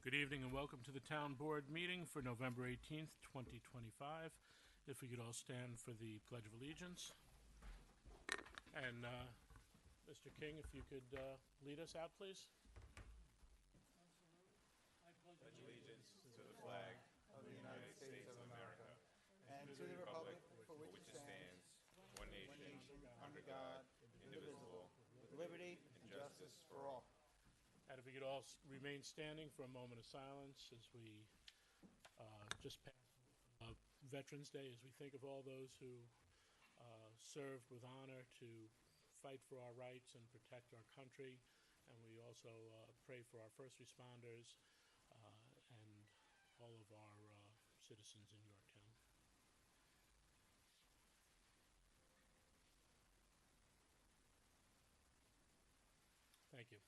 Good evening and welcome to the Town Board meeting for November 18th, 2025. If we could all stand for the Pledge of Allegiance. And Mr. King, if you could lead us out, please. Pledge allegiance to the flag of the United States of America and to the republic for which it stands, one nation, under God, indivisible, with liberty and justice for all. And if we could all remain standing for a moment of silence as we just passed Veterans Day, as we think of all those who served with honor to fight for our rights and protect our country. And we also pray for our first responders and all of our citizens in Yorktown. Thank you.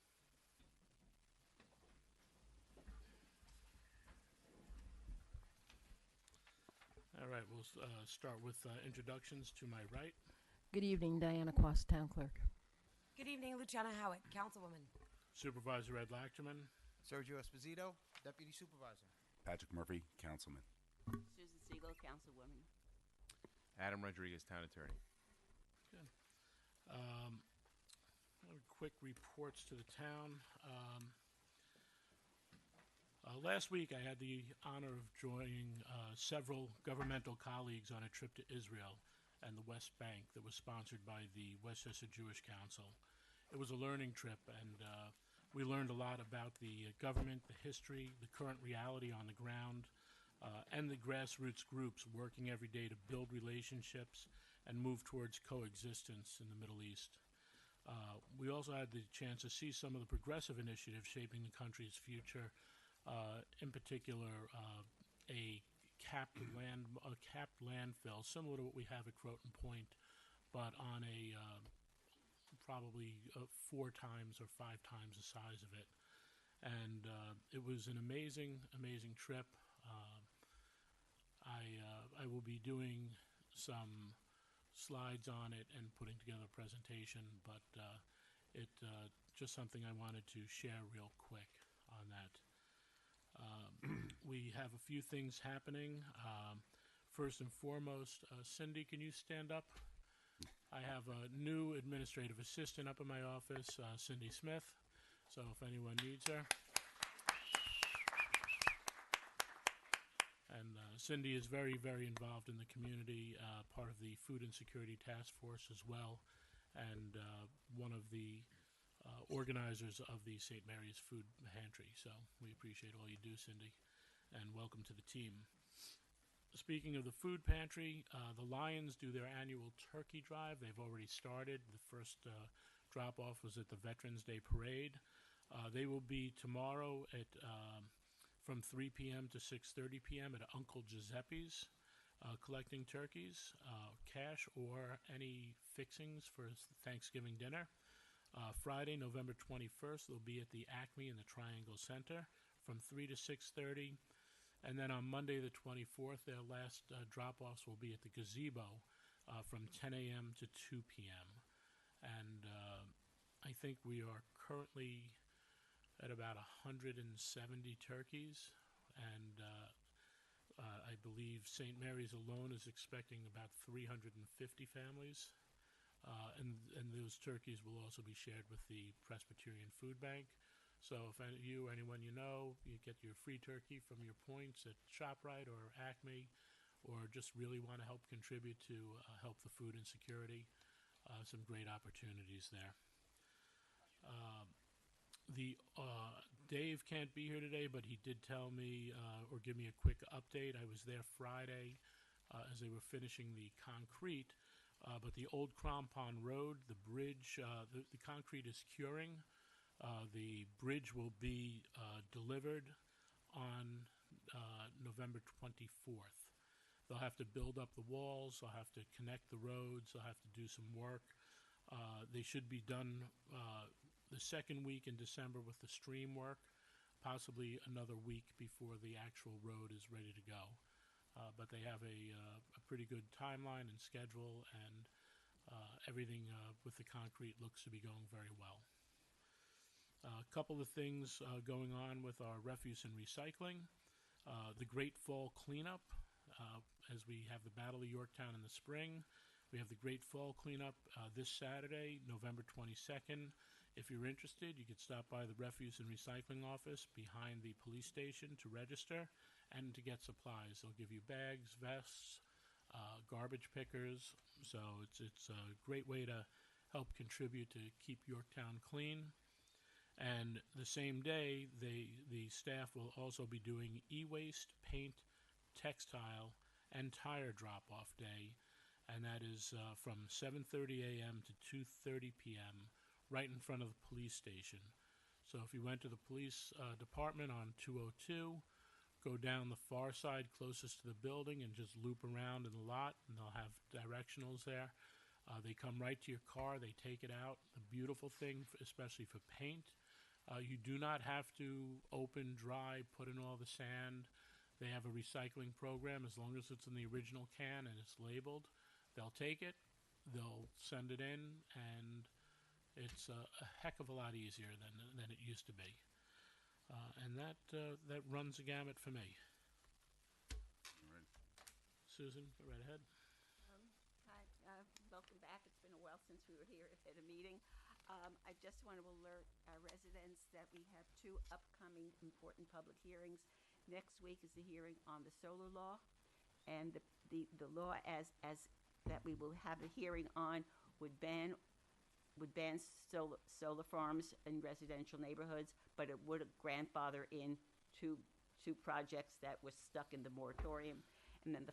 All right, we'll start with introductions. To my right. Good evening, Diana Quast, Town Clerk. Good evening, Luciana Howitt, Councilwoman. Supervisor Ed Lachterman. Sergio Esposito, Deputy Supervisor. Patrick Murphy, Councilman. Susan Siegel, Councilwoman. Adam Rodriguez, Town Attorney. Good. Quick reports to the town. Last week, I had the honor of joining several governmental colleagues on a trip to Israel and the West Bank that was sponsored by the Westchester Jewish Council. It was a learning trip, and we learned a lot about the government, the history, the current reality on the ground, and the grassroots groups working every day to build relationships and move towards coexistence in the Middle East. We also had the chance to see some of the progressive initiatives shaping the country's future. In particular, a capped landfill, similar to what we have at Croton Point, but on a probably 4 times or 5 times the size of it. And it was an amazing trip. I will be doing some slides on it and putting together a presentation, but it just something I wanted to share real quick on that. We have a few things happening. First and foremost, Cindy, can you stand up? I have a new administrative assistant up in my office, Cindy Smith, so if anyone needs her. And Cindy is very, very involved in the community, part of the Food Insecurity Task Force as well, and one of the organizers of the St. Mary's Food Pantry. So we appreciate all you do, Cindy, and welcome to the team. Speaking of the food pantry, the Lions do their annual turkey drive. They've already started. The first drop-off was at the Veterans Day Parade. They will be tomorrow at from 3 p.m. to 6:30 p.m. at Uncle Giuseppe's, collecting turkeys, cash, or any fixings for Thanksgiving dinner. Friday, November 21st, they'll be at the Acme in the Triangle Center from 3 to 6:30. And then on Monday, the 24th, their last drop-offs will be at the Gazebo from 10 a.m. to 2 p.m. And I think we are currently at about 170 turkeys. And I believe St. Mary's alone is expecting about 350 families. And those turkeys will also be shared with the Presbyterian Food Bank. So if you or anyone you know, you get your free turkey from your points at ShopRite or Acme, or just really want to help contribute to help the food insecurity, some great opportunities there. Dave can't be here today, but he did tell me or give me a quick update. I was there Friday as they were finishing the concrete. But the old Crompond Road, the bridge, the concrete is curing. The bridge will be delivered on November 24th. They'll have to build up the walls. They'll have to connect the roads. They'll have to do some work. They should be done the second week in December with the stream work, possibly another week before the actual road is ready to go. But they have a pretty good timeline and schedule, and everything with the concrete looks to be going very well. A couple of things going on with our refuse and recycling. The Great Fall Cleanup, as we have the Battle of Yorktown in the spring. We have the Great Fall Cleanup this Saturday, November 22nd. If you're interested, you could stop by the Refuse and Recycling Office behind the police station to register and to get supplies. They'll give you bags, vests, garbage pickers. So it's a great way to help contribute to keep Yorktown clean. And the same day, the staff will also be doing e-waste, paint, textile, and tire drop-off day, and that is from 7:30 a.m. to 2:30 p.m. right in front of the police station. So if you went to the police department on 202, go down the far side closest to the building and just loop around in the lot, and they'll have directionals there. They come right to your car. They take it out. The beautiful thing, especially for paint, you do not have to open, dry, put in all the sand. They have a recycling program. As long as it's in the original can and it's labeled, they'll take it, they'll send it in, and it's a heck of a lot easier than it used to be. And that runs the gamut for me. All right. Susan, go right ahead. Hi, welcome back. It's been a while since we were here at a meeting. I just want to alert our residents that we have two upcoming important public hearings. Next week is the hearing on the solar law, and the law as that we will have a hearing on would ban solar farms in residential neighborhoods, but it would grandfather in two projects that were stuck in the moratorium. And then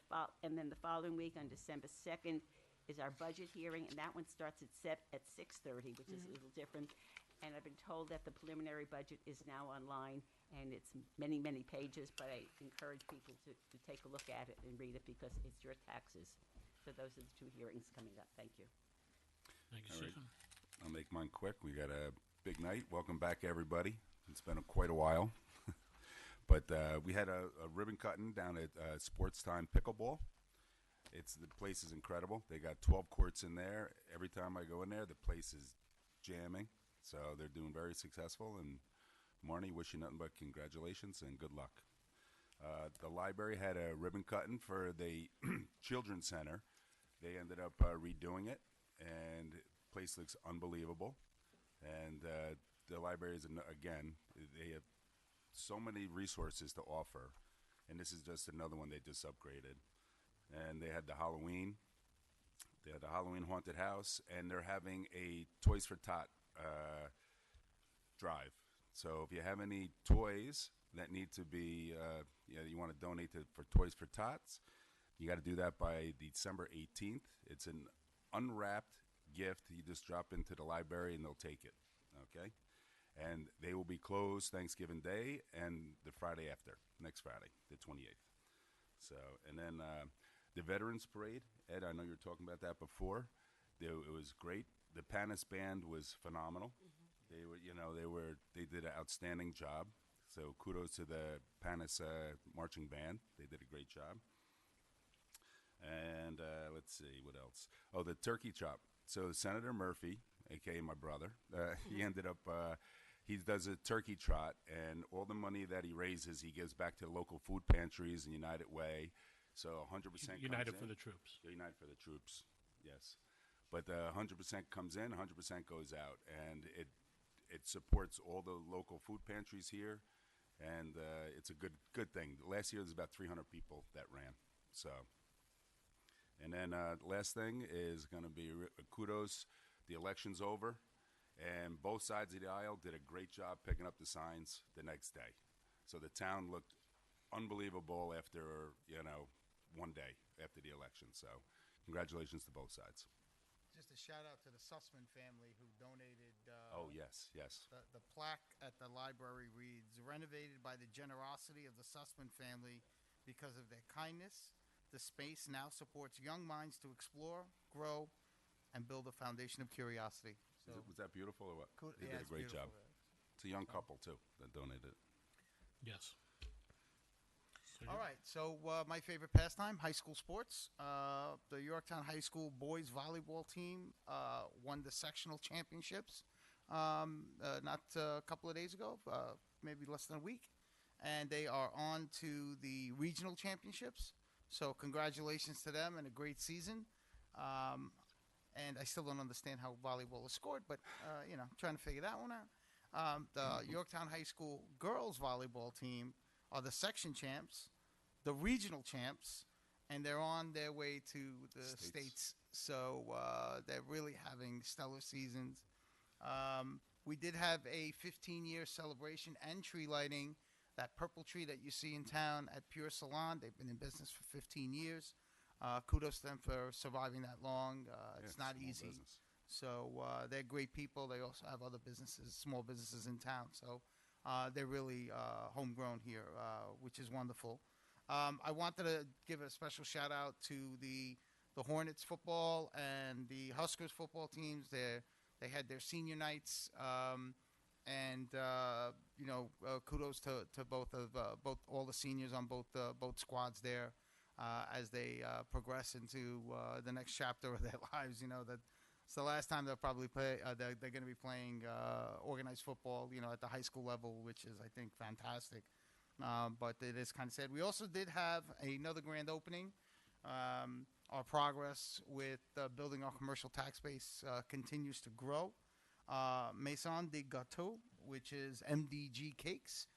the following week on December 2nd is our budget hearing, and that one starts at 6:30, which is a little different. And I've been told that the preliminary budget is now online, and it's many, many pages, but I encourage people to take a look at it and read it because it's your taxes. So those are the two hearings coming up. Thank you. Thank you, All right. Susan. I'll make mine quick. We got a big night. Welcome back, everybody. It's been quite a while. But we had a ribbon cutting down at Sports Time Pickleball. The place is incredible. They got 12 courts in there. Every time I go in there, the place is jamming. So they're doing very successful. And Marnie, wish you nothing but congratulations and good luck. The library had a ribbon cutting for the Children's Center. They ended up redoing it, and the place looks unbelievable. And the library is, again, they have so many resources to offer, and this is just another one they just upgraded. And they had the Halloween haunted house, and they're having a Toys for Tot drive. So if you have any toys that need to be, you want to donate for Toys for Tots, you got to do that by December 18th. It's an unwrapped gift. You just drop into the library and they'll take it. Okay? And they will be closed Thanksgiving Day and the Friday after, next Friday, the 28th. So, and then the Veterans Parade, Ed, I know you were talking about that before. It was great. The Panis Band was phenomenal. They did an outstanding job. So kudos to the Panis marching band. They did a great job. And let's see, what else? Oh, the turkey chop. So Senator Murphy, a.k.a. my brother, he ended up, he does a turkey trot, and all the money that he raises, he gives back to local food pantries and United Way. So 100% United comes for in. the Troops. United for the Troops, yes. But 100% comes in, 100% goes out, and it supports all the local food pantries here, and it's a good thing. Last year, there was about 300 people that ran. So, and then last thing is going to be kudos. The election's over, and both sides of the aisle did a great job picking up the signs the next day. So the town looked unbelievable after, one day after the election. So congratulations to both sides. Just a shout out to the Sussman family who donated. Oh, yes. The plaque at the library reads, "Renovated by the generosity of the Sussman family because of their kindness. The space now supports young minds to explore, grow, and build a foundation of curiosity." So, Was that beautiful or what? They yeah, did a it's great job. beautiful. It's a young couple, too, that donated. Yes. All right, so my favorite pastime, high school sports. The Yorktown High School boys volleyball team won the sectional championships not a couple of days ago, maybe less than a week, and they are on to the regional championships. So congratulations to them and a great season. And I still don't understand how volleyball is scored, but trying to figure that one out. The Yorktown High School girls volleyball team are the section champs, the regional champs, and they're on their way to the states. So they're really having stellar seasons. We did have a 15-year celebration and tree lighting. That purple tree that you see in town at Pure Salon, they've been in business for 15 years. Kudos to them for surviving that long. It's not easy. Business. So they're great people. They also have other businesses, small businesses in town. So they're really homegrown here, which is wonderful. I wanted to give a special shout out to the Hornets football and the Huskers football teams. They had their senior nights, kudos to both all the seniors on both squads there as they progress into the next chapter of their lives. It's the last time they'll probably play. They're going to be playing organized football, at the high school level, which is, I think, fantastic. But it is kind of sad. We also did have another grand opening. Our progress with building our commercial tax base continues to grow. Maison de Gâteau, which is MDG Cakes.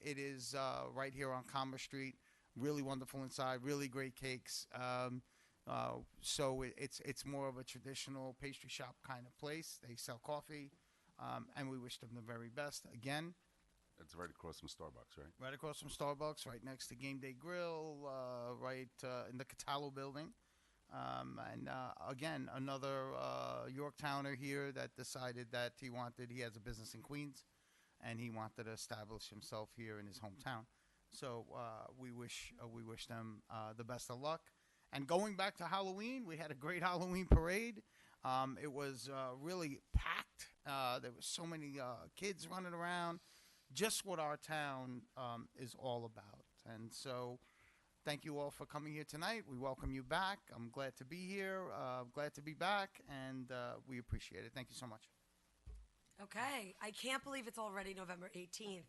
It is right here on Commerce Street. Really wonderful inside. Really great cakes. So it's more of a traditional pastry shop kind of place. They sell coffee, and we wish them the very best. Again, It's right across from Starbucks, right? right across from Starbucks, right next to Game Day Grill, right in the Cataldo building. Again, another Yorktowner here that decided that he has a business in Queens, and he wanted to establish himself here in his hometown. So we wish them the best of luck. And going back to Halloween, we had a great Halloween parade. It was really packed. There were so many kids running around. Just what our town is all about. And so thank you all for coming here tonight. We welcome you back. I'm glad to be here. Glad to be back, and we appreciate it. Thank you so much. Okay, I can't believe it's already November 18th.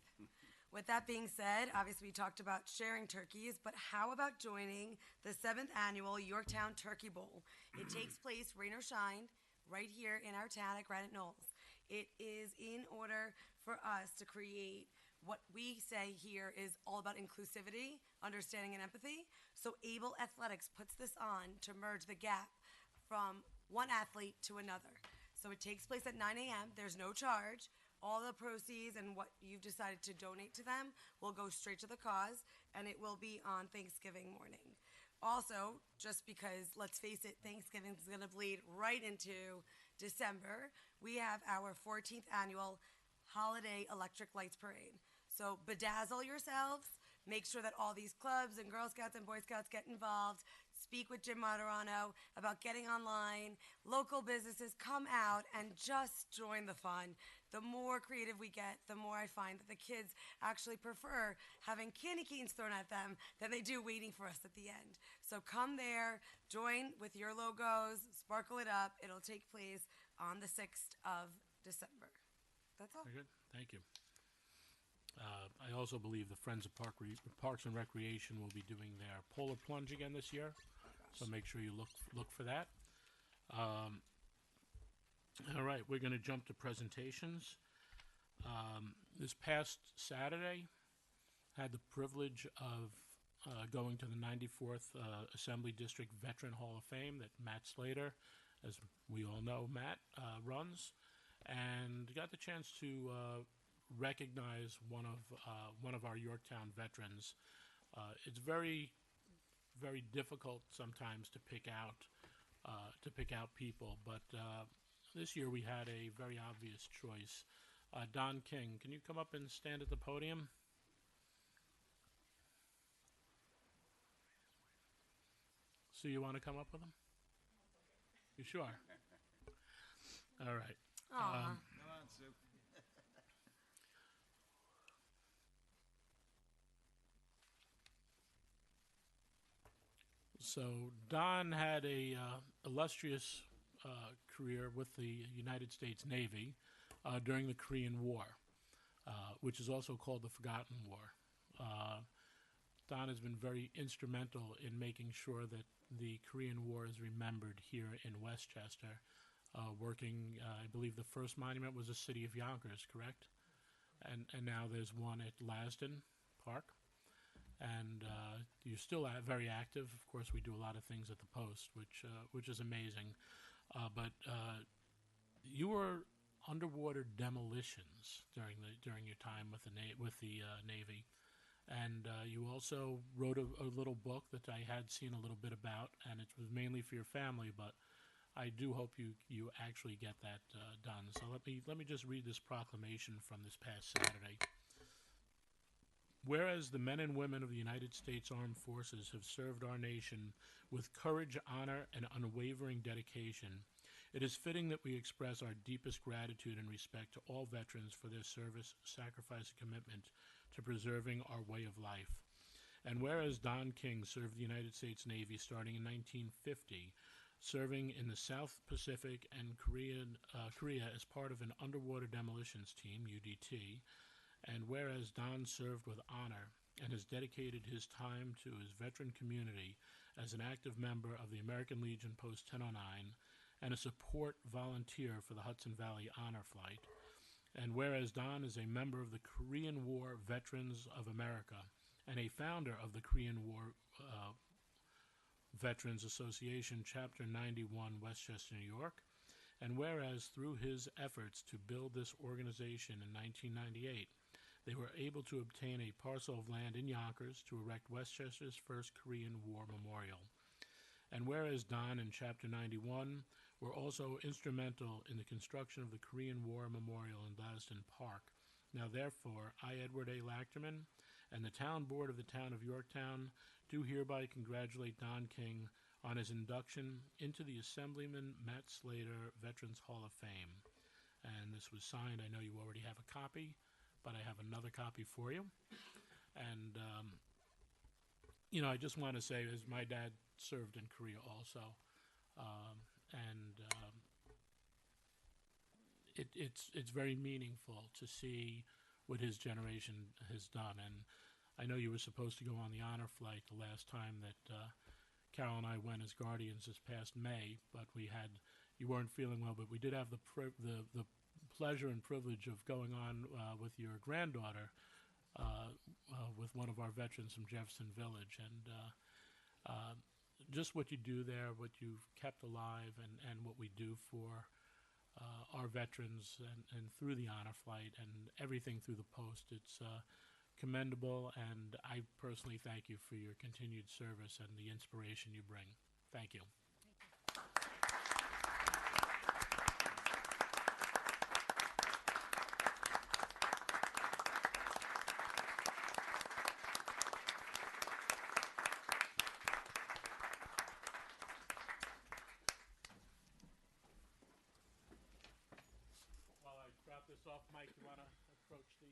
With that being said, obviously we talked about sharing turkeys, but how about joining the 7th annual Yorktown Turkey Bowl? It takes place, rain or shine, right here in our town at Granite Knolls. It is in order for us to create what we say here is all about inclusivity, understanding, and empathy. So Able Athletics puts this on to merge the gap from one athlete to another. So it takes place at 9 a.m. There's no charge. All the proceeds and what you've decided to donate to them will go straight to the cause, and it will be on Thanksgiving morning. Also, just because, let's face it, Thanksgiving is going to bleed right into December, we have our 14th annual Holiday Electric Lights Parade. So bedazzle yourselves. Make sure that all these clubs and Girl Scouts and Boy Scouts get involved. Speak with Jim Moderano about getting online. Local businesses, come out and just join the fun. The more creative we get, the more I find that the kids actually prefer having candy canes thrown at them than they do waiting for us at the end. So come there, join with your logos, sparkle it up. It'll take place on the 6th of December. That's all. Very good. Thank you. I also believe the Friends of Parks and Recreation will be doing their polar plunge again this year, so make sure you look for that. All right, we're going to jump to presentations. This past Saturday, had the privilege of going to the 94th Assembly District Veteran Hall of Fame that Matt Slater, as we all know, Matt runs, and got the chance to recognize one of our Yorktown veterans. It's very, very difficult sometimes to pick out people, but this year we had a very obvious choice. Don King, can you come up and stand at the podium? So you want to come up with him? You sure? All right. Aw. Come on, Sue. So Don had a illustrious career with the United States Navy, during the Korean War, which is also called the Forgotten War. Don has been very instrumental in making sure that the Korean War is remembered here in Westchester, working, I believe the first monument was the city of Yonkers, correct? And now there's one at Lasden Park. And you're still very active. Of course, we do a lot of things at the Post, which is amazing. But you were underwater demolitions during your time with the Navy, and you also wrote a little book that I had seen a little bit about, and it was mainly for your family. But I do hope you actually get that done. So let me just read this proclamation from this past Saturday. Whereas the men and women of the United States Armed Forces have served our nation with courage, honor, and unwavering dedication, it is fitting that we express our deepest gratitude and respect to all veterans for their service, sacrifice, and commitment to preserving our way of life. And whereas Don King served the United States Navy starting in 1950, serving in the South Pacific and Korea as part of an underwater demolitions team, UDT, and whereas Don served with honor and has dedicated his time to his veteran community as an active member of the American Legion Post 1009 and a support volunteer for the Hudson Valley Honor Flight, and whereas Don is a member of the Korean War Veterans of America and a founder of the Korean War Veterans Association, Chapter 91, Westchester, New York, and whereas through his efforts to build this organization in 1998, they were able to obtain a parcel of land in Yonkers to erect Westchester's first Korean War memorial. And whereas Don and Chapter 91 were also instrumental in the construction of the Korean War Memorial in Lasden Park, now therefore, I, Edward A. Lachterman, and the town board of the town of Yorktown do hereby congratulate Don King on his induction into the Assemblyman Matt Slater Veterans Hall of Fame. And this was signed. I know you already have a copy, but I have another copy for you. And, I just want to say, as my dad served in Korea also, it's very meaningful to see what his generation has done. And I know you were supposed to go on the honor flight the last time that Carol and I went as guardians this past May, but you weren't feeling well, but we did have the pleasure and privilege of going on with your granddaughter, with one of our veterans from Jefferson Village, and just what you do there, what you've kept alive, and what we do for our veterans and through the honor flight and everything through the Post. It's commendable, and I personally thank you for your continued service and the inspiration you bring. Thank you. While I drop this off, Mike, you want to approach the...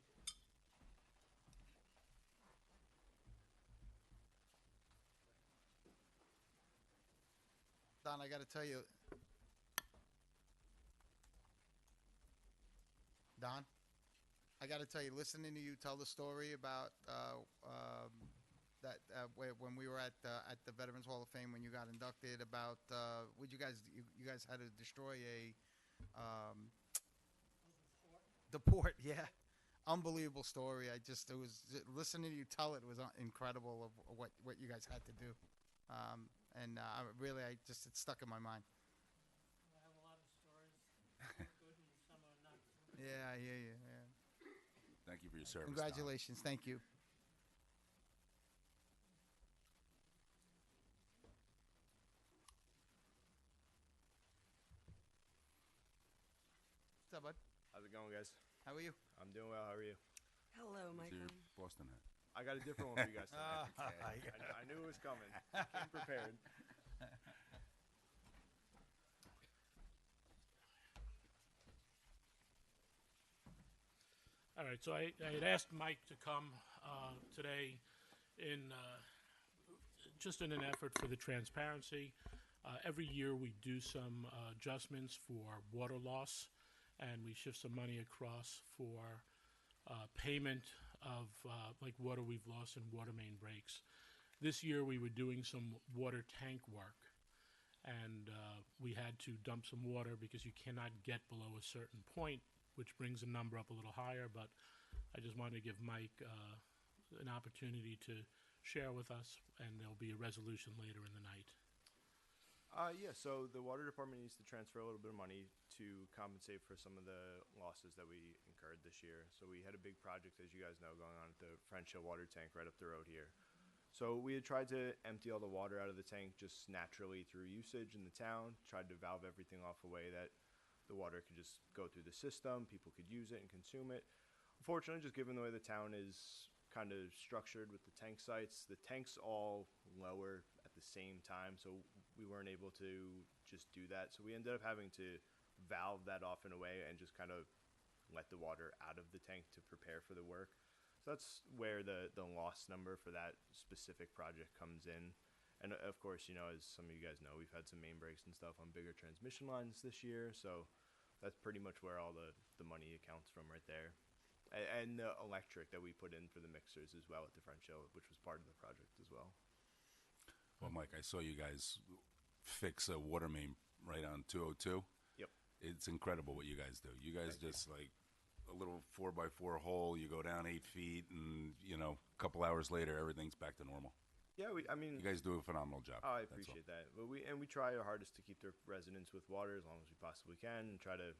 Don, I got to tell you, listening to you tell the story about when we were at the Veterans Hall of Fame when you got inducted, about you guys had to destroy the port, yeah, unbelievable story. Listening to you tell it was incredible of what you guys had to do. It stuck in my mind. I have a lot of stories, some are good and some are not so good. Yeah, I hear you. Yeah. Thank you for your service. Congratulations. Thank you. What's up, bud? How's it going, guys? How are you? I'm doing well. How are you? Hello, Don. Michael. Your Boston hat. I got a different one for you guys tonight. I knew it was coming. Came prepared. All right, so I had asked Mike to come today in just in an effort for the transparency. Every year we do some adjustments for water loss and we shift some money across for payment of like water we've lost in water main breaks. This year we were doing some water tank work, and we had to dump some water because you cannot get below a certain point, which brings the number up a little higher. But I just wanted to give Mike an opportunity to share with us, and there'll be a resolution later in the night. Yeah, so the water department needs to transfer a little bit of money to compensate for some of the losses that we incurred this year. So we had a big project, as you guys know, going on at the French Hill water tank right up the road here. So we had tried to empty all the water out of the tank just naturally through usage in the town, tried to valve everything off a way that the water could just go through the system, people could use it and consume it. Unfortunately, just given the way the town is kind of structured with the tank sites, the tanks all lower at the same time, so we weren't able to just do that. So we ended up having to valve that off in a way and just kind of let the water out of the tank to prepare for the work. So that's where the loss number for that specific project comes in. And of course, you know, as some of you guys know, we've had some main breaks and stuff on bigger transmission lines this year. So that's pretty much where all the money accounts from right there. And the electric that we put in for the mixers as well at the French Hill, which was part of the project as well. Well, Mike, I saw you guys fix a water main right on 202. Yep. It's incredible what you guys do. You guys just like a little 4x4 hole, you go down 8 feet, and, you know, a couple hours later, everything's back to normal. Yeah, I mean, You guys do a phenomenal job. I That's all. appreciate that. But we try our hardest to keep the residents with water as long as we possibly can, and try to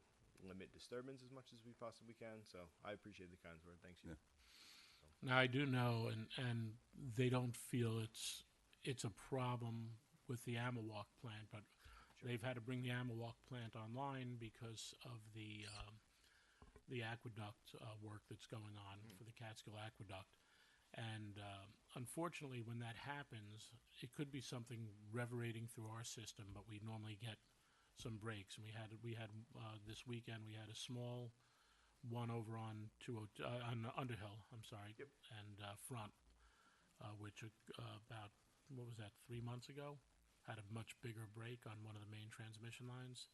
limit disturbance as much as we possibly can. So I appreciate the kind word. Thanks you. Yeah. Now I do know, and they don't feel it's a problem with the Amawalk plant, but they've had to bring the Amawalk plant online because of the aqueduct work that's going on for the Catskill Aqueduct. And unfortunately, when that happens, it could be something reverberating through our system, but we normally get some breaks. And we had this weekend we had a small one over on on Underhill. I'm sorry, Yep. and Front, which about what was that 3 months ago, had a much bigger break on one of the main transmission lines.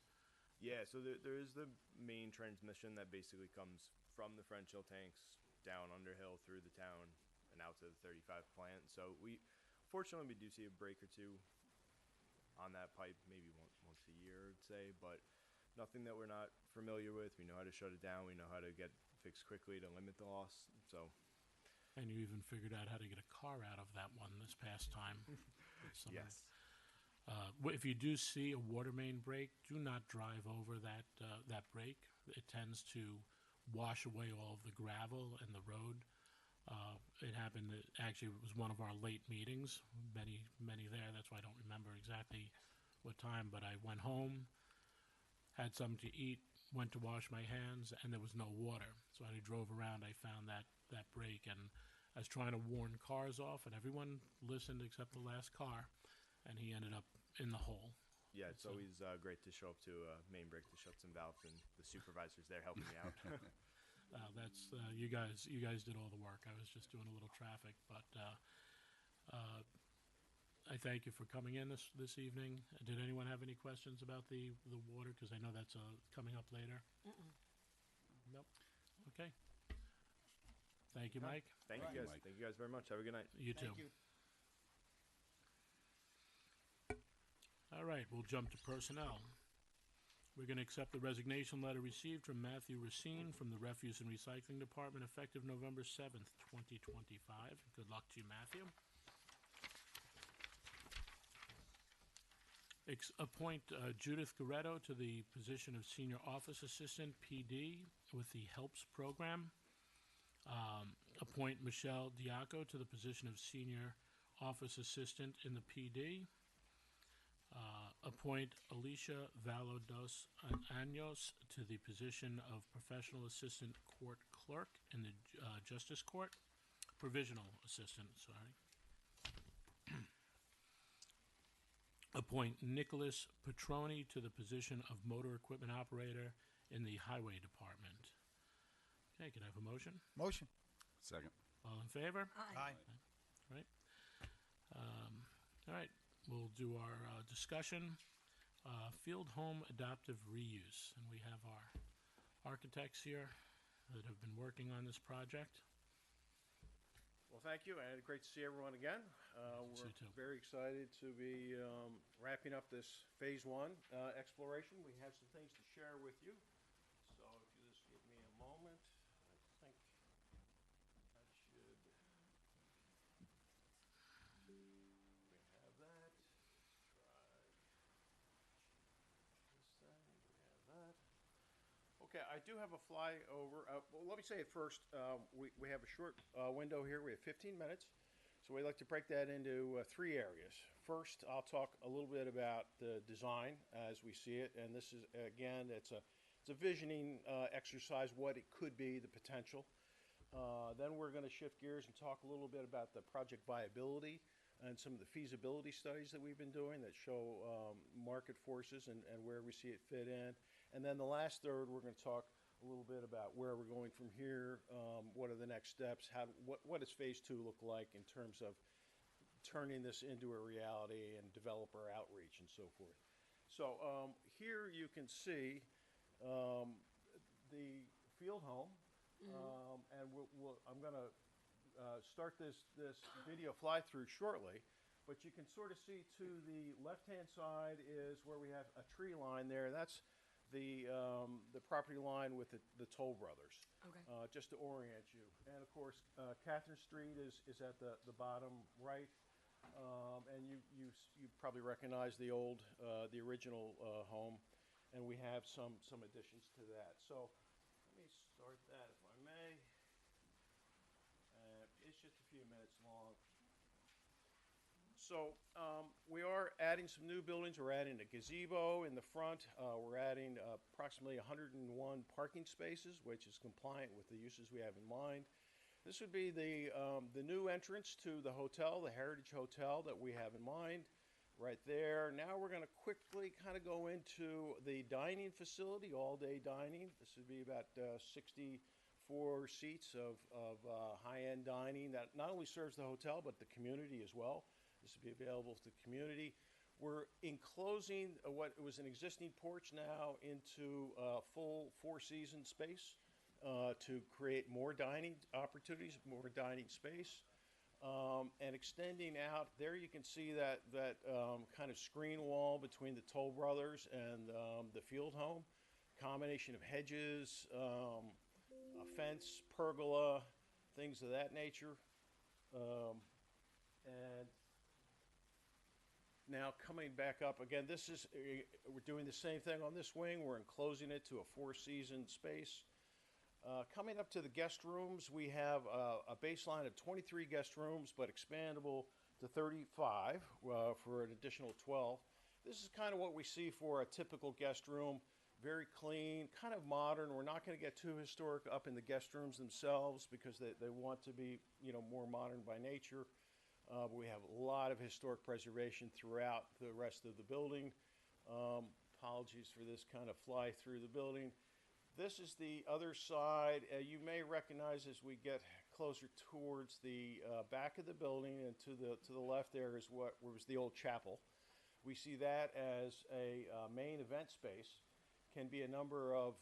Yeah, so there is the main transmission that basically comes from the French Hill tanks down Underhill through the town and out to the 35 plant. So fortunately, we do see a break or two on that pipe, maybe once a year, I'd say, but nothing that we're not familiar with. We know how to shut it down. We know how to get fixed quickly to limit the loss. So, And you even figured out how to get a car out of that one this past time. yes. If you do see a water main break, do not drive over that break. It tends to wash away all of the gravel and the road. It happened. Actually, it was one of our late meetings. Many there. That's why I don't remember exactly what time. But I went home, had something to eat, went to wash my hands, and there was no water. So when I drove around, I found that break, and I was trying to warn cars off, and everyone listened except the last car, and he ended up in the hole. Yeah, it's always great to show up to a main break to shut some valves, and the supervisor's there helping me out. That's you guys did all the work. I was just doing a little traffic, but I thank you for coming in this evening. Did anyone have any questions about the water? Because I know that's coming up later. Nope. Okay. Thank you, Mike. Thank Thank you you, guys. Mike. Thank you guys very much. Have a good night. You too. Thank you. All right, we'll jump to personnel. We're going to accept the resignation letter received from Matthew Racine from the Refuse and Recycling Department effective November 7th, 2025. Good luck to you, Matthew. Appoint Judith Goretto to the position of Senior Office Assistant, PD, with the HELPS program. Appoint Michelle Diaco to the position of Senior Office Assistant in the PD. Appoint Alicia Valados Años to the position of Professional Assistant Court Clerk in the Justice Court. Provisional Assistant, sorry. Appoint Nicholas Petroni to the position of Motor Equipment Operator in the Highway Department. Okay, can I have a motion? Motion. Second. All in favor? Aye. Right. All right, we'll do our discussion. Field home adaptive reuse, and we have architects here that have been working on this project. Well, thank you, and great to see everyone again. See We're you too. very excited to be wrapping up this Phase 1 exploration. We have some things to share with you. So if you just give me a moment, I think I should. We have that. Try this thing. We have that. Okay, I do have a flyover. Well, let me say it first. We have a short window here. We have 15 minutes. So we like to break that into 3 areas. First, I'll talk a little bit about the design as we see it. And this is, again, it's a visioning exercise, what it could be, the potential. Then we're going to shift gears and talk a little bit about the project viability and some of the feasibility studies that we've been doing that show market forces and where we see it fit in. And then the last third, we're going to talk a little bit about where we're going from here, what are the next steps, what does Phase 2 look like in terms of turning this into a reality and developer outreach and so forth. So here you can see the field home, and I'm going to start this video fly-through shortly. But you can sort of see to the left-hand side is where we have a tree line there. That's the property line with the Toll Brothers, Okay. just to orient you. And of course, Catherine Street is at the bottom right, and you probably recognize the original home, and we have some additions to that. So let me start that if I may. It's just a few minutes long. So we are adding some new buildings. We're adding a gazebo in the front. We're adding approximately 101 parking spaces, which is compliant with the uses we have in mind. This would be the new entrance to the hotel, the Heritage Hotel that we have in mind right there. Now we're going to quickly kind of go into the dining facility, all-day dining. This would be about 64 seats of high-end dining that not only serves the hotel but the community as well. This will be available to the community. We're enclosing what was an existing porch now into a full 4-season space to create more dining opportunities, more dining space. And extending out, there you can see that kind of screen wall between the Toll Brothers and the field home. Combination of hedges, a fence, pergola, things of that nature. And now coming back up again, this is we're doing the same thing on this wing. We're enclosing it to a 4-season space. Coming up to the guest rooms, we have a baseline of 23 guest rooms, but expandable to 35 for an additional 12. This is kind of what we see for a typical guest room. Very clean, kind of modern. We're not going to get too historic up in the guest rooms themselves because they want to be, more modern by nature. But we have a lot of historic preservation throughout the rest of the building. Apologies for this kind of fly through the building. This is the other side. You may recognize as we get closer towards the back of the building, and to the left there is what was the old chapel. We see that as a main event space. Can be a number of,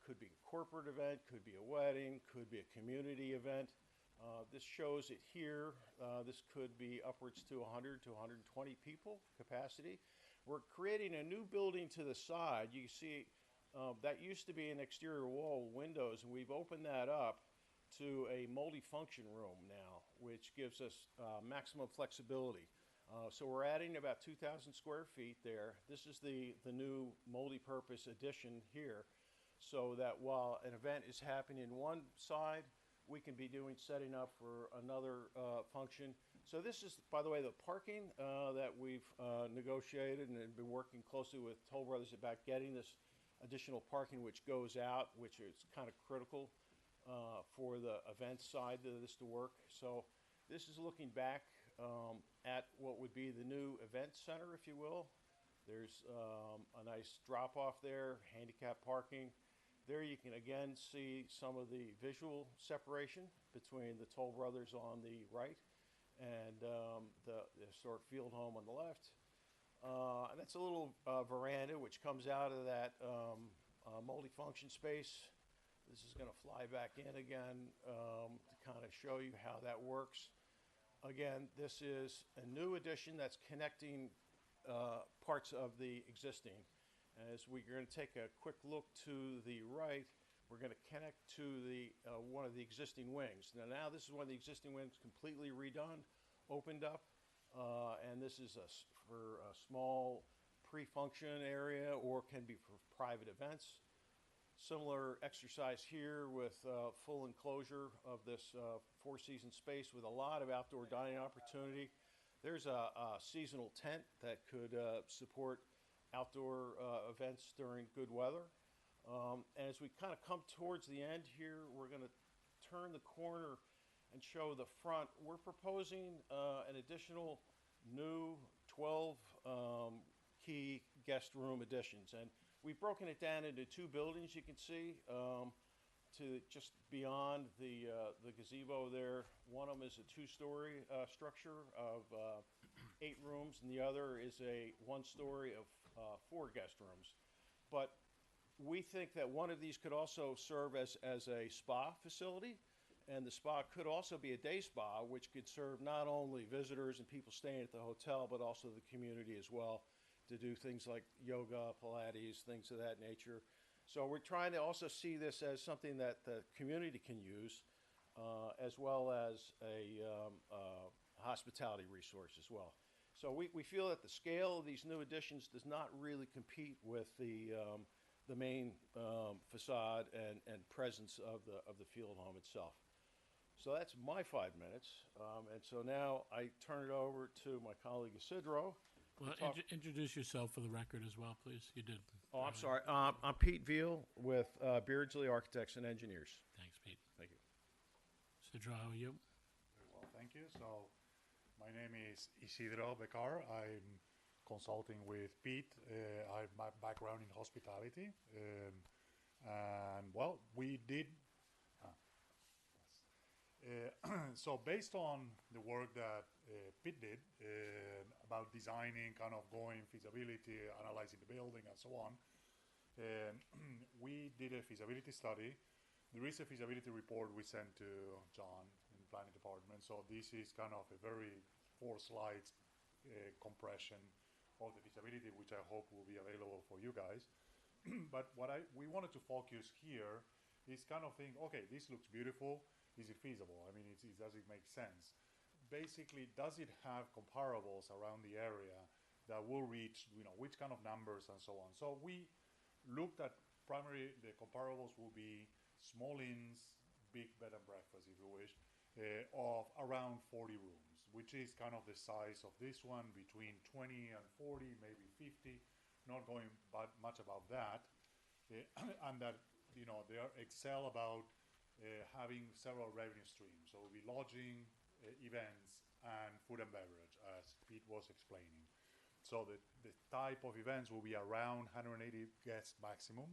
could be a corporate event, could be a wedding, could be a community event. This shows it here. This could be upwards to 100 to 120 people capacity. We're creating a new building to the side. You see that used to be an exterior wall with windows, and we've opened that up to a multi-function room now, which gives us maximum flexibility. So we're adding about 2,000 square feet there. This is the new multi-purpose addition here, so that while an event is happening in one side, we can be setting up for another function. So this is, by the way, the parking that we've negotiated and been working closely with Toll Brothers about getting this additional parking which goes out, which is kind of critical for the event side of this to work. So this is looking back at what would be the new event center, if you will. There's a nice drop-off there, handicap parking. There you can again see some of the visual separation between the Toll Brothers on the right and the historic field home on the left. And that's a little veranda which comes out of that multifunction space. This is going to fly back in again to kind of show you how that works. Again, this is a new addition that's connecting parts of the existing. As we're going to take a quick look to the right, we're going to connect to the one of the existing wings. Now this is one of the existing wings completely redone, opened up, and this is for a small pre-function area or can be for private events. Similar exercise here with full enclosure of this four-season space with a lot of outdoor dining opportunity. There's a seasonal tent that could support outdoor events during good weather. And as we kind of come towards the end here, we're going to turn the corner and show the front. We're proposing an additional new 12 key guest room additions. And we've broken it down into two buildings, you can see, to just beyond the gazebo there. One of them is a two-story structure of 8 rooms, and the other is a one-story of 4 guest rooms. But we think that one of these could also serve as a spa facility, and the spa could also be a day spa, which could serve not only visitors and people staying at the hotel, but also the community as well, to do things like yoga, Pilates, things of that nature. So we're trying to also see this as something that the community can use, as well as a hospitality resource as well. So we feel that the scale of these new additions does not really compete with the main facade and presence of the field home itself. So that's my 5 minutes. And so now I turn it over to my colleague Isidro. Well, introduce yourself for the record as well, please. You did. Oh, I'm sorry. I'm Pete Veal with Beardsley Architects and Engineers. Thanks, Pete. Thank you. Sidra, how are you? Very well, thank you. So, my name is Isidro Becar. I'm consulting with Pete. I have my background in hospitality. And, well, we did... so based on the work that Pete did about designing, kind of going feasibility, analyzing the building and so on, we did a feasibility study. There is a feasibility report we sent to John in the planning department. So this is kind of a very 4 slides compression of the feasibility, which I hope will be available for you guys. But what we wanted to focus here is kind of think, okay, this looks beautiful. Is it feasible? I mean, does it make sense? Basically, does it have comparables around the area that will reach, which kind of numbers and so on? So we looked at the comparables will be small inns, big bed and breakfast, if you wish, of around 40 rooms, which is kind of the size of this one, between 20 and 40, maybe 50, not going much above that. And that, they excel about having several revenue streams. So it will be lodging, events, and food and beverage, as Pete was explaining. So the type of events will be around 180 guests maximum.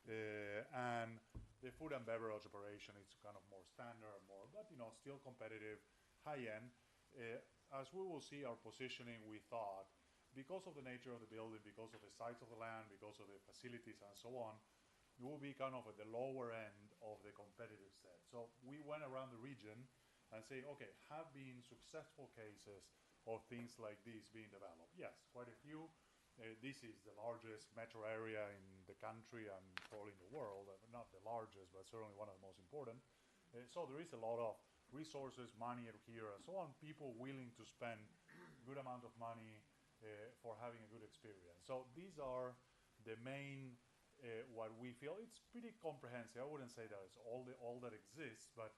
And the food and beverage operation is kind of more standard, but still competitive, high-end. As we will see our positioning, we thought, because of the nature of the building, because of the size of the land, because of the facilities and so on, it will be kind of at the lower end of the competitive set. So we went around the region and say, okay, have been successful cases of things like this being developed? Yes, quite a few. This is the largest metro area in the country and probably in the world. Not the largest, but certainly one of the most important. So there is a lot of resources, money here and so on, people willing to spend a good amount of money for having a good experience. So these are the main what we feel. It's pretty comprehensive. I wouldn't say that it's all that exists, but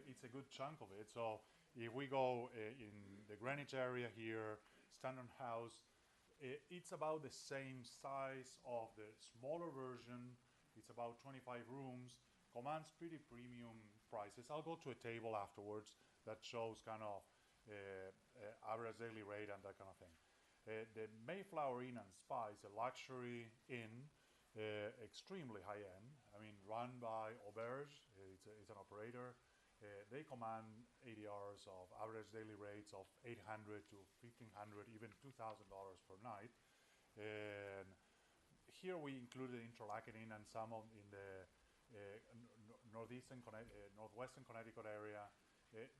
it's a good chunk of it. So if we go in the Greenwich area here, Stanton House, it's about the same size of the smaller version. It's about 25 rooms, commands pretty premium prices. I'll go to a table afterwards that shows kind of average daily rate and that kind of thing. The Mayflower Inn and Spa is a luxury inn, extremely high-end. I mean, run by Auberge. It's an operator. They command ADRs of average daily rates of $800 to $1,500, even $2,000 per night. And here we included Interlaken and some of in the northwestern Connecticut area.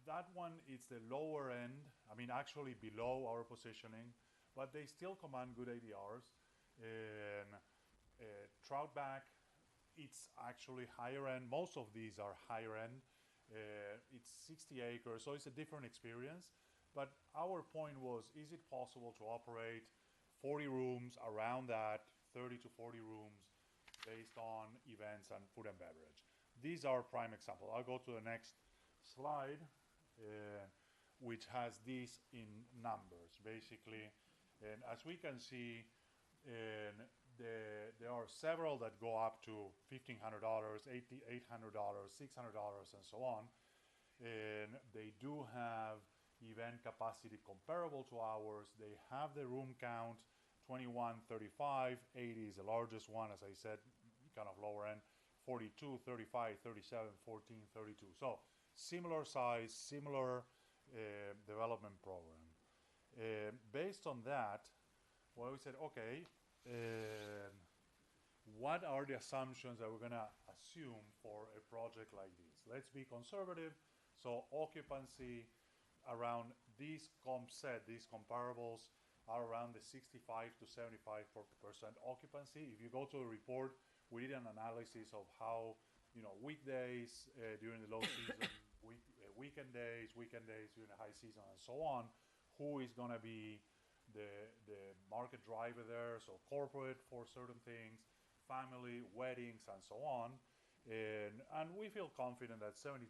That one is the lower end, I mean actually below our positioning, but they still command good ADRs. And Troutback, it's actually higher end. Most of these are higher end. It's 60 acres, so it's a different experience. But our point was, is it possible to operate 40 rooms around that, 30 to 40 rooms based on events and food and beverage? These are prime examples. I'll go to the next slide, which has these in numbers, basically. And as we can see, there are several that go up to $1,500, $800, $600, and so on. And they do have event capacity comparable to ours. They have the room count, 21, 35, 80 is the largest one, as I said, kind of lower end, 42, 35, 37, 14, 32. So similar size, similar development program. Based on that, well, we said, okay, what are the assumptions that we're going to assume for a project like this? Let's be conservative. So occupancy around these comp set, these comparables are around the 65 to 75% occupancy. If you go to the report, we did an analysis of how, weekdays during the low season, weekend days during the high season, and so on, who is going to be the market driver there. So corporate for certain things, family, weddings, and so on. And we feel confident that 72%,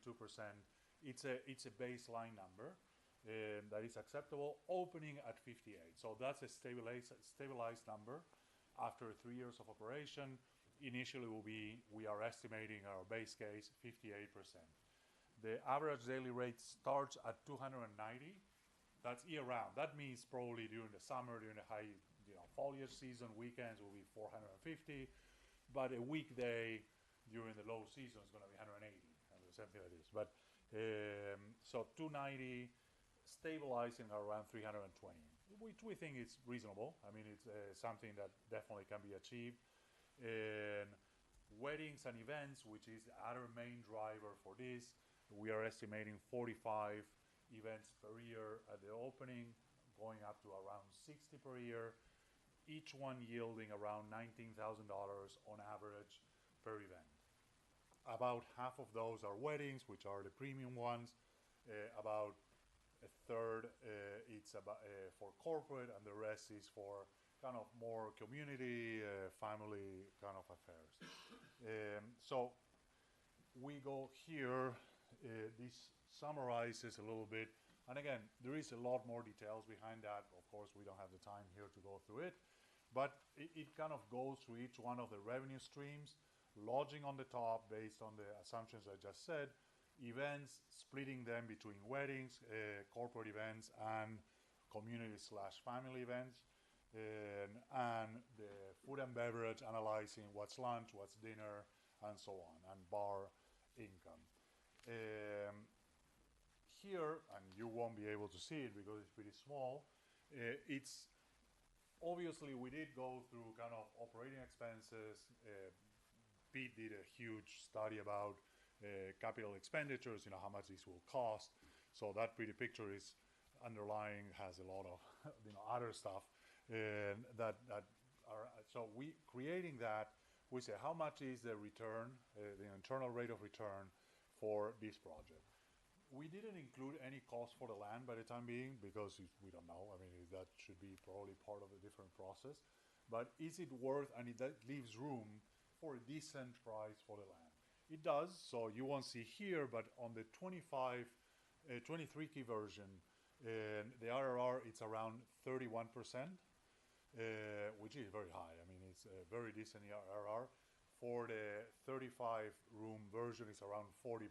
it's a baseline number that is acceptable, opening at 58. So that's a stabilized number after 3 years of operation. Initially we are estimating our base case 58%. The average daily rate starts at 290. That's year round. That means probably during the summer, during the high foliage season, weekends will be 450, but a weekday during the low season is going to be 180, something like this. But so 290, stabilizing around 320, which we think is reasonable. I mean, it's something that definitely can be achieved. And weddings and events, which is the other main driver for this, we are estimating 45 events per year at the opening, going up to around 60 per year, each one yielding around $19,000 on average per event. About half of those are weddings, which are the premium ones. About a third it's about for corporate, and the rest is for kind of more community, family kind of affairs. So we go here. This summarizes a little bit. And again, there is a lot more details behind that. Of course, we don't have the time here to go through it. But it kind of goes through each one of the revenue streams. Lodging on the top based on the assumptions I just said. Events, splitting them between weddings, corporate events, and community/family events. And the food and beverage, analyzing what's lunch, what's dinner, and so on, and bar income. Here, and you won't be able to see it because it's pretty small, it's obviously we did go through kind of operating expenses. Pete did a huge study about capital expenditures, how much this will cost. So that pretty picture is underlying, has a lot of other stuff that are. So we creating that, we say how much is the return, the internal rate of return for this project. We didn't include any cost for the land by the time being because we don't know. I mean, that should be probably part of a different process. But is it worth, and that leaves room for a decent price for the land. It does, so you won't see here, but on the 23 key version, the IRR, it's around 31%, which is very high. I mean, it's a very decent IRR. For the 35 room version, it's around 40%.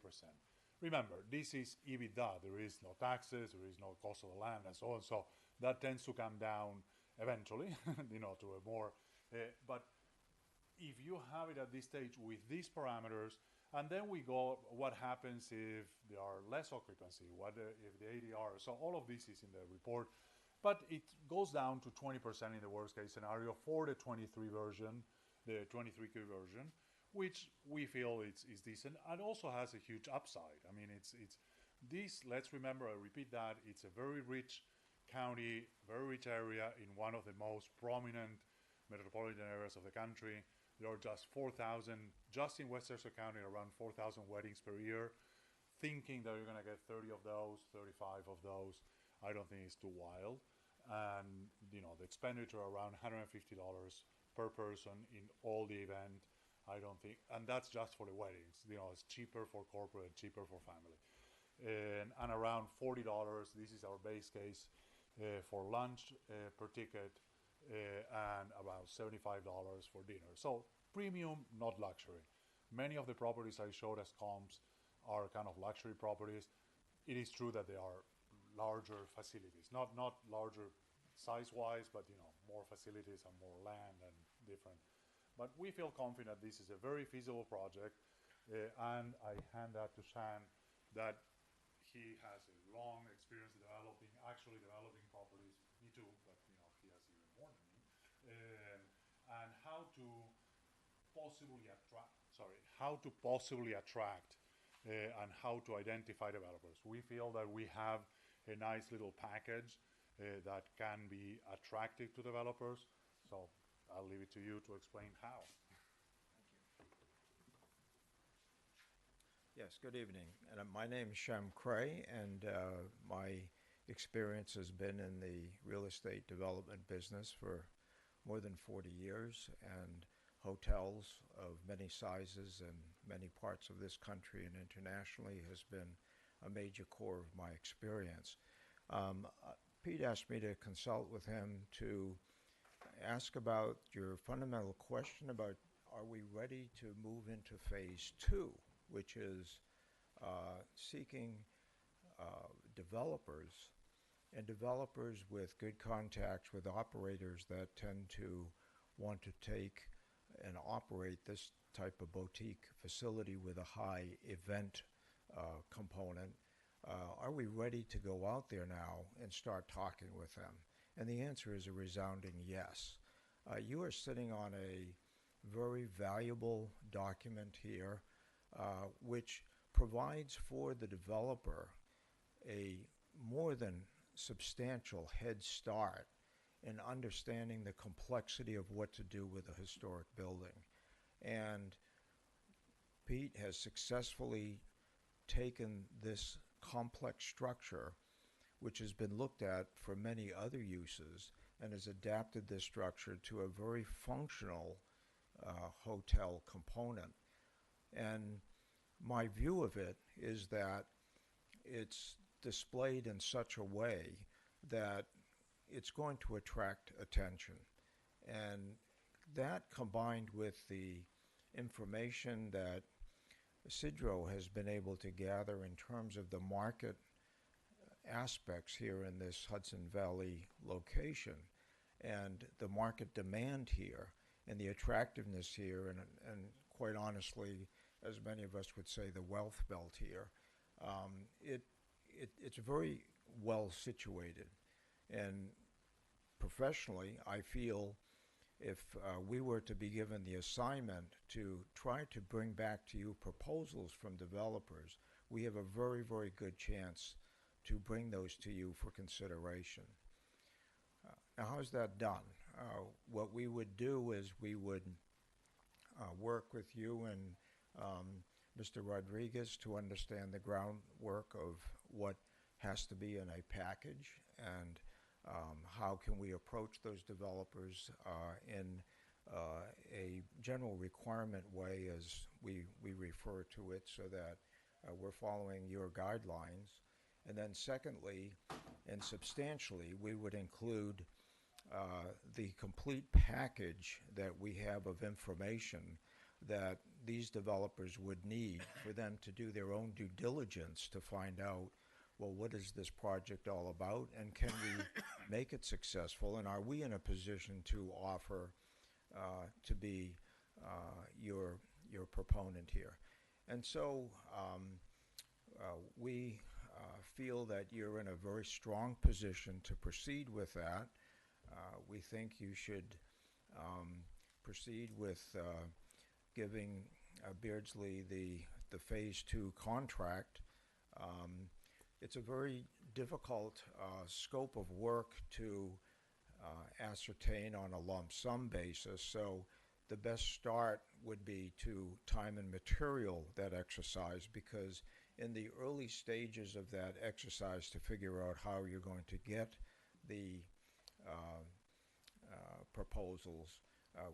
Remember, this is EBITDA. There is no taxes, there is no cost of the land, and so on. So that tends to come down eventually, to a more, but if you have it at this stage with these parameters, and then we go, what happens if there are less occupancy? What if the ADR? So all of this is in the report, but it goes down to 20% in the worst case scenario for the 23 version. the 23K version, which we feel is decent and also has a huge upside. I mean, it's this. Let's remember, I repeat that it's a very rich county, very rich area in one of the most prominent metropolitan areas of the country. There are just 4,000, just in Westchester County, around 4,000 weddings per year. Thinking that you're going to get 30 of those, 35 of those, I don't think it's too wild. And, you know, the expenditure around $150 per person in all the event, I don't think, and that's just for the weddings. You know, it's cheaper for corporate, cheaper for family. And around $40, this is our base case for lunch per ticket, and about $75 for dinner. So premium, not luxury. Many of the properties I showed as comps are kind of luxury properties. It is true that they are larger facilities, not larger size-wise, but you know, more facilities and more land and different. But we feel confident this is a very feasible project, and I hand that to Shan, that he has a long experience actually developing properties. Me too, but you know, he has even more than me. And how to possibly attract and how to identify developers. We feel that we have a nice little package that can be attractive to developers. So I'll leave it to you to explain how. Yes, good evening. And my name is Shem Cray, and my experience has been in the real estate development business for more than 40 years, and hotels of many sizes in many parts of this country and internationally has been a major core of my experience. Pete asked me to consult with him to ask about your fundamental question about, are we ready to move into phase two, which is seeking developers and developers with good contacts with operators that tend to want to take and operate this type of boutique facility with a high event component. Are we ready to go out there now and start talking with them? And the answer is a resounding yes. You are sitting on a very valuable document here, which provides for the developer a more than substantial head start in understanding the complexity of what to do with a historic building. And Pete has successfully taken this complex structure, which has been looked at for many other uses, and has adapted this structure to a very functional hotel component. And my view of it is that it's displayed in such a way that it's going to attract attention. And that, combined with the information that Isidro has been able to gather in terms of the market aspects here in this Hudson Valley location, and the market demand here, and the attractiveness here, and quite honestly, as many of us would say, the wealth belt here, it's very well situated. And professionally, I feel if we were to be given the assignment to try to bring back to you proposals from developers, we have a very, very good chance to bring those to you for consideration. Now, how's that done? What we would do is we would work with you and Mr. Rodriguez to understand the groundwork of what has to be in a package, and how can we approach those developers in a general requirement way, as we refer to it, so that we're following your guidelines. And then secondly, and substantially, we would include the complete package that we have of information that these developers would need for them to do their own due diligence to find out, well, what is this project all about, and can we make it successful, and are we in a position to offer to be your proponent here? And so we feel that you're in a very strong position to proceed with that. We think you should proceed with giving Beardsley the Phase 2 contract. It's a very difficult scope of work to ascertain on a lump sum basis, so the best start would be to time and material that exercise, because in the early stages of that exercise to figure out how you're going to get the proposals,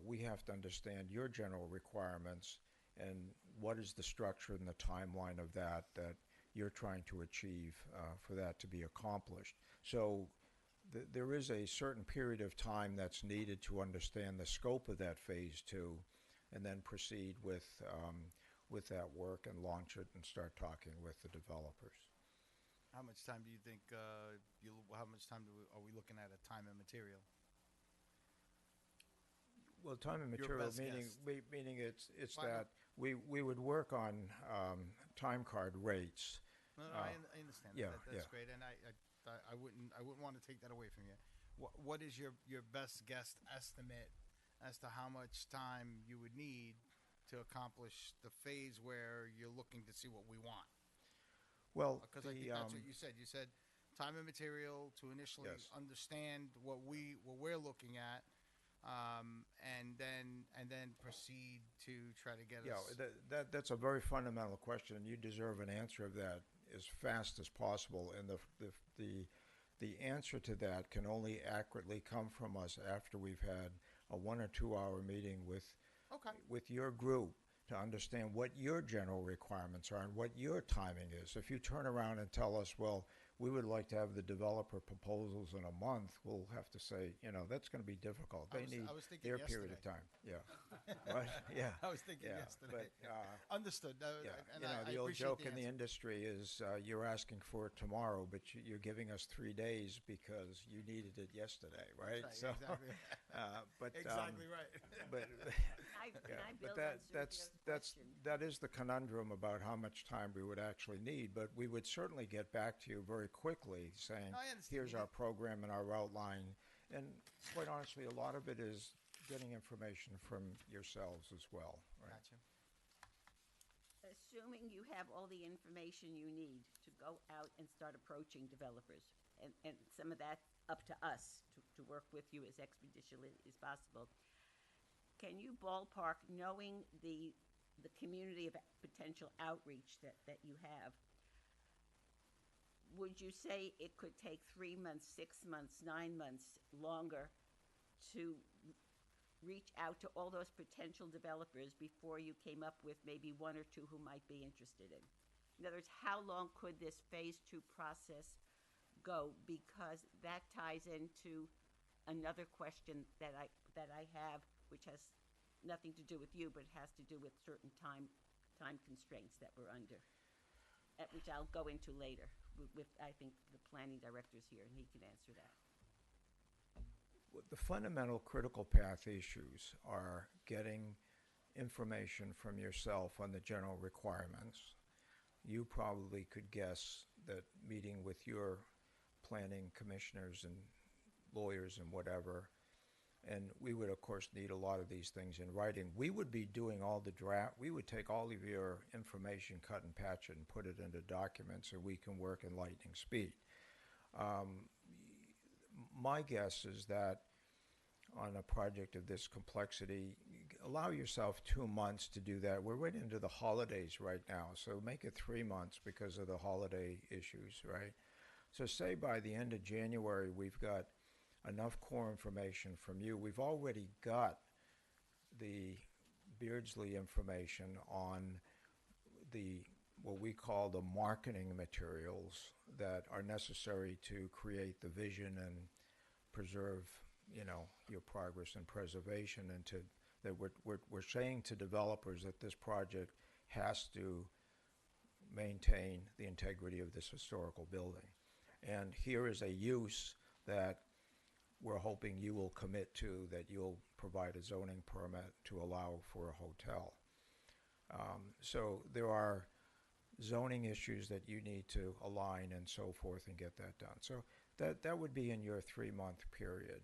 we have to understand your general requirements and what is the structure and the timeline of that you're trying to achieve for that to be accomplished. So there is a certain period of time that's needed to understand the scope of that Phase 2 and then proceed with that work and launch it and start talking with the developers. How much time do you think, how much time are we looking at time and material? Well, time and Your material, best meaning guess. meaning it's Final. that we would work on time card rates. No, I understand. yeah, That's yeah. great, and I wouldn't want to take that away from you. What is your best guess estimate as to how much time you would need to accomplish the phase where you're looking to see what we want? Well, Because I think that's what you said. You said time and material to initially Yes. understand what we're looking at, and then proceed to try to get yeah, us. that's a very fundamental question, and you deserve an answer of that as fast as possible. And the answer to that can only accurately come from us after we've had a 1 or 2 hour meeting with your group to understand what your general requirements are and what your timing is. If you turn around and tell us, well, we would like to have the developer proposals in a month, we'll have to say, that's going to be difficult. They need I was thinking their period of yesterday. time. Yeah. Right? Yeah. I was thinking Yeah, yesterday. but, Understood. Yeah, And the I old appreciate joke the in the answer. industry is you're asking for it tomorrow, but you're giving us 3 days because you needed it yesterday, right? That's right, exactly. But Exactly right. But Can I but build on Sergio's question? that is the conundrum about how much time we would actually need. But we would certainly get back to you very quickly, saying, I understand. here's our program and our outline. And quite honestly, a lot of it is getting information from yourselves as well, right? Gotcha. Assuming you have all the information you need to go out and start approaching developers, and some of that up to us to work with you as expeditiously as possible, can you ballpark, knowing the community of potential outreach that you have, would you say it could take 3 months, 6 months, 9 months longer to reach out to all those potential developers before you came up with maybe 1 or 2 who might be interested in? In other words, how long could this Phase 2 process go? Because that ties into another question that I have, which has nothing to do with you, but has to do with certain time constraints that we're under, which I'll go into later with I think the planning director's here, and he can answer that. The fundamental critical path issues are getting information from yourself on the general requirements. You probably could guess that meeting with your planning commissioners and lawyers and whatever, and we would of course need a lot of these things in writing. We would be doing all the draft. We would take all of your information, cut and patch it, and put it into documents, so we can work in lightning speed. My guess is that on a project of this complexity, allow yourself 2 months to do that. We're right into the holidays right now, so make it 3 months because of the holiday issues, right? So say by the end of January, we've got enough core information from you. We've already got the Beardsley information on what we call the marketing materials that are necessary to create the vision and preserve, your progress and preservation, and that we're saying to developers that this project has to maintain the integrity of this historical building. And here is a use that we're hoping you will commit to, that you'll provide a zoning permit to allow for a hotel. So there are zoning issues that you need to align and so forth and get that done. So that would be in your 3-month period.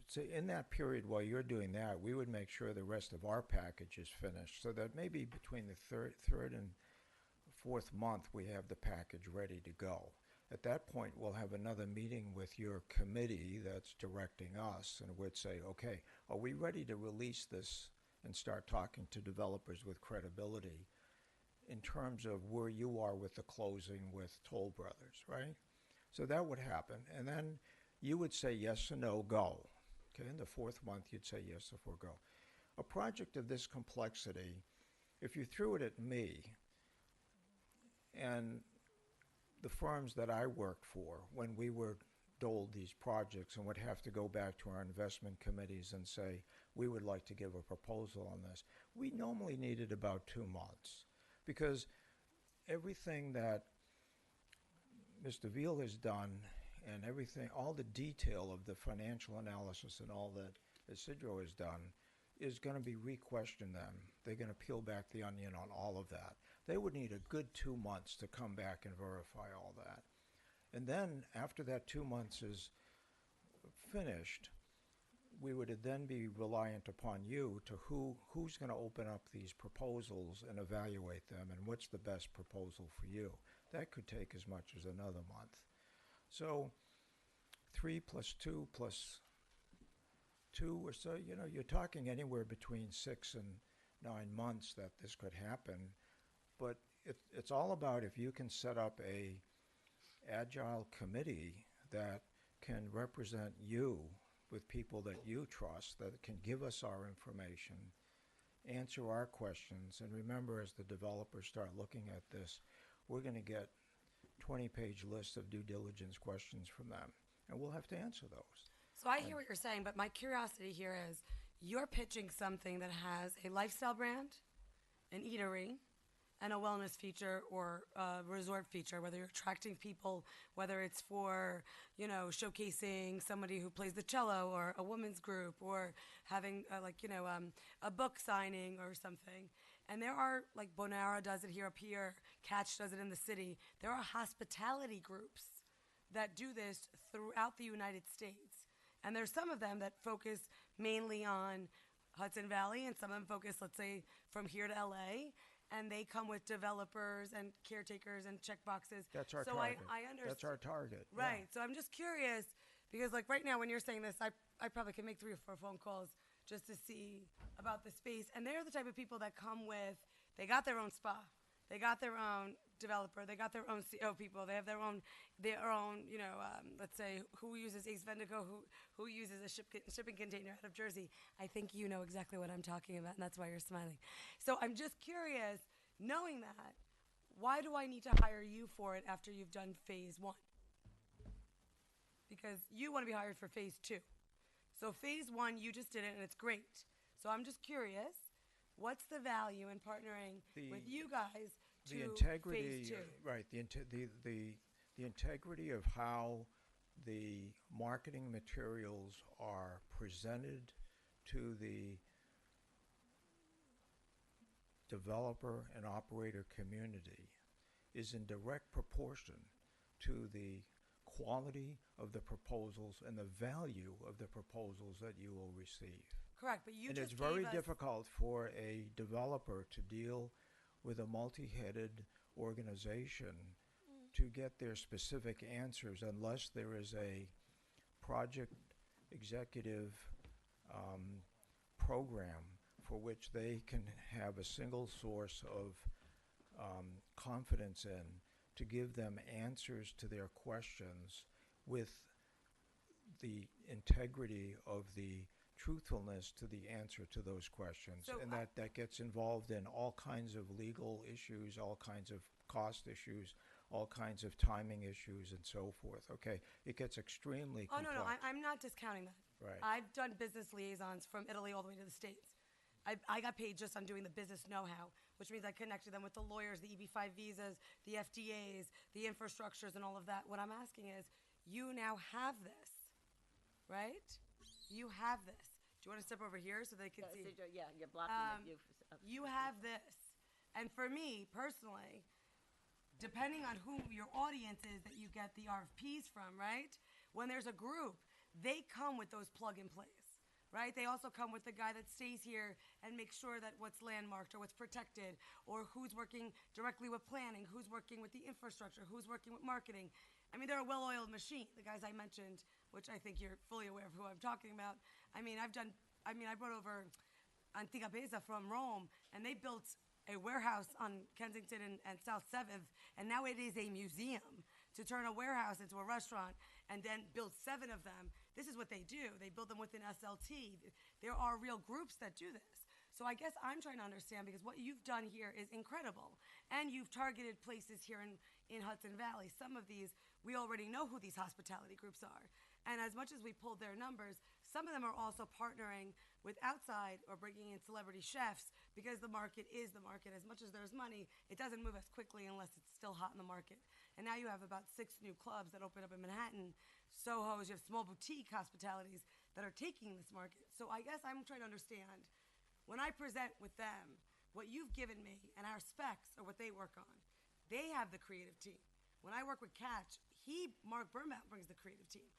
so in that period while you're doing that, we would make sure the rest of our package is finished, so that maybe between the third and fourth month, we have the package ready to go. At that point, we'll have another meeting with your committee that's directing us, and we'd say, okay, are we ready to release this and start talking to developers with credibility in terms of where you are with the closing with Toll Brothers, right? So that would happen, and then you would say yes or no, go. Okay, in the fourth month, you'd say yes or go. A project of this complexity, if you threw it at me, and the firms that I worked for, when we were doled these projects and would have to go back to our investment committees and say, we would like to give a proposal on this, we normally needed about 2 months. Because everything that Mr. Veal has done and everything, all the detail of the financial analysis and all that Isidro has done is going to be re-questioned then. They're going to peel back the onion on all of that. They would need a good 2 months to come back and verify all that. And then after that 2 months is finished, we would then be reliant upon you to who's going to open up these proposals and evaluate them, and what's the best proposal for you. That could take as much as another month. So 3 plus 2 plus 2 or so, you know, you're talking anywhere between 6 and 9 months that this could happen. But it's all about if you can set up a agile committee that can represent you with people that you trust, that can give us our information, answer our questions. And remember, as the developers start looking at this, we're going to get 20-page lists of due diligence questions from them, and we'll have to answer those. So I hear what you're saying, but my curiosity here is you're pitching something that has a lifestyle brand, an eatery, and a wellness feature or a resort feature, whether you're attracting people, whether it's for, you know, showcasing somebody who plays the cello or a women's group or having a book signing or something. And there are, like Bonara does it here up here, Catch does it in the city. There are hospitality groups that do this throughout the United States. And there's some of them that focus mainly on Hudson Valley, and some of them focus, let's say, from here to LA. And they come with developers and caretakers and check boxes. That's our so target. I understand. That's our target. Right. Yeah. So I'm just curious because, like, right now when you're saying this, I probably can make 3 or 4 phone calls just to see about the space. And they're the type of people that come with, they got their own spa. They got their own developer. They got their own CO people. They have their own, you know, let's say, who uses Ace Vendigo, who uses a shipping container out of Jersey. I think you know exactly what I'm talking about, and that's why you're smiling. So I'm just curious, knowing that, why do I need to hire you for it after you've done phase 1? Because you want to be hired for phase 2. So phase 1, you just did it, and it's great. So I'm just curious, what's the value in partnering with you guys to the integrity, phase 2? Right, the integrity of how the marketing materials are presented to the developer and operator community is in direct proportion to the quality of the proposals and the value of the proposals that you will receive. Correct, but you And just it's very gave us- difficult for a developer to deal with a multi-headed organization to get their specific answers unless there is a project executive program for which they can have a single source of confidence in to give them answers to their questions with the integrity of the truthfulness to the answer to those questions. So and that gets involved in all kinds of legal issues, all kinds of cost issues, all kinds of timing issues, and so forth. Okay, it gets extremely Oh, complex. no, I'm not discounting that. Right. I've done business liaisons from Italy all the way to the States. I got paid just on doing the business know-how, which means I connected them with the lawyers, the EB-5 visas, the FDAs, the infrastructures, and all of that. What I'm asking is, you now have this, right? You have this. Do you want to step over here so they can see? Yeah, you're blocking the view. You have this. And for me, personally, depending on who your audience is that you get the RFPs from, right? When there's a group they come with those plug and plays, right? They also come with the guy that stays here and makes sure that what's landmarked or what's protected, or who's working directly with planning, who's working with the infrastructure, who's working with marketing. I mean, they're a well-oiled machine, the guys I mentioned, which I think you're fully aware of who I'm talking about. I brought over Antigua Pesa from Rome, and they built a warehouse on Kensington and South 7th, and now it is a museum. To turn a warehouse into a restaurant and then build 7 of them, this is what they do. They build them within SLT. There are real groups that do this. So I guess I'm trying to understand, because what you've done here is incredible. And you've targeted places here in Hudson Valley. Some of these, we already know who these hospitality groups are. And as much as we pulled their numbers, some of them are also partnering with outside or bringing in celebrity chefs, because the market is the market. As much as there's money, it doesn't move as quickly unless it's still hot in the market. And now you have about 6 new clubs that open up in Manhattan, Soho's, you have small boutique hospitalities that are taking this market. So I guess I'm trying to understand, when I present with them what you've given me and our specs are what they work on, they have the creative team. When I work with Catch, Mark Burmount brings the creative team.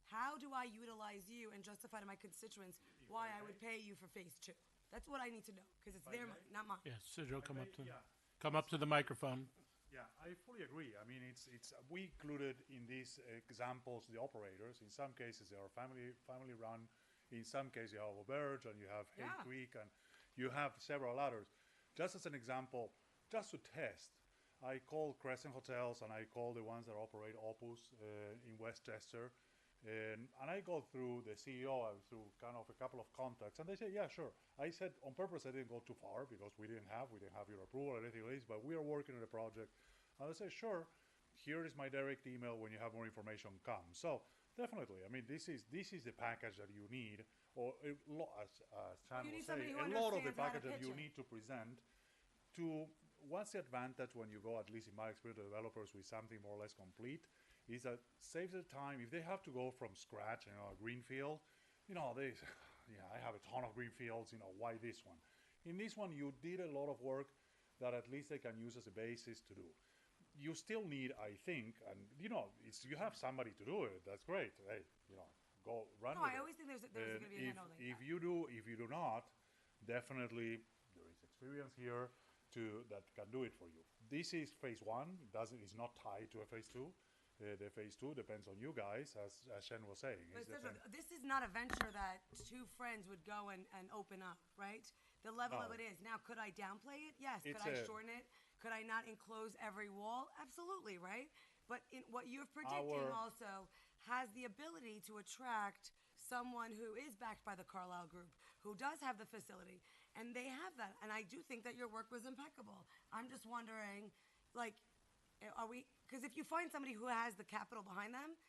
How do I utilize you and justify to my constituents why I would pay you for phase 2? That's what I need to know, because it's their money, not mine. Yes, Sidro, come Yeah. up to the microphone. Yeah, I fully agree. I mean, it's we included in these examples the operators. In some cases, they are family run. In some cases, you have Auberge and you have Hay Yeah. Creek, and you have several others. Just as an example, just to test, I called Crescent Hotels and I called the ones that operate Opus in Westchester. And I go through the CEO and through kind of a couple of contacts, and they say, yeah, sure. I said, on purpose, I didn't go too far because we didn't have your approval or anything like this, but we are working on a project. And I said, sure, here is my direct email. When you have more information, come. So definitely, I mean, this is the package that you need, or as Chan You was need somebody saying, who a lot of the understands how to package that pitch you it. need to present to. What's the advantage when you go, at least in my experience, to developers with something more or less complete, is that saves the time. If they have to go from scratch, a greenfield, I have a ton of greenfields, why this one? In this one, you did a lot of work that at least they can use as a basis to do. You still need, I think, and you have somebody to do it. That's great. Hey, go run No, with I it. always think there's going to be a handle like If that. you do not, definitely there is experience here that can do it for you. This is phase 1. It's not tied to a phase 2. The phase 2 depends on you guys, as Shen was saying. But this is not a venture that 2 friends would go and open up, right? The level of No. it is. Now, could I downplay it? Yes. It's Could I a- shorten it? Could I not enclose every wall? Absolutely, right? But what you're predicting also has the ability to attract someone who is backed by the Carlyle Group, who does have the facility, and they have that. And I do think that your work was impeccable. I'm just wondering, because if you find somebody who has the capital behind them,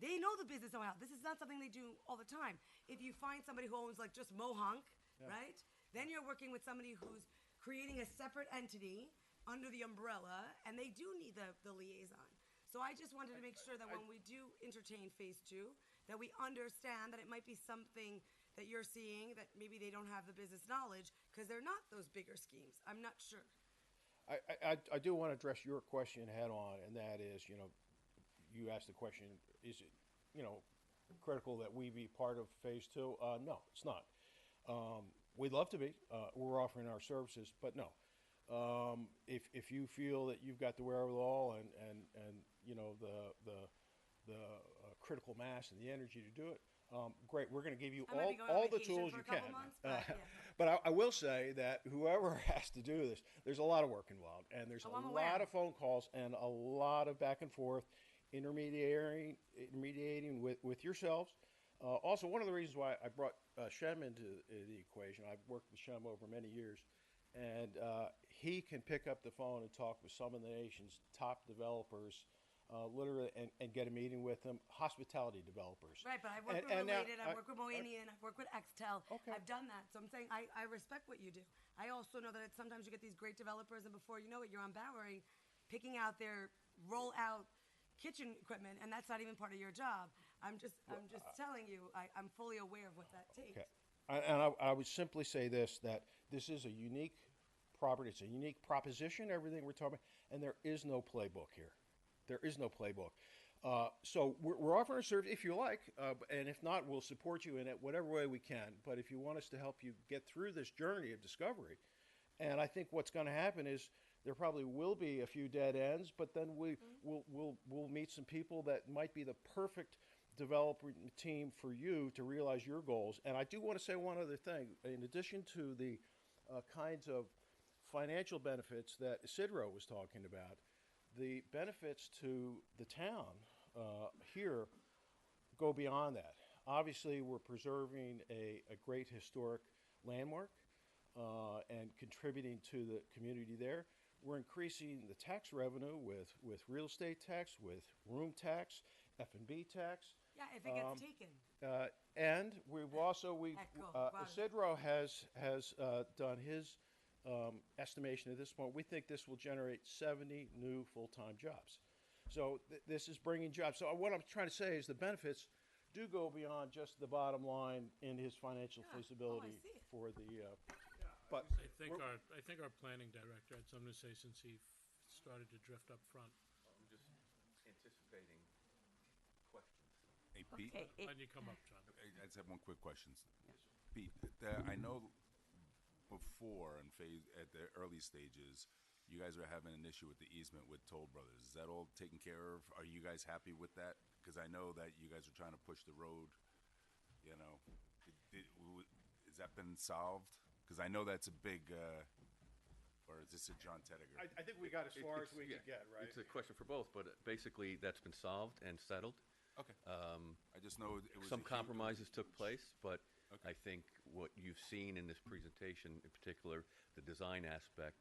they know the business know-how. This is not something they do all the time. If you find somebody who owns just Mohonk, right? Then you're working with somebody who's creating a separate entity under the umbrella, and they do need the liaison. So I just wanted to make sure that when we do entertain phase 2, that we understand that it might be something that you're seeing that maybe they don't have the business knowledge, because they're not those bigger schemes. I'm not sure. I do want to address your question head on, and that is, you asked the question, is it, critical that we be part of phase 2? No, it's not. We'd love to be. We're offering our services, but no. If you feel that you've got the wherewithal and the critical mass and the energy to do it, great. We're going to give you I might be going on all the vacation tools for you a couple can. months, but yeah. But I will say that whoever has to do this, there's a lot of work involved, and there's Oh, a I'm lot aware. of phone calls and a lot of back and forth, intermediating with yourselves. Also, one of the reasons why I brought Shem into the equation, I've worked with Shem over many years, and he can pick up the phone and talk with some of the nation's top developers, literally, and get a meeting with them, hospitality developers. Right, but I've worked And with now, Related, I've worked with Moanian, I've worked with Xtel. Okay. I've done that. So I'm saying I respect what you do. I also know that sometimes you get these great developers, and before you know it, you're on Bowery picking out their roll-out kitchen equipment, and that's not even part of your job. I'm just telling you, I'm fully aware of what that takes. Okay. I would simply say this, that this is a unique property. It's a unique proposition, everything we're talking about, and there is no playbook here. There is no playbook. So we're offering a service if you like, and if not, we'll support you in it whatever way we can. But if you want us to help you get through this journey of discovery, and I think what's going to happen is there probably will be a few dead ends, but then we'll meet some people that might be the perfect development team for you to realize your goals. And I do want to say one other thing. In addition to the kinds of financial benefits that Isidro was talking about, the benefits to the town here go beyond that. Obviously, we're preserving a great historic landmark and contributing to the community there. We're increasing the tax revenue with real estate tax, with room tax, F&B tax. Yeah, if it gets taken. And we've also, Echo. Wow. Isidro has done his estimation at this point. We think this will generate 70 new full-time jobs. So this is bringing jobs. So what I'm trying to say is the benefits do go beyond just the bottom line in his financial feasibility for the. But I think our planning director had something to say since he started to drift up front. I'm just anticipating questions. Hey, Pete, Okay, Why don't you come up, John? I just have one quick question. Pete, I know before at the early stages, you guys were having an issue with the easement with Toll Brothers. Is that all taken care of? Are you guys happy with that? Because I know that you guys are trying to push the road. You know, has that been solved? Because I know that's a big. Or is this a John Tediger? I think we got as far as we could get, right? It's a question for both, but basically that's been solved and settled. Okay. I just know it was Some compromises took place, but Okay. I think what you've seen in this presentation, in particular, the design aspect,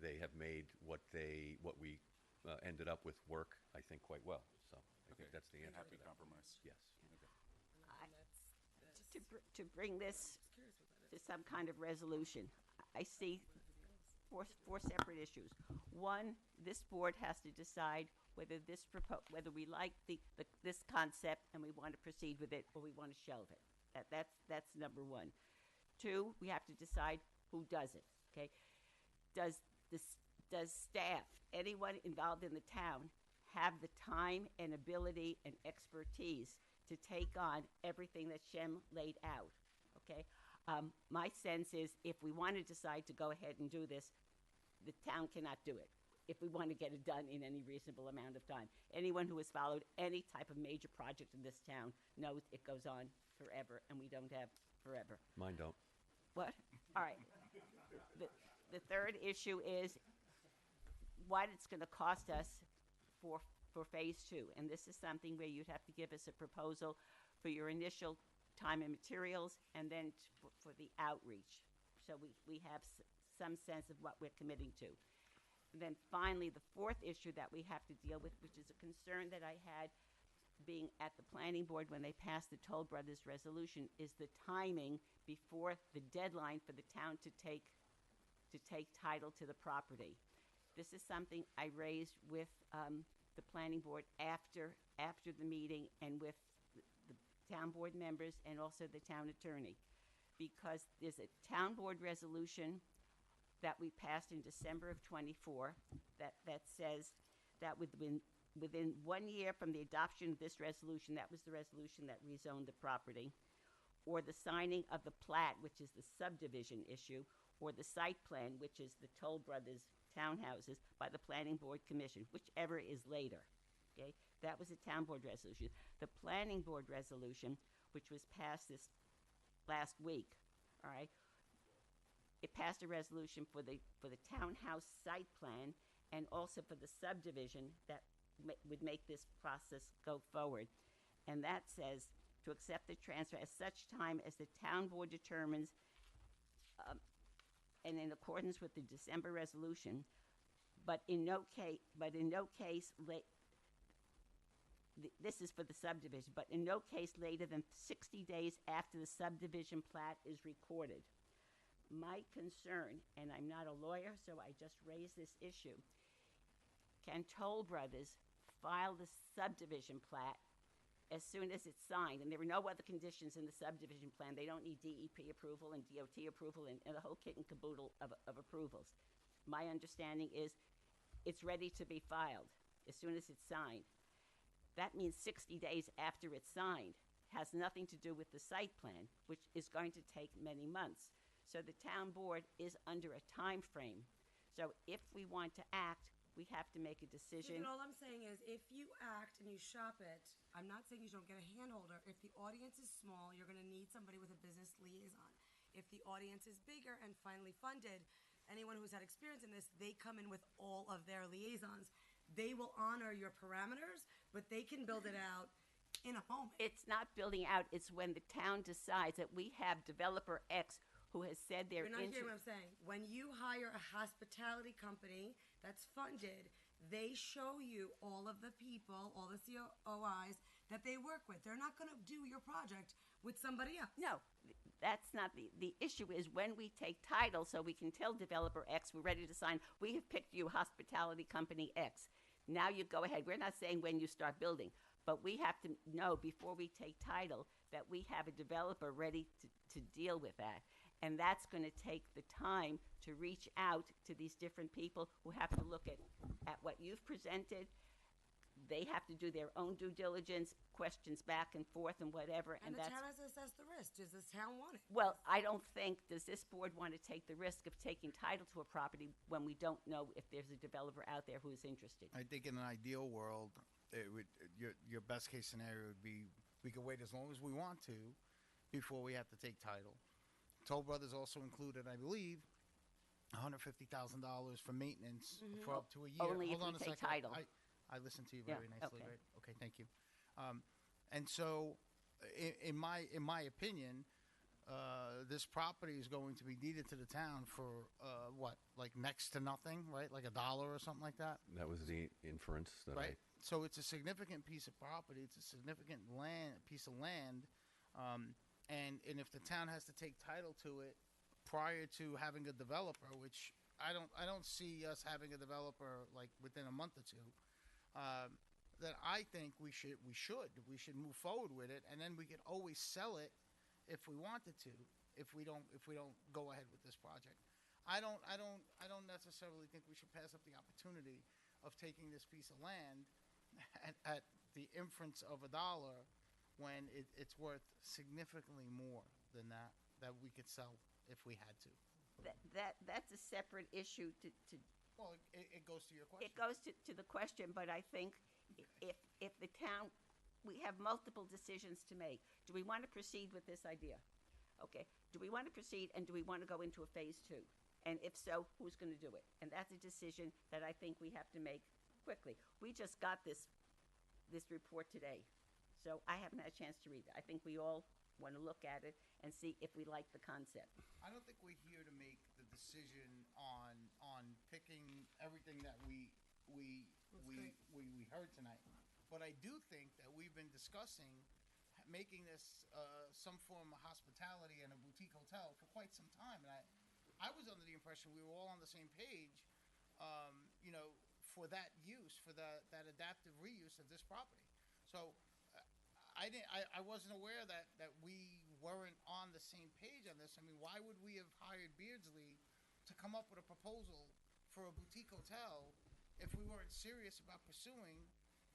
they have made what we ended up with work, I think, quite well. So I think that's the answer. Happy to that. Yes. To bring this to some kind of resolution, I see four separate issues. One, this board has to decide whether whether we like this concept and we want to proceed with it, or we want to shelve it. That's number one. Two, we have to decide who does it. Okay, does staff, anyone involved in the town, have the time and ability and expertise to take on everything that Shem laid out? Okay, my sense is if we want to decide to go ahead and do this, the town cannot do it if we want to get it done in any reasonable amount of time. Anyone who has followed any type of major project in this town knows it goes on forever, and we don't have forever. Mine don't. What? All right. The third issue is what it's going to cost us for phase two. And this is something where you'd have to give us a proposal for your initial time and materials, and then for the outreach. So we have some sense of what we're committing to. And then finally, the fourth issue that we have to deal with, which is a concern that I had being at the planning board when they passed the Toll Brothers resolution, is the timing before the deadline for the town to take title to the property. This is something I raised with the planning board after the meeting, and with the town board members and also the town attorney, because there's a town board resolution that we passed in December of '24 that says that within 1 year from the adoption of this resolution, that was the resolution that rezoned the property, or the signing of the plat, which is the subdivision issue, or the site plan, which is the Toll Brothers townhouses, by the Planning Board Commission, whichever is later. Okay, that was a town board resolution. The Planning Board resolution, which was passed this last week, all right, it passed a resolution for the townhouse site plan and also for the subdivision that would make this process go forward. And that says to accept the transfer at such time as the town board determines, and in accordance with the December resolution, but in no case this is for the subdivision, but in no case later than 60 days after the subdivision plat is recorded. My concern, and I'm not a lawyer, so I just raised this issue, can Toll Brothers file the subdivision plat as soon as it's signed? And there are no other conditions in the subdivision plan. They don't need DEP approval and DOT approval and the whole kit and caboodle of approvals. My understanding is it's ready to be filed as soon as it's signed. That means 60 days after it's signed. Has nothing to do with the site plan, which is going to take many months. So the town board is under a time frame. So if we want to act, we have to make a See, decision. but all I'm saying is, if you act and you shop it, I'm not saying you don't get a handholder. If the audience is small, you're going to need somebody with a business liaison. If the audience is bigger and finally funded, anyone who's had experience in this, they come in with all of their liaisons. They will honor your parameters, but they can build it out in a moment. It's not building out, it's when the town decides that we have developer X who has said they're You're not hearing interested. what I'm saying. When you hire a hospitality company that's funded, they show you all of the people, all the COIs that they work with. They're not going to do your project with somebody else. No, that's not the issue is when we take title so we can tell developer X we're ready to sign, we have picked you hospitality company X. Now you go ahead. We're not saying when you start building, but we have to know before we take title that we have a developer ready to deal with that. And that's going to take the time to reach out to these different people who have to look at what you've presented. They have to do their own due diligence, questions back and forth and whatever. And the that's, town has to assess the risk. Does this town want it? well, I don't think, does this board want to take the risk of taking title to a property when we don't know if there's a developer out there who is interested? I think in an ideal world, it would, your best case scenario would be we could wait as long as we want to before we have to take title. Toll Brothers also included, I believe, $150,000 for maintenance for up to a year. Only if Hold on we a take second. title. I listened to you Yeah, very nicely, okay. right? Okay, thank you. And so, in my opinion, this property is going to be deeded to the town for what, like next to nothing, right? Like $1 or something like that, That was the inference that right? So it's a significant piece of property. It's a significant piece of land, and if the town has to take title to it prior to having a developer, which I don't see us having a developer like within a month or two. Then I think we should move forward with it, and then we could always sell it if we wanted to. If we don't go ahead with this project, I don't necessarily think we should pass up the opportunity of taking this piece of land at the inference of $1 when it's worth significantly more than that we could sell if we had to. That's a separate issue to Well, it goes to your question. it goes to the question, but I think if the town, we have multiple decisions to make. Do we want to proceed with this idea? Okay. Do we want to proceed, and do we want to go into a phase 2? And if so, who's going to do it? And that's a decision that I think we have to make quickly. We just got this report today, so I haven't had a chance to read it. I think we all want to look at it and see if we like the concept. I don't think we're here to make the decision on picking everything that we heard tonight. But I do think that we've been discussing making this some form of hospitality and a boutique hotel for quite some time. And I was under the impression we were all on the same page, for that use, for that adaptive reuse of this property. So I wasn't aware that we weren't on the same page on this. I mean, why would we have hired Beardsley to come up with a proposal for a boutique hotel if we weren't serious about pursuing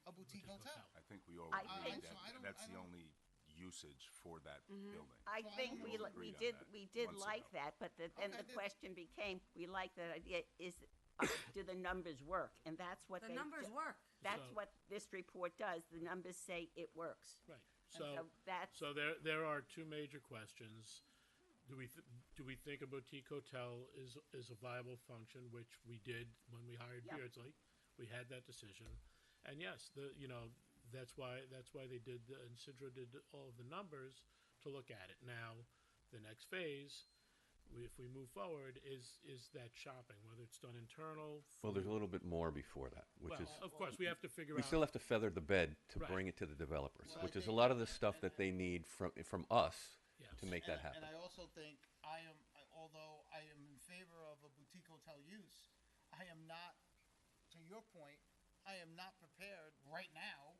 a boutique hotel? I think we all I agree think- So I don't- that's I the don't- only usage for that building. I So I think don't we know. Agreed on did that we did months like ago. that, but then Okay, the then- question became, we like that idea, do the numbers work? And that's what The they numbers do. work. That's So- what this report does. The numbers say it works. Right. And that's So there are two major questions. Do we think a boutique hotel is a viable function, which we did when we hired Yep. Beardsley. We had that decision, and yes, that's why they did and Sidra did all of the numbers to look at it. Now, the next phase, if we move forward, is that shopping, whether it's done internal. Well, there's a little bit more before that, which Well, is, of course, we have to figure we out. still have to feather the bed to Right. bring it to the developers, Well, I which is a think- lot of the stuff that they need from us Yes. to make that And happen. I also think although I am in favor of a boutique hotel use, I am not, to your point, I am not prepared right now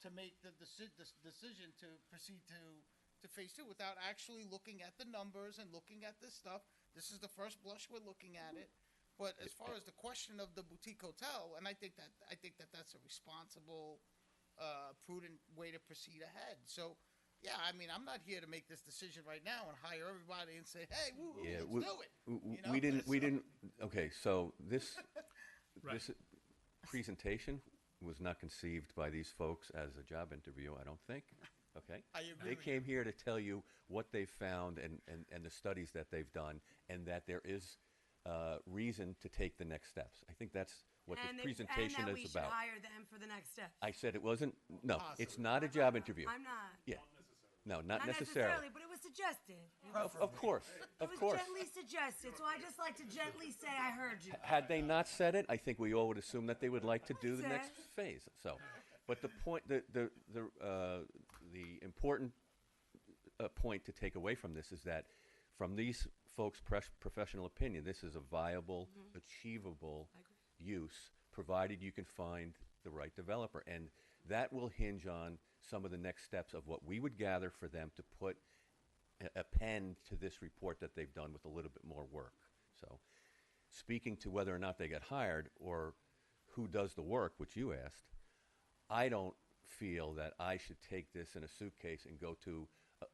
to make the decision to proceed to phase 2 without actually looking at the numbers and looking at this stuff. This is the first blush we're looking at it. But as far as the question of the boutique hotel, and I think that that's a responsible prudent way to proceed ahead. So, yeah, I mean, I'm not here to make this decision right now and hire everybody and say, hey, woo, Yeah, let's do it. You know? we didn't. We So- didn't. Okay, so this Right. this presentation was not conceived by these folks as a job interview. I don't think. Okay. I agree They with came here to tell you what they've found and the studies that they've done, and that there is reason to take the next steps. I think that's what And this they- presentation and that we is should about. hire them for the next step. I said it wasn't. No, it's not a job interview. I'm not. Yeah. No, not Not necessarily. but it was suggested. Of course. It Of was course. gently suggested, so I just like to gently say I heard you. Had they not said it, I think we all would assume that they would like to do the next Exactly. phase. So, but the point, the important point to take away from this is that, from these folks' professional opinion, this is a viable, achievable use, provided you can find the right developer, and that will hinge on some of the next steps of what we would gather for them to put append to this report that they've done with a little bit more work. So, speaking to whether or not they get hired or who does the work, which you asked, I don't feel that I should take this in a suitcase and go to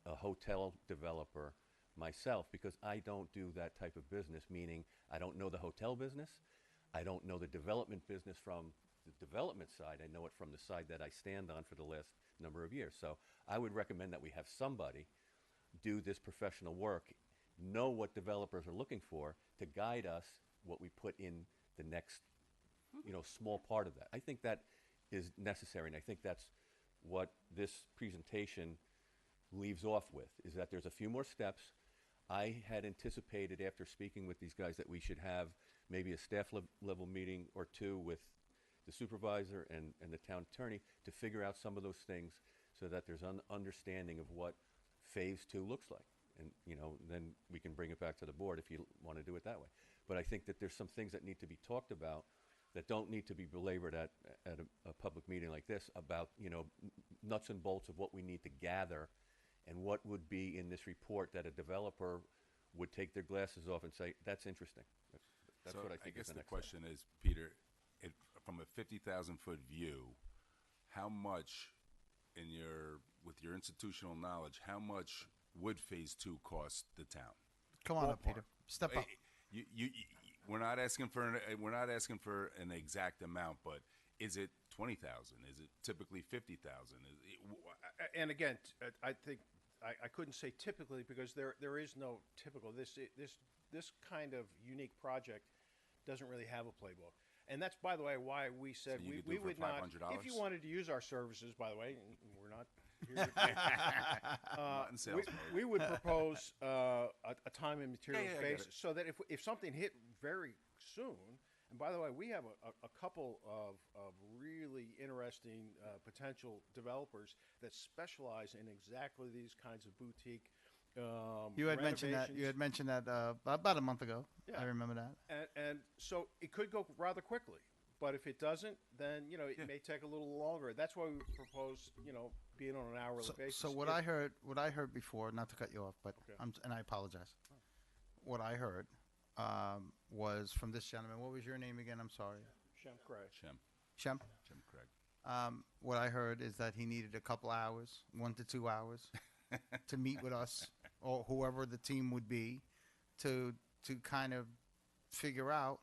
a hotel developer myself, because I don't do that type of business, meaning I don't know the hotel business, I don't know the development business from the development side, I know it from the side that I stand on for the last number of years. So I would recommend that we have somebody do this professional work, know what developers are looking for, to guide us what we put in the next, small part of that. I think that is necessary, and I think that's what this presentation leaves off with, is that there's a few more steps. I had anticipated, after speaking with these guys, that we should have maybe a staff level meeting or two with the supervisor and the town attorney to figure out some of those things, so that there's an understanding of what phase 2 looks like. And, then we can bring it back to the board if you want to do it that way. But I think that there's some things that need to be talked about that don't need to be belabored at a public meeting like this, about, nuts and bolts of what we need to gather and what would be in this report that a developer would take their glasses off and say, that's interesting. That's So what I think guess is the the next step. question is, Peter, from a 50,000-foot view, how much with your institutional knowledge, how much would Phase 2 cost the town? Come on up, Peter. Step up. We're not asking for an exact amount, but is it 20,000? Is it typically 50,000? And again, I think I couldn't say typically, because there is no typical. This kind of unique project doesn't really have a playbook. And that's, by the way, why we said So you could do we it for would not, $500? if you wanted to use our services, by the way, and we're not here Not in sales mode. we would propose a time and materials I get basis, it. so that if something hit very soon, and by the way, we have a couple of really interesting potential developers that specialize in exactly these kinds of boutique You had mentioned that. You renovations. had mentioned that about a month ago. Yeah. I remember that. And so it could go rather quickly. But if it doesn't, then, it may take a little longer. That's why we propose, being on an hourly basis. So what If- I heard before, not to cut you off, but Okay. and I apologize. What I heard was from this gentleman. What was your name again? I'm sorry. Shem Craig. Shem. Jim Craig. What I heard is that he needed a couple hours, 1 to 2 hours, to meet with us or whoever the team would be, to kind of figure out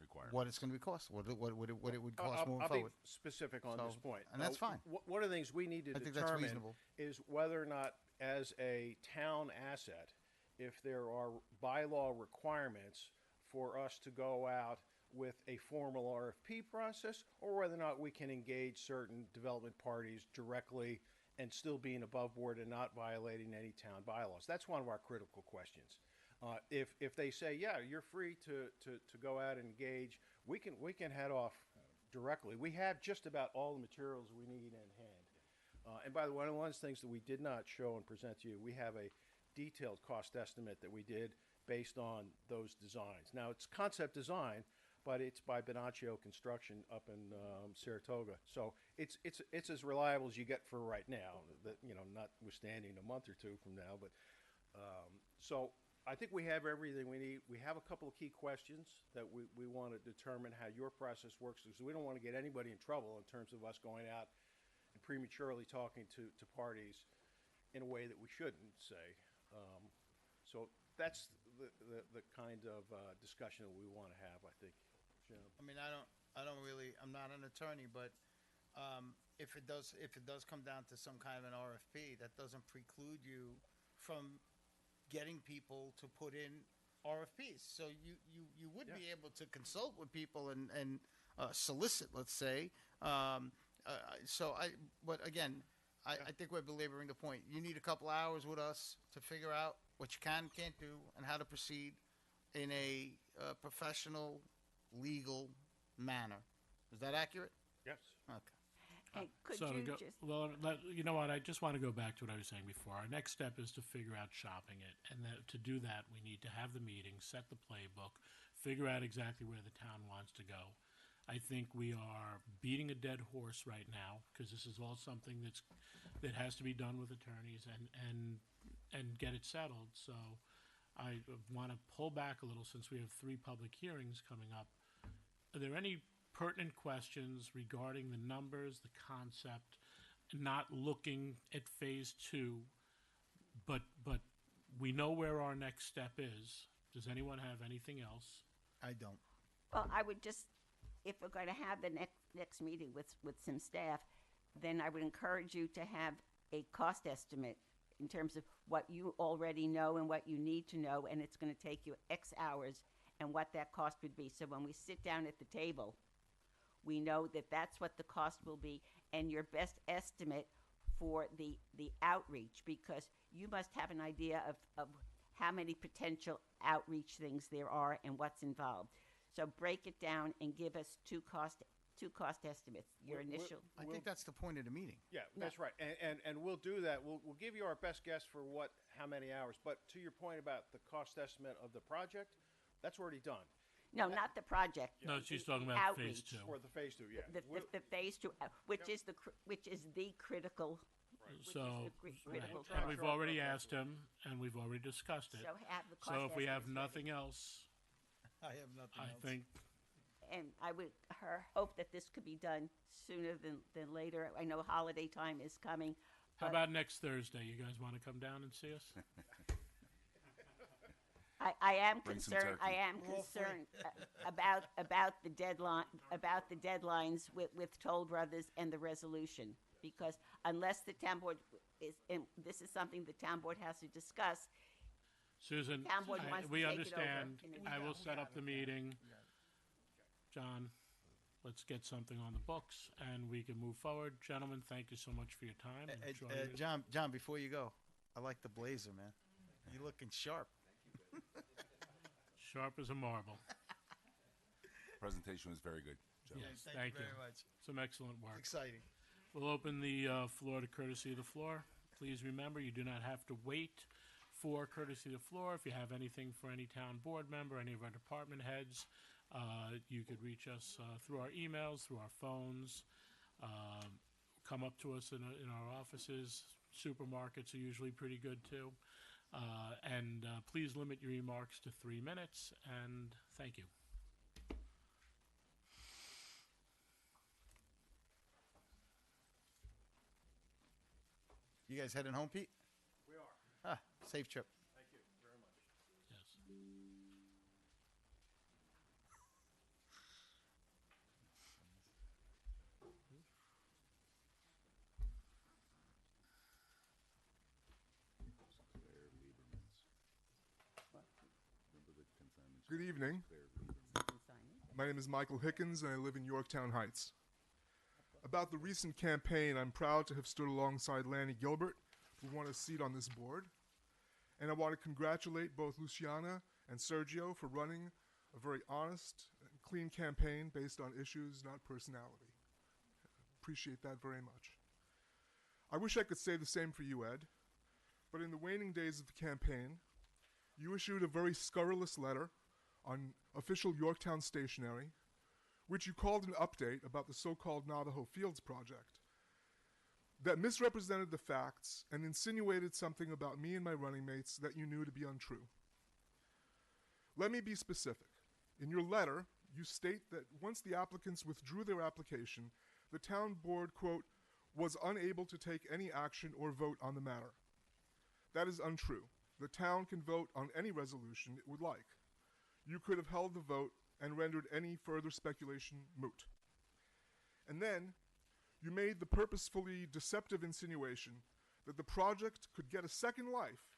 Requirement. what it's going to be cost, what it would cost I'll moving be forward. specific on this So- point. and that's fine. One of the things we need to I think that's determine reasonable. is whether or not, as a town asset, if there are bylaw requirements for us to go out with a formal RFP process, or whether or not we can engage certain development parties directly and still being above board and not violating any town bylaws. That's one of our critical questions. If they say, yeah, you're free to go out and engage, we can head off directly. We have just about all the materials we need in hand. And by the way, one of the ones things that we did not show and present to you, we have a detailed cost estimate that we did based on those designs. Now, it's concept design, but it's by Benaccio Construction up in Saratoga. So it's as reliable as you get for right now, that, notwithstanding a month or two from now. But so I think we have everything we need. We have a couple of key questions that we want to determine how your process works, because we don't want to get anybody in trouble in terms of us going out prematurely talking to parties in a way that we shouldn't say. So that's the kind of discussion that we want to have, I think. Jim. I mean, I'm not an attorney, but if it does come down to some kind of an RFP, that doesn't preclude you from getting people to put in RFPs. So you would be able to consult with people and solicit, let's say. But again, I think we're belaboring the point. You need a couple hours with us to figure out what you can and can't do and how to proceed in a professional, legal manner. Is that accurate? Yes. Okay. And could So you to go, just, well, you know what? I just want to go back to what I was saying before. Our next step is to figure out shopping it, and to do that, we need to have the meeting, set the playbook, figure out exactly where the town wants to go. I think we are beating a dead horse right now because this is all something that has to be done with attorneys and get it settled. So I want to pull back a little since we have 3 public hearings coming up. Are there any pertinent questions regarding the numbers, the concept, not looking at phase 2, but we know where our next step is. Does anyone have anything else? I don't. well, I would just, if we're going to have the next meeting with some staff, then I would encourage you to have a cost estimate in terms of what you already know and what you need to know, and it's going to take you X hours, and what that cost would be. So when we sit down at the table, we know that that's what the cost will be, and your best estimate for the outreach, because you must have an idea of how many potential outreach things there are and what's involved. So break it down and give us two cost estimates. Your initial. I think that's the point of the meeting. Yeah, that's right. And we'll do that. We'll give you our best guess for how many hours. But to your point about the cost estimate of the project, that's already done. No, not the project. No, she's talking the about outreach. phase 2. For the phase 2, yeah. The phase 2, which is the critical. So, critical and cost. we've already asked him, and we've already discussed it. So have the cost So if we have estimates ready. nothing else, I have nothing I else. think And I would hope that this could be done sooner than later. I know holiday time is coming. How but about next Thursday? You guys want to come down and see us? I am Bring some concerned. I turkey. am concerned about the deadline, about the deadlines with Toll Brothers and the resolution, because unless the town board is, and this is something the town board has to discuss. Susan, Town board wants to we take it understand. over in a I will set up the meeting. John, let's get something on the books, and we can move forward. Gentlemen, thank you so much for your time. and joining us. John, before you go, I like the blazer, man. You're looking sharp. Sharp as a marble. Presentation was very good, gentlemen. Yes, Thank thank you very much. Some excellent work. Exciting. We'll open the floor to courtesy of the floor. Please remember, you do not have to wait for courtesy of the floor. If you have anything for any town board member, any of our department heads, you could reach us through our emails, through our phones. Come up to us in our offices. Supermarkets are usually pretty good too. And please limit your remarks to 3 minutes, and thank you. You guys heading home, Pete? We are. Safe trip. Thank you very much. Yes. Good evening. My name is Michael Hickens, and I live in Yorktown Heights. About the recent campaign, I'm proud to have stood alongside Lanny Gilbert, who won a seat on this board. And I want to congratulate both Luciana and Sergio for running a very honest and clean campaign based on issues, not personality. Appreciate that very much. I wish I could say the same for you, Ed, but in the waning days of the campaign, you issued a very scurrilous letter on official Yorktown stationery, which you called an update about the so-called Navajo Fields project, that misrepresented the facts and insinuated something about me and my running mates that you knew to be untrue. Let me be specific. In your letter, you state that once the applicants withdrew their application, the town board, quote, was unable to take any action or vote on the matter. That is untrue. The town can vote on any resolution it would like. You could have held the vote and rendered any further speculation moot. And then, you made the purposefully deceptive insinuation that the project could get a second life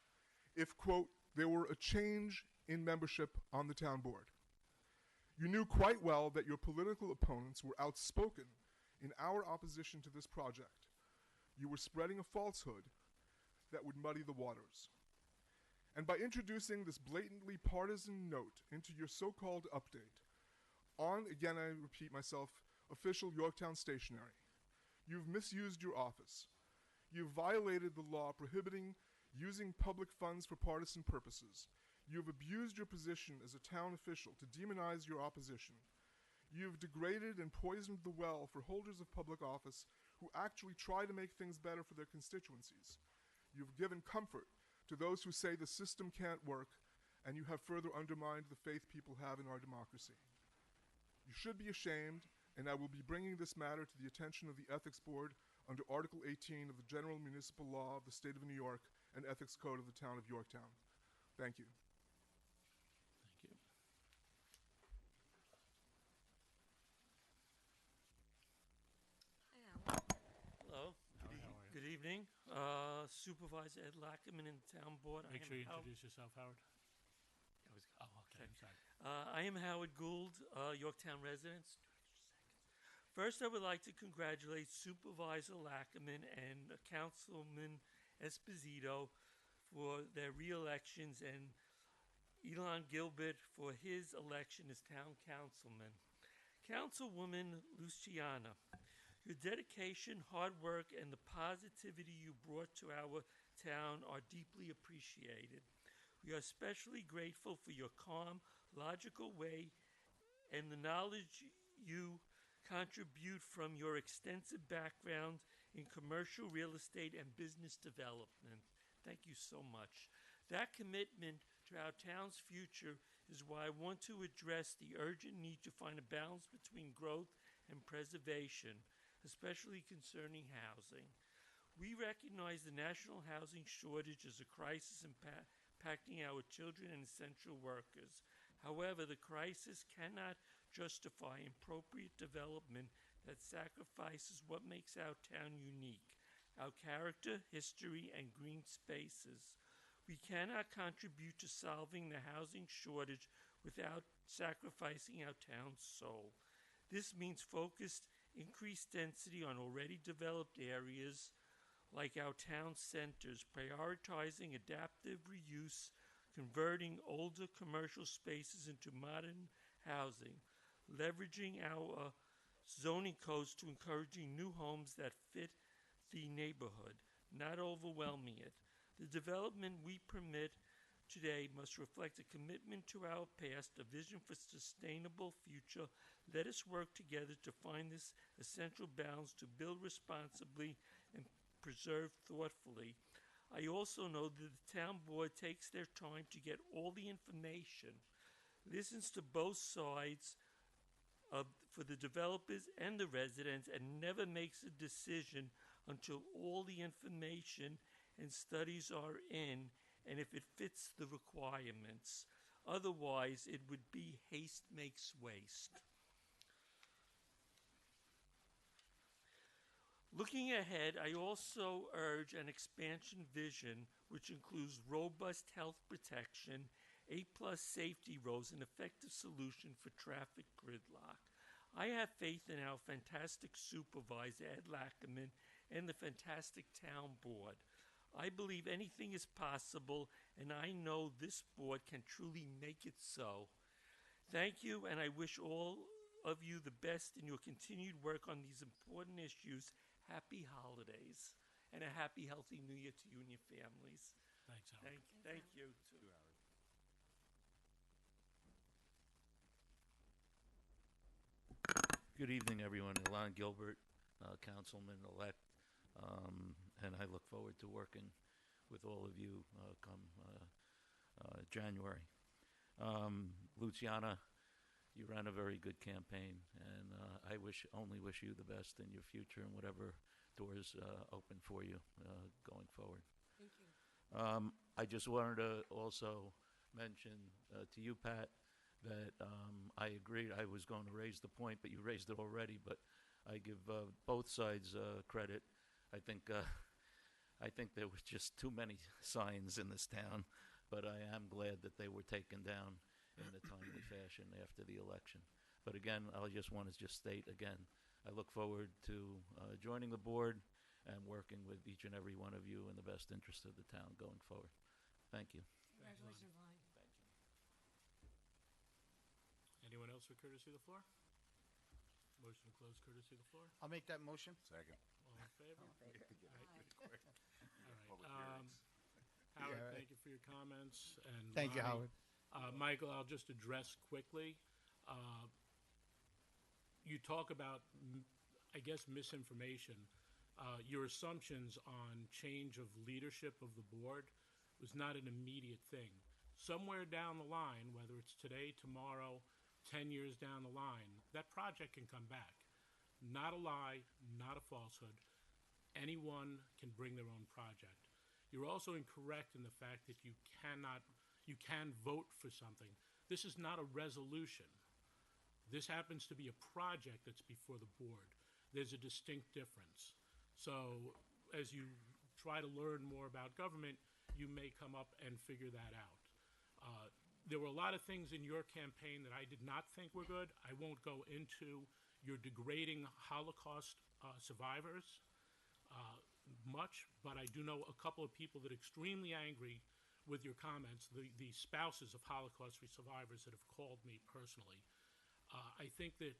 if, quote, there were a change in membership on the town board. You knew quite well that your political opponents were outspoken in our opposition to this project. You were spreading a falsehood that would muddy the waters. And by introducing this blatantly partisan note into your so-called update, on, again I repeat myself, official Yorktown stationery, you've misused your office. You've violated the law prohibiting using public funds for partisan purposes. You've abused your position as a town official to demonize your opposition. You've degraded and poisoned the well for holders of public office who actually try to make things better for their constituencies. You've given comfort to those who say the system can't work, and you have further undermined the faith people have in our democracy. You should be ashamed, and I will be bringing this matter to the attention of the Ethics Board under Article 18 of the General Municipal Law of the State of New York and Ethics Code of the Town of Yorktown. Thank you. Thank you. Hello. Howard, how are you? Good evening. Supervisor Ed Lackerman in the Town Board. Make sure you introduce yourself, Howard. Oh, okay, I'm sorry. I am Howard Gould, Yorktown residents. First, I would like to congratulate Supervisor Lackerman and Councilman Esposito for their re-elections and Elon Gilbert for his election as town councilman. Councilwoman Luciana, your dedication, hard work, and the positivity you brought to our town are deeply appreciated. We are especially grateful for your calm, logical way and the knowledge you contribute from your extensive background in commercial real estate and business development. Thank you so much. That commitment to our town's future is why I want to address the urgent need to find a balance between growth and preservation, especially concerning housing. We recognize the national housing shortage as a crisis impacting our children and essential workers. However, the crisis cannot justify inappropriate development that sacrifices what makes our town unique, our character, history, and green spaces. We cannot contribute to solving the housing shortage without sacrificing our town's soul. This means focused, increased density on already developed areas like our town centers, prioritizing adaptive reuse, converting older commercial spaces into modern housing, leveraging our zoning codes to encouraging new homes that fit the neighborhood, not overwhelming it. The development we permit today must reflect a commitment to our past, a vision for sustainable future. Let us work together to find this essential balance to build responsibly and preserve thoughtfully. I also know that the town board takes their time to get all the information, listens to both sides for the developers and the residents, and never makes a decision until all the information and studies are in and if it fits the requirements. Otherwise, it would be haste makes waste. Looking ahead, I also urge an expansion vision which includes robust health protection, A+ safety roads, and effective solution for traffic gridlock. I have faith in our fantastic supervisor, Ed Lackerman, and the fantastic town board. I believe anything is possible, and I know this board can truly make it so. Thank you, and I wish all of you the best in your continued work on these important issues. Happy holidays, and a happy, healthy New Year to you and your families. Thanks, Howard. Thank you. Good evening, everyone. Elon Gilbert, Councilman-elect, and I look forward to working with all of you come January. Luciana, you ran a very good campaign, and I only wish you the best in your future and whatever doors open for you going forward. Thank you. I just wanted to also mention to you, Pat, that I agreed. I was going to raise the point, but you raised it already. But I give both sides credit. I think there was just too many signs in this town, but I am glad that they were taken down in a timely fashion after the election. But again, I just want to state again, I look forward to joining the board and working with each and every one of you in the best interest of the town going forward. Thank you. Congratulations, Lonnie. Anyone else for courtesy of the floor? Motion to close courtesy of the floor. I'll make that motion. Second. All in favor? Get it quick. All Public right. hearings. Howard, Yeah, right. thank you for your comments. And Thank you, Lonnie. Howard. Michael, I'll just address quickly. You talk about, I guess, misinformation. Your assumptions on change of leadership of the board was not an immediate thing. Somewhere down the line, whether it's today, tomorrow, 10 years down the line, that project can come back. Not a lie, not a falsehood. Anyone can bring their own project. You're also incorrect in the fact that you can vote for something. This is not a resolution. This happens to be a project that's before the board. There's a distinct difference. So as you try to learn more about government, you may come up and figure that out. There were a lot of things in your campaign that I did not think were good. I won't go into your degrading Holocaust survivors much, but I do know a couple of people that are extremely angry with your comments, the spouses of Holocaust survivors that have called me personally. I think that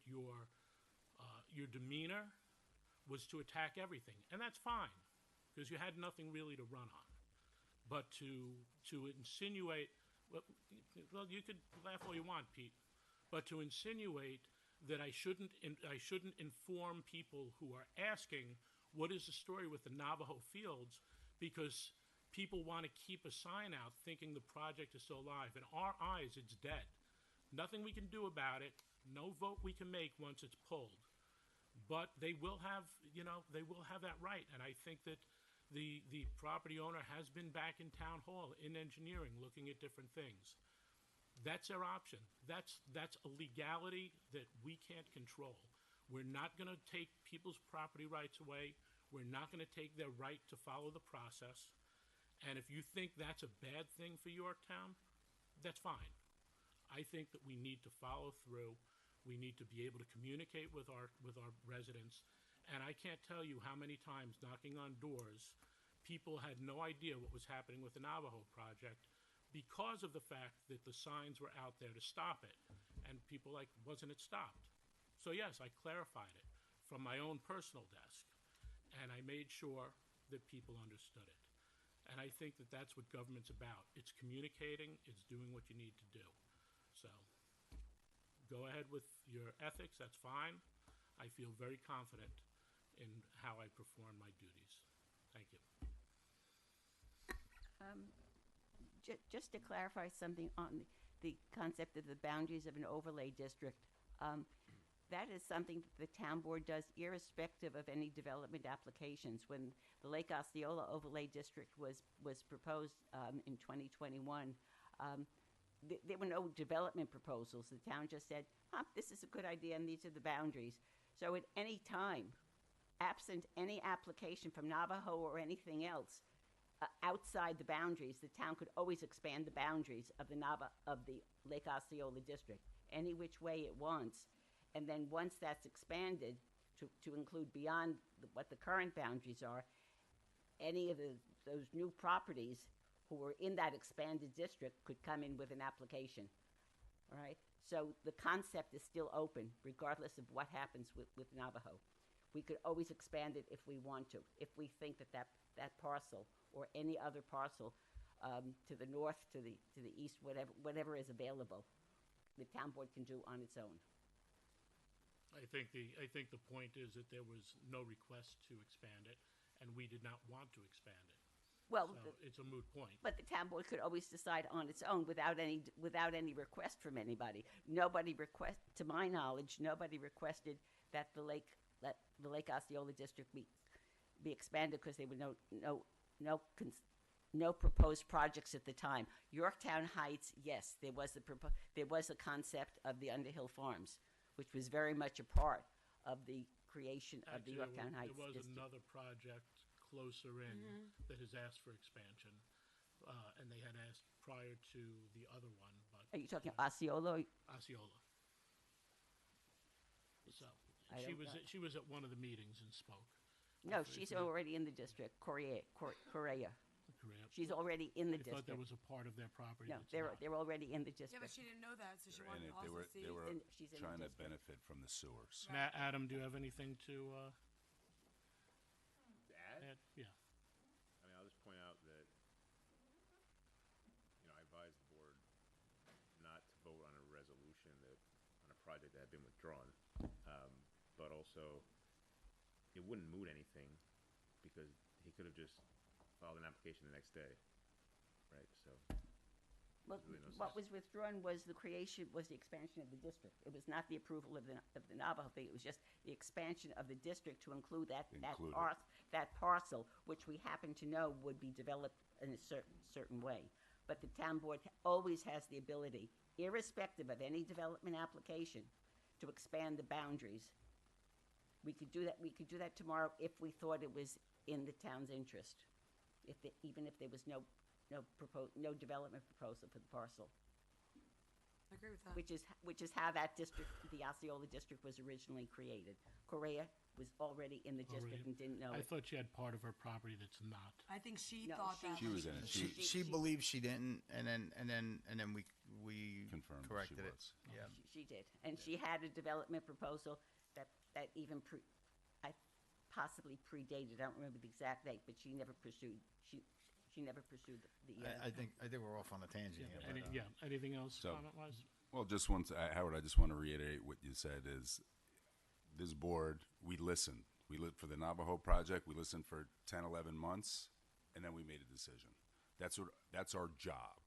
your demeanor was to attack everything, and that's fine, because you had nothing really to run on. But to insinuate, well, you could laugh all you want, Pete, but to insinuate that I shouldn't inform people who are asking what is the story with the Navajo Fields, because people want to keep a sign out thinking the project is still alive. In our eyes, it's dead. Nothing we can do about it. No vote we can make once it's pulled. But they will have, they will have that right. And I think that the property owner has been back in town hall in engineering looking at different things. That's their option. That's a legality that we can't control. We're not going to take people's property rights away. We're not going to take their right to follow the process. And if you think that's a bad thing for Yorktown, that's fine. I think that we need to follow through. We need to be able to communicate with our residents. And I can't tell you how many times knocking on doors, people had no idea what was happening with the Navajo project because of the fact that the signs were out there to stop it. And people like, wasn't it stopped? So yes, I clarified it from my own personal desk. And I made sure that people understood it. And I think that that's what government's about. It's communicating, it's doing what you need to do. So go ahead with your ethics, that's fine. I feel very confident in how I perform my duties. Thank you. Just to clarify something on the concept of the boundaries of an overlay district, that is something that the town board does irrespective of any development applications. When the Lake Osceola Overlay District was proposed in 2021, there were no development proposals. The town just said, this is a good idea and these are the boundaries. So at any time, absent any application from Navajo or anything else outside the boundaries, the town could always expand the boundaries of the Lake Osceola District any which way it wants. And then once that's expanded to include beyond what the current boundaries are, any of those new properties who were in that expanded district could come in with an application. All right? So the concept is still open, regardless of what happens with Navajo. We could always expand it if we want to, if we think that parcel or any other parcel to the north, to the east, whatever is available, the town board can do on its own. I think the point is that there was no request to expand it, and we did not want to expand it. Well, So it's a moot point. but the town board could always decide on its own without any request from anybody. To my knowledge, nobody requested that the Lake Osceola district be expanded because there were no proposed projects at the time. Yorktown Heights, yes, there was a concept of the Underhill Farms, which was very much a part of the creation of the Actually, Yorktown Heights there was district. another project closer in that has asked for expansion, and they had asked prior to the other one, but Are you talking Osceola? Osceola. So I don't know. she was at one of the meetings and spoke. No, If- she's if- already in the district. Correa. Correct. She's already in the I thought that district. was a part of their property. No, that's they're not. they're already in the Yeah, but district. she didn't know that, so she And wanted to they also were, see. they were she's in the trying to district. benefit from the sewers. Adam, do you have anything to Add? add? Yeah. I mean, I'll just point out that, I advise the board not to vote on a resolution on a project that had been withdrawn. But also, it wouldn't moot anything because he could have just filed an application the next day, right? So, Well, really no what sense. was withdrawn was the expansion of the district. It was not the approval of the Navajo thing. It was just the expansion of the district to include that parcel, which we happen to know would be developed in a certain way. But the town board always has the ability, irrespective of any development application, to expand the boundaries. We could do that tomorrow if we thought it was in the town's interest, even if there was no development proposal for the parcel. I agree with that. Which is how that district, the Osceola district, was originally created. Correa was already in the district and didn't know I it. thought she had part of her property that's not. I think she No, thought that. She was in it. She believes she didn't, and then we Confirmed that she corrected it. was. Yeah. She did, and she had a development proposal that even possibly predated. I don't remember the exact date, but she never pursued. She never pursued the. I think we're off on a tangent here. but, Anything else So- comment-wise? Well, just once, Howard, I just want to reiterate what you said is this board, we listened. For the Navajo project, we listened for 10, 11 months, and then we made a decision. That's our job.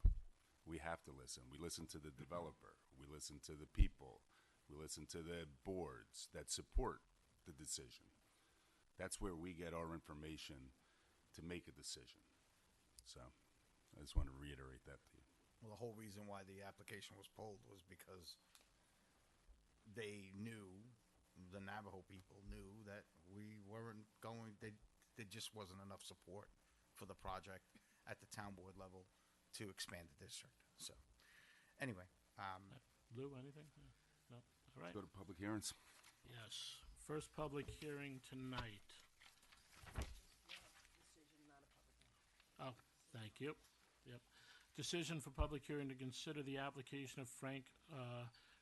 We have to listen. We listen to the developer. We listen to the people. We listen to the boards that support the decision. That's where we get our information to make a decision. So I just want to reiterate that to you. Well, the whole reason why the application was pulled was because they knew, the Navajo people knew that we weren't going, there just wasn't enough support for the project at the town board level to expand the district. So, anyway, Lou, anything? No? All right. Let's go to public hearings. Yes. First public hearing tonight. Oh, thank you. Yep. Decision for public hearing to consider the application of Frank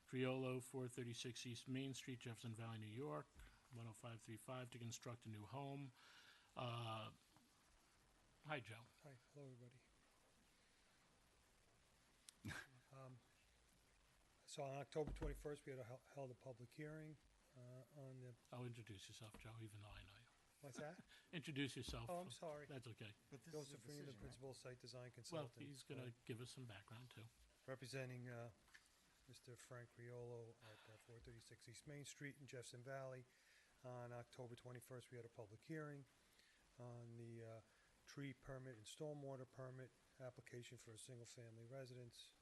Friolo, 436 East Main Street, Jefferson Valley, New York, 10535, to construct a new home. Hi, Joe. Hi, hello, everybody. So on October 21st, we had held a public hearing on the, Oh, introduce yourself, Joe, even though I know you. what's that? Introduce yourself. Oh, I'm sorry. That's okay. Joseph Farina, Principal Site Design Well, Consultant. he's going to give us some background, too. Representing Mr. Frank Riolo at 436 East Main Street in Jefferson Valley. On October 21st, we had a public hearing on the tree permit and stormwater permit application for a single-family residence.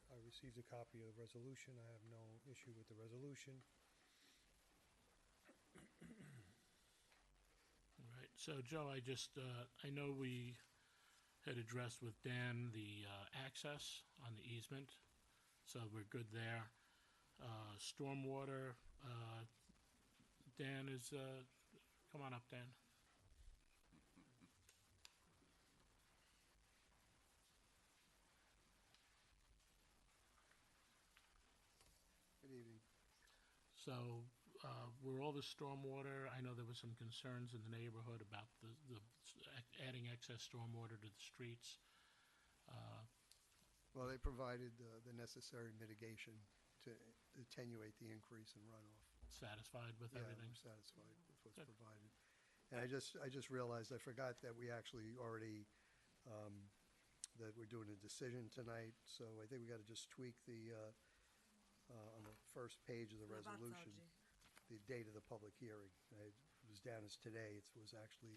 I received a copy of the resolution. I have no issue with the resolution. All right. So, Joe, I know we had addressed with Dan the access on the easement, so we're good there. Stormwater, Dan is, come on up, Dan. Good evening. So, were all the stormwater, I know there was some concerns in the neighborhood about the adding excess stormwater to the streets. Well, they provided the necessary mitigation to attenuate the increase in runoff. Satisfied with Yeah, everything? I'm satisfied with what's Good. provided. And I just realized, I forgot that we actually already, that we're doing a decision tonight, so I think we gotta just tweak the, on the first page of the resolution, the date of the public hearing. It was down as today, it was actually,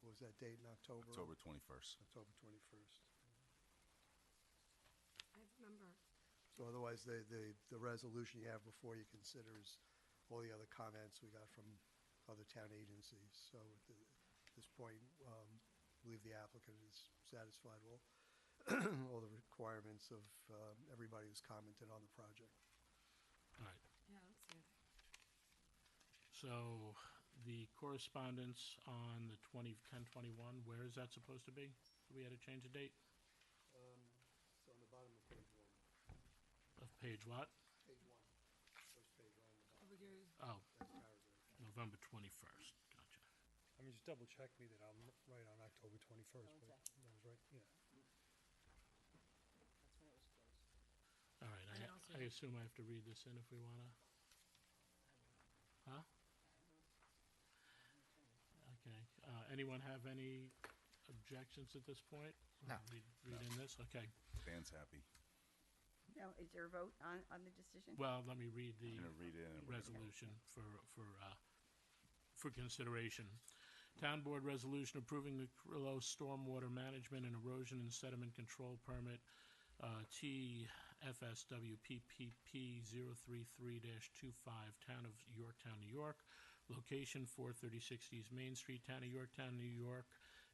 what was that date in October? October 21st. October 21st. I remember. So otherwise, the resolution you have before you considers all the other comments we got from other town agencies. So at this point, I believe the applicant is satisfied with all the requirements of everybody who's commented on the project. All right. Yeah, I don't see anything. So the correspondence on the 10/21, where is that supposed to be? We had to change the date So on the bottom of page one. of page what? Page one. First page right on the bottom. Public hearing. Oh, That paragraph. November 21st. Gotcha. I mean, just double check me that I'm right on October 21st, but that was right, yeah. All right. I don't see I it. assume I have to read this in if we want to. Huh? Okay. Anyone have any objections at this point? No. Read in this? Okay. Dan's happy. Now, is there a vote on the decision? Well, let me read the I'm gonna read it in. resolution for consideration. Town Board Resolution approving the Crillo Stormwater Management and Erosion and Sediment Control Permit, TFSWPPP 033-25, Town of Yorktown, New York. Location 436 East Main Street, Town of Yorktown, New York.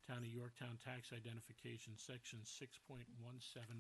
Town of Yorktown Tax Identification, Section 6.17,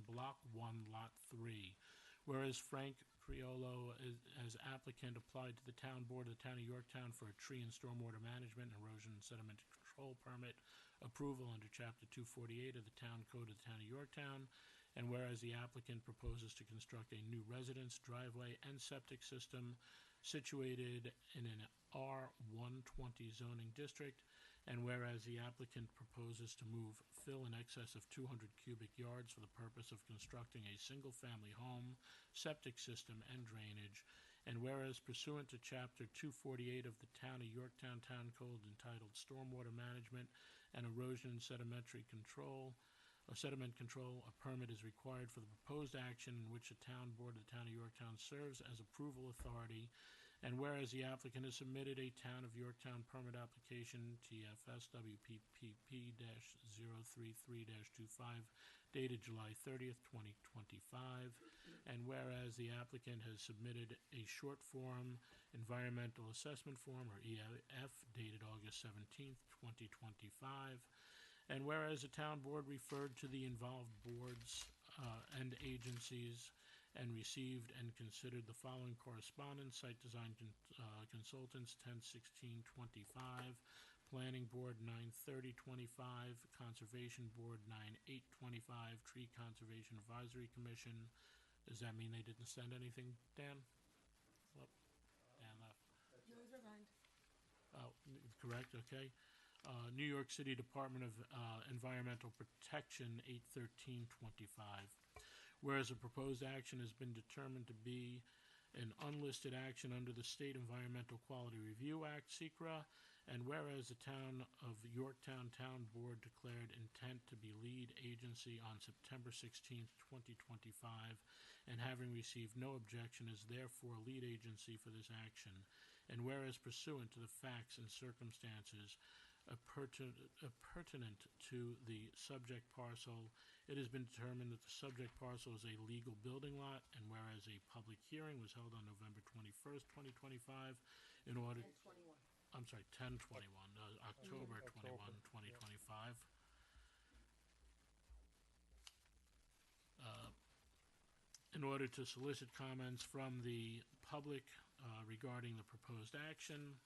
Block 1, Lot 3. Whereas Frank Criollo, as applicant, applied to the Town Board of the Town of Yorktown for a tree and stormwater management and erosion and sediment control permit approval under Chapter 248 of the Town Code of the Town of Yorktown. And whereas the applicant proposes to construct a new residence, driveway, and septic system situated in an R120 zoning district, and whereas the applicant proposes to move fill in excess of 200 cubic yards for the purpose of constructing a single-family home, septic system, and drainage, and whereas pursuant to Chapter 248 of the Town of Yorktown Town Code entitled Stormwater Management and Erosion and Sediment Control, a permit is required for the proposed action in which the Town Board of the Town of Yorktown serves as approval authority. And whereas the applicant has submitted a Town of Yorktown permit application, TFSWPPP-033-25, dated July 30th, 2025, and whereas the applicant has submitted a short form environmental assessment form, or EAF, dated August 17th, 2025, and whereas the Town Board referred to the involved boards and agencies and received and considered the following correspondence: Site Design Consultants 10/16/25, Planning Board 9/30/25, Conservation Board 9/8/25, Tree Conservation Advisory Commission. Does that mean they didn't send anything, Dan? Oh, Dan left. No, he's behind. Oh, correct, okay. New York City Department of Environmental Protection 8/13/25. Whereas a proposed action has been determined to be an unlisted action under the State Environmental Quality Review Act, SECRA, and whereas the Town of Yorktown Town Board declared intent to be lead agency on September 16th, 2025, and having received no objection is therefore lead agency for this action, and whereas pursuant to the facts and circumstances pertinent to the subject parcel, it has been determined that the subject parcel is a legal building lot, and whereas a public hearing was held on November 21st, 2025, in order... 10/21. I'm sorry, 10/21, October 21, 2025. In order to solicit comments from the public regarding the proposed action.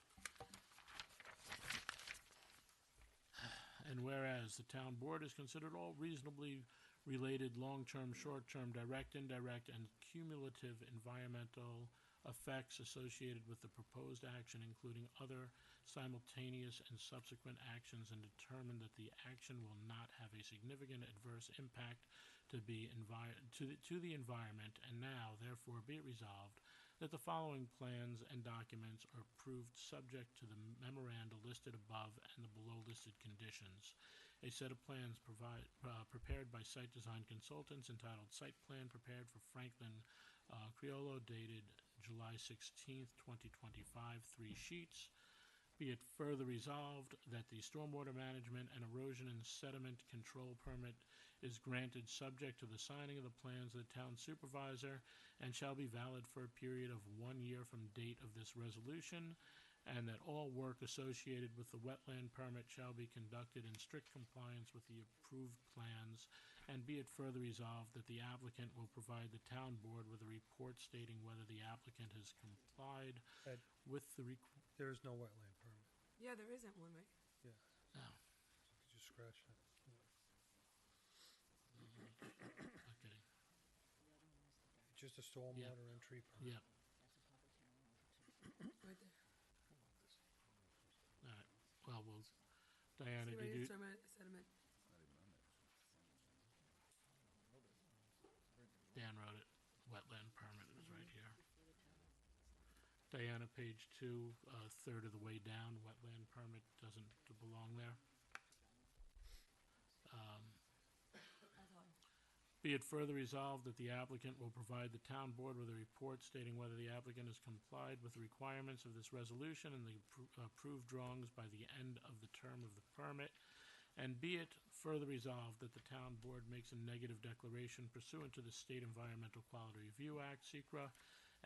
And whereas the town board has considered all reasonably related long-term, short-term, direct, indirect, and cumulative environmental effects associated with the proposed action, including other simultaneous and subsequent actions, and determined that the action will not have a significant adverse impact to the environment, and now, therefore, be it resolved that the following plans and documents are approved subject to the memoranda listed above and the below listed conditions. A set of plans prepared by Site Design Consultants entitled Site Plan Prepared for Franklin Criollo dated July 16th, 2025, 3 sheets. Be it further resolved that the stormwater management and erosion and sediment control permit is granted subject to the signing of the plans of the town supervisor and shall be valid for a period of 1 year from date of this resolution, and that all work associated with the wetland permit shall be conducted in strict compliance with the approved plans, and be it further resolved that the applicant will provide the town board with a report stating whether the applicant has complied Ed, with the there is no wetland permit. Yeah, there isn't one, right? Yeah. Oh. Could you scratch that? Yeah. Okay. Just a stormwater and tree permit. Yep. Right there. All right. Well, Diana, See did right you? here, sediment. Dan wrote it. Wetland permit is right here. Diana, page 2, third of the way down. Wetland permit doesn't belong there. Be it further resolved that the applicant will provide the town board with a report stating whether the applicant has complied with the requirements of this resolution and the approved drawings by the end of the term of the permit. And be it further resolved that the town board makes a negative declaration pursuant to the State Environmental Quality Review Act, SECRA,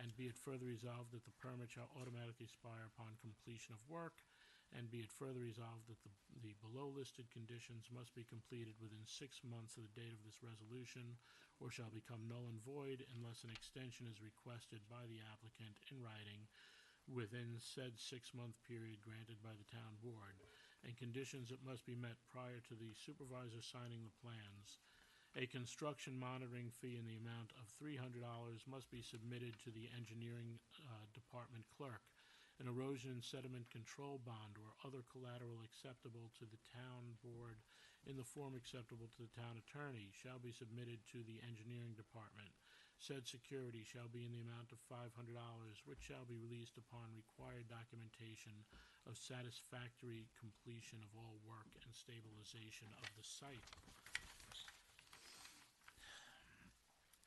and be it further resolved that the permit shall automatically expire upon completion of work, and be it further resolved that the below-listed conditions must be completed within 6 months of the date of this resolution, or shall become null and void unless an extension is requested by the applicant in writing within said 6-month period granted by the town board, and conditions that must be met prior to the supervisor signing the plans. A construction monitoring fee in the amount of $300 must be submitted to the engineering department clerk. An erosion and sediment control bond or other collateral acceptable to the town board in the form acceptable to the town attorney shall be submitted to the engineering department. Said security shall be in the amount of $500, which shall be released upon required documentation of satisfactory completion of all work and stabilization of the site.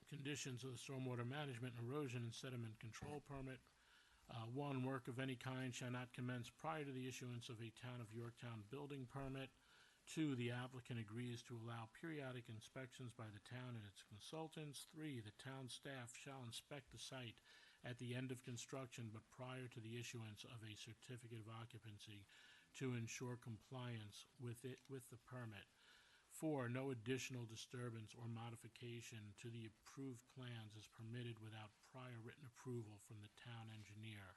Conditions of the stormwater management, erosion, and sediment control permit. 1, work of any kind shall not commence prior to the issuance of a Town of Yorktown building permit. 2, the applicant agrees to allow periodic inspections by the town and its consultants. 3, the town staff shall inspect the site at the end of construction but prior to the issuance of a certificate of occupancy to ensure compliance with the permit. 4, no additional disturbance or modification to the approved plans is permitted without prior written approval from the town engineer.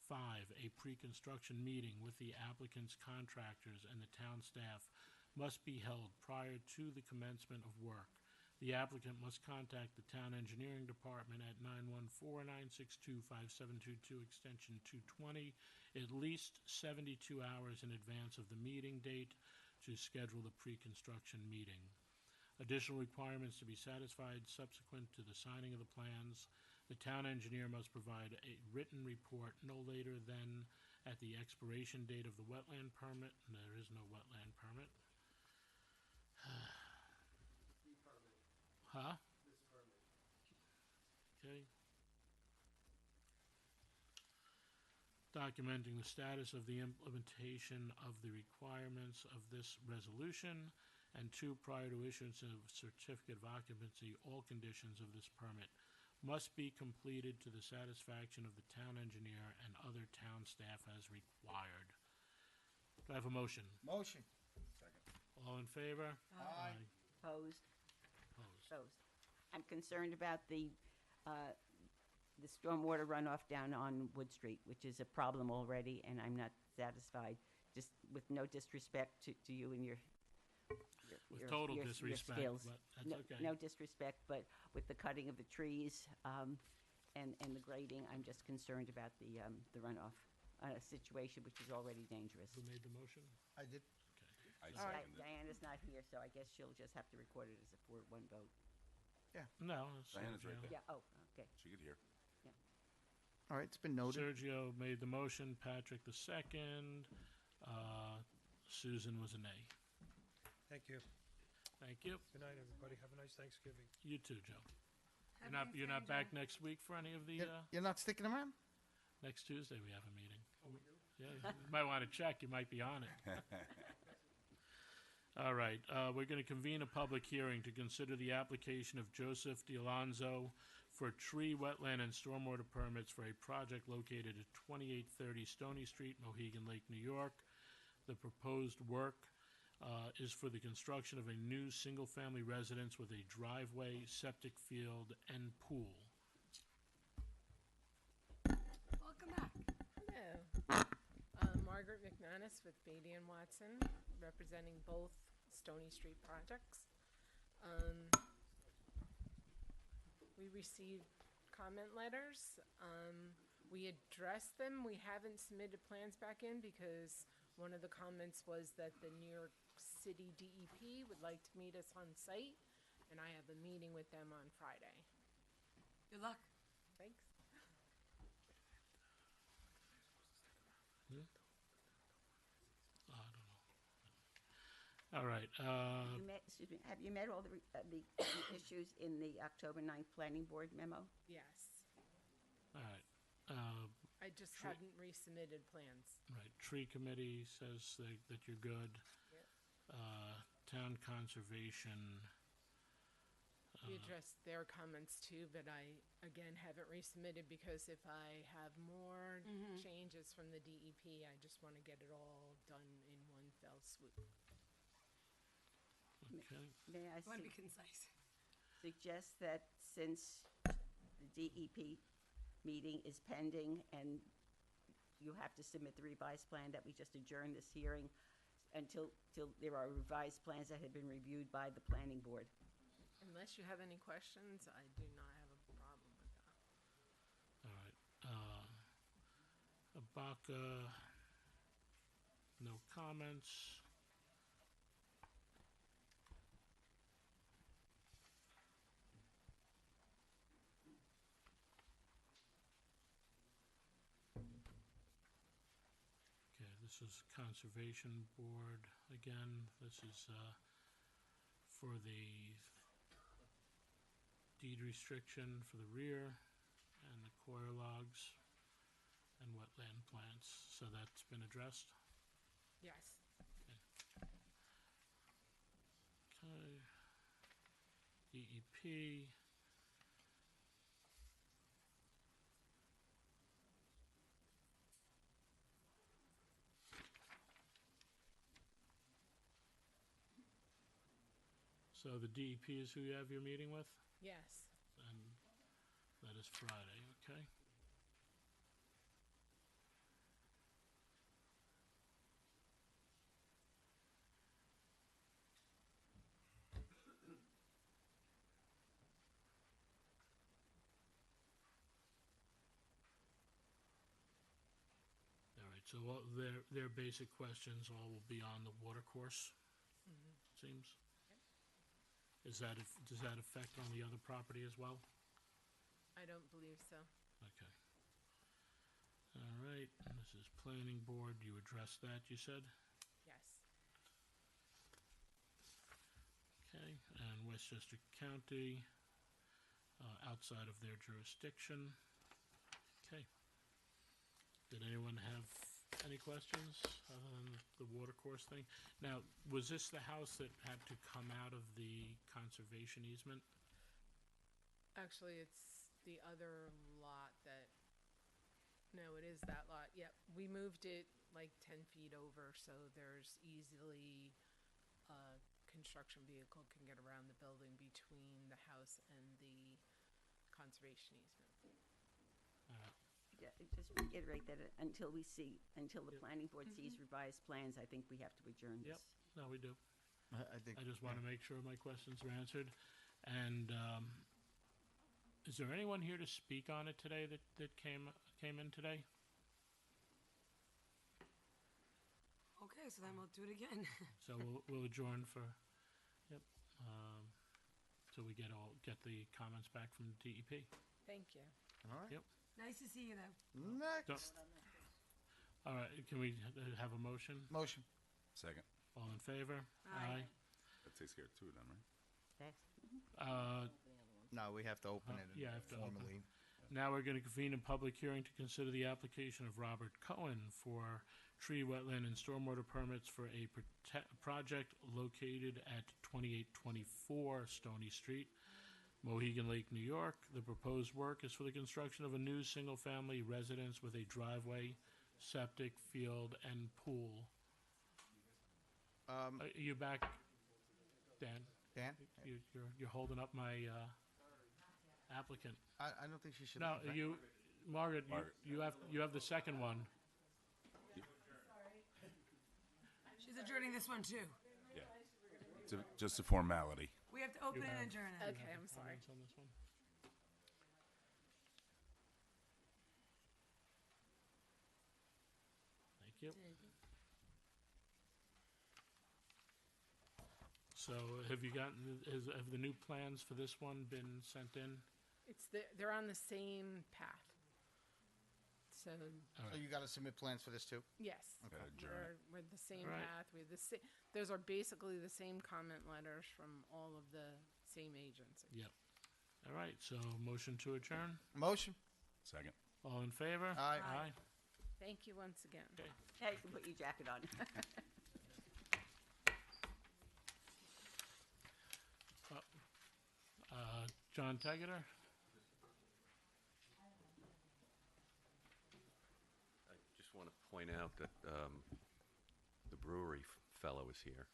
5, a pre-construction meeting with the applicant's contractors and the town staff must be held prior to the commencement of work. The applicant must contact the town engineering department at 914-962-5722 extension 220 at least 72 hours in advance of the meeting date to schedule the pre-construction meeting. Additional requirements to be satisfied subsequent to the signing of the plans. The town engineer must provide a written report no later than at the expiration date of the wetland permit. And there is no wetland permit. Huh? Okay. Documenting the status of the implementation of the requirements of this resolution, and 2, prior to issuance of certificate of occupancy, all conditions of this permit must be completed to the satisfaction of the town engineer and other town staff as required. Do I have a motion? Motion. All in favor? Aye. Opposed? Opposed. Opposed. I'm concerned about the stormwater runoff down on Wood Street, which is a problem already, and I'm not satisfied, just with no disrespect to you and your total your disrespect, skills. but that's no, okay. No disrespect, but with the cutting of the trees and the grading, I'm just concerned about the runoff, a situation which is already dangerous. Who made the motion? I did. I All right, second it. Diana's not here, so I guess she'll just have to record it as a 4-1 vote. No. it's Diana's right Jim. there. Yeah, oh, okay. She could hear. All right, it's been noted. Sergio made the motion, Patrick the second, Susan was a nay. Thank you. Thank you. Good night, everybody. Have a nice Thanksgiving. You too, Joe. Happy You're not Thanksgiving, back next week for any of the, You're not sticking around? next Tuesday we have a meeting. Yeah, you might want to check, you might be on it. All right, we're going to convene a public hearing to consider the application of Joseph D'Alonzo for tree, wetland, and stormwater permits for a project located at 2830 Stony Street, Mohegan Lake, New York. The proposed work is for the construction of a new single-family residence with a driveway, septic field, and pool. Welcome back. Hello. Margaret McManus with Beatty and Watson, representing both Stony Street projects. We received comment letters. We addressed them. We haven't submitted plans back in because one of the comments was that the New York City DEP would like to meet us on site, and I have a meeting with them on Friday. Good luck. Thanks. All right. Excuse me, have you met all the issues in the October 9th Planning Board memo? Yes. All right. I just hadn't resubmitted plans. Right. Tree committee says that you're good. Yep. Town conservation. We addressed their comments too, but I, again, haven't resubmitted because if I have more changes from the DEP, I just want to get it all done in one fell swoop. Okay. May I I want to be concise. suggest that since the DEP meeting is pending and you have to submit the revised plan, that we just adjourn this hearing until there are revised plans that have been reviewed by the planning board. Unless you have any questions, I do not have a problem with that. All right. Abaca, no comments. Okay, this is Conservation Board again. This is for the deed restriction for the rear and the coir logs and wetland plants. So that's been addressed? Yes. Okay. DEP. So the DEP is who you have your meeting with? Yes. And that is Friday, okay? All right, so their basic questions all will be on the water course, seems? Does that affect on the other property as well? I don't believe so. Okay. All right, and this is planning board, you addressed that, you said? Yes. Okay, and Westchester County, outside of their jurisdiction. Okay. Did anyone have any questions other than the water course thing? Now, was this the house that had to come out of the conservation easement? Actually, it's the other lot that, no, it is that lot. Yep, we moved it like 10 feet over, so there's easily a construction vehicle can get around the building between the house and the conservation easement. Yeah, just reiterate that until the planning board sees revised plans, I think we have to adjourn Yep, this. no, we do. I think. I just want to make sure my questions are answered. And is there anyone here to speak on it today that came in today? Okay, so then we'll do it again. So we'll adjourn for, yep, till we get the comments back from DEP. Thank you. All right. Yep. Nice to see you, though. Next. All right, can we have a motion? Motion. Second. All in favor? Aye. That takes care of two of them, right? No, we have to open it Yeah, I have to open. formally. Now we're going to convene a public hearing to consider the application of Robert Cohen for tree, wetland, and stormwater permits for a project located at 2824 Stony Street, Mohegan Lake, New York. The proposed work is for the construction of a new single-family residence with a driveway, septic, field, and pool. Are you back, Dan? Dan? You're holding up my applicant. I don't think she should. No, leave, right? you, Margaret, you have the second one. She's adjourning this one, too. Yeah. Just a formality. We have to open it and adjourn it. Okay, I'm sorry. On this one? Thank you. So have you gotten, have the new plans for this one been sent in? They're on the same path. So, So you got to submit plans for this too? yes. Okay. We're the same All right. path. Those are basically the same comment letters from all of the same agencies. Yep. All right, so motion to adjourn? Motion. Second. All in favor? Aye. Aye. Thank you once again. Hey, you can put your jacket on. John Tegeter? I just want to point out that the brewery fellow is here,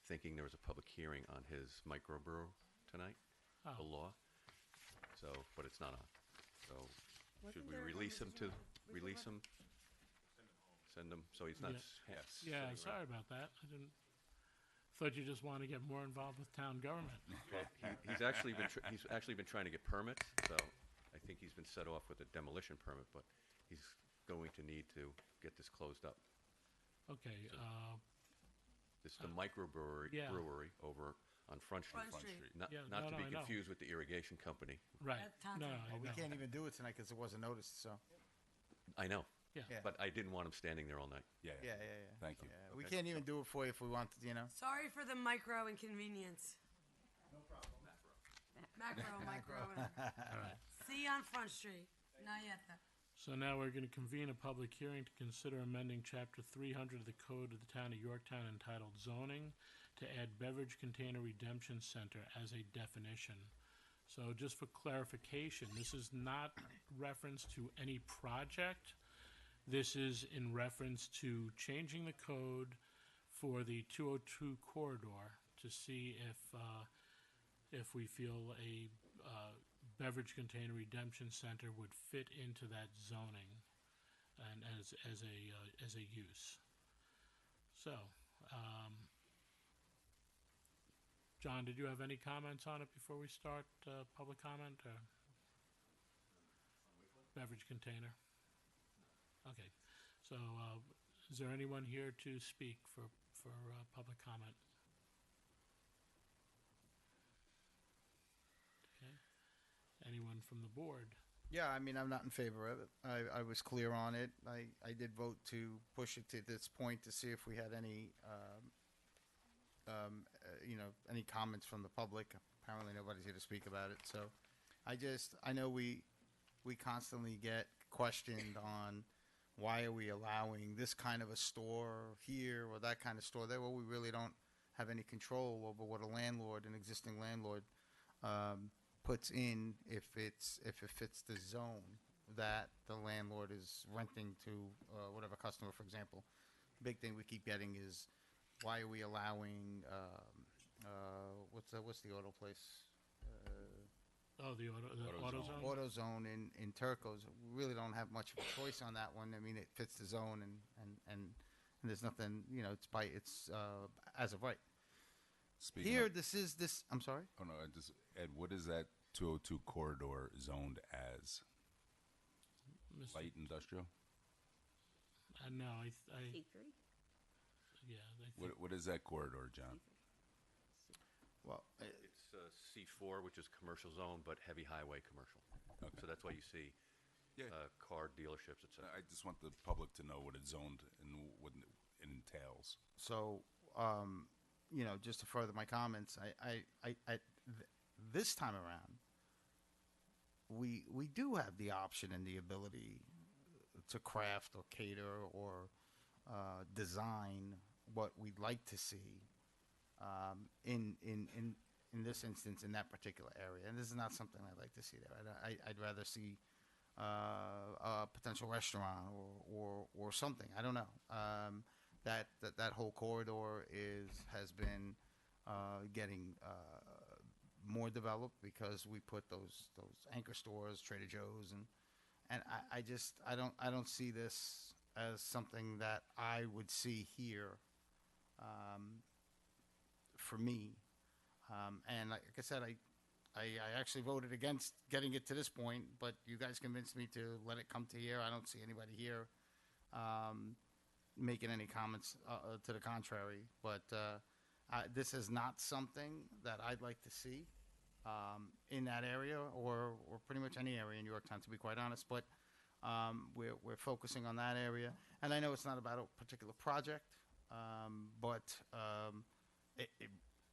thinking there was a public hearing on his microbrew tonight, the law. So, but it's not on. So, should we release him to, release him? Send him, so he's not. Yeah, sorry about that. I didn't, thought you just wanted to get more involved with town government. Well, he's actually been trying to get permits, so I think he's been set off with a demolition permit, but he's going to need to get this closed up. Okay, This is the microbrewery yeah. brewery over on Front Street. Front Street. Not, Yeah, not no, to no, be I know. confused with the irrigation company. right. No, I Well, we know. can't even do it tonight because it wasn't noticed. So. I know. Yeah. Yeah. But I didn't want him standing there all night. Yeah. Yeah. Thank you. Yeah, we can't even do it for you if we wanted. You know. Sorry for the micro inconvenience. No problem. Macro. See you on Front Street. Not yet, though. So now we're going to convene a public hearing to consider amending Chapter 300 of the Code of the Town of Yorktown entitled Zoning to add Beverage Container Redemption Center as a definition. So just for clarification, this is not reference to any project. This is in reference to changing the code for the 202 corridor to see if we feel a beverage container redemption center would fit into that zoning and as a use. So, John, did you have any comments on it before we start public comment? Or? Beverage container. Okay, so is there anyone here to speak for public comment? Okay. Anyone from the board? Yeah, I mean, I'm not in favor of it. I was clear on it. I did vote to push it to this point to see if we had any, any comments from the public. Apparently, nobody's here to speak about it. So, I know we constantly get questioned on why are we allowing this kind of a store here or that kind of store there. Well, we really don't have any control over what an existing landlord, puts in if it fits the zone that the landlord is renting to whatever customer, for example. Big thing we keep getting is why are we allowing what's the auto place? The AutoZone? AutoZone in Turco's. We really don't have much of a choice on that one. I mean, it fits the zone and there's nothing, it's as of right. Speaking Here, of- this. I'm sorry. Oh no, Ed, what is that 202 corridor zoned as? Mr. Light industrial? No, I C3? yeah. I think, What is that corridor, John? Well, It's C4, which is commercial zone, but heavy highway commercial. So that's why you see Yeah. car dealerships, et cetera. I just want the public to know what it's zoned and what it entails. So, just to further my comments, this time around, we do have the option and the ability to craft or cater or design what we'd like to see in this instance in that particular area. And this is not something I'd like to see there. I'd rather see a potential restaurant or something. I don't know. That whole corridor has been getting more developed because we put those anchor stores, Trader Joe's, and I don't see this as something that I would see here for me. And like I said, I actually voted against getting it to this point, but you guys convinced me to let it come to here. I don't see anybody here making any comments to the contrary. But this is not something that I'd like to see in that area or pretty much any area in Yorktown, to be quite honest. But we're focusing on that area. And I know it's not about a particular project, but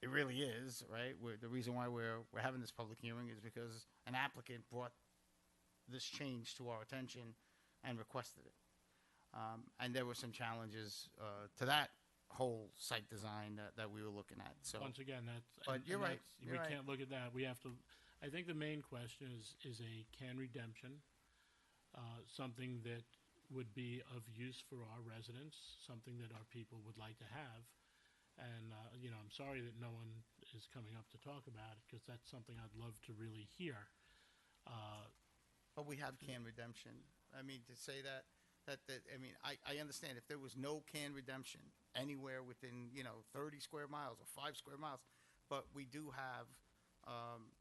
it really is, right? The reason why we're having this public hearing is because an applicant brought this change to our attention and requested it. And there were some challenges to that whole site design that we were looking at. So once again, But you're right. We can't look at that. We have to. I think the main question is a can redemption, something that would be of use for our residents, something that our people would like to have. And, I'm sorry that no one is coming up to talk about it, because that's something I'd love to really hear. But we have can redemption. I mean, to say that I understand if there was no can redemption anywhere within, 30 square miles or 5 square miles, but we do have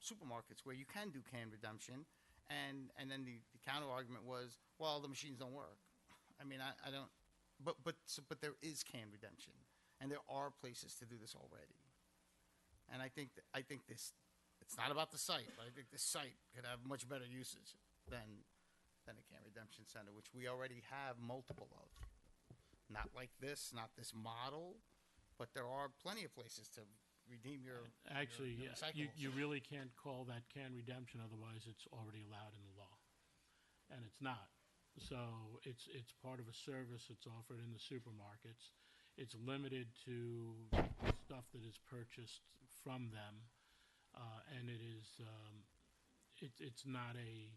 supermarkets where you can do can redemption, and then the counter argument was, well, the machines don't work. I mean, I don't, but there is can redemption. And there are places to do this already. And I think this, it's not about the site, but I think this site could have much better usage than a can redemption center, which we already have multiple of. Not like this, not this model, but there are plenty of places to redeem your Actually, your you really can't call that can redemption, otherwise it's already allowed in the law. And it's not. So it's part of a service that's offered in the supermarkets. It's limited to stuff that is purchased from them, and it is it's not a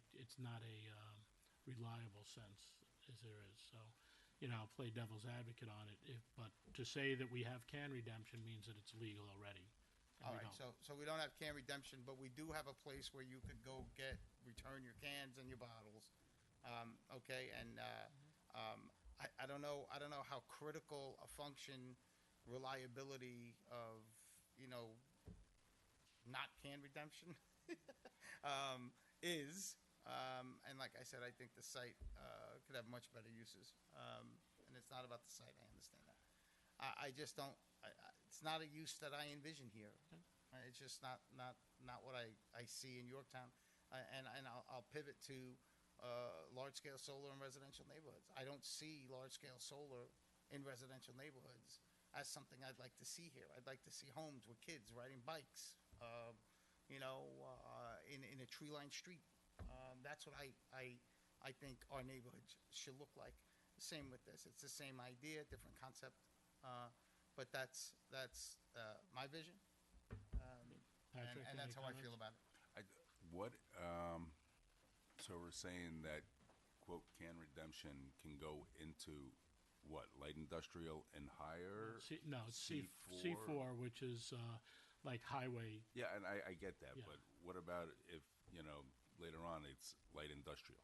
reliable sense as there is. So, I'll play devil's advocate on it. But to say that we have can redemption means that it's legal already. All right, so we don't have can redemption, but we do have a place where you could go return your cans and your bottles. Okay, and I don't know how critical a function reliability of not can redemption is. And like I said, I think the site could have much better uses. And it's not about the site. I understand that. I just don't. It's not a use that I envision here. It's just not what I see in Yorktown. And I'll pivot to large-scale solar in residential neighborhoods. I don't see large-scale solar in residential neighborhoods as something I'd like to see here. I'd like to see homes with kids riding bikes, in a tree-lined street. That's what I think our neighborhoods should look like. Same with this. It's the same idea, different concept, but that's my vision, Patrick, and that's any how I feel comments? about it. So we're saying that, quote, can redemption can go into what, light industrial and higher? It's C4, which is like highway. Yeah, and I get that, Yeah. but what about if, later on it's light industrial?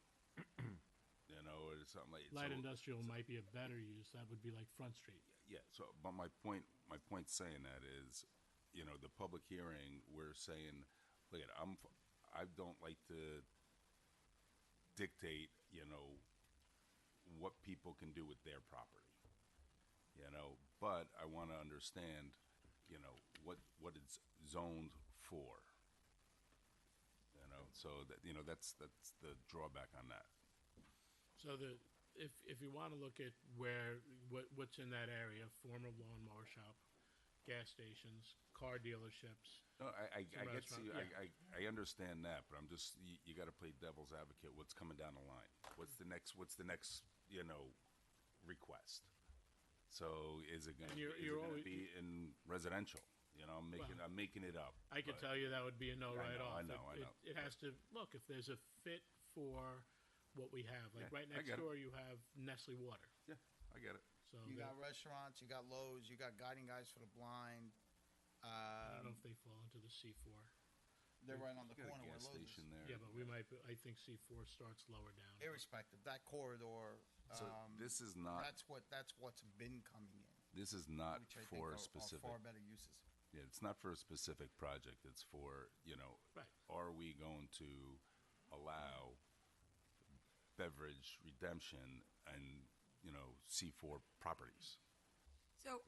Or something like Light so- industrial might be a better use. That would be like Front Street. Yeah, so, but my point saying that is, the public hearing, we're saying, look at, I don't like to dictate, what people can do with their property, but I want to understand, what it's zoned for, so that, that's the drawback on that. So if you want to look at what's in that area, former lawnmower shop, gas stations, car dealerships. No, I some get restaurant- you. yeah. I understand that, but I'm just you got to play devil's advocate. What's coming down the line? What's the next request? So is it going And to you're always- be in residential? I'm making it up. I could but- tell you that would be a no I right know, off. I know, I know. It has to look if there's a fit for what we have. Like Yeah, right I next get it. door, you have Nestle Water. Yeah, I get it. So You that- got restaurants, you got Lowe's, you got Guiding Guys for the Blind. I don't know if they fall into the C4. They're right on the You got a corner where gas Lowe's is. station there. Yeah, but we might. I think C4 starts lower down. Irrespective, that corridor. So this is not- That's what's been coming in. This is not which I think for are specific. far better uses. Yeah, it's not for a specific project. It's for Right. Are we going to allow beverage redemption and C4 properties? So,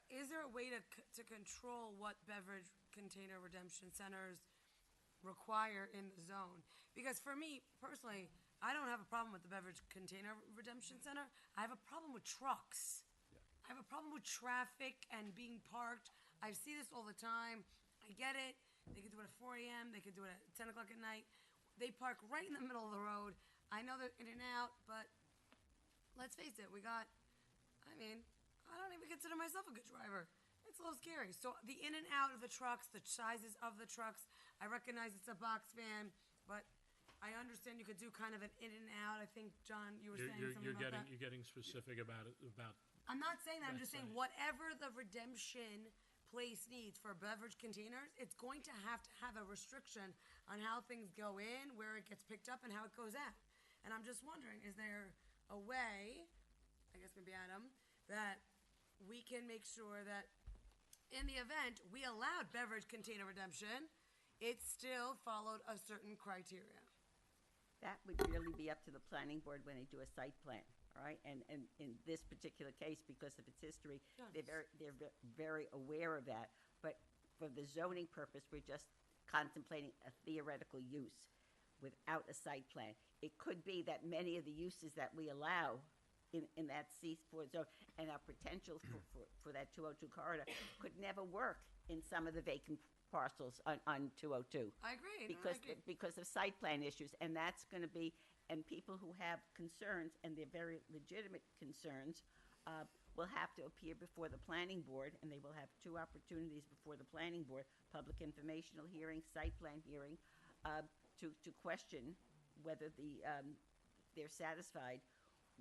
is there a way to control what beverage container redemption centers require in the zone? Because for me personally, I don't have a problem with the beverage container redemption center. I have a problem with trucks. I have a problem with traffic and being parked. I see this all the time. I get it. They could do it at 4 a.m. They could do it at 10 o'clock at night. They park right in the middle of the road. I know they're in and out, but let's face it, I don't even consider myself a good driver. It's a little scary. So the in and out of the trucks, the sizes of the trucks, I recognize it's a box van, but I understand you could do kind of an in and out. I think, John, you were saying something about that. You're getting specific about it. I'm not saying that. I'm just saying That's whatever the redemption place needs for beverage containers, it's going to have a restriction on how things go in, where it gets picked up, and how it goes out. And I'm just wondering, is there a way, I guess maybe Adam, that we can make sure that in the event we allowed beverage container redemption, it still followed a certain criteria? That would really be up to the planning board when they do a site plan, all right? And in this particular case, because of its history, they're very aware of that. But for the zoning purpose, we're just contemplating a theoretical use without a site plan. It could be that many of the uses that we allow in that C4 zone and our potential for that 202 corridor could never work in some of the vacant parcels on 202. I agree. No, I agree. Because of site plan issues, and that's going to be, and people who have concerns, and they're very legitimate concerns, will have to appear before the planning board, and they will have two opportunities before the planning board, public informational hearing, site plan hearing, to question whether they're satisfied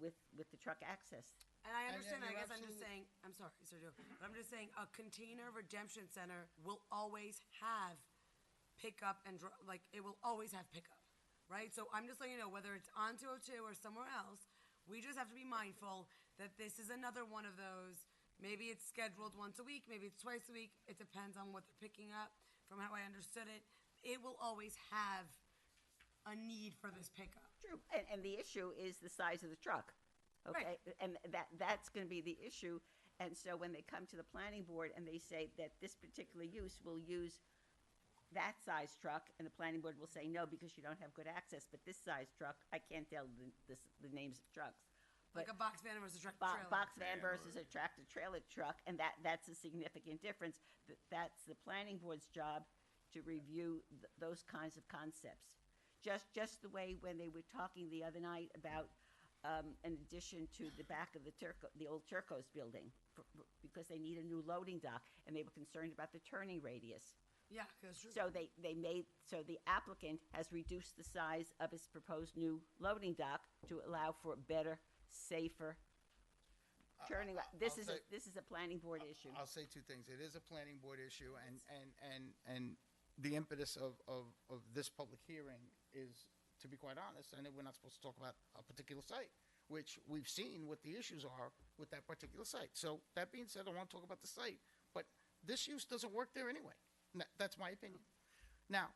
with the truck access. And I understand. you're I guess I'm just absolutely- saying. I'm sorry, Sir Joe, but I'm just saying a container redemption center will always have pickup and it will always have pickup, right? So I'm just letting you know whether it's on 202 or somewhere else. We just have to be mindful that this is another one of those. Maybe it's scheduled once a week. Maybe it's twice a week. It depends on what they're picking up. From how I understood it, it will always have a need for this pickup. True, and the issue is the size of the truck, okay? And that's going to be the issue. And so when they come to the planning board and they say that this particular use will use that size truck, and the planning board will say no because you don't have good access, but this size truck, I can't tell the names of trucks. Like a box van versus a tractor trailer. Box van versus a tractor trailer truck, and that's a significant difference. That's the planning board's job to review those kinds of concepts. Just the way when they were talking the other night about an addition to the back of the old Turcos building, because they need a new loading dock, and they were concerned about the turning radius. Yeah, that's true. So the applicant has reduced the size of his proposed new loading dock to allow for a better, safer turning. This is a planning board issue. I'll say two things. It is a planning board issue, and the impetus of this public hearing is, to be quite honest, I know we're not supposed to talk about a particular site, which we've seen what the issues are with that particular site. So that being said, I want to talk about the site, but this use doesn't work there anyway. That's my opinion. Now,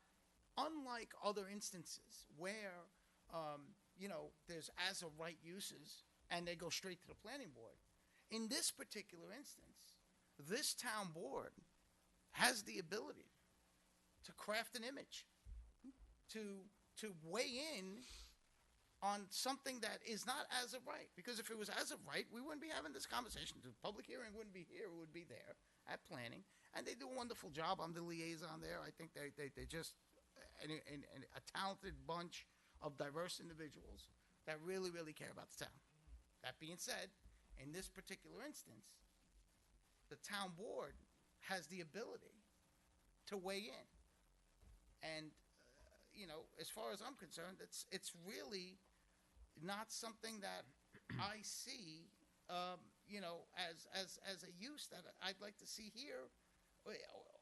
unlike other instances where, there's as of right uses and they go straight to the planning board, in this particular instance, this town board has the ability to craft an image, to weigh in on something that is not as of right. Because if it was as of right, we wouldn't be having this conversation. The public hearing wouldn't be here. It would be there at planning. And they do a wonderful job. I'm the liaison there. I think they just a talented bunch of diverse individuals that really, really care about the town. That being said, in this particular instance, the town board has the ability to weigh in. And, as far as I'm concerned, it's really not something that I see, as a use that I'd like to see here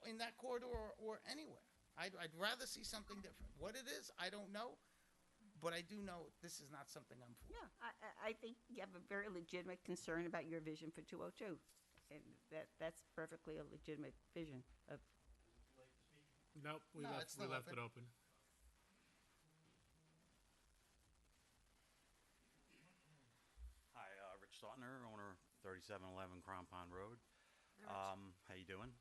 in that corridor or anywhere. I'd rather see something different. What it is, I don't know, but I do know this is not something I'm for. Yeah, I think you have a very legitimate concern about your vision for 202. And that's perfectly a legitimate vision of. Nope, we No, left it's still it open. open. Hi, Rich Stautner, owner 3711 Cron Pond Road. How you doing?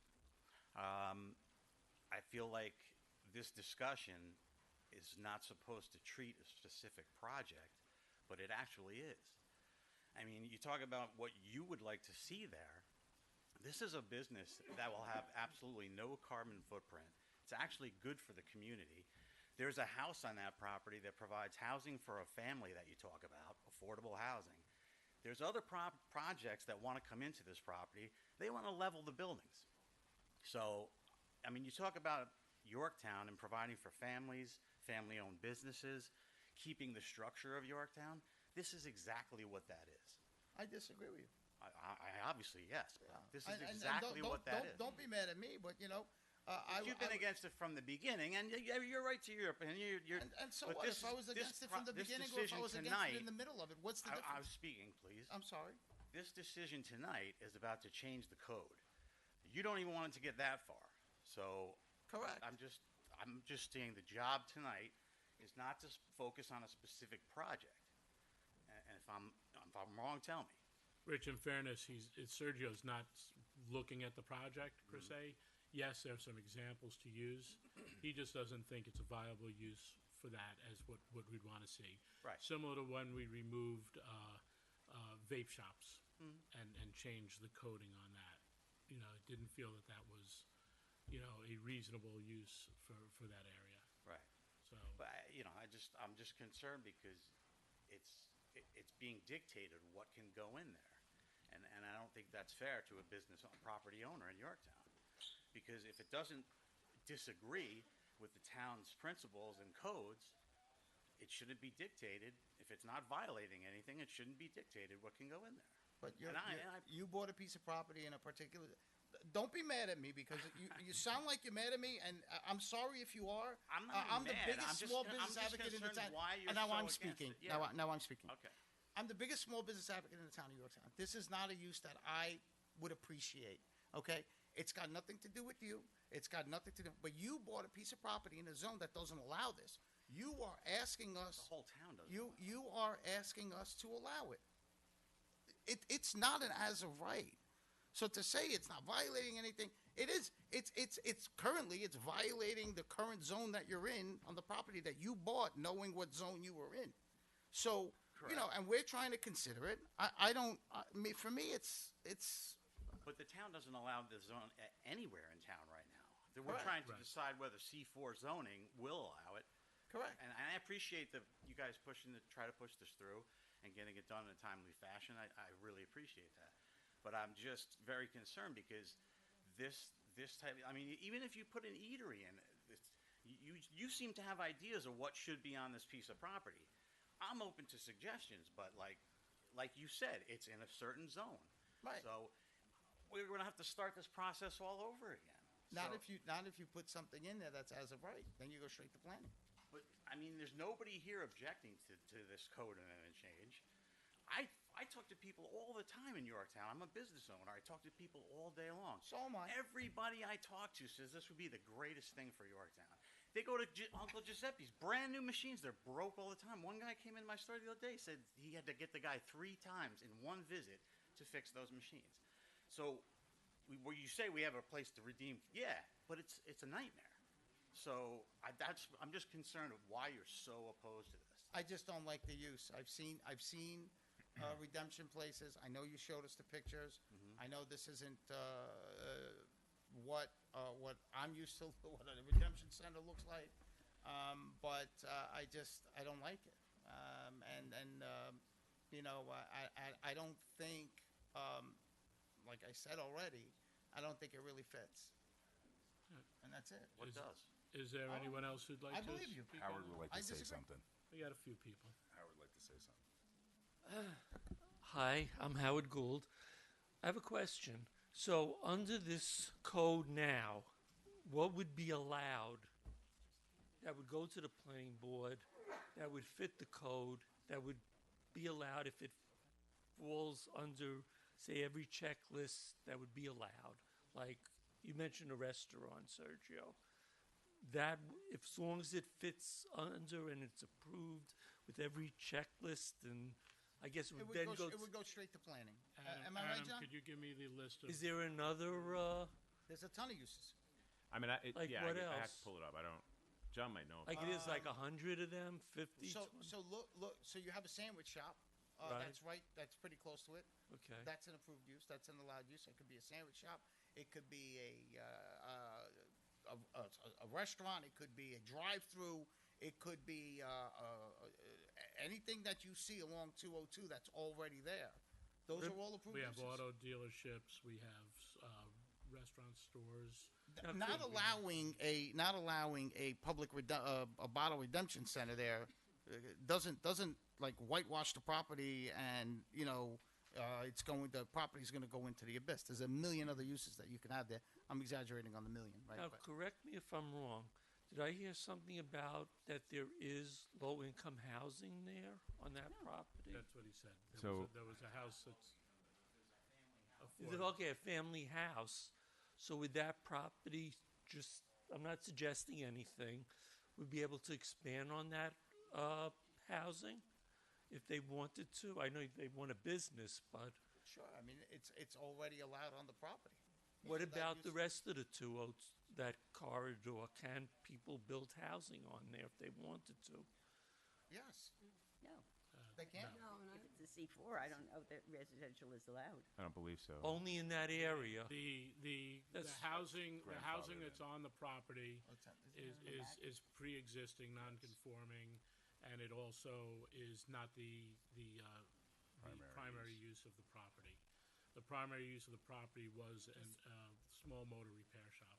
I feel like this discussion is not supposed to treat a specific project, but it actually is. I mean, you talk about what you would like to see there. This is a business that will have absolutely no carbon footprint. It's actually good for the community. There's a house on that property that provides housing for a family that you talk about, affordable housing. There's other projects that want to come into this property. They want to level the buildings. So, I mean, you talk about Yorktown and providing for families, family-owned businesses, keeping the structure of Yorktown. This is exactly what that is. I disagree with you. I obviously, yes. But this is And exactly what that is. Don't be mad at me, but You've been against it from the beginning, and you're right to your opinion. And so but what? This, If I was against it from the this beginning, or if I decision was against tonight, it in the middle of it, what's the difference? I was speaking, please. I'm sorry. This decision tonight is about to change the code. You don't even want it to get that far. So correct. I'm just saying the job tonight is not to focus on a specific project. And if I'm wrong, tell me. Rich, in fairness, Sergio's not looking at the project per se. Yes, there are some examples to use. He just doesn't think it's a viable use for that as what we'd want to see. Right. Similar to when we removed vape shops and changed the coding on that. It didn't feel that was, a reasonable use for that area. Right. So, But I'm just concerned because it's being dictated what can go in there, and I don't think that's fair to a business property owner in Yorktown, because if it doesn't disagree with the town's principles and codes, it shouldn't be dictated. If it's not violating anything, it shouldn't be dictated what can go in there. But And you bought a piece of property in a particular. Don't be mad at me because you sound like you're mad at me, and I'm sorry if you are. I'm not I'm the mad. biggest small business advocate in the town. Why you're And now so I'm against speaking. it. Yeah. Now I'm speaking. Okay. I'm the biggest small business advocate in the town of Yorktown. This is not a use that I would appreciate. Okay, it's got nothing to do with you. It's got nothing to do. But you bought a piece of property in a zone that doesn't allow this. You are asking us. The whole town does. You are asking us to allow it. It's not an as of right. So to say it's not violating anything, it is. It's currently it's violating the current zone that you're in on the property that you bought, knowing what zone you were in. So and we're trying to consider it. For me, it's. But the town doesn't allow the zone anywhere in town right now. We're Correct. trying to decide whether C4 zoning will allow it. Correct. And I appreciate you guys try to push this through and getting it done in a timely fashion. I really appreciate that. But I'm just very concerned because this type. I mean, even if you put an eatery in it, you seem to have ideas of what should be on this piece of property. I'm open to suggestions, but like you said, it's in a certain zone. Right. So we're going to have to start this process all over again. Not if you put something in there that's as of right, then you go straight to planning. But I mean, there's nobody here objecting to this code amendment change. I talk to people all the time in Yorktown. I'm a business owner. I talk to people all day long. So am I. Everybody I talk to says this would be the greatest thing for Yorktown. They go to Uncle Giuseppe's, brand new machines. They're broke all the time. One guy came in my store the other day, said he had to get the guy 3 times in one visit to fix those machines. So, where you say we have a place to redeem, yeah, but it's a nightmare. So I'm just concerned of why you're so opposed to this. I just don't like the use. I've seen redemption places. I know you showed us the pictures. I know this isn't what I'm used to, what a redemption center looks like. But I don't like it. I don't think, like I said already, I don't think it really fits. And that's it. What does? Is there anyone else who'd like I to believe you. speak? Howard on would it? like to say disagree. something. We got a few people. Howard would like to say something. Hi, I'm Howard Gould. I have a question. So, under this code now, what would be allowed that would go to the planning board, that would fit the code, that would be allowed if it falls under, say, every checklist that would be allowed? Like, you mentioned a restaurant, Sergio. That, if as long as it fits under and it's approved with every checklist, and I guess it would then go. It would go straight to planning. Adam, Am I right, Adam, John? could you give me the list of? Is there another? There's a ton of uses. I mean, Like yeah, what I have else? to pull it up. I don't. John might know. Like it is like 100 of them, 50. So 20? so look. So you have a sandwich shop. Right. That's right. That's pretty close to it. Okay. That's an approved use. That's an allowed use. It could be a sandwich shop. It could be a restaurant. It could be a drive-through. It could be anything that you see along 202 that's already there. Those are all approved We have uses. auto dealerships. We have restaurant stores. Not allowing a public a bottle redemption center there doesn't like whitewash the property, and the property's going to go into the abyss. There's a million other uses that you can have there. I'm exaggerating on the million, right? Now, But- correct me if I'm wrong. Did I hear something about that there is low-income housing there on that property? That's what he said. There was a house that's. Is it okay, a family house? So with that property, I'm not suggesting anything, would be able to expand on that housing if they wanted to? I know they want a business, but Sure. I mean, it's already allowed on the property. what So that about the use- rest of the that corridor? Can people build housing on there if they wanted to? Yes. No. They can. If it's a C4, I don't know that residential is allowed. I don't believe so. Only in that area. The housing that's on the property is pre-existing, non-conforming, and it also is not the primary use of the property. The primary use of the property was a small motor repair shop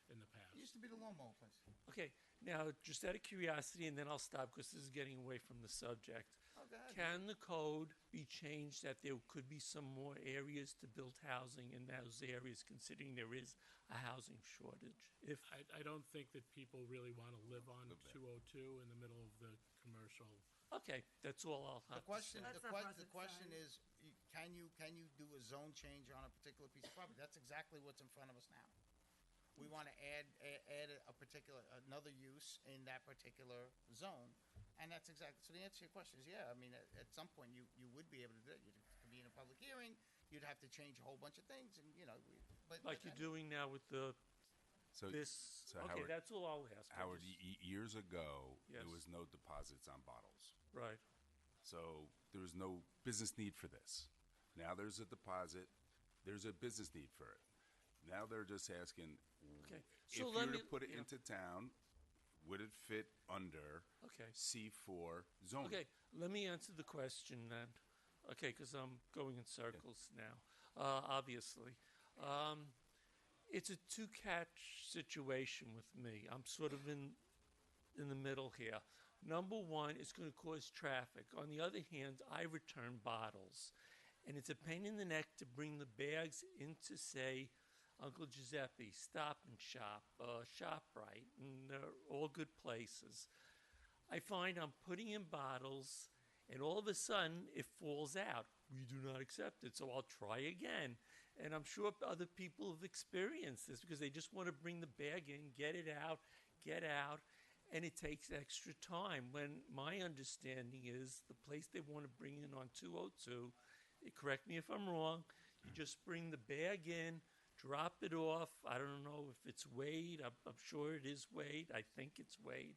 in the past. It used to be the lawnmower place. Okay, now just out of curiosity, and then I'll stop because this is getting away from the subject. Oh, go ahead. Can the code be changed that there could be some more areas to build housing in those areas, considering there is a housing shortage? If I don't think that people really want to live on 202 in the middle of the commercial. Okay, that's all I'll have. The question, to say. the question is, can you do a zone change on a particular piece of property? That's exactly what's in front of us now. We want to add another use in that particular zone, and that's exactly. So the answer to your question is, yeah. I mean, at some point you would be able to do it. You'd have to be in a public hearing. You'd have to change a whole bunch of things, and Like you're doing now with the So this. so Okay, Howard, that's all I'll ask. I Howard, just- years ago, Yes. there was no deposits on bottles. Right. So there was no business need for this. Now there's a deposit. There's a business need for it. Now they're just asking, Okay, if so you let were me- to put it yeah. into town, would it fit under Okay. C4 zoning? Okay, let me answer the question then. Okay, because I'm going in circles now, obviously. It's a two-catch situation with me. I'm sort of in the middle here. Number one, it's going to cause traffic. On the other hand, I return bottles. And it's a pain in the neck to bring the bags into, say, Uncle Giuseppe, Stop and Shop, ShopRite, and they're all good places. I find I'm putting in bottles, and all of a sudden it falls out. We do not accept it, so I'll try again. And I'm sure other people have experienced this because they just want to bring the bag in, get out, and it takes extra time. When my understanding is the place they want to bring in on 202, correct me if I'm wrong, you just bring the bag in, drop it off. I don't know if it's weighed. I'm sure it is weighed. I think it's weighed.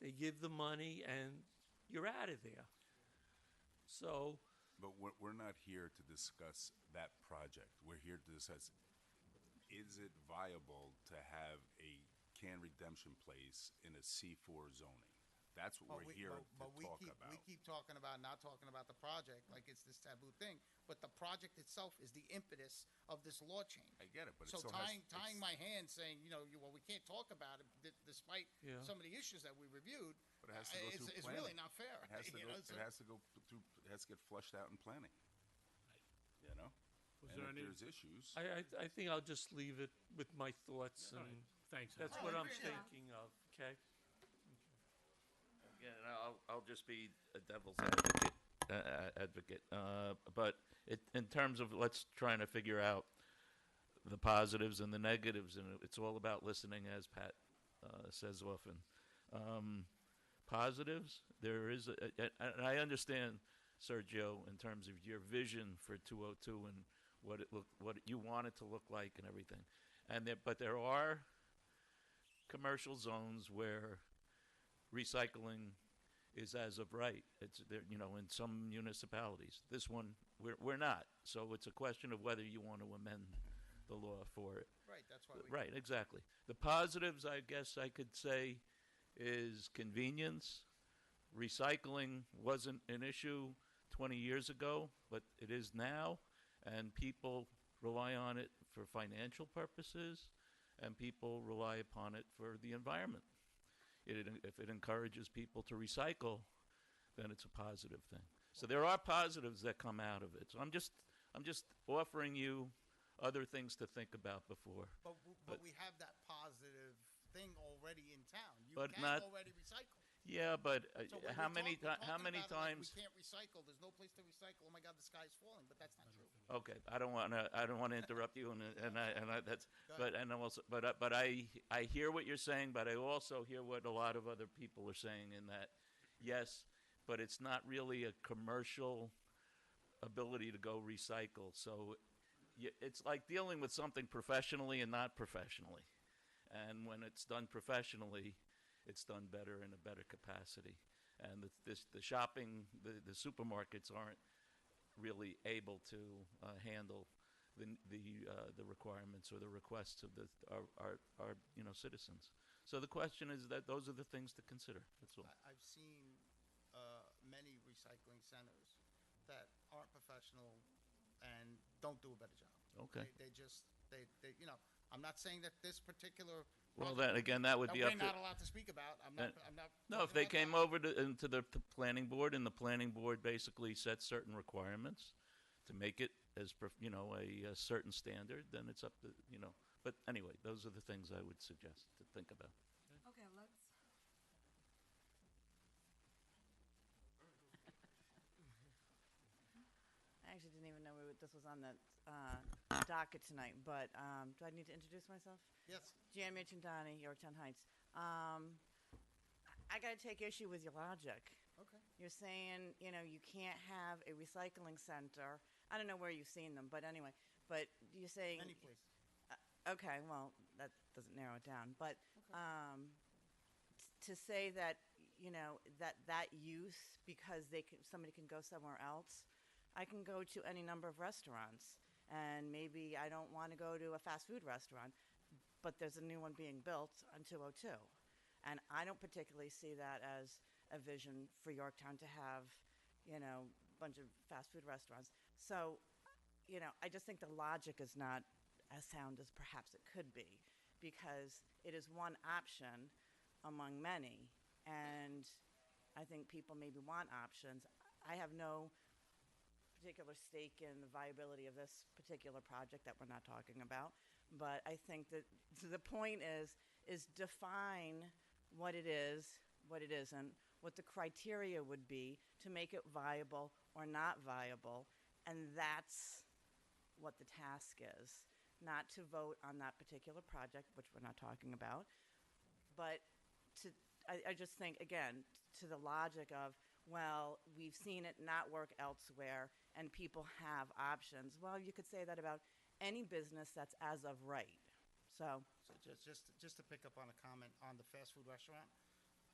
They give the money, and you're out of there. So, But we're not here to discuss that project. We're here to discuss, is it viable to have a can redemption place in a C4 zoning? That's what we're here to talk about. We keep talking about, not talking about the project like it's this taboo thing, but the project itself is the impetus of this law change. I get it, but so it still tying my hands, saying, well, we can't talk about it despite some of the issues that we reviewed. But it has to go through it's planning. really not fair. It has to go. It has to go through. It has to get flushed out in planning. You know. Was and there if any- there's issues, I think I'll just leave it with my thoughts, All and right. Thanks, that's Al. what I'm thinking of, okay? Again, I'll just be a devil's advocate. But in terms of let's trying to figure out the positives and the negatives, and it's all about listening, as Pat says often. Positives, there is, and I understand, Sergio, in terms of your vision for 202 and what you want it to look like and everything, but there are commercial zones where recycling is as of right. It's there, in some municipalities. This one, we're not. So it's a question of whether you want to amend the law for it. Right, that's why we. Right, exactly. The positives, I guess I could say, is convenience. Recycling wasn't an issue 20 years ago, but it is now, and people rely on it for financial purposes, and people rely upon it for the environment. If it encourages people to recycle, then it's a positive thing. So there are positives that come out of it. So I'm just offering you other things to think about before. But we have that positive thing already in town. You But can not- already recycle. Yeah, but So when how we're many talking how many about it like times? we can't recycle? There's no place to recycle. Oh my God, the sky's falling. But that's not true. Okay, I don't want to interrupt you, and I that's Go but ahead. and also but I hear what you're saying, but I also hear what a lot of other people are saying in that yes, but it's not really a commercial ability to go recycle. So it's like dealing with something professionally and not professionally, and when it's done professionally, it's done better in a better capacity. And the shopping, the supermarkets aren't really able to handle the requirements or the requests of our citizens. So the question is that those are the things to consider. That's all. I've seen many recycling centers that aren't professional and don't do a better job. Okay. They I'm not saying that this particular. Well, then again, that would be up we're to. not allowed to speak about. I'm not. No, if they came over into the planning board, and the planning board basically sets certain requirements to make it as a certain standard, then it's up to But anyway, those are the things I would suggest to think about. Okay, let's. I actually didn't even know this was on the docket tonight, but do I need to introduce myself? Yes. Jan Mirchandani, Yorktown Heights. I got to take issue with your logic. Okay. You're saying, you can't have a recycling center. I don't know where you've seen them, but anyway. But you're saying... Any place. Okay, well, that doesn't narrow it down. But to say that, that use, because somebody can go somewhere else, I can go to any number of restaurants, and maybe I don't want to go to a fast food restaurant, but there's a new one being built on 202. And I don't particularly see that as a vision for Yorktown to have, a bunch of fast food restaurants. So, I just think the logic is not as sound as perhaps it could be, because it is one option among many, and I think people maybe want options. I have no particular stake in the viability of this particular project that we're not talking about, but I think that the point is define what it is, what it isn't, what the criteria would be to make it viable or not viable, and that's what the task is. Not to vote on that particular project, which we're not talking about, but I just think, again, to the logic of, well, we've seen it not work elsewhere, and people have options. Well, you could say that about any business that's as of right. So just to pick up on a comment on the fast food restaurant,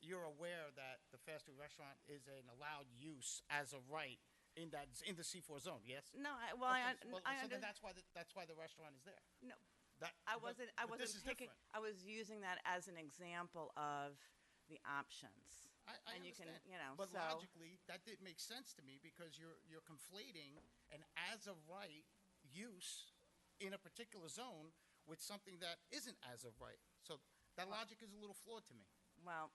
you're aware that the fast food restaurant is an allowed use as of right in the C4 zone, yes? No, So then that's why the restaurant is there. No, That, I but- wasn't. but this is picking. different. I was using that as an example of the options. I and you can, understand. But so logically, that didn't make sense to me because you're conflating an as of right use in a particular zone with something that isn't as of right. So that logic is a little flawed to me. well,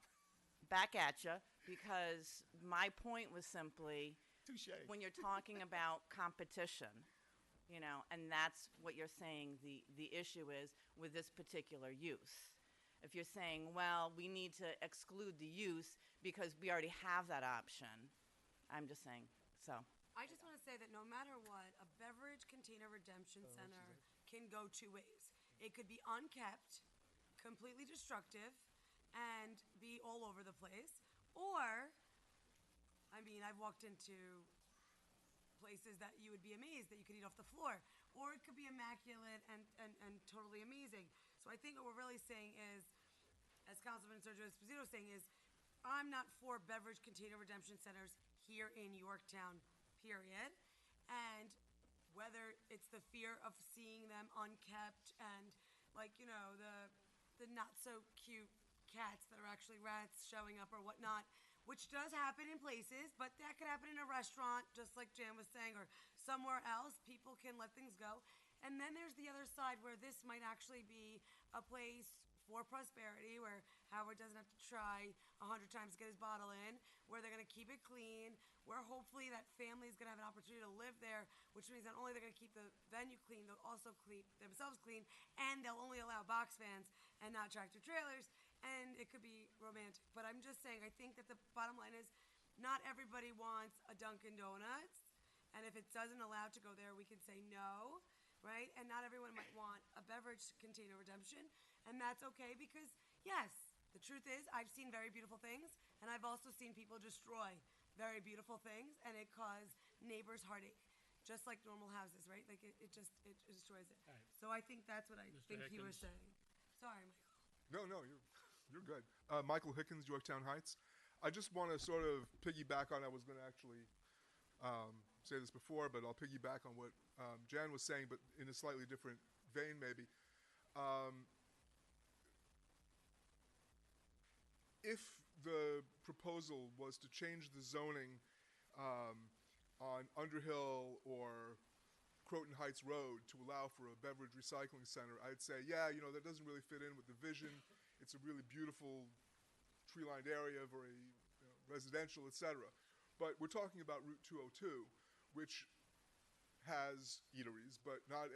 back at you because my point was simply Touche. when you're talking about competition, and that's what you're saying the issue is with this particular use. If you're saying, well, we need to exclude the use because we already have that option, I'm just saying, so. I just want to say that no matter what, a beverage container redemption center can go two ways. It could be unkept, completely destructive, and be all over the place. Or, I mean, I've walked into places that you would be amazed that you could eat off the floor. Or it could be immaculate and totally amazing. So I think what we're really saying is, as Councilman Sergio Esposito is saying, is I'm not for beverage container redemption centers here in Yorktown, period. And whether it's the fear of seeing them unkept and the not so cute cats that are actually rats showing up or whatnot, which does happen in places, but that could happen in a restaurant, just like Jan was saying, or somewhere else. People can let things go. And then there's the other side where this might actually be a place for prosperity, where Howard doesn't have to try 100 times to get his bottle in, where they're going to keep it clean, where hopefully that family is going to have an opportunity to live there, which means not only they're going to keep the venue clean, they'll also keep themselves clean, and they'll only allow box fans and not tractor trailers, and it could be romantic. But I'm just saying, I think that the bottom line is not everybody wants a Dunkin' Donuts, and if it doesn't allow to go there, we can say no, right? And not everyone might want a beverage container redemption, and that's okay because, yes, the truth is I've seen very beautiful things, and I've also seen people destroy very beautiful things, and it caused neighbors heartache, just like normal houses, right? Like it destroys it. All right. So I think that's what I Mr. think he was Hickens. saying. Sorry, Michael. No, you're good. Michael Hickens, Yorktown Heights. I just want to sort of piggyback on. I was going to actually say this before, but I'll piggyback on what Jan was saying, but in a slightly different vein, maybe. If the proposal was to change the zoning on Underhill or Croton Heights Road to allow for a beverage recycling center, I'd say, yeah, that doesn't really fit in with the vision. It's a really beautiful tree-lined area, very residential, etc. But we're talking about Route 202, which has eateries, but not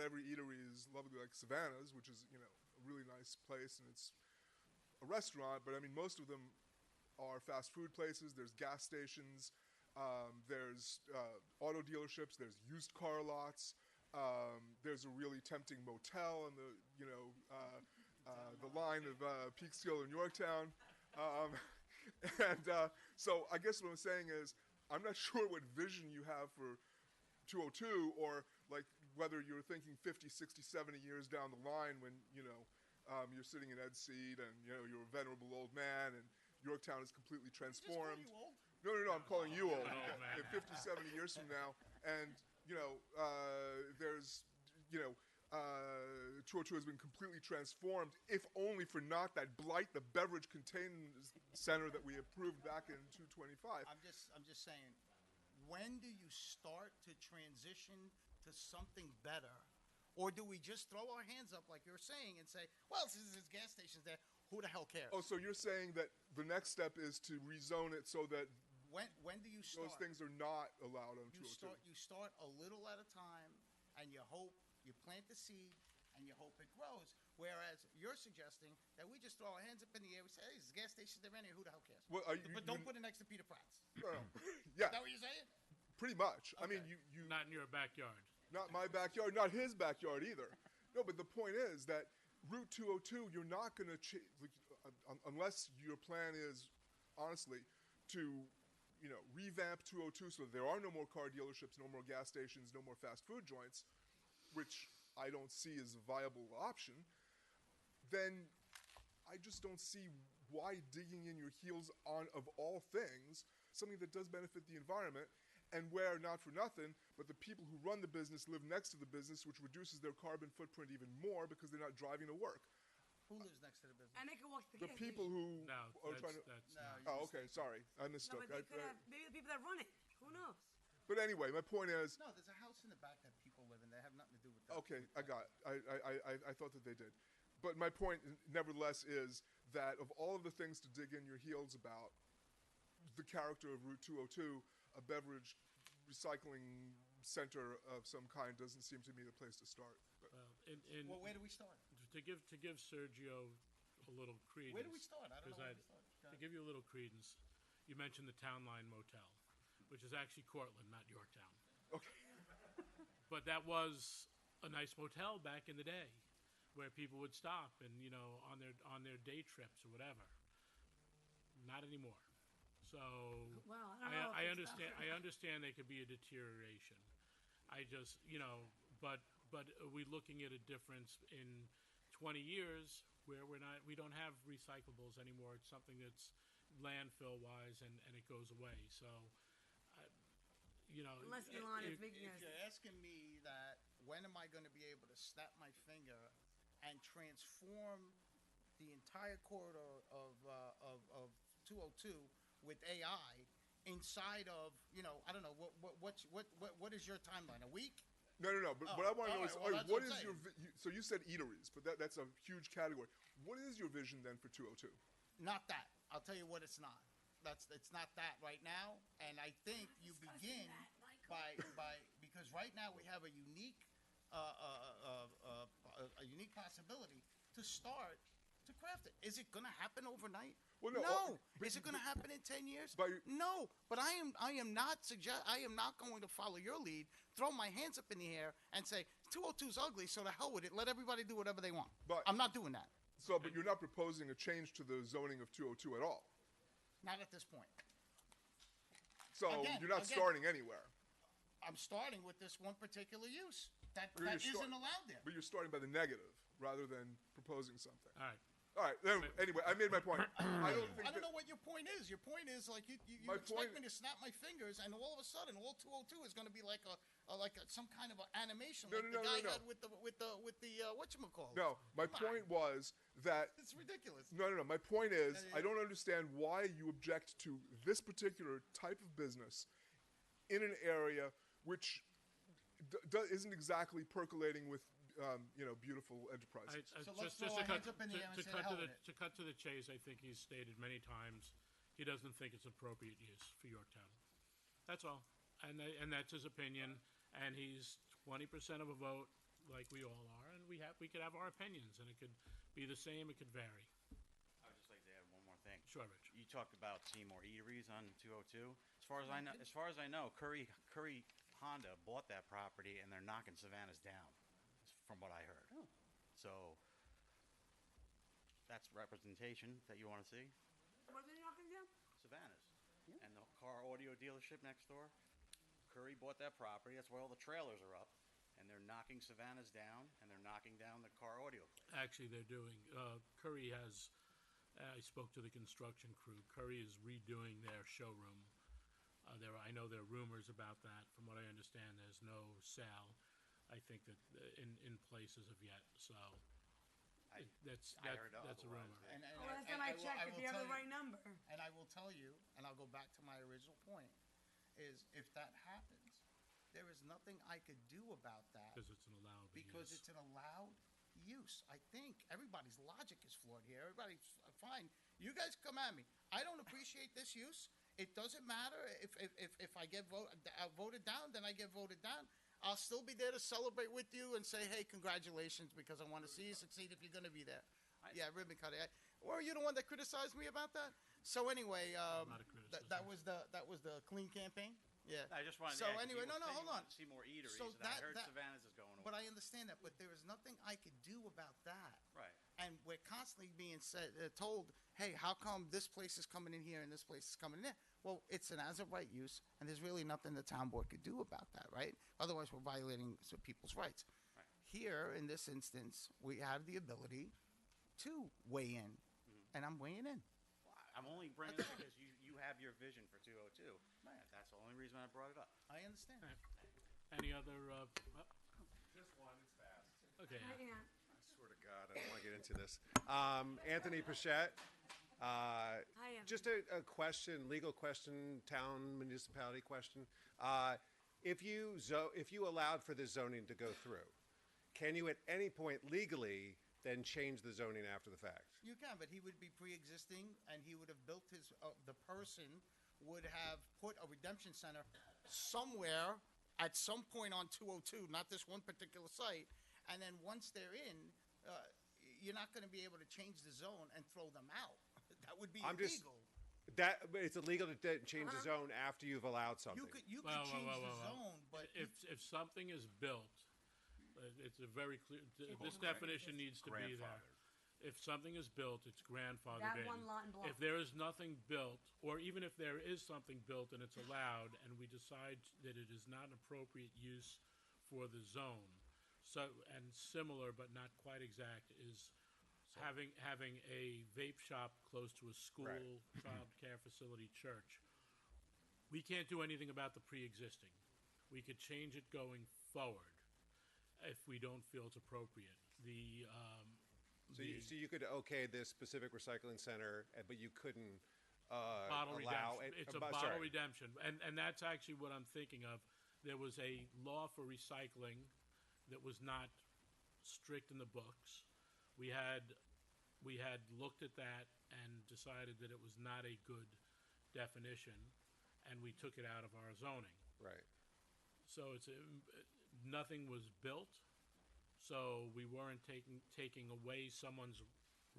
every eatery is lovely like Savannah's, which is a really nice place and it's a restaurant. But I mean, most of them are fast food places. There's gas stations. There's auto dealerships. There's used car lots. There's a really tempting motel in the line of Peekskill and Yorktown. So I guess what I'm saying is I'm not sure what vision you have for 202, or like whether you're thinking 50, 60, 70 years down the line when you're sitting in Ed's seat and you're a venerable old man and Yorktown is completely transformed. No, I'm calling you old. 50, 70 years from now, and there's 202 has been completely transformed, if only for not that blight, the beverage containment center that we approved back in 225. I'm just saying, when do you start to transition to something better? Or do we just throw our hands up like you're saying and say, well, since there's gas stations there, who the hell cares? Oh, so you're saying that the next step is to rezone it so that when do you start? those things are not allowed on 202? You start a little at a time, and you hope, you plant the seed, and you hope it grows. Whereas you're suggesting that we just throw our hands up in the air, we say, hey, there's gas stations there anyway, who the hell cares? Well, but don't put it next to Peter Pratt's. Yeah. Is that what you're saying? Pretty much. I Okay. mean, you Not in your backyard. not my backyard, not his backyard either. No, but the point is that Route 202, you're not going to unless your plan is, honestly, to revamp 202 so there are no more car dealerships, no more gas stations, no more fast food joints, which I don't see as a viable option. Then I just don't see why digging in your heels on, of all things, something that does benefit the environment, and where, not for nothing, but the people who run the business live next to the business, which reduces their carbon footprint even more because they're not driving to work. Who lives next to the business? And they can walk to The the people who No, are trying to. that's No, not. you Oh, okay, sorry, I No, mistook. but they could have, maybe the people that run it. Who knows? But anyway, my point is, No, there's a house in the back that people live in. They have nothing to do with that. okay, I got. I thought that they did, but my point, nevertheless, is that of all of the things to dig in your heels about, the character of Route 202, a beverage recycling center of some kind, doesn't seem to me the place to start. But Well, where do we start? to give Sergio a little credence. Where do we start? I don't know 'cause where to start. Go To ahead. give you a little credence, you mentioned the Town Line Motel, which is actually Cortland, not Yorktown. Okay. But that was a nice motel back in the day, where people would stop and on their day trips or whatever. Not anymore. So Well, I don't know if I it's understand. that. I understand there could be a deterioration. I just but are we looking at a difference in 20 years where we don't have recyclables anymore? It's something that's landfill wise and it goes away. So Unless Elon is If making us. you're asking me that, when am I going to be able to snap my finger and transform the entire corridor of 202 with AI inside of, I don't know, what is your timeline? A week? No. But what I want to know is, all right, well, what that's is what your? So you said eateries, but that's a huge category. What is your vision then for 202? Not that. I'll tell you what it's not. It's not that right now, and I think you begin by because right now we have a unique possibility to start to craft it. Is it going to happen overnight? Well, no. No. Is it going to happen in 10 years? No. But I am not going to follow your lead, throw my hands up in the air, and say 202 is ugly, so to hell with it. Let everybody do whatever they want. But I'm not doing that. So, but you're not proposing a change to the zoning of 202 at all. Not at this point. So Again, you're not starting anywhere. I'm starting with this one particular use that Or you're isn't start- allowed there. But you're starting by the negative rather than proposing something. All right. All right. Then, anyway, I made my point. I don't think I don't that- know what your point is. Your point is like you My expect point- me to snap my fingers, and all of a sudden, all 202 is going to be like some kind of animation, No, like no, the no, guy no, no. had with the whatchamacallit. No, my Come on. point was that It's ridiculous. No. My point is, Yeah, yeah. I don't understand why you object to this particular type of business in an area which isn't exactly percolating with, beautiful enterprises. So let's throw our hands up in the air and say the hell with it. To cut to the chase, I think he's stated many times he doesn't think it's appropriate use for Yorktown. That's all, and that's his opinion. And he's 20% of a vote, like we all are, and we could have our opinions, and it could be the same, it could vary. I would just like to add one more thing. Sure, Rich. You talked about Seymour Eateries on 202. As far as I know, Curry Honda bought that property and they're knocking Savannah's down, from what I heard. Oh. So that's representation that you want to see. What are they knocking down? Savannah's and the car audio dealership next door. Curry bought that property. That's why all the trailers are up, and they're knocking Savannah's down, and they're knocking down the car audio place. Actually, they're doing. Curry has. I spoke to the construction crew. Curry is redoing their showroom. I know there are rumors about that. From what I understand, there's no sale. I think that in place as of yet. So that's I heard a otherwise. rumor. Well, last time I checked, if you have the right number. And I will tell you, and I'll go back to my original point, is if that happens, there is nothing I could do about that. Because it's an allowed Because use. it's an allowed use. I think everybody's logic is flawed here. Everybody's fine. You guys come at me. I don't appreciate this use. It doesn't matter if I get voted down, then I get voted down. I'll still be there to celebrate with you and say, hey, congratulations, because I want to see you succeed if you're going to be there. Yeah, ribbon cutting. Were you the one that criticized me about that? So anyway, that was the clean campaign. Yeah. I just wanted So to add, 'cause anyway, people no, say hold you on. want to see more eateries, So and I heard Savannah's is going away. But I understand that. But there is nothing I could do about that. Right. And we're constantly being told, hey, how come this place is coming in here and this place is coming in there? Well, it's an as of right use, and there's really nothing the town board could do about that, right? Otherwise, we're violating some people's rights. Right. Here, in this instance, we have the ability to weigh in, and I'm weighing in. I'm only bringing it because you have your vision for 202. That's the only reason I brought it up. I understand. Any other, Just one, it's fast. okay. I swear to God, I don't want to get into this. Anthony Pichette. Just a question, legal question, town municipality question. If you allowed for this zoning to go through, can you at any point legally then change the zoning after the fact? You can, but he would be pre-existing, and he would have built his, the person would have put a redemption center somewhere at some point on 202, not this one particular site, and then once they're in, you're not going to be able to change the zone and throw them out. That would be illegal. It's illegal to change the zone after you've allowed something. You could change the zone, but if something is built, it's a very clear, this definition needs to be there. If something is built, it's grandfathered That in. one lot and block. If there is nothing built, or even if there is something built and it's allowed, and we decide that it is not an appropriate use for the zone, so, and similar but not quite exact, is having a vape shop close to a school, child care facility, church. We can't do anything about the pre-existing. We could change it going forward if we don't feel it's appropriate. So you could okay this specific recycling center, but you couldn't bottle allow redemption. it. It's a bottle redemption, and that's actually what I'm thinking of. There was a law for recycling that was not strict in the books. We had looked at that and decided that it was not a good definition, and we took it out of our zoning. Right. So nothing was built, so we weren't taking away someone's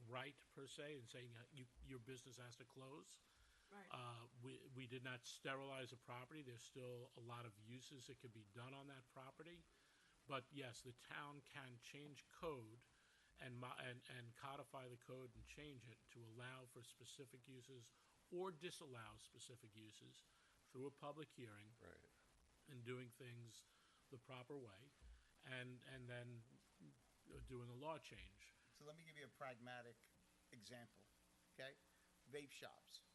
right per se and saying your business has to close. Right. We did not sterilize a property. There's still a lot of uses that could be done on that property. But yes, the town can change code and codify the code and change it to allow for specific uses or disallow specific uses through a public hearing. Right. And doing things the proper way, and then doing a law change. So let me give you a pragmatic example, okay? Vape shops.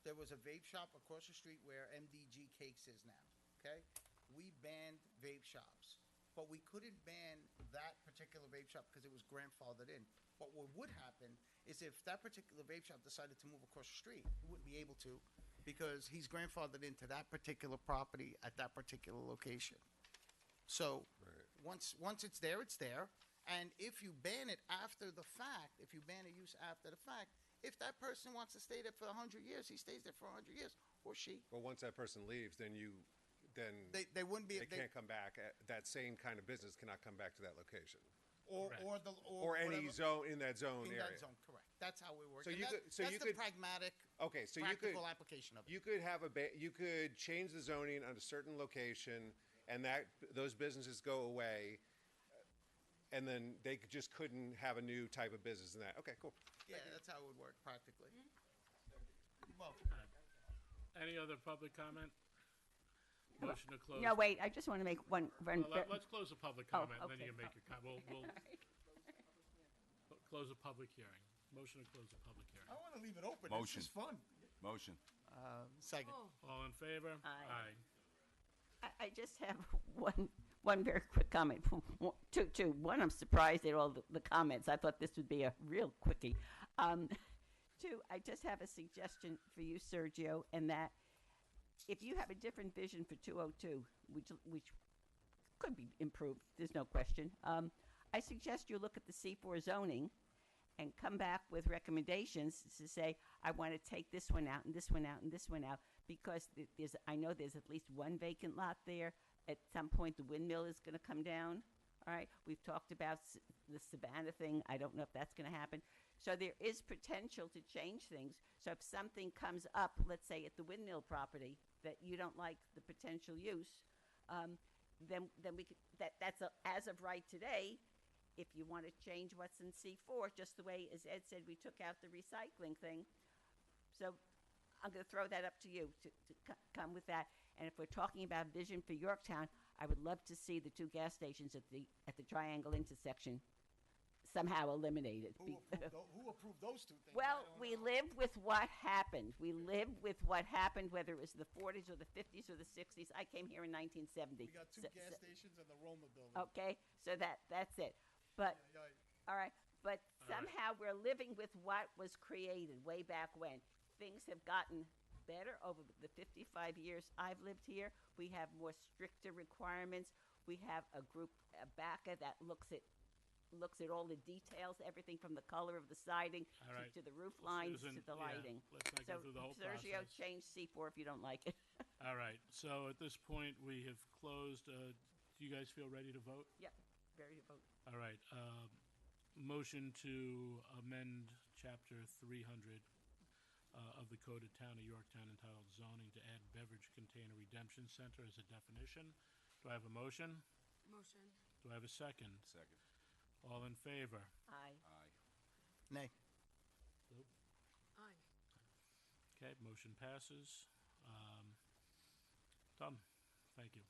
There was a vape shop across the street where MDG Cakes is now, okay? We banned vape shops, but we couldn't ban that particular vape shop because it was grandfathered in. But what would happen is if that particular vape shop decided to move across the street, he wouldn't be able to because he's grandfathered into that particular property at that particular location. So once it's there, it's there. And if you ban it after the fact, if you ban a use after the fact, if that person wants to stay there for 100 years, he stays there for 100 years, or she. Well, once that person leaves, then they wouldn't be. They can't come back. That same kind of business cannot come back to that location. Or any whatever, zone in that zone in area. that zone, correct. That's how we work. So And you that- could, so that's you the could pragmatic, okay. So practical application of it. You could have you could change the zoning on a certain location, and those businesses go away, and then they just couldn't have a new type of business in that. Okay, cool. Yeah, that's how it would work practically. Well, Any other public comment? Motion to close. No, wait, I just want to make one. Let's close the public Oh, comment, and then okay. you can make your comment. We'll close the public hearing. Motion to close the public hearing. I want to leave it open. Motion. It's just fun. Motion. Second. All in favor? Aye. I just have one very quick comment. Two. One, I'm surprised at all the comments. I thought this would be a real quickie. Two, I just have a suggestion for you, Sergio, and that if you have a different vision for 202, which could be improved, there's no question, I suggest you look at the C4 zoning and come back with recommendations to say, I want to take this one out and this one out and this one out, because I know there's at least one vacant lot there. At some point, the windmill is going to come down. All right, we've talked about the Savannah thing. I don't know if that's going to happen. So there is potential to change things. So if something comes up, let's say at the windmill property, that you don't like the potential use, then we could, as of right today, if you want to change what's in C4, just the way, as Ed said, we took out the recycling thing. So I'm going to throw that up to you to come with that. And if we're talking about vision for Yorktown, I would love to see the two gas stations at the Triangle intersection somehow eliminated. Who approved those two things? Well, we live with what happened. We live with what happened, whether it was the 40s or the 50s or the 60s. I came here in 1970. We got two gas stations and the Roma building. Okay, so that's it. But all right, but somehow we're living with what was created way back when. Things have gotten better over the 55 years I've lived here. We have more stricter requirements. We have a group, BACA, that looks at all the details, everything from the color of the siding All right. to the roof lines Susan, to the yeah, lighting. let's not go through the whole Sergio, process. change C4 if you don't like it. All right, so at this point, we have closed. Do you guys feel ready to vote? Yep, ready to vote. All right, motion to amend Chapter 300 of the Code of Town of Yorktown entitled Zoning to add Beverage Container Redemption Center as a definition. Do I have a motion? Motion. Do I have a second? Second. All in favor? Aye. Aye. Nay. Nope. Aye. Okay, motion passes. Done. Thank you.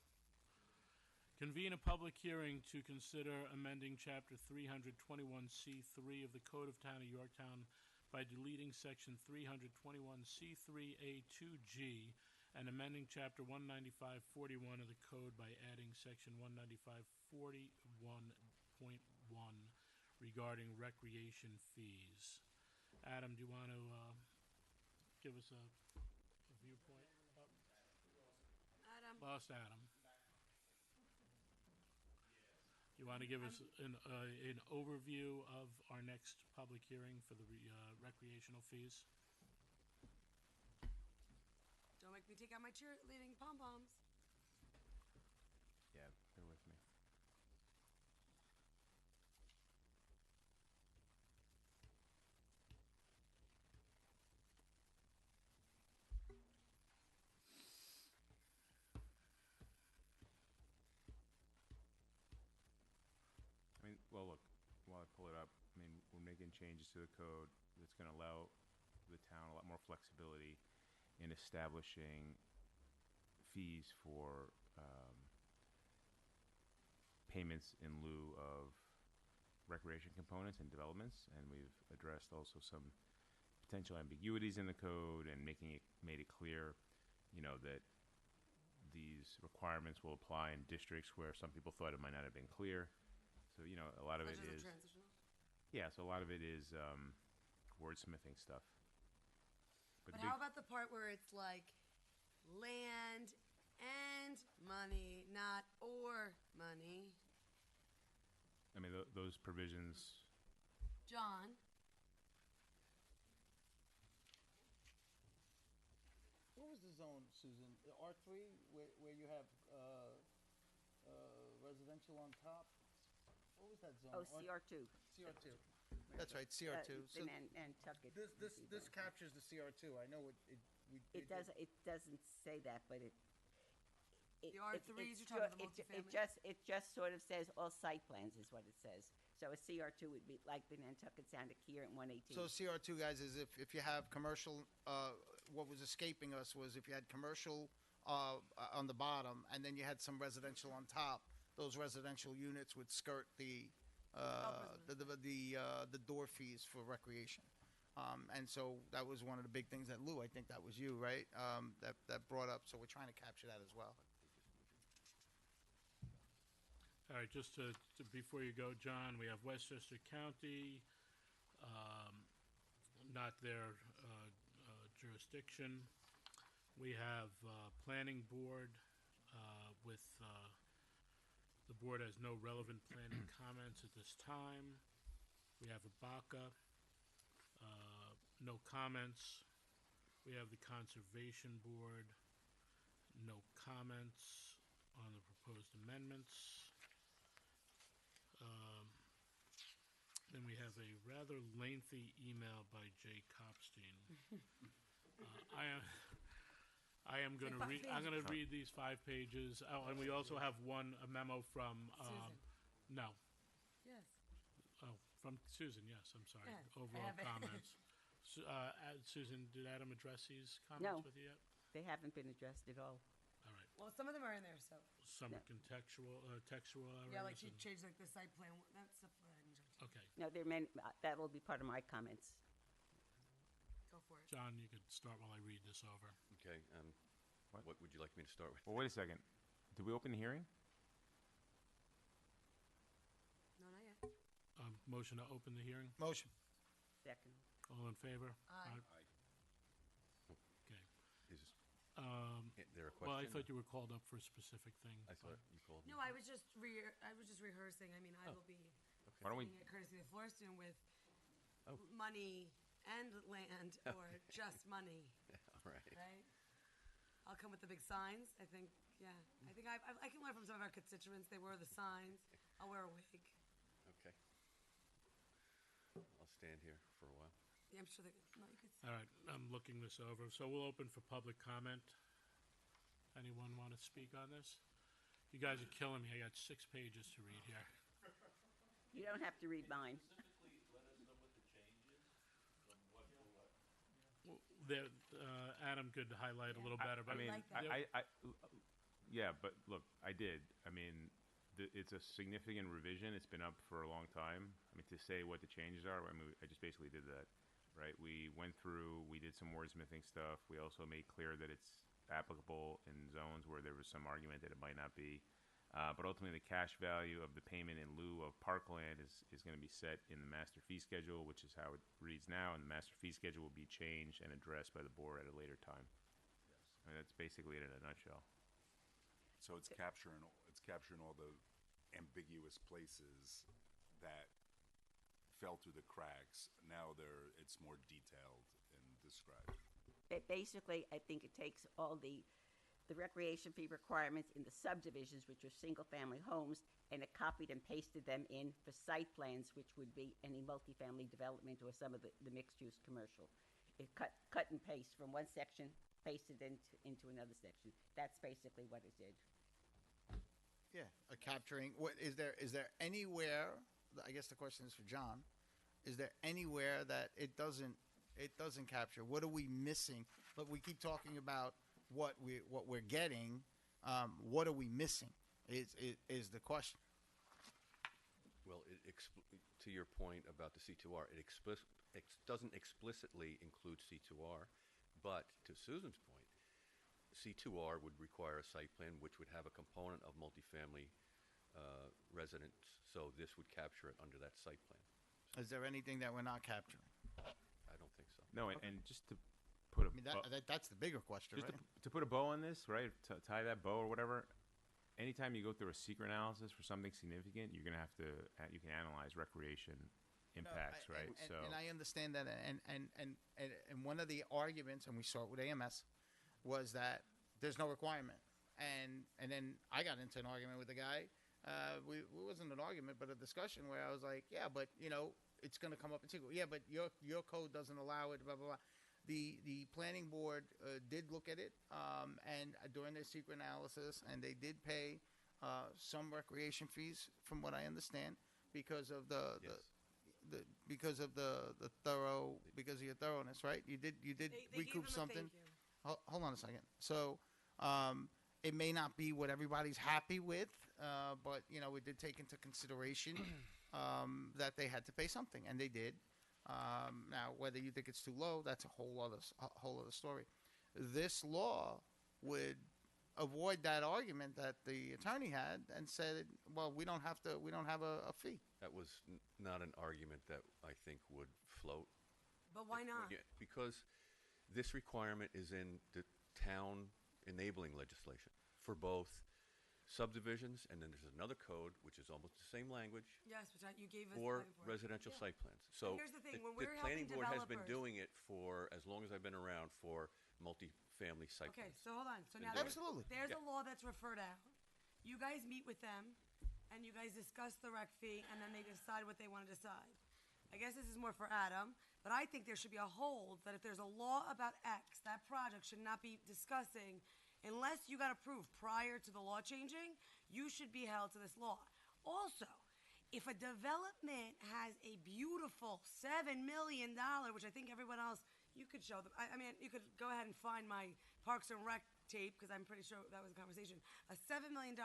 Convene a public hearing to consider amending Chapter 321C3 of the Code of Town of Yorktown by deleting Section 321C3A2G and amending Chapter 19541 of the Code by adding Section 19541.1 regarding recreation fees. Adam, do you want to give us a viewpoint? Adam. Lost Adam. You want to give us an overview of our next public hearing for the recreational fees? Don't make me take out my cheerleading pom-poms. Yeah, bear with me. I mean, well, look, while I pull it up, I mean, we're making changes to the code that's going to allow the town a lot more flexibility in establishing fees for payments in lieu of recreation components and developments, and we've addressed also some potential ambiguities in the code and made it clear, you know, that these requirements will apply in districts where some people thought it might not have been clear. So, you know, a lot of it is, yeah, so a lot of it is wordsmithing stuff. But how about the part where it's like land and money, not or money? I mean, those provisions. John? What was the zone, Susan? The R3, where you have residential on top? What was that zone? Oh, CR2. CR2. That's right, CR2. So Nantucket. this captures the CR2. I know It doesn't say that, but it. The R3s, you're talking about the multifamily? It just sort of says all site plans is what it says. So a CR2 would be like the Nantucket Sound of Kier at 118. So CR2, guys, is if you have commercial, what was escaping us was if you had commercial on the bottom and then you had some residential on top, those residential units would skirt the door fees for recreation. And so that was one of the big things that Lou, I think that was you, right, that brought up. So we're trying to capture that as well. All right, just to before you go, John, we have Westchester County, not their jurisdiction. We have Planning Board with the board has no relevant planning comments at this time. We have ABACA, no comments. We have the Conservation Board, no comments on the proposed amendments. Then we have a rather lengthy email by Jay Kopstein. I am going to read. I'm going to read these 5 pages. Oh, and we also have a memo from. Susan. No. Yes. Oh, from Susan. Yes, I'm sorry. Yes, I Overall have it. comments. Susan, did Adam address these No. comments with you yet? They haven't been addressed at all. All right. Well, some of them are in there, so. Some are textual errors. Yeah, like she and- changed like the site plan. That stuff I didn't touch. Okay. No, that will be part of my comments. Go for it. John, you could start while I read this over. Okay, what would you like me to start with? Well, wait a second. Did we open the hearing? No, not yet. Motion to open the hearing? Motion. Second. All in favor? Aye. Okay. Is there a Well, I question? thought you were called up for a specific thing. I thought you called me. No, I was just rehearsing. I mean, I will be Why don't we- sitting at Courtesy of Floorston with Oh. money and land, or just money, All right. right? I'll come with the big signs. I think, yeah. I think I can learn from some of our constituents. They wear the signs. I'll wear a wig. Okay. I'll stand here for a while. Yeah, I'm sure no, you could. All right, I'm looking this over. So we'll open for public comment. Anyone want to speak on this? You guys are killing me. I got 6 pages to read here. You don't have to read mine. Well, there, Adam could highlight a little better, but I mean, like that. yeah, but look, I did. I mean, it's a significant revision. It's been up for a long time. I mean, to say what the changes are, I mean, I just basically did that, right? We went through, we did some wordsmithing stuff. We also made clear that it's applicable in zones where there was some argument that it might not be. But ultimately, the cash value of the payment in lieu of parkland is going to be set in the master fee schedule, which is how it reads now, and the master fee schedule will be changed and addressed by the board at a later time. I mean, that's basically it in a nutshell. So it's capturing all the ambiguous places that fell through the cracks. Now it's more detailed and described. Basically, I think it takes all the recreation fee requirements in the subdivisions, which are single-family homes, and it copied and pasted them in for site plans, which would be any multifamily development or some of the mixed-use commercial. It cut and paste from one section, pasted into another section. That's basically what it did. Yeah, capturing. What is there anywhere? I guess the question is for John. Is there anywhere that it doesn't capture? What are we missing? But we keep talking about what we're getting. What are we missing? Is the question. Well, to your point about the C2R, it doesn't explicitly include C2R, but to Susan's point, C2R would require a site plan which would have a component of multifamily residence, so this would capture it under that site plan. Is there anything that we're not capturing? I don't think so. No, and just to put a I mean, that's the bigger question, just right? to put a bow on this, right? To tie that bow or whatever. Anytime you go through a secret analysis for something significant, you can analyze recreation impacts, right? And I understand that, and one of the arguments, and we saw it with AMS, was that there's no requirement, and then I got into an argument with the guy. It wasn't an argument, but a discussion where I was like, yeah, but it's going to come up in secret. Yeah, but your code doesn't allow it. Blah blah blah. The planning board did look at it, and during their secret analysis, and they did pay some recreation fees, from what I understand, because of because of your thoroughness, right? You did They recoup gave them a something. thank you. Hold on a second. So it may not be what everybody's happy with, but we did take into consideration that they had to pay something, and they did. Now, whether you think it's too low, that's a whole other story. This law would avoid that argument that the attorney had and said, well, we don't have a fee. That was not an argument that I think would float. But why not? Yeah, because this requirement is in the town enabling legislation for both subdivisions, and then there's another code, which is almost the same language, Yes, which you gave us. for time residential Yeah. site plans. So here's the thing, when the we're planning helping board has been developers- doing it for as long as I've been around for multifamily site Okay, plans. so hold on. So Been now doing it. Absolutely. there's Yeah. a law that's referred out. You guys meet with them, and you guys discuss the rec fee, and then they decide what they want to decide. I guess this is more for Adam, but I think there should be a hold that if there's a law about X, that project should not be discussing unless you got approved prior to the law changing. You should be held to this law. Also, if a development has a beautiful $7 million, which I think everyone else, you could show them. I mean, you could go ahead and find my Parks and Rec tape, because I'm pretty sure that was a conversation. A $7 million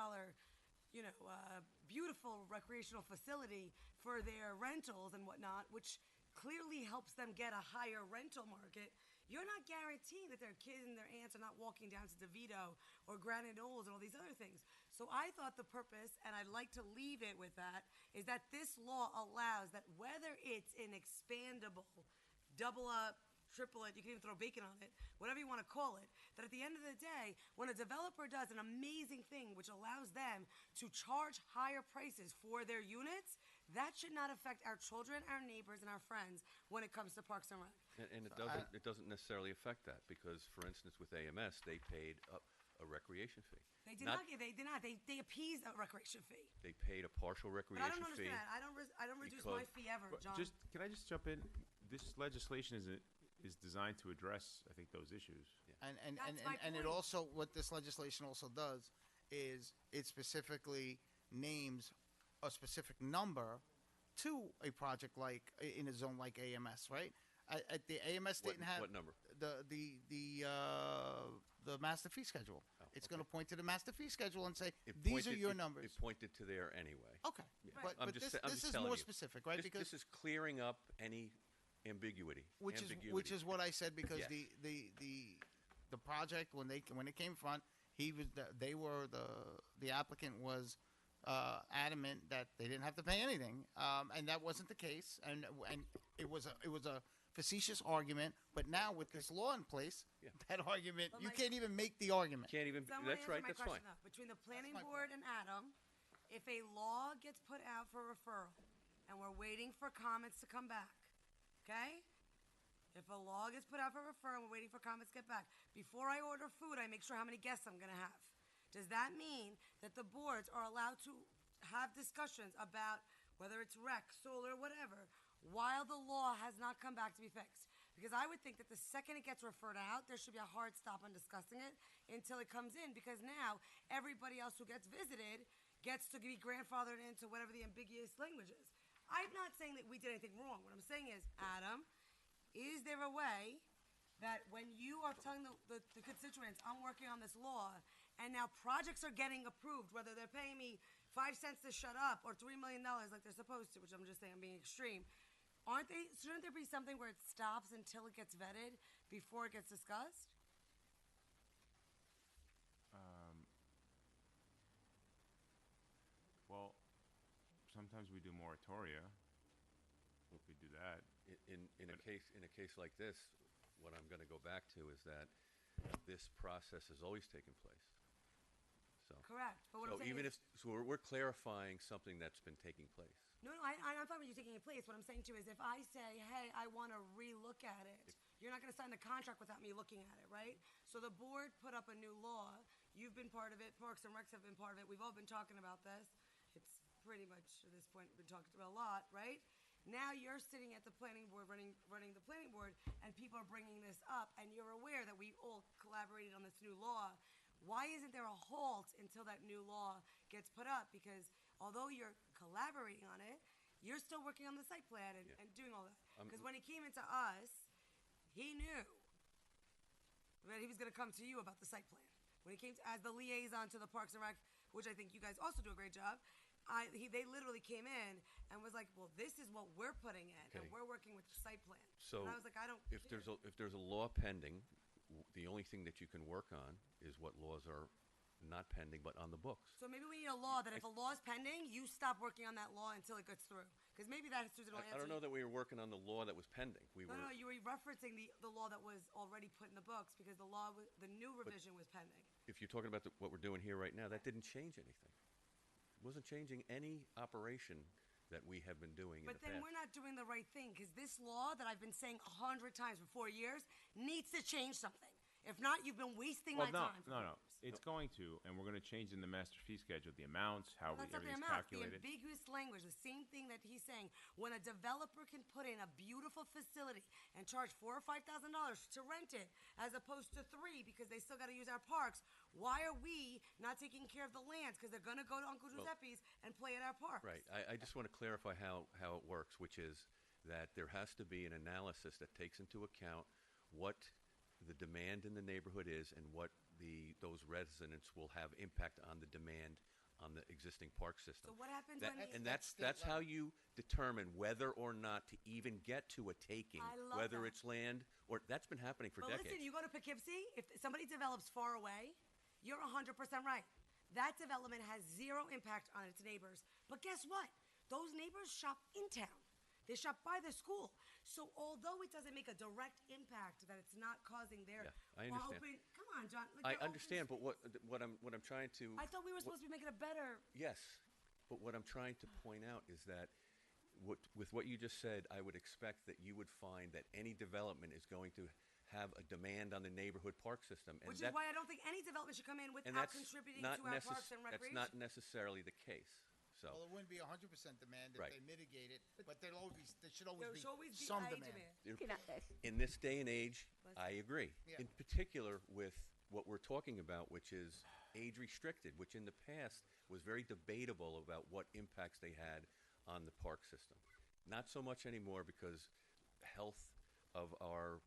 beautiful recreational facility for their rentals and whatnot, which clearly helps them get a higher rental market, you're not guaranteeing that their kids and their aunts are not walking down to DeVito or Granite Knolls and all these other things. So I thought the purpose, and I'd like to leave it with that, is that this law allows that whether it's an expandable, double up, triple it, you can even throw bacon on it, whatever you want to call it, that at the end of the day, when a developer does an amazing thing which allows them to charge higher prices for their units, that should not affect our children, our neighbors, and our friends when it comes to Parks and Rec. And it doesn't necessarily affect that because, for instance, with AMS, they paid a recreation fee. They did not. They appeased a recreation fee. They paid a partial But recreation I don't fee. understand that. I don't reduce my fee ever, But John. can I just jump in? This legislation is designed to address, I think, those issues. And it also, what this legislation also does is it specifically names a specific number to a project like in a zone like AMS, right? At the AMS didn't have what number? The master fee schedule. It's going to point to the master fee schedule and say It these are pointed- your it- numbers. It pointed to there anyway. Okay, but I'm this I'm is telling more you. specific, right? This, Because this is clearing up any ambiguity. which is what I said because Yes. the project when it came front, the applicant was adamant that they didn't have to pay anything, and that wasn't the case, and it was a facetious argument. But now with this law in place, that argument you can't even make the argument. Can't even. So I'm gonna That's answer right. my That's fine. question, though. Between the planning board and Adam, if a law gets put out for referral, and we're waiting for comments to come back, okay? If a law gets put out for referral, and we're waiting for comments to get back, before I order food, I make sure how many guests I'm gonna have. Does that mean that the boards are allowed to have discussions about whether it's rec, solar, whatever, while the law has not come back to be fixed? Because I would think that the second it gets referred out, there should be a hard stop on discussing it until it comes in, because now everybody else who gets visited gets to be grandfathered into whatever the ambiguous language is. I'm not saying that we did anything wrong. What I'm saying is, Adam, is there a way that when you are telling the constituents, I'm working on this law, and now projects are getting approved, whether they're paying me 5 cents to shut up or $3 million like they're supposed to, which I'm just saying I'm being extreme, shouldn't there be something where it stops until it gets vetted before it gets discussed? Well, sometimes we do moratoria. We could do that. In a case like this, what I'm going to go back to is that this process has always taken place. So Correct. But what so I'm saying even is, if we're clarifying something that's been taking place. No, I'm fine with you taking it place. What I'm saying to you is if I say, hey, I want to relook at it, you're not going to sign the contract without me looking at it, right? So the board put up a new law. You've been part of it. Parks and Recs have been part of it. We've all been talking about this. It's pretty much, at this point, been talked about a lot, right? Now you're sitting at the planning board, running the planning board, and people are bringing this up, and you're aware that we all collaborated on this new law. Why isn't there a halt until that new law gets put up? Because although you're collaborating on it, you're still working on the site plan and doing all that. Because when he came into us, he knew that he was going to come to you about the site plan. When he came as the liaison to the Parks and Rec, which I think you guys also do a great job, they literally came in and was like, well, this is what we're putting in, and we're working with the site plan. So and I was like, I don't if care. there's a law pending, the only thing that you can work on is what laws are not pending but on the books. So maybe we need a law that if a law is pending, you stop working on that law until it gets through. Because maybe that Susan will answer. I don't know that we were working on the law that was pending. No, you were referencing the law that was already put in the books because the new revision was pending. If you're talking about what we're doing here right now, that didn't change anything. It wasn't changing any operation that we have been doing But in the then past. we're not doing the right thing because this law that I've been saying 100 times for 4 years needs to change something. If not, you've been wasting my time. No. It's going to, and we're going to change in the master fee schedule the amounts, how That's not the everything's amount. The calculated. ambiguous language, the same thing that he's saying. When a developer can put in a beautiful facility and charge $4,000 or $5,000 to rent it, as opposed to $3,000 because they still got to use our parks, why are we not taking care of the lands? Because they're going to go to Uncle Giuseppe's and play at our parks. Right. I just want to clarify how it works, which is that there has to be an analysis that takes into account what the demand in the neighborhood is and what those residents will have impact on the demand on the existing park system. So what happens That- when and the- that's how you determine whether or not to even get to a taking, I love whether that. it's land or that's been happening for But decades. listen, you go to Poughkeepsie, if somebody develops far away, you're 100% right. That development has zero impact on its neighbors. But guess what? Those neighbors shop in town. They shop by the school. So although it doesn't make a direct impact, that it's not causing their Yeah, I understand. open. Come on, John. Like I their open understand, but space. what I'm trying to I thought we were supposed to be making a better. Yes, but what I'm trying to point out is that with what you just said, I would expect that you would find that any development is going to have a demand on the neighborhood park system, and Which that, is why I don't think any development should come in and without that's contributing not to our parks and that's recreation. not necessarily the case. So Well, it wouldn't be 100% demand if Right. they mitigate it, but there should always There be should always be some a demand. in this day and age, I agree. Yeah. In particular, with what we're talking about, which is age restricted, which in the past was very debatable about what impacts they had on the park system. Not so much anymore because health of our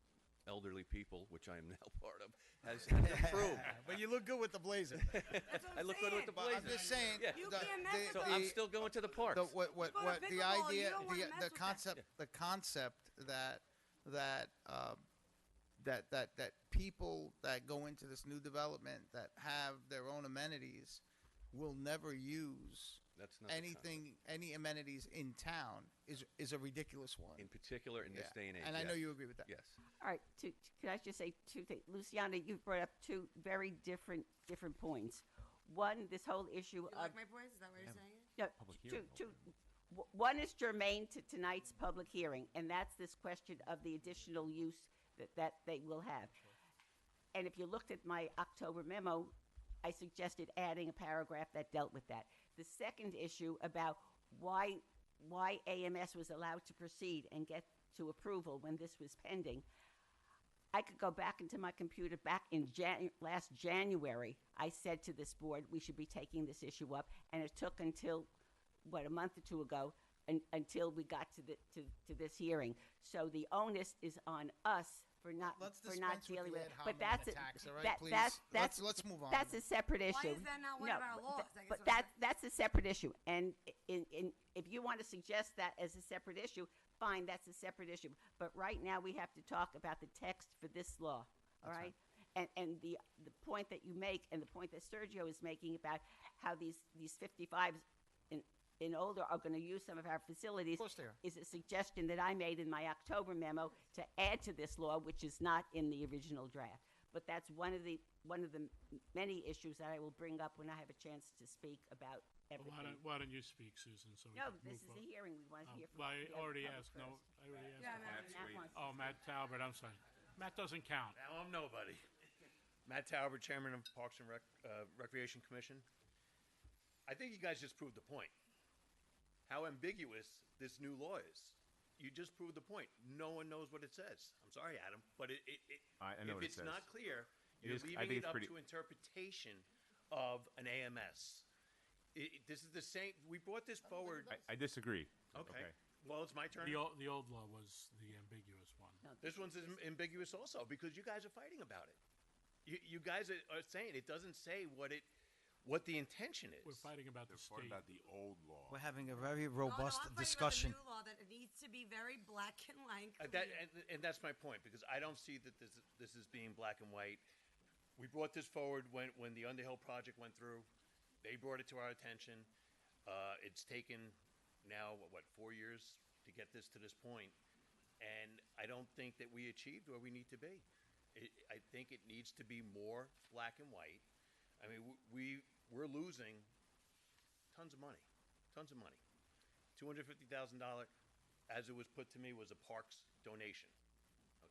elderly people, which I am now part of, has improved. But you look good with the blazer. I look good with the blazer. I'm just saying. Yeah. So I'm still going to the parks. What the idea, the concept that people that go into this new development that have their own amenities will never use That's not the any amenities in town is a ridiculous one. In particular, in this Yeah. day and age. And I know yes. you agree with that. Yes. All right, could I just say two things? Luciana, you brought up two very different points. One, this whole issue You of like my points? Is that what you're saying? no, Public two, hearing two, one is germane to tonight's public hearing, and that's this question of the additional use that they will have. And if you looked at my October memo, I suggested adding a paragraph that dealt with that. The second issue about why AMS was allowed to proceed and get to approval when this was pending, I could go back into my computer back in last January. I said to this board, we should be taking this issue up, and it took until, a month or two ago, until we got to this hearing. So the onus is on us for not dealing with it. But that's attacks, all right, please? Let's move on. That's a separate issue. Why is that not one No, of our but laws? th- I guess but what I'm that's a separate issue. And if you want to suggest that as a separate issue, fine, that's a separate issue. But right now we have to talk about the text for this law. All right. And the point that you make and the point that Sergio is making about how these 55s in older are going to use some of our facilities is a suggestion that I made in my October memo to add to this law, which is not in the original draft. But that's one of the many issues that I will bring up when I have a chance to speak about everything. Why don't you speak, Susan? So we No, can this move is forward. a hearing. We want to hear from. Well, I the other already public asked. first. No, I already asked. Yeah, Matt. wants- Oh, Matt Talbert. I'm sorry. Matt doesn't count. Now I'm nobody. Matt Talbert, Chairman of Parks and Recreation Commission. I think you guys just proved the point. How ambiguous this new law is. You just proved the point. No one knows what it says. I'm sorry, Adam, but I know if what it it's says. not clear, It you're is- I leaving think it it's up pretty- to interpretation of an AMS. This is the same. We brought this forward. I disagree. Okay. Well, it's my turn. The old law was the ambiguous one. This one's ambiguous also because you guys are fighting about it. You guys are saying it doesn't say what the intention is. We're fighting about the state. about the old law. We're having a very I'm robust fighting discussion. about the new law that it needs to be very black and white. And that's my point because I don't see that this is being black and white. We brought this forward when the Underhill project went through. They brought it to our attention. It's taken now, 4 years to get this to this point, and I don't think that we achieved where we need to be. I think it needs to be more black and white. I mean, we're losing tons of money. $250,000, as it was put to me, was a parks donation.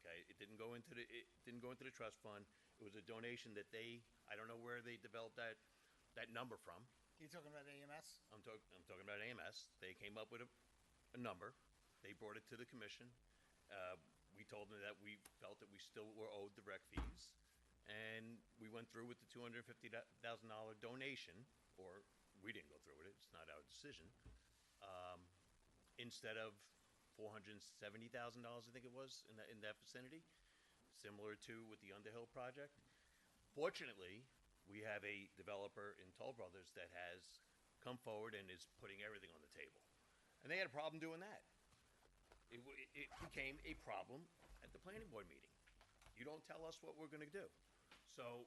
Okay, it didn't go into the trust fund. It was a donation that I don't know where they developed that number from. You talking about AMS? I'm talking about AMS. They came up with a number. They brought it to the commission. We told them that we felt that we still were owed the rec fees, and we went through with the $250,000 donation, or we didn't go through with it. It's not our decision. Instead of $470,000, I think it was in that vicinity, similar to with the Underhill project. Fortunately, we have a developer in Toll Brothers that has come forward and is putting everything on the table. And they had a problem doing that. It became a problem at the planning board meeting. You don't tell us what we're going to do. So,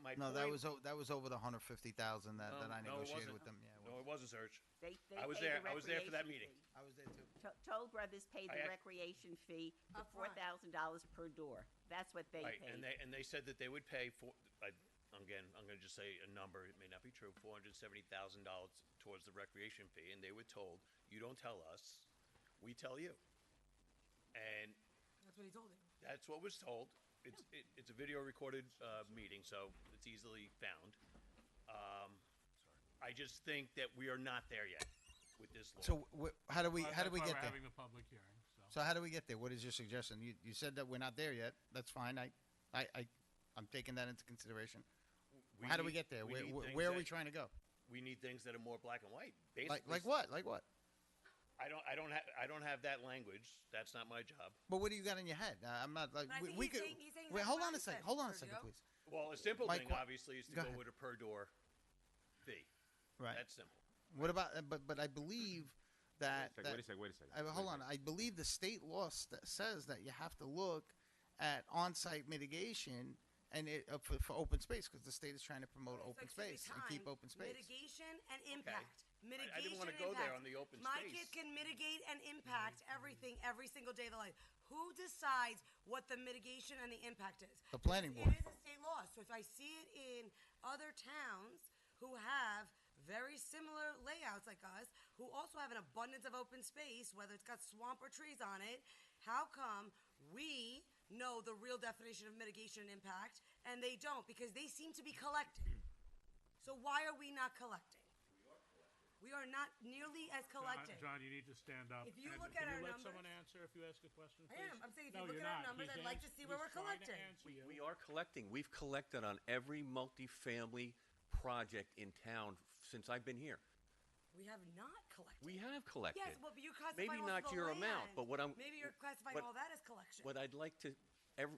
my No, point, that was over the 150,000 that I no, it negotiated wasn't. with them. Yeah, No, it wasn't, Serge. They I was pay there. the I was there for that recreation meeting. fee. I was there too. Toll Brothers paid the I- recreation fee of Upfront. $4,000 per door. That's what they Right, paid. and they said that they would pay for. Again, I'm going to just say a number. It may not be true. $470,000 towards the recreation fee, and they were told, "You don't tell us, we tell you." And That's what he told him. that's what was told. It's a video recorded meeting, so it's easily found. I just think that we are not there yet with this law. So how do we That's get why there? we're having the public hearing. So how do we get there? What is your suggestion? You said that we're not there yet. That's fine. I'm taking that into consideration. How do we get there? need things Where are we that- trying to go? We need things that are more black and white. Basically, Like what? Like what? I don't have that language. That's not my job. But what do you got in your head? I'm not like But I think we he's could. saying- he's saying Wait, that's hold what on I a second. said, Hold on a second, Sergio. please. Well, a simple Mike, thing, what- obviously, is to go go ahead. with a per door fee. Right. That's simple. What about? But I believe that. Wait a second. Hold on. I believe the state law says that you have to look at on-site mitigation and for open space because the state is trying to promote open space and keep open space. Mitigation and impact. Mitigation I didn't want to and go there impact. on the open My space. kids can mitigate and impact everything every single day of their life. Who decides what the mitigation and the impact is? The planning It board. is a state law. So if I see it in other towns who have very similar layouts like us, who also have an abundance of open space, whether it's got swamp or trees on it, how come we know the real definition of mitigation and impact and they don't? Because they seem to be collecting. So why are we not collecting? We are not nearly as collecting. John, you need to stand up. If you And look can at you our let numbers- someone answer if you ask a question, I please? am. I'm saying if No, you look you're at our not. numbers, He's I'd like to see where he's we're trying to collecting. answer you. We are collecting. We've collected on every multifamily project in town since I've been here. We have not collected. We have collected. Yes, well, but you're classifying Maybe also not the your land. amount, but what I'm Maybe you're classifying what- all that as collection. What I'd like to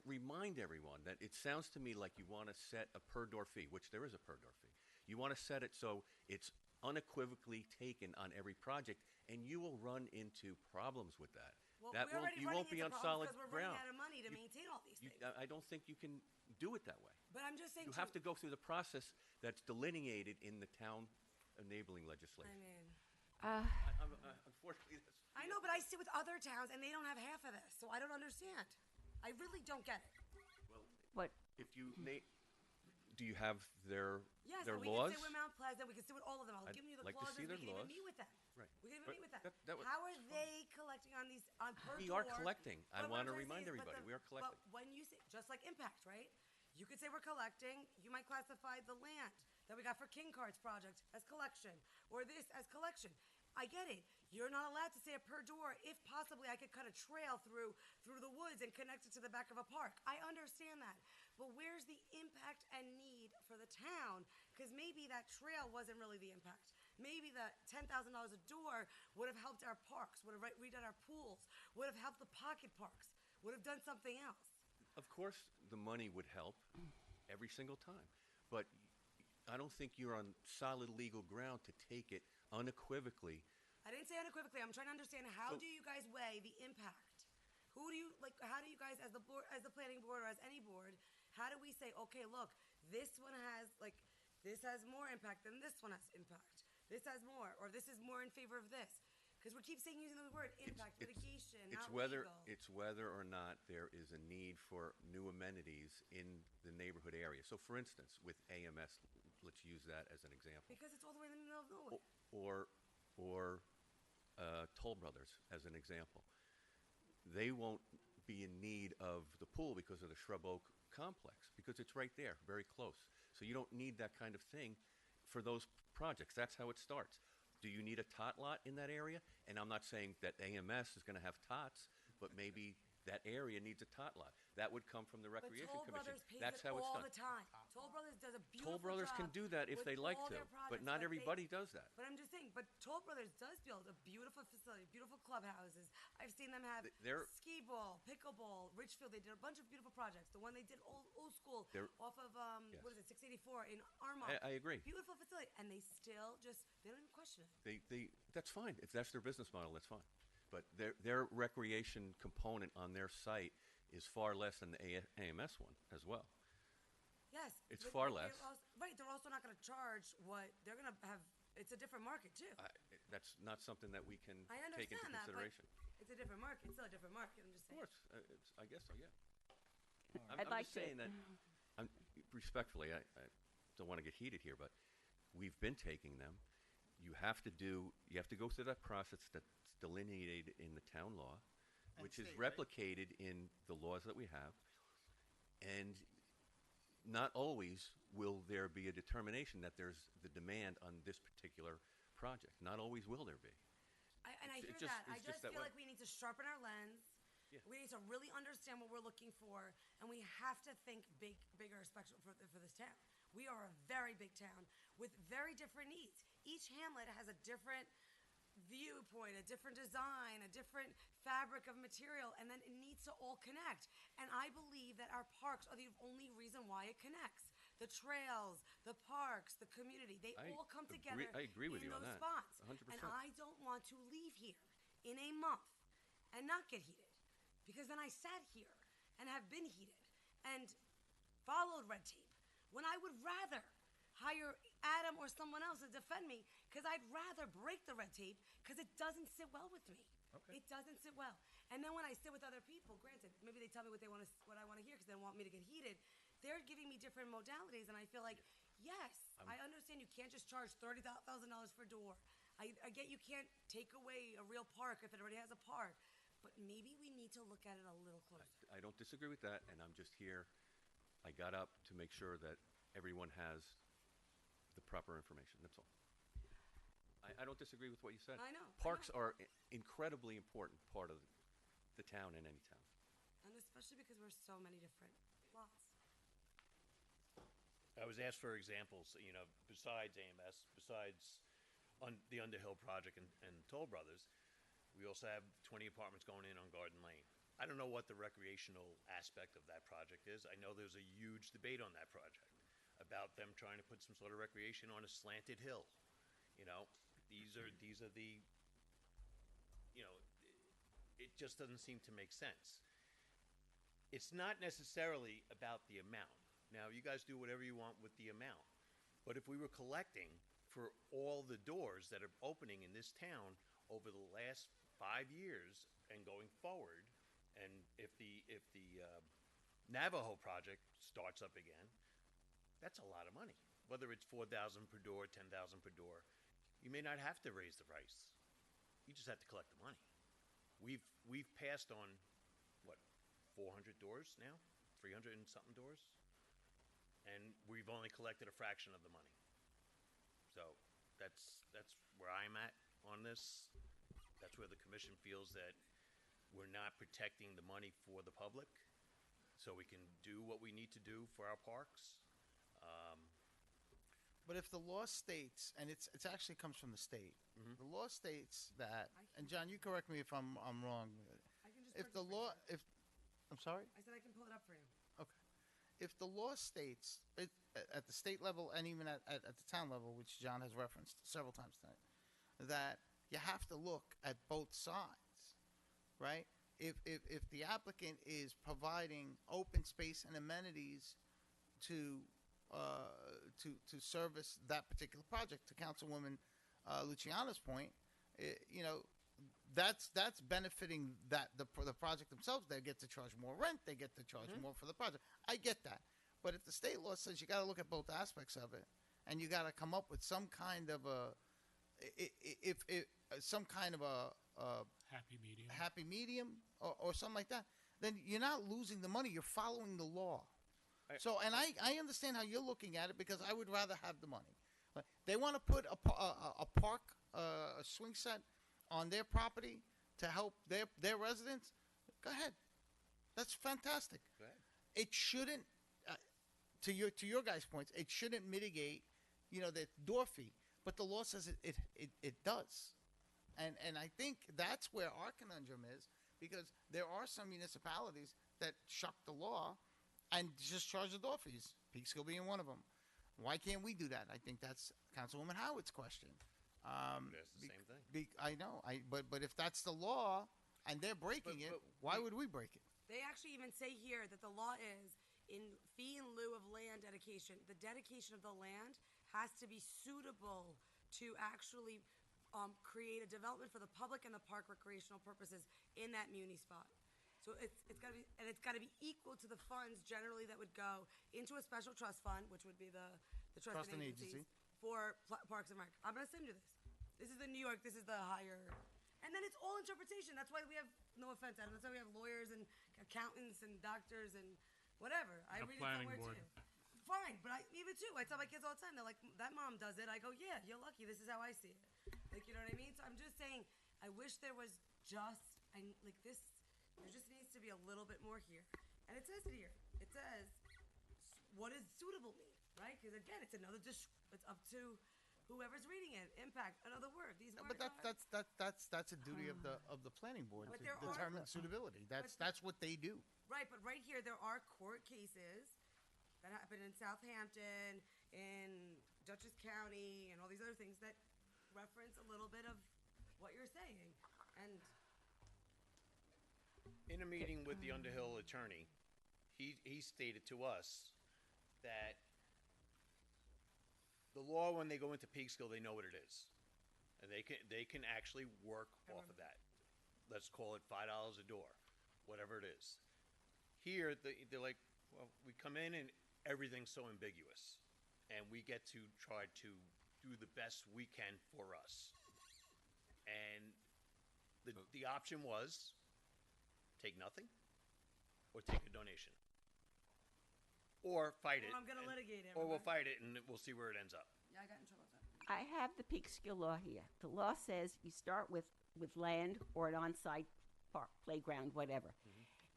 remind everyone that it sounds to me like you want to set a per door fee, which there is a per door fee. You want to set it so it's unequivocally taken on every project, and you will run into problems with that. Well, that we're already you running won't be into on problems solid because we're ground. running out of money to maintain all these things. I don't think you can do it that way. But I'm just saying You have to go through the process that's delineated in the town enabling legislation. I mean, Unfortunately, that's I know, but I sit with other towns and they don't have half of this, so I don't understand. I really don't get it. What? if you do you have their Yes, their and we laws? can sit with Mount Pleasant. We can sit with all of them. I'll I'd give you the like to clauses. see their We can laws. even meet with them. Right. We can even But meet with them. that How are they collecting on these on per We are door? collecting. I But what want I'm to trying remind say is, but everybody, we are But collecting. when you say just like impact, right? You could say we're collecting. You might classify the land that we got for King Cart's project as collection, or this as collection. I get it. You're not allowed to say a per door. If possibly, I could cut a trail through the woods and connect it to the back of a park. I understand that, but where's the impact and need for the town? Because maybe that trail wasn't really the impact. Maybe the $10,000 a door would have helped our parks, would have redone our pools, would have helped the pocket parks, would have done something else. Of course, the money would help every single time, but I don't think you're on solid legal ground to take it unequivocally. I didn't say unequivocally. I'm trying to understand how So- do you guys weigh the impact? Who do you like? How do you guys, as the board, as the planning board, or as any board, how do we say, okay, look, this one has this has more impact than this one has impact. This has more, or this is more in favor of this. Because we keep saying using the word impact, mitigation, It's not whether legal. it's whether or not there is a need for new amenities in the neighborhood area. So, for instance, with AMS, let's use that as an example, Because it's all the way in the middle of nowhere. or Toll Brothers as an example. They won't be in need of the pool because of the Shrub Oak complex, because it's right there, very close. So you don't need that kind of thing for those projects. That's how it starts. Do you need a tot lot in that area? And I'm not saying that AMS is going to have tots, but maybe that area needs a tot lot. That would come from the But Recreation Toll Commission. Brothers pays That's it how it's all done. the time. Toll Brothers does a beautiful Toll Brothers can job do that if with they like all to, their but projects, not they- everybody does that. But I'm just saying, but Toll Brothers does build a beautiful facility, beautiful clubhouses. I've seen them have They're- skee ball, pickleball, Richfield. They did a bunch of beautiful projects. The one they did old school They're- off of Yes. what is it, 684 in Armonk. I agree. Beautiful facility, and they still just they don't even question it. That's fine. If that's their business model, that's fine. But their recreation component on their site is far less than the AMS one as well. Yes, It's but far they're less. Right, they're also not going to charge what they're going to have. It's a different market too. That's not something that we can I take into understand that, but consideration. it's a different market. It's still a different market. I'm just Of saying. course, I guess so. Yeah. I'd I'm like just to- saying that. Respectfully, I don't want to get heated here, but we've been taking them. You have to go through that process that's delineated in the town law, And which is state, right? replicated in the laws that we have, and not always will there be a determination that there's the demand on this particular project. Not always will there be. I It's- hear it just- that. I it's just just that feel way. like we need to sharpen our lens. Yeah. We need to really understand what we're looking for, and we have to think bigger, especially for this town. We are a very big town with very different needs. Each hamlet has a different viewpoint, a different design, a different fabric of material, and then it needs to all connect. And I believe that our parks are the only reason why it connects. The trails, the parks, the community, they I all come agree- together I agree with in you on those that, spots. 100%. And I don't want to leave here in a month and not get heated. Because then I sat here and have been heated and followed red tape when I would rather hire Adam or someone else to defend me because I'd rather break the red tape because it doesn't sit well with me. Okay. It doesn't sit well. And then when I sit with other people, granted, maybe they tell me what I want to hear because they want me to get heated. They're giving me different modalities, and I feel like, yes, I understand you can't just charge $30,000 for a door. I get you can't take away a real park if it already has a park. But maybe we need to look at it a little closer. I don't disagree with that, and I'm just here. I got up to make sure that everyone has the proper information. That's all. I don't disagree with what you said. I know, I Parks know. are incredibly important part of the town and any town. And especially because we're so many different lots. I was asked for examples, besides AMS, besides the Underhill project and Toll Brothers, we also have 20 apartments going in on Garden Lane. I don't know what the recreational aspect of that project is. I know there's a huge debate on that project about them trying to put some sort of recreation on a slanted hill. These are the, it just doesn't seem to make sense. It's not necessarily about the amount. Now, you guys do whatever you want with the amount. But if we were collecting for all the doors that are opening in this town over the last 5 years and going forward, and if the Navajo project starts up again, that's a lot of money. Whether it's $4,000 per door, $10,000 per door, you may not have to raise the price. You just have to collect the money. We've passed on what, 400 doors now, 300 and something doors, and we've only collected a fraction of the money. So that's where I'm at on this. That's where the commission feels that we're not protecting the money for the public, so we can do what we need to do for our parks. But if the law states, and it actually comes from the state, the law states that, and John, you correct me if I'm wrong. I can just If the law, I'm sorry. I said I can pull it up for you. Okay. If the law states at the state level and even at the town level, which John has referenced several times tonight, that you have to look at both sides, right? If the applicant is providing open space and amenities to service that particular project, to Councilwoman Luciano's point, that's benefiting the project themselves. They get to charge more rent. They get to charge more for the project. I get that. But if the state law says you got to look at both aspects of it, and you got to come up with some kind of a happy medium or something like that, then you're not losing the money. You're following the law. And I understand how you're looking at it, because I would rather have the money. But they want to put a park, a swing set on their property to help their residents. Go ahead. That's fantastic. Go ahead. It shouldn't, to your guys' points, it shouldn't mitigate, the door fee. But the law says it does. And I think that's where our conundrum is, because there are some municipalities that shuck the law and just charge the door fees, Peekskill being one of them. Why can't we do that? I think that's Councilwoman Howard's question. It's the same thing. I know, but if that's the law and they're breaking it, why would we break it? They actually even say here that the law is in fee in lieu of land dedication. The dedication of the land has to be suitable to actually create a development for the public and the park recreational purposes in that muni spot. So it's got to be equal to the funds generally that would go into a special trust fund, which would be the trust and agencies for Parks and Rec. I'm going to send you this. This is the New York. This is the higher. And then it's all interpretation. That's why we have, no offense, Adam, that's why we have lawyers and accountants and doctors and whatever. I read it somewhere board. too. Fine, but even too, I tell my kids all the time, they're like, that mom does it. I go, yeah, you're lucky. This is how I see it. Like, you know what I mean? So I'm just saying, I wish there was like this, there just needs to be a little bit more here. And it says it here. It says, what does suitable mean, right? Because again, it's it's up to whoever's reading it. Impact, another word. These words. But that's a duty of the planning board But to there determine are- suitability. That's what they do. Right, but right here, there are court cases that happen in Southampton, in Dutchess County, and all these other things that reference a little bit of what you're saying. And In a meeting with the Underhill attorney, he stated to us that the law, when they go into Peekskill, they know what it is, and they can actually work off of that. Let's call it $5 a door, whatever it is. Here, they're like, well, we come in and everything's so ambiguous, and we get to try to do the best we can for us. And the option was take nothing or take a donation. Or fight it. I'm going to litigate it. Or we'll fight it and we'll see where it ends up. Yeah, I got in trouble with that. I have the Peekskill law here. The law says you start with land or an on-site park, playground, whatever.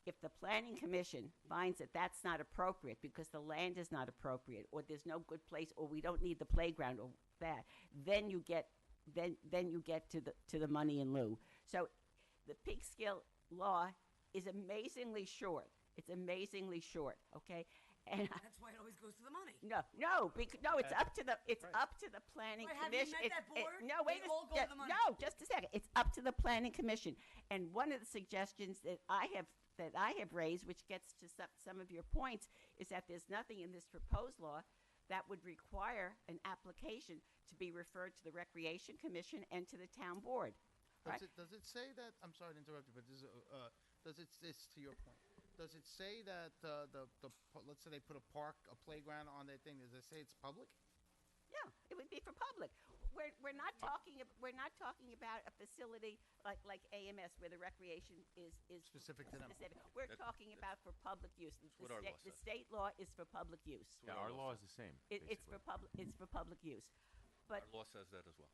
If the planning commission finds that that's not appropriate because the land is not appropriate, or there's no good place, or we don't need the playground, or that, then you get to the money in lieu. So the Peekskill law is amazingly short. It's amazingly short. Okay. And That's why it always goes to the money. it's up to the planning Right, have you commission. met that board? No, wait They all go to the money. no, just a second. It's up to the planning commission. And one of the suggestions that I have raised, which gets to some of your points, is that there's nothing in this proposed law that would require an application to be referred to the Recreation Commission and to the town board. Right? Does it say that? I'm sorry to interrupt you, but does it this to your point? Does it say that let's say they put a playground on their thing? Does it say it's public? Yeah, it would be for public. We're not talking about a facility like AMS where the recreation is Specific to them. We're talking about for public use. what our law The says. state law is for public use. Yeah, our law is the same. It's for public use. But Our law says that as well.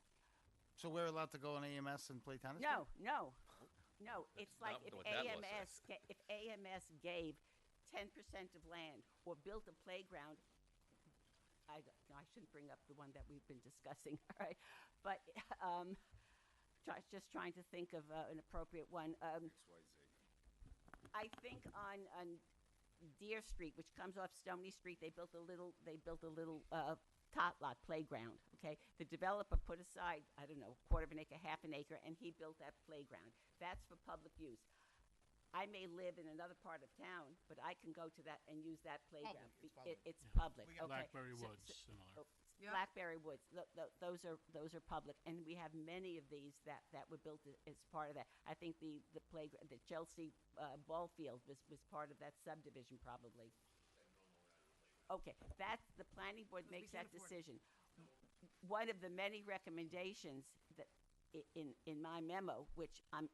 So we're allowed to go on AMS and play tennis? no. It's like not if what that law if AMS gave 10% of land or built a playground. I shouldn't bring up the one that we've been discussing, all right? But just trying to think of an appropriate one. I think on Deer Street, which comes off Stony Street, they built a little tot lot playground. Okay, the developer put aside, I don't know, a quarter of an acre, half an acre, and he built that playground. That's for public use. I may live in another part of town, but I can go to that and use that playground. It's public. Okay. Blackberry So- Woods, similar. Blackberry Woods. Those are public, and we have many of these that were built as part of that. I think the playground, the Chelsea ball field was part of that subdivision, probably. Okay, that's the planning board makes that decision. One of the many recommendations that in my memo, which I'm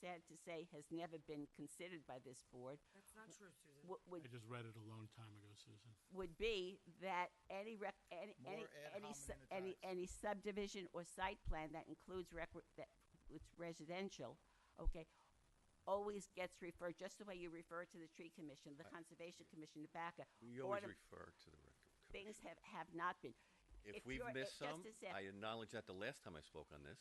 sad to say has never been considered by this board. That's not true, Susan. I just read it a long time ago, Susan. Would be that any subdivision or site plan that includes residential, okay, always gets referred, just the way you refer to the Tree Commission, the Conservation Commission, the BACA. We always Autumn- refer to the record. Things have not been. If we've you're- missed just some, a sec- I acknowledge that the last time I spoke on this,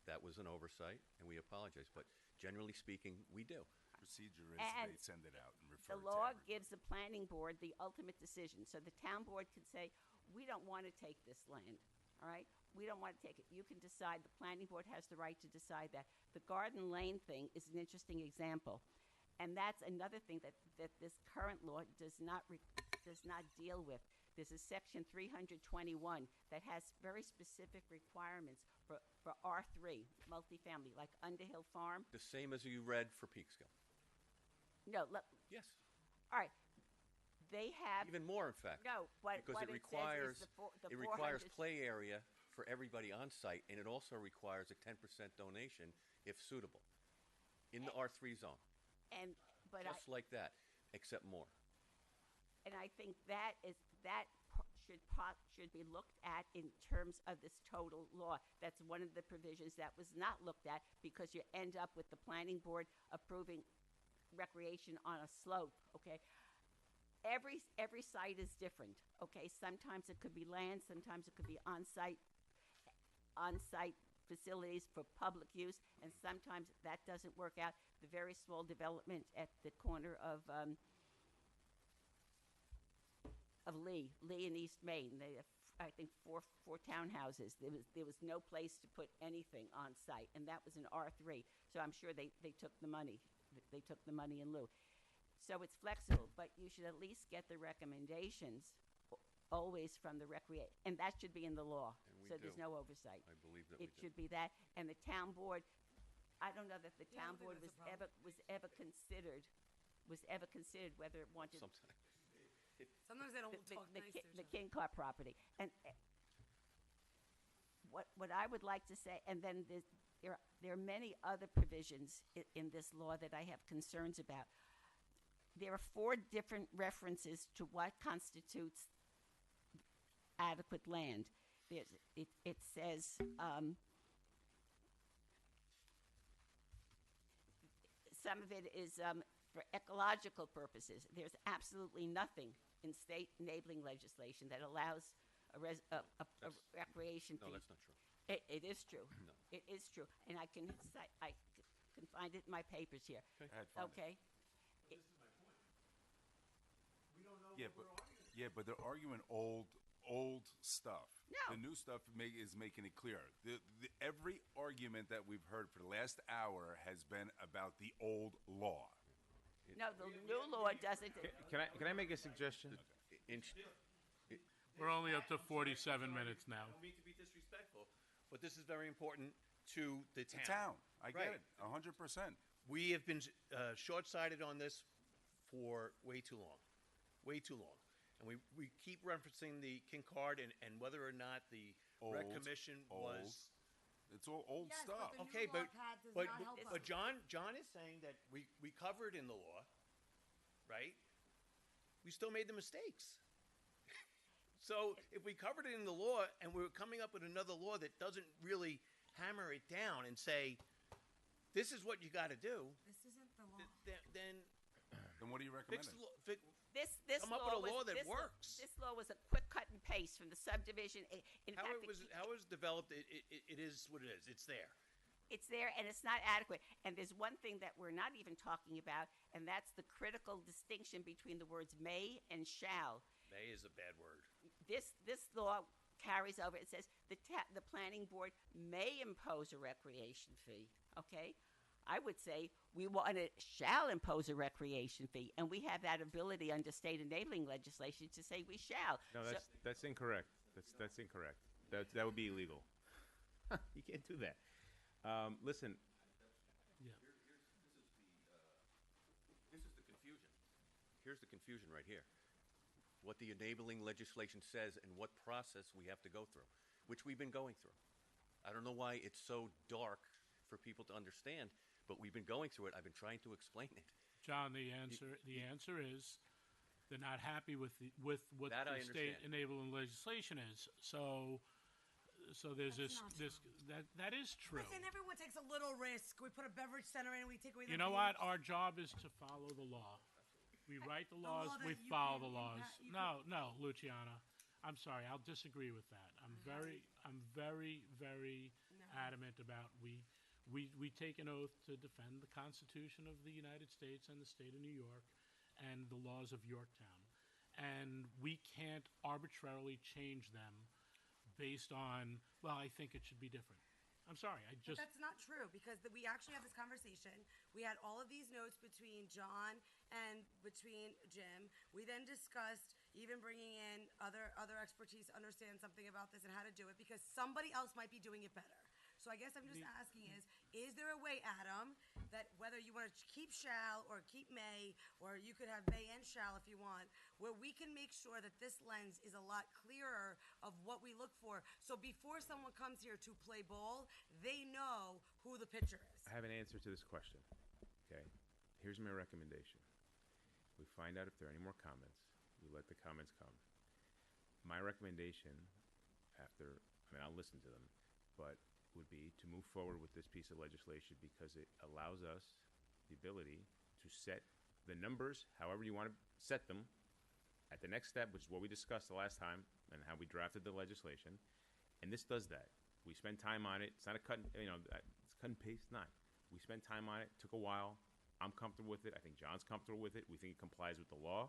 that was an oversight, and we apologize. But generally speaking, we do. Procedure is And they send it out and The refer to law everybody. gives the planning board the ultimate decision. So the town board can say, we don't want to take this land, all right? We don't want to take it. You can decide, the planning board has the right to decide that. The Garden Lane thing is an interesting example. And that's another thing that this current law does not deal with. There's a section 321 that has very specific requirements for R3, multifamily, like Underhill Farm. The same as you read for Peekskill. No, Yes. all right. They have. Even more, in fact. No, what Because what it says requires is the it requires 400 play area for everybody on site, and it also requires a 10% donation if suitable in the R3 zone. But Just like that, except more. And I think that should be looked at in terms of this total law. That's one of the provisions that was not looked at, because you end up with the planning board approving recreation on a slope, okay? Every site is different, okay? Sometimes it could be land, sometimes it could be on-site facilities for public use, and sometimes that doesn't work out. The very small development at the corner of Lee and East Main. They have, I think, four townhouses. There was no place to put anything on site, and that was an R3. So I'm sure they took the money. They took the money in lieu. So it's flexible, but you should at least get the recommendations always from the and that should be in the law. And we So do. there's no oversight. I believe that It we do. should be that, and the town board. I don't know that the Yeah, I town don't board think was that's a ever considered whether it wanted Sometimes they don't talk the, nice Ki- to each the other. King Car property. And what I would like to say, and then there are many other provisions in this law that I have concerns about. There are 4 different references to what constitutes adequate land. It says some of it is for ecological purposes. There's absolutely nothing in state enabling legislation that allows a recreation fee. No, that's not true. It is true. No. It is true, and I can find it in my papers here. Okay. Yeah, but they're arguing old stuff. No. The new stuff is making it clear. Every argument that we've heard for the last hour has been about the old law. No, the new law doesn't. Can I make a suggestion? We're only up to 47 minutes now. I don't mean to be disrespectful, but this is very important to the town. The town. I get Right. it. 100%. We have been short-sighted on this for way too long. Way too long. And we keep referencing the King Card and whether or not the Rec Old, Commission old. was... It's all old Yes, stuff. but the Okay, new law, but, Pat, does but, not help but us. John is saying that we covered in the law, right? We still made the mistakes. So if we covered it in the law and we're coming up with another law that doesn't really hammer it down and say, this is what you got to do, This isn't the law. then Then what do you fix recommend? the law. This Come up law with a law was, that this law- works. This law was a quick cut and paste from the subdivision. In How fact, it was developed, it is what it is. It's there. it's there and it's not adequate. And there's one thing that we're not even talking about, and that's the critical distinction between the words may and shall. May is a bad word. This law carries over. It says the planning board may impose a recreation fee. Okay, I would say shall impose a recreation fee, and we have that ability under state enabling legislation to say we shall. No, that's incorrect. That's incorrect. That would be illegal. You can't do that. Listen. Yeah. This is the confusion. Here's the confusion right here. What the enabling legislation says and what process we have to go through, which we've been going through. I don't know why it's so dark for people to understand, but we've been going through it. I've been trying to explain it. John, the answer is they're not happy with what That I the state understand. enabling legislation is. So So there's That's this that is true. Listen, everyone takes a little risk. We put a beverage center in, we take away the You know what? fees. Our job is to follow the law. We write the law laws, that we you follow can't the laws. impact- you No, Luciana. I'm sorry. I'll disagree with that. I'm very adamant about we take an oath to defend the Constitution of the United States and the state of New York and the laws of Yorktown. And we can't arbitrarily change them based on, well, I think it should be different. I'm sorry. But that's not true because we actually had this conversation. We had all of these notes between John and between Jim. We then discussed even bringing in other expertise to understand something about this and how to do it because somebody else might be doing it better. So I guess I'm just asking is there a way, Adam, that whether you want to keep shall or keep may, or you could have may and shall if you want, where we can make sure that this lens is a lot clearer of what we look for. So before someone comes here to play ball, they know who the pitcher is. I have an answer to this question. Okay, here's my recommendation. We find out if there are any more comments. We let the comments come. My recommendation I'll listen to them, but would be to move forward with this piece of legislation because it allows us the ability to set the numbers however you want to set them at the next step, which is what we discussed the last time and how we drafted the legislation. And this does that. We spend time on it. It's not a cut and paste, not. We spent time on it. Took a while. I'm comfortable with it. I think John's comfortable with it. We think it complies with the law.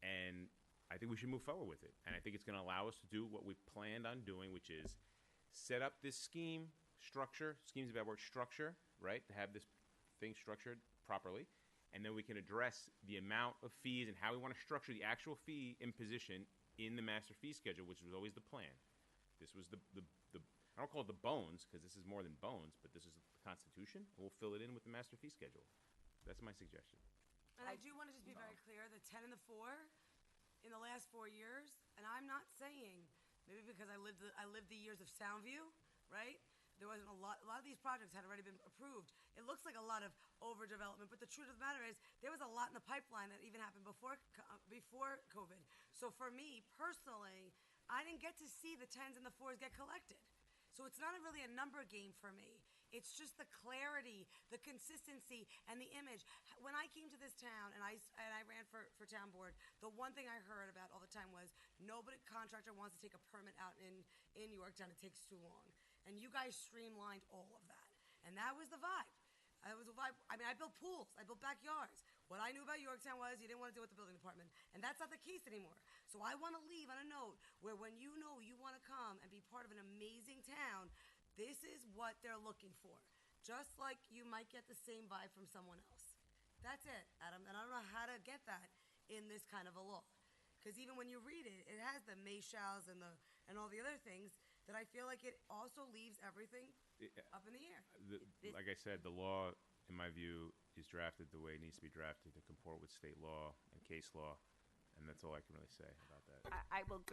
And I think we should move forward with it. And I think it's going to allow us to do what we planned on doing, which is set up this structure, scheme's a bad word, structure, right, to have this thing structured properly, and then we can address the amount of fees and how we want to structure the actual fee imposition in the master fee schedule, which was always the plan. This was the I don't call it the bones, because this is more than bones, but this is the Constitution, and we'll fill it in with the master fee schedule. That's my suggestion. And I do want to just be very clear, the 10 and the 4 in the last 4 years, and I'm not saying, maybe because I lived the years of Soundview, right? There wasn't a lot of these projects had already been approved. It looks like a lot of overdevelopment, but the truth of the matter is there was a lot in the pipeline that even happened before COVID. So for me personally, I didn't get to see the 10s and the 4s get collected. So it's not really a number game for me. It's just the clarity, the consistency, and the image. When I came to this town and I ran for town board, the one thing I heard about all the time was nobody contractor wants to take a permit out in Yorktown. It takes too long. And you guys streamlined all of that. And that was the vibe. It was a vibe. I mean, I built pools. I built backyards. What I knew about Yorktown was you didn't want to deal with the building department. And that's not the case anymore. So I want to leave on a note where when you know you want to come and be part of an amazing town, this is what they're looking for. Just like you might get the same vibe from someone else. That's it, Adam. And I don't know how to get that in this kind of a law. Because even when you read it, it has the may shalls and all the other things that I feel like it also leaves everything up in the air. Like I said, the law, in my view, is drafted the way it needs to be drafted to comport with state law and case law, and that's all I can really say about that. I will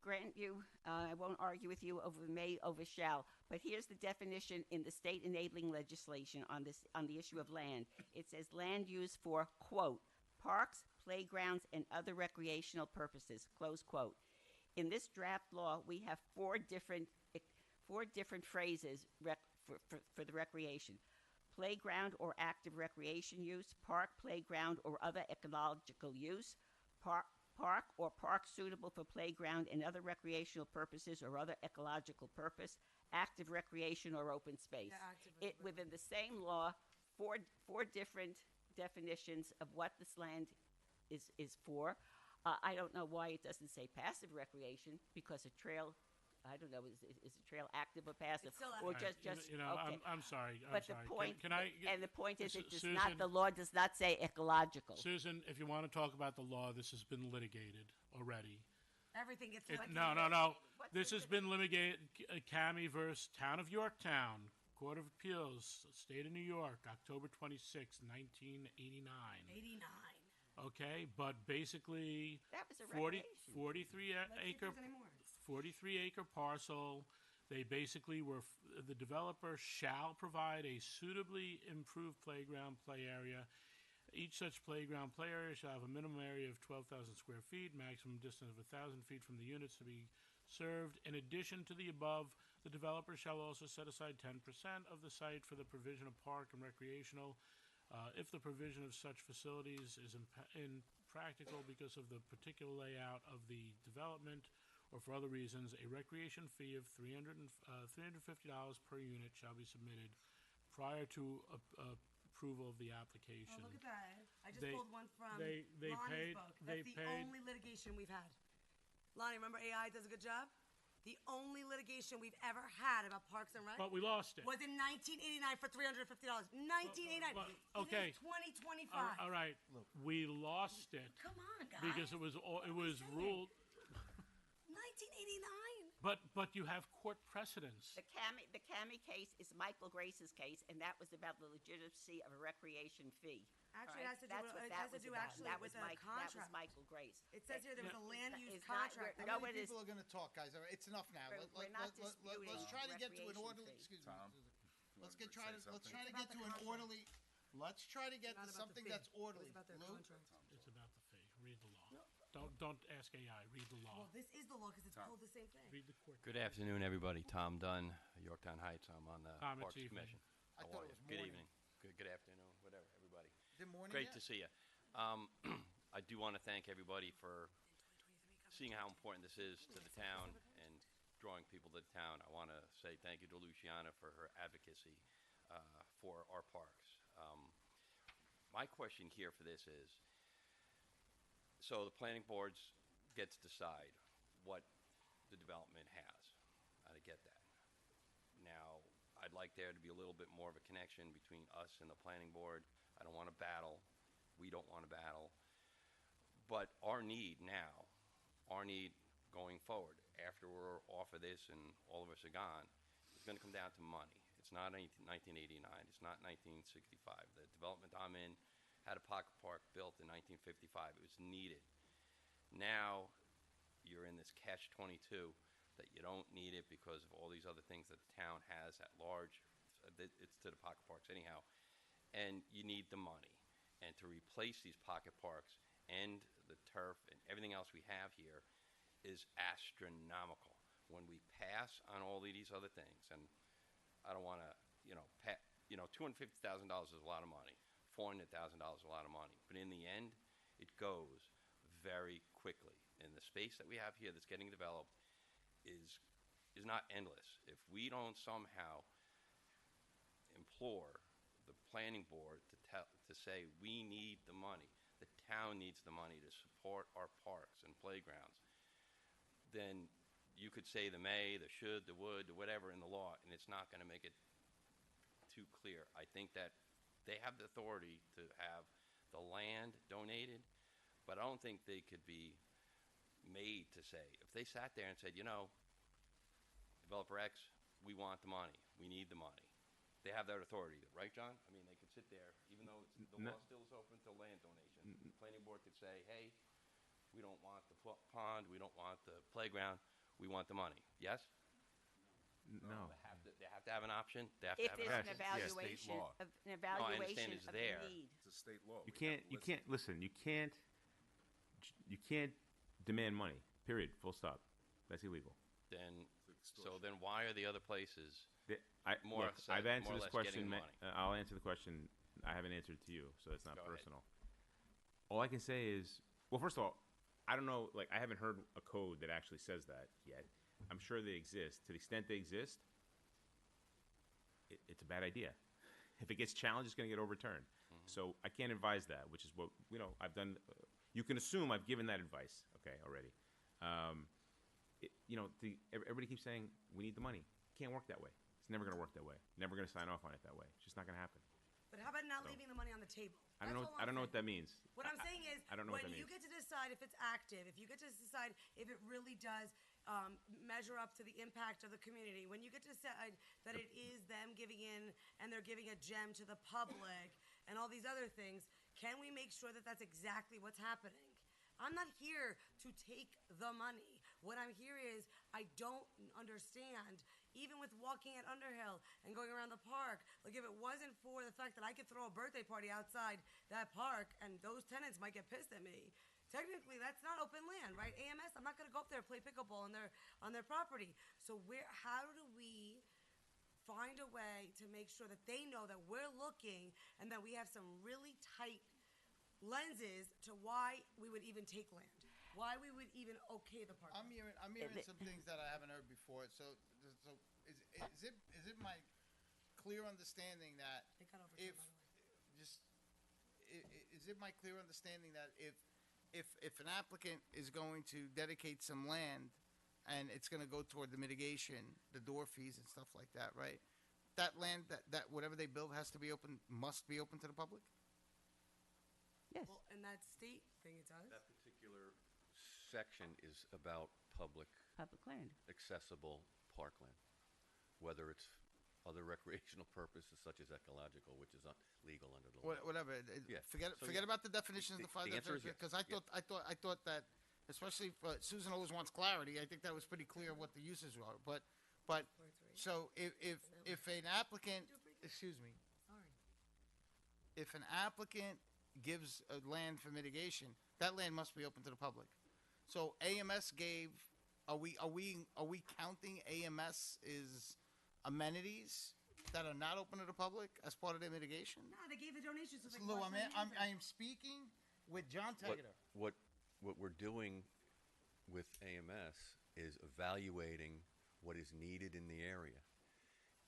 grant you, I won't argue with you over may, over shall, but here's the definition in the state enabling legislation on the issue of land. It says land used for, quote, parks, playgrounds, and other recreational purposes, close quote. In this draft law, we have four different phrases for the recreation. Playground or active recreation use, park, playground, or other ecological use, park or park suitable for playground and other recreational purposes or other ecological purpose, active recreation or open space. Yeah, within the same law, four different definitions of what this land is for. I don't know why it doesn't say passive recreation, because a trail, I don't know, is a trail active or passive? It's still or active. just Okay. okay. I'm sorry. But the point, Can I? and the point is, it does Susan, not. The law does not say ecological. Susan, if you want to talk about the law, this has been litigated already. Everything gets No. This has been litigated. Cami versus Town of Yorktown, Court of Appeals, State of New York, October 26, 1989. 89. Okay, but basically, That was a 43 acre parcel. They basically the developer shall provide a suitably improved playground play area. Each such playground play area shall have a minimum area of 12,000 square feet, maximum distance of 1,000 feet from the units to be served. In addition to the above, the developer shall also set aside 10% of the site for the provision of park and recreational. If the provision of such facilities is impractical because of the particular layout of the development or for other reasons, a recreation fee of $350 per unit shall be submitted prior to approval of the application. Oh, look at that. I just They- pulled one from they Lonnie's paid- book. they That's the paid- only litigation we've had. Lonnie, remember AI does a good job? The only litigation we've ever had about Parks and Rec But we lost it. was in 1989 for $350. 1989. okay. It is 2025. All right, we lost it Come on, guys. because it was ruled. 1989. But you have court precedents. The Cami case is Michael Grace's case, and that was about the legitimacy of a recreation fee. Actually, it has to do That's with- what it that has to was do about. actually That with was a Mike. That was contract. Michael Grace. It says here there was a land use It's not- contract. we're- How no, many it is- people are going to talk, guys? All right, it's enough now. We're not disputing Let's try to get to an recreation orderly. fee. Excuse Tom, me. you Let's wanted get to try say to let's something? try to It's get about to the an contract. orderly. Let's try to get Not to about the something fee. that's It was orderly. about their Lou? contract. It's about the fee. Read the law. Don't ask AI. Read the law. Well, this is the law because it's pulled the same thing. Read the court. Good afternoon, everybody. Tom Dunn, Yorktown Heights. I'm on the Tom, it's Parks evening. Commission. I How thought are it you? was Good morning. evening. Good afternoon. Whatever, everybody. Is it morning Great yet? to see you. I do want to thank everybody for seeing how important this is to the town and drawing people to the town. I want to say thank you to Luciana for her advocacy for our parks. My question here for this is, so the planning boards gets to decide what the development has. I get that. Now, I'd like there to be a little bit more of a connection between us and the planning board. I don't want to battle. We don't want to battle. But our need now, our need going forward, after we're off of this and all of us are gone, is going to come down to money. It's not 1989. It's not 1965. The development I'm in had a pocket park built in 1955. It was needed. Now, you're in this catch-22 that you don't need it because of all these other things that the town has at large. It's to the pocket parks anyhow. And you need the money. And to replace these pocket parks and the turf and everything else we have here is astronomical. When we pass on all of these other things, and I don't want to, $250,000 is a lot of money. $400,000 is a lot of money. But in the end, it goes very quickly. And the space that we have here that's getting developed is not endless. If we don't somehow implore the planning board to say we need the money, the town needs the money to support our parks and playgrounds, then you could say the may, the should, the would, the whatever in the law, and it's not going to make it too clear. I think that they have the authority to have the land donated, but I don't think they could be made to say, if they sat there and said, developer X, we want the money, we need the money. They have that authority, right, John? I mean, they could sit there, even though the No. law still is open to land donation. The planning board could say, hey, we don't want the pond, we don't want the playground, we want the money. Yes? No. They have to have an option. They have to If have there's an an option. evaluation law. of an No, I understand evaluation it's of there. the need. It's a state law. You can't listen. You can't demand money. Period. Full stop. That's illegal. Then, so then why are the other places I've more answered or this less question. getting money? I'll answer the question. I haven't answered to you, so it's not Go ahead. personal. All I can say is, well, first of all, I don't know. Like, I haven't heard a code that actually says that yet. I'm sure they exist. To the extent they exist, it's a bad idea. If it gets challenged, it's going to get overturned. So I can't advise that, which is what I've done. You can assume I've given that advice, okay, already. Everybody keeps saying we need the money. It can't work that way. It's never going to work that way. Never going to sign off on it that way. It's just not going to happen. But how about not So- leaving the money on the table? I don't know. That's all I don't know I'm what that means. What I'm saying is, I don't know when what that you means. get to decide if it's active, if you get to decide if it really does measure up to the impact of the community, when you get to decide that it is them giving in and they're giving a gem to the public and all these other things, can we make sure that that's exactly what's happening? I'm not here to take the money. What I'm here is, I don't understand, even with walking at Underhill and going around the park, like if it wasn't for the fact that I could throw a birthday party outside that park and those tenants might get pissed at me, technically that's not open land, right? AMS, I'm not gonna go up there and play pickleball on their property. So how do we find a way to make sure that they know that we're looking and that we have some really tight lenses to why we would even take land, why we would even okay the park? I'm hearing some things that I haven't heard before. So is it my clear understanding that They got over if by the way. just is it my clear understanding that if an applicant is going to dedicate some land and it's going to go toward the mitigation, the door fees and stuff like that, right? That land, that whatever they build has to be open, must be open to the public? Yes. Well, and that state thing it does. That particular section is about public land, accessible parkland, whether it's other recreational purposes such as ecological, which is legal under the law. Whatever. Yeah. Forget So, about the definitions of the five the answer is definitions, yes. because I thought that, especially for Susan always wants clarity. I think that was pretty clear what the uses are. But so if an applicant, excuse me, Sorry. if an applicant gives a land for mitigation, that land must be open to the public. So AMS gave. Are we counting AMS is amenities that are not open to the public as part of their mitigation? No, they gave the donations. So Lou, I am speaking with John Tegeter. What we're doing with AMS is evaluating what is needed in the area.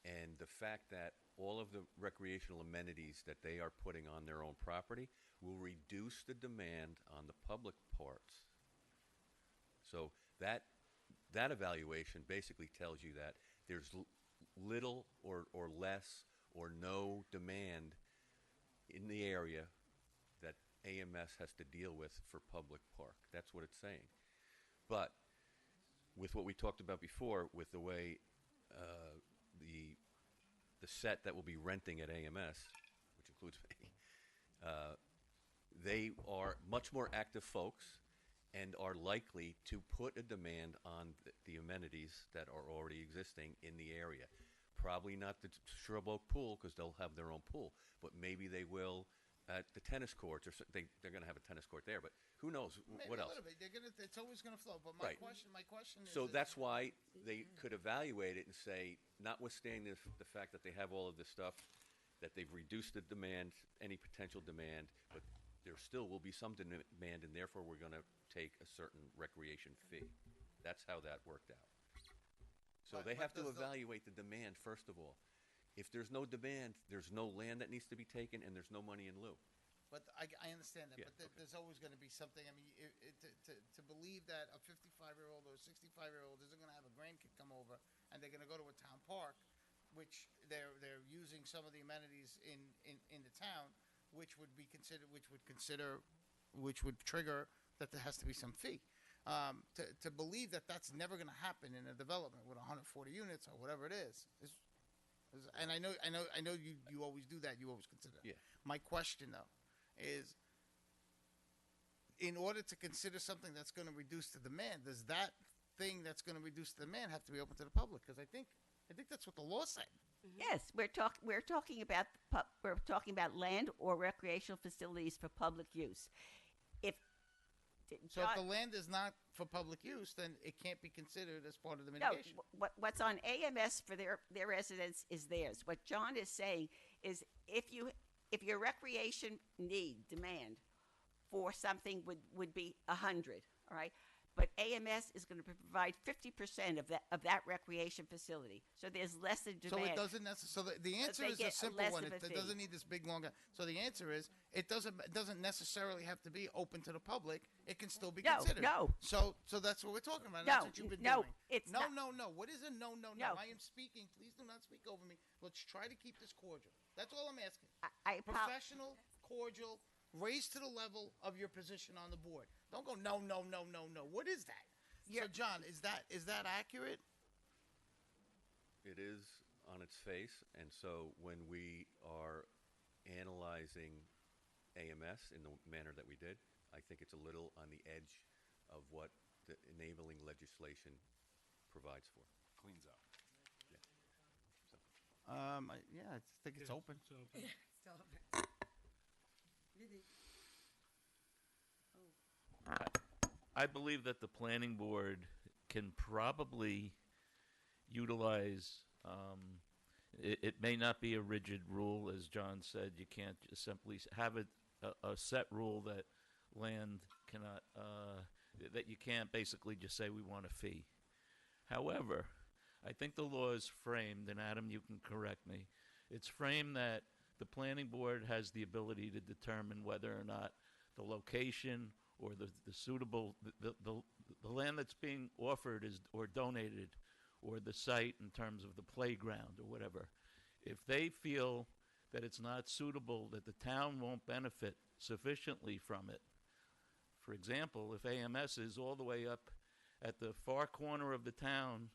And the fact that all of the recreational amenities that they are putting on their own property will reduce the demand on the public parts. So that evaluation basically tells you that there's little or less or no demand in the area that AMS has to deal with for public park. That's what it's saying. But with what we talked about before, with the way the set that will be renting at AMS, which includes me, they are much more active folks and are likely to put a demand on the amenities that are already existing in the area. Probably not the Shrub Oak pool, because they'll have their own pool, but maybe they will at the tennis courts, or they're going to have a tennis court there. But who knows? Maybe What a else? little bit. It's always going to flow. But Right. my question is. So that's why they could evaluate it and say, notwithstanding the fact that they have all of this stuff, that they've reduced the demand, any potential demand, but there still will be some demand, and therefore we're going to take a certain recreation fee. That's how that worked out. So they have to evaluate the demand first of all. If there's no demand, there's no land that needs to be taken, and there's no money in lieu. But I understand that. Yeah, But there's always going to be something. I mean, to believe that a 55-year-old or a 65-year-old isn't going to have a grandkid come over and they're going to go to a town park, which they're using some of the amenities in the town, which would trigger that there has to be some fee. To believe that that's never going to happen in a development with 140 units or whatever it is and I know you always do that. You always consider that. Yeah. My question though is, in order to consider something that's going to reduce the demand, does that thing that's going to reduce the demand have to be open to the public? Because I think that's what the law said. Yes, we're talking about land or recreational facilities for public use. So if the land is not for public use, then it can't be considered as part of the No, mitigation. what's on AMS for their residents is theirs. What John is saying is if your recreation demand for something would be 100, all right? But AMS is going to provide 50% of that recreation facility. So there's less than So demand. it doesn't necessarily. So the answer they is a get simple less one. of It a fee. doesn't need this big long. So the answer is it doesn't necessarily have to be open to the public. It can still be No, considered. no. So that's what we're talking about. No, That's what you've been no, doing. it's no, not. no. What is a no? No. I am speaking. Please do not speak over me. Let's try to keep this cordial. That's all I'm asking. I Professional, cordial, raised to the level of your position on the board. Don't go no. What is that? So John, is that accurate? It is on its face, and so when we are analyzing AMS in the manner that we did, I think it's a little on the edge of what the enabling legislation provides for. Cleans up. Yeah. I think it's open. It's open. Still open. Really? I believe that the planning board can probably utilize, it may not be a rigid rule, as John said. You can't just simply have a set rule that land cannot, that you can't basically just say we want a fee. However, I think the law is framed, and Adam, you can correct me, it's framed that the planning board has the ability to determine whether or not the location or the suitable, the land that's being offered is, or donated, or the site in terms of the playground or whatever, if they feel that it's not suitable, that the town won't benefit sufficiently from it. For example, if AMS is all the way up at the far corner of the town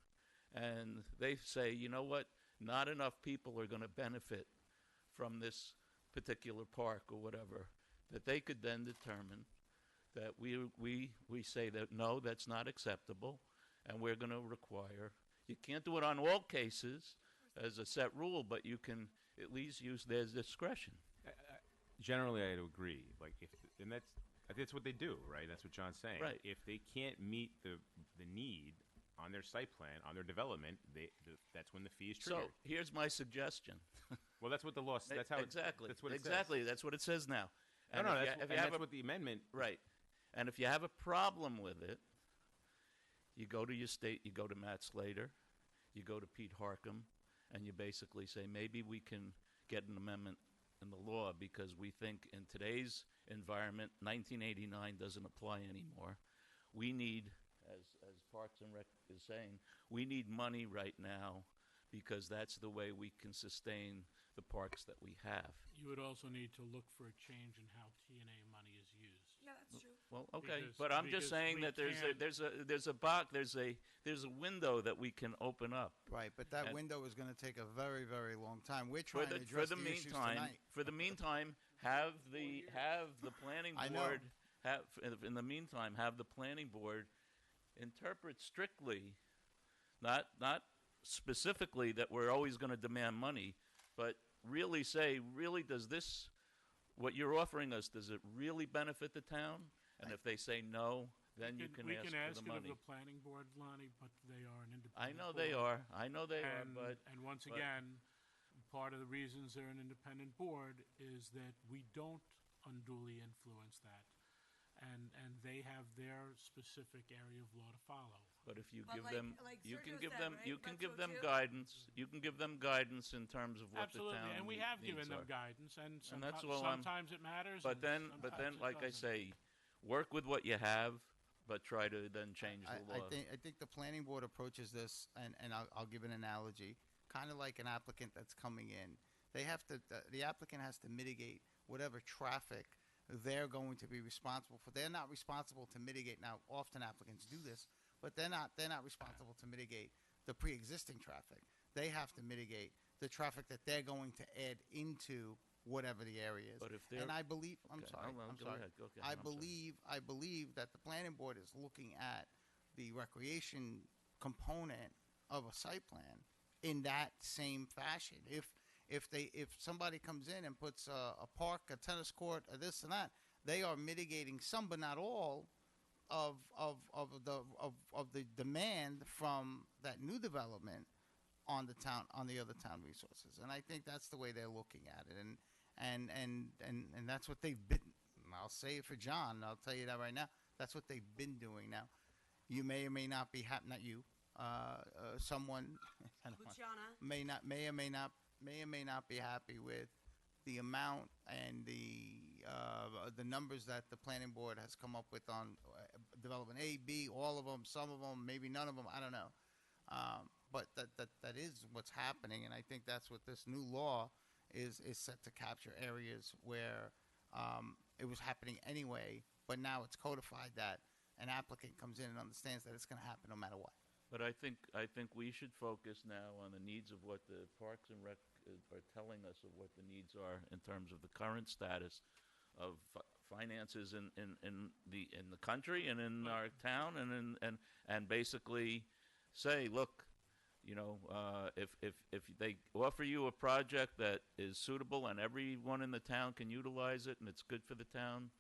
and they say, you know what, not enough people are going to benefit from this particular park or whatever, that they could then determine that we say that no, that's not acceptable, and we're going to require. You can't do it on all cases as a set rule, but you can at least use their discretion. Generally, I'd agree. Like, and that's what they do, right? That's what John's saying. Right. If they can't meet the need on their site plan, on their development, that's when the fee is triggered. So here's my suggestion. Well, that's what the law. That's how. Exactly. That's what it exactly. says. That's what it says now. No, And if you have that's what the amendment. Right. And if you have a problem with it, you go to your state, you go to Matt Slater, you go to Pete Harcum, and you basically say, maybe we can get an amendment in the law because we think in today's environment, 1989 doesn't apply anymore. We need, as Parks and Rec is saying, we need money right now because that's the way we can sustain the parks that we have. You would also need to look for a change in how TNA money is used. Yeah, that's true. Well, okay, Because- but I'm because just saying we that there's a window that we can open up. Right, but that And- window is going to take a very, very long time. We're For trying to the, address for the the issues meantime, tonight. for the meantime, have the planning I know. board in the meantime have the planning board interpret strictly, not specifically that we're always going to demand money, but really say, really, does this, what you're offering us, does it really benefit the town? And if they say no, then you can we ask can for ask the it of money. the planning board, Lonnie, but they are an independent. I know they board. are. I know they are, but and once but- again, part of the reasons they're an independent board is that we don't unduly influence that, and they have their specific area of law to follow. But if you But give like- them, like you can Sergio give said, them, right? you can give Retro them too? guidance. You can give them guidance in terms of what Absolutely, the town and we have needs given them are. guidance, and, And that's all I'm- sometimes it matters. But and then, sometimes it like I doesn't. say, work with what you have, but try to then change the law. I think the planning board approaches this, and I'll give an analogy, kind of like an applicant that's coming in. They have to, the applicant has to mitigate whatever traffic they're going to be responsible for. They're not responsible to mitigate. Now, often applicants do this, but they're not responsible to mitigate the pre-existing traffic. They have to mitigate the traffic that they're going to add into whatever the area is. But if they're- and I believe, I'm Okay, sorry, no, I'm go sorry. ahead, go ahead, I I'm sorry. believe that the planning board is looking at the recreation component of a site plan in that same fashion. If somebody comes in and puts a park, a tennis court, a this and that, they are mitigating some but not all of the demand from that new development on the other town resources. And I think that's the way they're looking at it. And that's what they've been. I'll say it for John. I'll tell you that right now. That's what they've been doing. Now, you may or may not be happy. Not you. Someone Luciana. may or may not be happy with the amount and the numbers that the planning board has come up with on development A, B, all of them, some of them, maybe none of them. I don't know. But that is what's happening, and I think that's what this new law is set to capture areas where it was happening anyway, but now it's codified that an applicant comes in and understands that it's going to happen no matter what. But I think we should focus now on the needs of what the Parks and Rec are telling us of what the needs are in terms of the current status of finances in the country and in our town, and basically say, look, you know, if they offer you a project that is suitable and everyone in the town can utilize it and it's good for the town,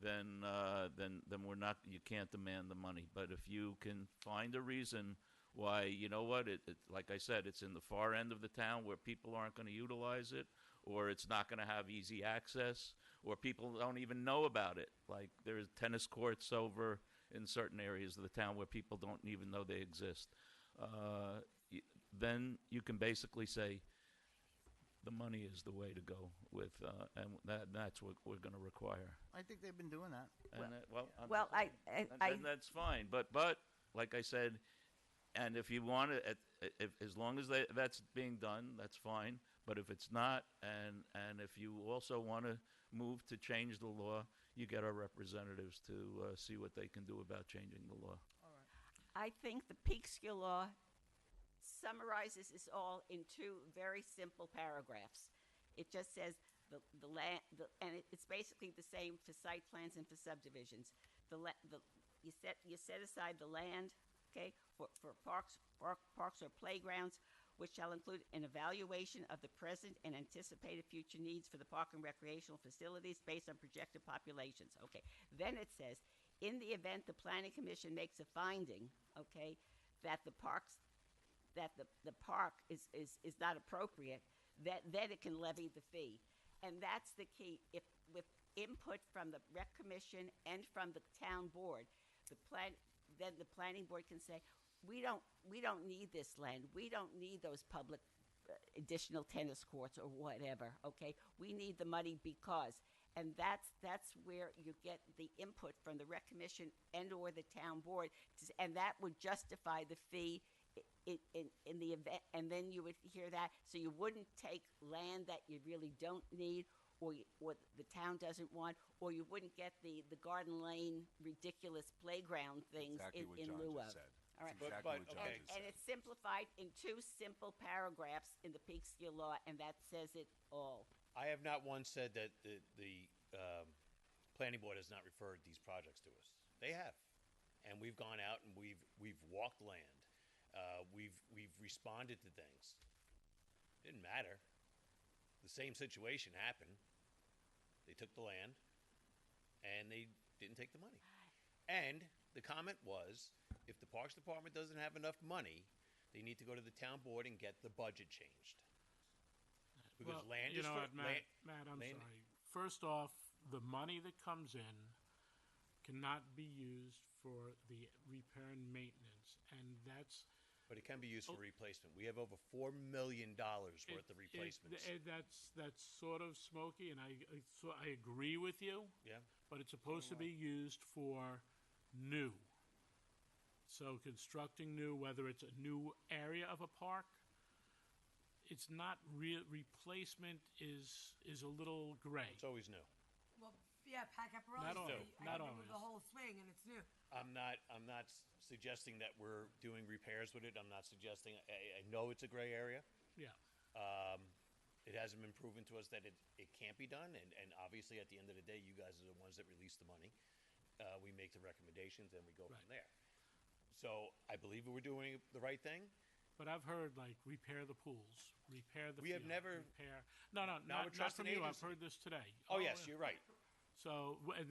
then we're not. You can't demand the money. But if you can find a reason why, you know what, like I said, it's in the far end of the town where people aren't going to utilize it, or it's not going to have easy access, or people don't even know about it. Like there's tennis courts over in certain areas of the town where people don't even know they exist. Then you can basically say the money is the way to go with, and that's what we're going to require. I think they've been doing that. And I that's fine. But like I said, and if you want to, if as long as that's being done, that's fine. But if it's not, and if you also want to move to change the law, you get our representatives to see what they can do about changing the law. I think the Peekskill law summarizes this all in two very simple paragraphs. It just says the land, it's basically the same for site plans and for subdivisions. You set aside the land, okay, for parks or playgrounds, which shall include an evaluation of the present and anticipated future needs for the park and recreational facilities based on projected populations. Okay. Then it says, in the event the planning commission makes a finding, okay, that the park is not appropriate, then it can levy the fee. And that's the key. If with input from the rec commission and from the town board, then the planning board can say, we don't need this land. We don't need those public additional tennis courts or whatever. Okay, we need the money because, and that's where you get the input from the rec commission and or the town board, and that would justify the fee in the event. And then you would hear that, so you wouldn't take land that you really don't need, or the town doesn't want, or you wouldn't get the Garden Lane ridiculous playground things Exactly in what John lieu just of. said. All right. Exactly what John and, just and said. it's simplified in two simple paragraphs in the Peekskill law, and that says it all. I have not once said that the planning board has not referred these projects to us. They have, and we've gone out and we've walked land. We've responded to things. Didn't matter. The same situation happened. They took the land, and they didn't take the money. And the comment was, if the Parks Department doesn't have enough money, they need to go to the town board and get the budget changed. Because Well, land you is know for what, Matt, I'm land- sorry. First off, the money that comes in cannot be used for the repair and maintenance, and that's. But it can be used for replacement. We have over $4 million worth of replacements. That's sort of smoky, and I agree with you. Yeah. But it's supposed to be used for new. So constructing new, whether it's a new area of a park, it's not real. Replacement is a little gray. It's always new. Well, yeah, Pat Caparelli, Not always. I Not can always. move the whole swing and it's new. I'm not suggesting that we're doing repairs with it. I'm not suggesting. I know it's a gray area. Yeah. It hasn't been proven to us that it can't be done, and obviously at the end of the day, you guys are the ones that release the money. We make the recommendations, and we go from there. So I believe we're doing the right thing. But I've heard like repair the pools, repair the. We have field, never- repair. No, Now not we're trusting from you. I've agency. heard this today. Oh, yes, yeah. you're right. So and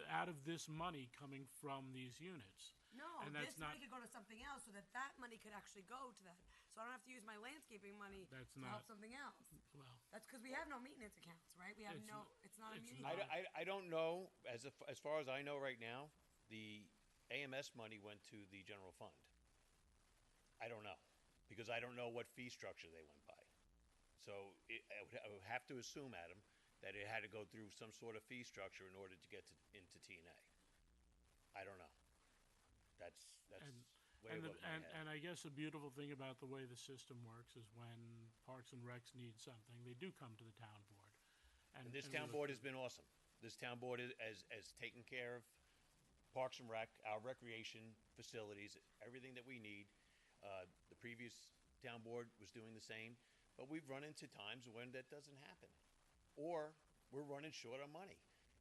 out of this money coming from these units. No, and that's this not. money could go to something else so that money could actually go to that. So I don't have to use my landscaping money That's to not- help something else. Well, That's because we have no maintenance accounts, right? We have It's it's not a it's meeting. I don't know. As far as I know right now, the AMS money went to the general fund. I don't know, because I don't know what fee structure they went by. So I would have to assume, Adam, that it had to go through some sort of fee structure in order to get into TNA. I don't know. That's way above my head. And I guess a beautiful thing about the way the system works is when Parks and Recs need something, they do come to the town board. And this we town look board at- has been awesome. This town board has taken care of Parks and Rec, our recreation facilities, everything that we need. The previous town board was doing the same, but we've run into times when that doesn't happen, or we're running short on money,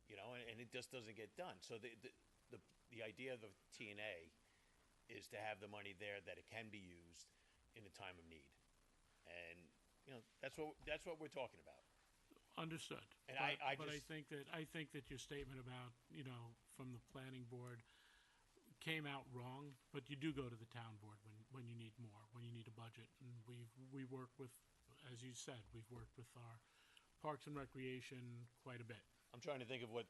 and it just doesn't get done. So the idea of the TNA is to have the money there that it can be used in a time of need, and that's what we're talking about. Understood. And But I think that your statement about, from the planning board came out wrong, but you do go to the town board when you need more, when you need a budget. And we work with, as you said, we've worked with our Parks and Recreation quite a bit. I'm trying to think of what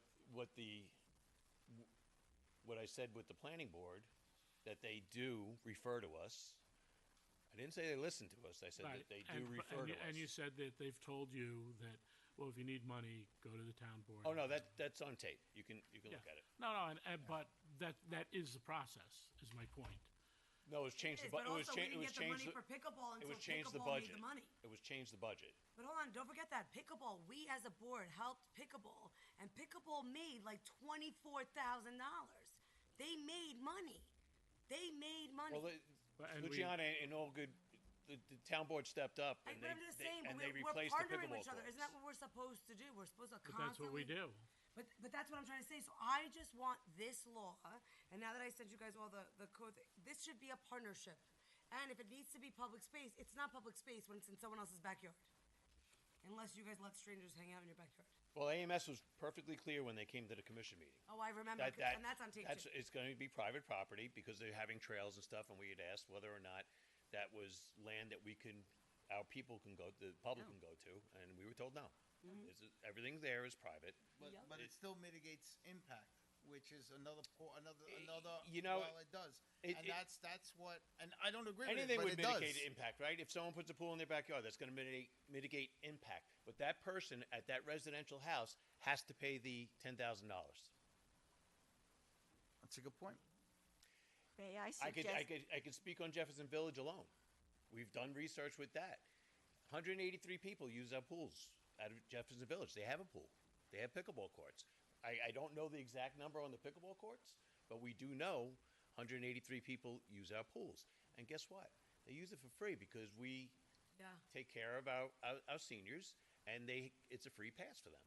I said with the planning board, that they do refer to us. I didn't say they listen to us. I said that they do refer to us. And you said that they've told you that, well, if you need money, go to the town board. Oh no, that's on tape. You can look at it. No, but that is the process. Is my point. No, it was changed. But It was also, we changed. It didn't was get the money changed. for pickleball It until was changed the pickleball budget. needed the money. It was changed the budget. But hold on, don't forget that pickleball. We as a board helped pickleball, and pickleball made like $24,000. They made money. They made money. Well, Luciana, in all good, the town board stepped up and But I'm just saying, and we're they replaced the partnering pickleball with each other. courts. Isn't that what we're supposed to do? We're supposed to But that's what we do. But that's what I'm trying to say. So I just want this law, and now that I sent you guys all the code, this should be a partnership. And if it needs to be public space, it's not public space when it's in someone else's backyard. Unless you guys let strangers hang out in your backyard. Well, AMS was perfectly clear when they came to the commission meeting. Oh, I remember, and that's on tape too. It's going to be private property because they're having trails and stuff, and we had asked whether or not that was land that our people can go, the public can go to, and we were told no. Everything there is private. But it still mitigates impact, which is another. Well, it does, and that's what. And I don't agree anything with it, would but mitigate it does. impact, right? If someone puts a pool in their backyard, that's going to mitigate impact. But that person at that residential house has to pay the $10,000. That's a good point. May I suggest? I could speak on Jefferson Village alone. We've done research with that. 183 people use our pools out of Jefferson Village. They have a pool. They have pickleball courts. I don't know the exact number on the pickleball courts, but we do know 183 people use our pools. And guess what? They use it for free because we take care of our seniors, and it's a free pass for them.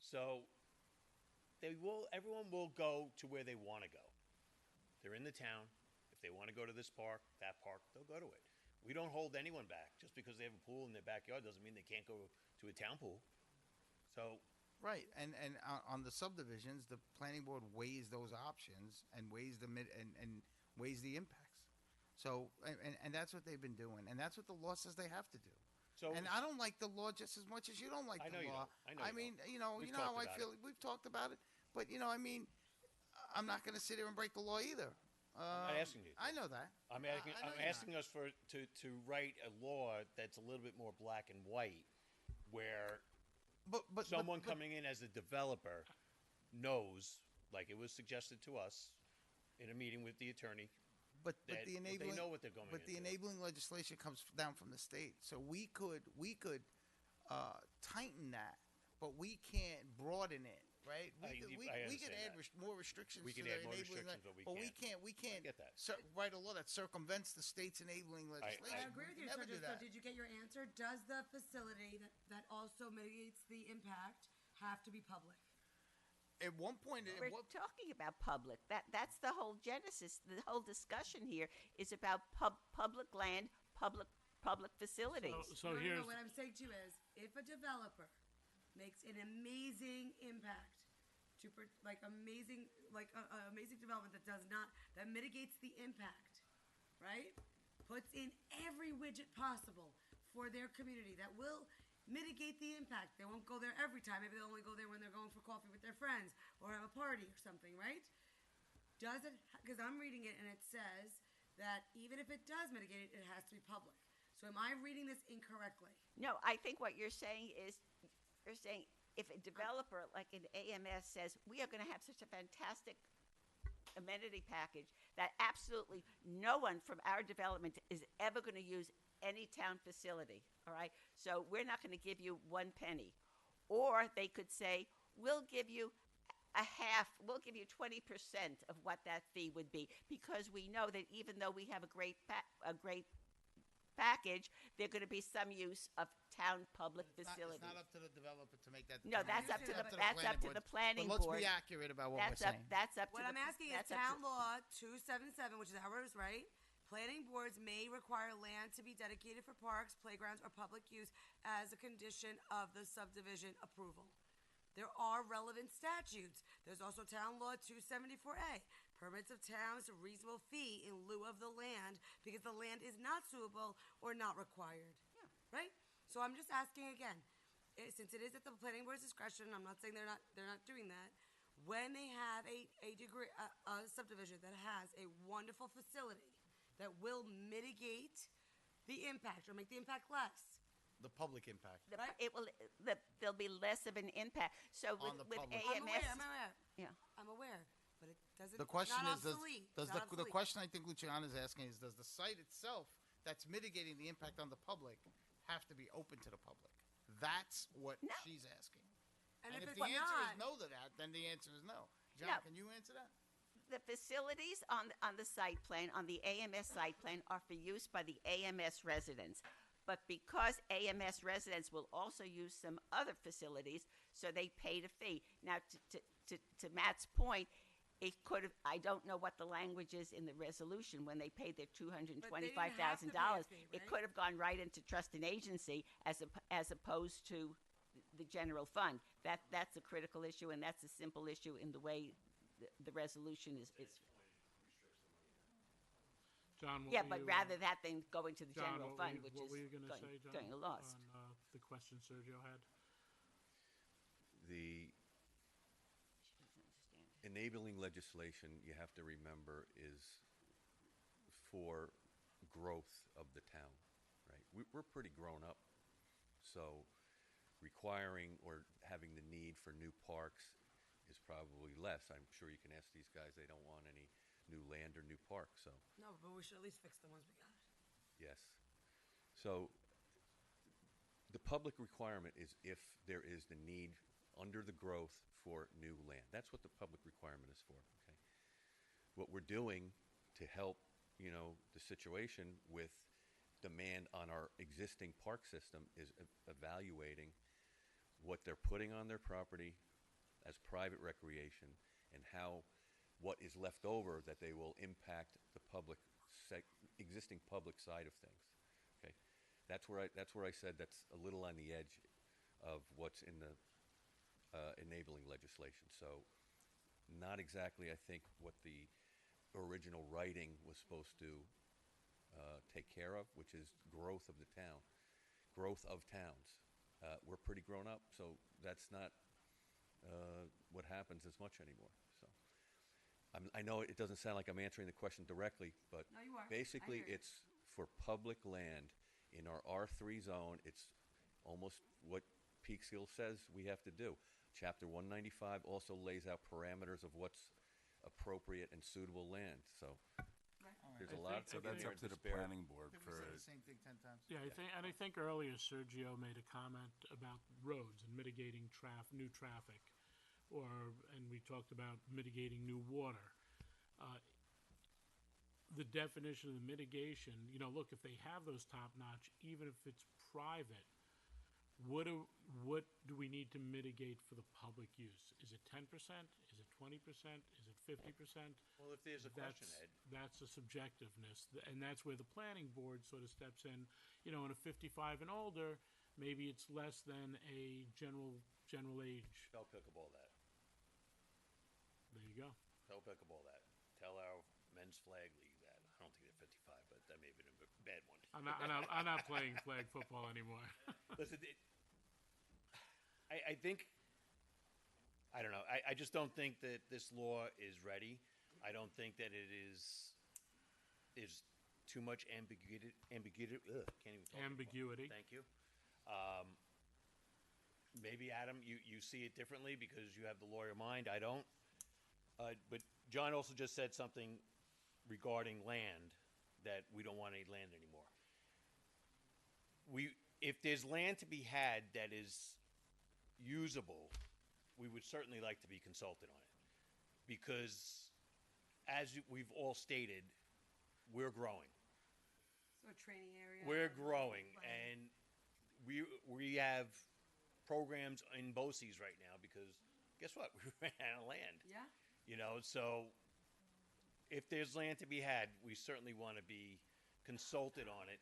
So everyone will go to where they want to go. They're in the town. If they want to go to this park, that park, they'll go to it. We don't hold anyone back. Just because they have a pool in their backyard doesn't mean they can't go to a town pool. So right, and on the subdivisions, the planning board weighs those options and weighs the weighs the impacts. So and that's what they've been doing, and that's what the law says they have to do. So, and I don't like the law just as much as you don't like the law. I mean, you know how I feel. We've talked about it, but I mean, I'm not going to sit here and break the law either. I'm not asking you. I know that. I'm asking us to write a law that's a little bit more black and white, where someone coming in as a developer knows, like it was suggested to us in a meeting with the attorney. But they know what they're going into. But the enabling legislation comes down from the state, so we could tighten that, but we can't broaden it. Right, we can add more restrictions. We can to add the more enabling restrictions, but we can't. We can't get that. Write a law that circumvents the state's enabling legislation. I agree with you. Never So do that. did you get your answer? Does the facility that also mitigates the impact have to be public? At one point, we're talking about public. That's the whole genesis. The whole discussion here is about public land, public facilities. So here's what I'm saying to you is, if a developer makes an amazing impact amazing development that mitigates the impact, right? Puts in every widget possible for their community that will mitigate the impact. They won't go there every time. Maybe they'll only go there when they're going for coffee with their friends or have a party or something, right? Does it? Because I'm reading it and it says that even if it does mitigate it, it has to be public. So am I reading this incorrectly? No, I think what you're saying is, you're saying if a developer like an AMS says, we are going to have such a fantastic amenity package that absolutely no one from our development is ever going to use any town facility, all right? So we're not going to give you one penny. Or they could say, we'll give you we'll give you 20% of what that fee would be, because we know that even though we have a great package, there are going to be some use of town public facilities. It's not up to the developer to make that. No, that's up to the planning board. board. Let's be accurate about what we're saying. That's up to what I'm asking is Town Law 277, which is ours, right? Planning boards may require land to be dedicated for parks, playgrounds, or public use as a condition of the subdivision approval. There are relevant statutes. There's also Town Law 274A, permits of towns a reasonable fee in lieu of the land because the land is not suitable or not required. Yeah. Right? So I'm just asking again, since it is at the planning board's discretion, I'm not saying they're not doing that. When they have a subdivision that has a wonderful facility that will mitigate the impact or make the impact less. The public impact. There'll be less of an impact. So On with the public. AMS, I'm aware. yeah. I'm aware, but it doesn't. The question it's is, not obsolete. does It's not the obsolete. question I think Luciana is asking is, does the site itself that's mitigating the impact on the public have to be open to the public? That's what she's asking. And And if if it's the answer is not- no to that, then the answer is no. John, No. can you answer that? The facilities on the site plan, on the AMS site plan, are for use by the AMS residents. But because AMS residents will also use some other facilities, so they paid a fee. Now, to Matt's point, it could have, I don't know what the language is in the resolution when they paid their $225,000. It could have gone right into trust and agency as opposed to the general fund. That's a critical issue, and that's a simple issue in the way the resolution is. John, what Yeah, were but you, rather that than going to the John, general what fund, were you, which what is were you gonna say, John, going lost. on the question Sergio had? The enabling legislation, you have to remember, is for growth of the town, right? We're pretty grown up, so requiring or having the need for new parks is probably less. I'm sure you can ask these guys, they don't want any new land or new parks, so No, but we should at least fix the ones we got. yes. So the public requirement is if there is the need under the growth for new land. That's what the public requirement is for, okay? What we're doing to help, the situation with demand on our existing park system is evaluating what they're putting on their property as private recreation and what is left over that they will impact the existing public side of things. Okay, that's where I said that's a little on the edge of what's in the enabling legislation. So, not exactly, I think, what the original writing was supposed to take care of, which is growth of the town, growth of towns. We're pretty grown up, so that's not what happens as much anymore. So, I know it doesn't sound like I'm answering the question directly, but No, you are. I basically hear you. it's for public land in our R3 zone. It's almost what Peekskill says we have to do. Chapter 195 also lays out parameters of what's appropriate and suitable land. So there's a lot. So that's up to the spare. planning board Did we for. say the same thing 10 times? Yeah, I think earlier Sergio made a comment about roads and mitigating new traffic, and we talked about mitigating new water. The definition of the mitigation, look, if they have those top notch, even if it's private, what do we need to mitigate for the public use? Is it 10%? Is it 20%? Is it 50%? Well, if there's a question, Ed. That's a subjectiveness, and that's where the planning board sort of steps in. In a 55 and older, maybe it's less than a general age. Tell pickleball that. There you go. Tell pickleball that. Tell our men's flag league that. I don't think they're 55, but that may have been a bad one. I'm not playing flag football anymore. Listen, I think, I don't know. I just don't think that this law is ready. I don't think that it is too much ambiguity. Can't even talk Ambiguity. anymore. Thank you. Maybe, Adam, you see it differently because you have the lawyer mind. I don't. But John also just said something regarding land, that we don't want any land anymore. If there's land to be had that is usable, we would certainly like to be consulted on it. Because, as we've all stated, we're growing. So a training area. We're growing, and we have programs in BOCES right now because guess what? We ran out of land. Yeah. So if there's land to be had, we certainly want to be consulted on it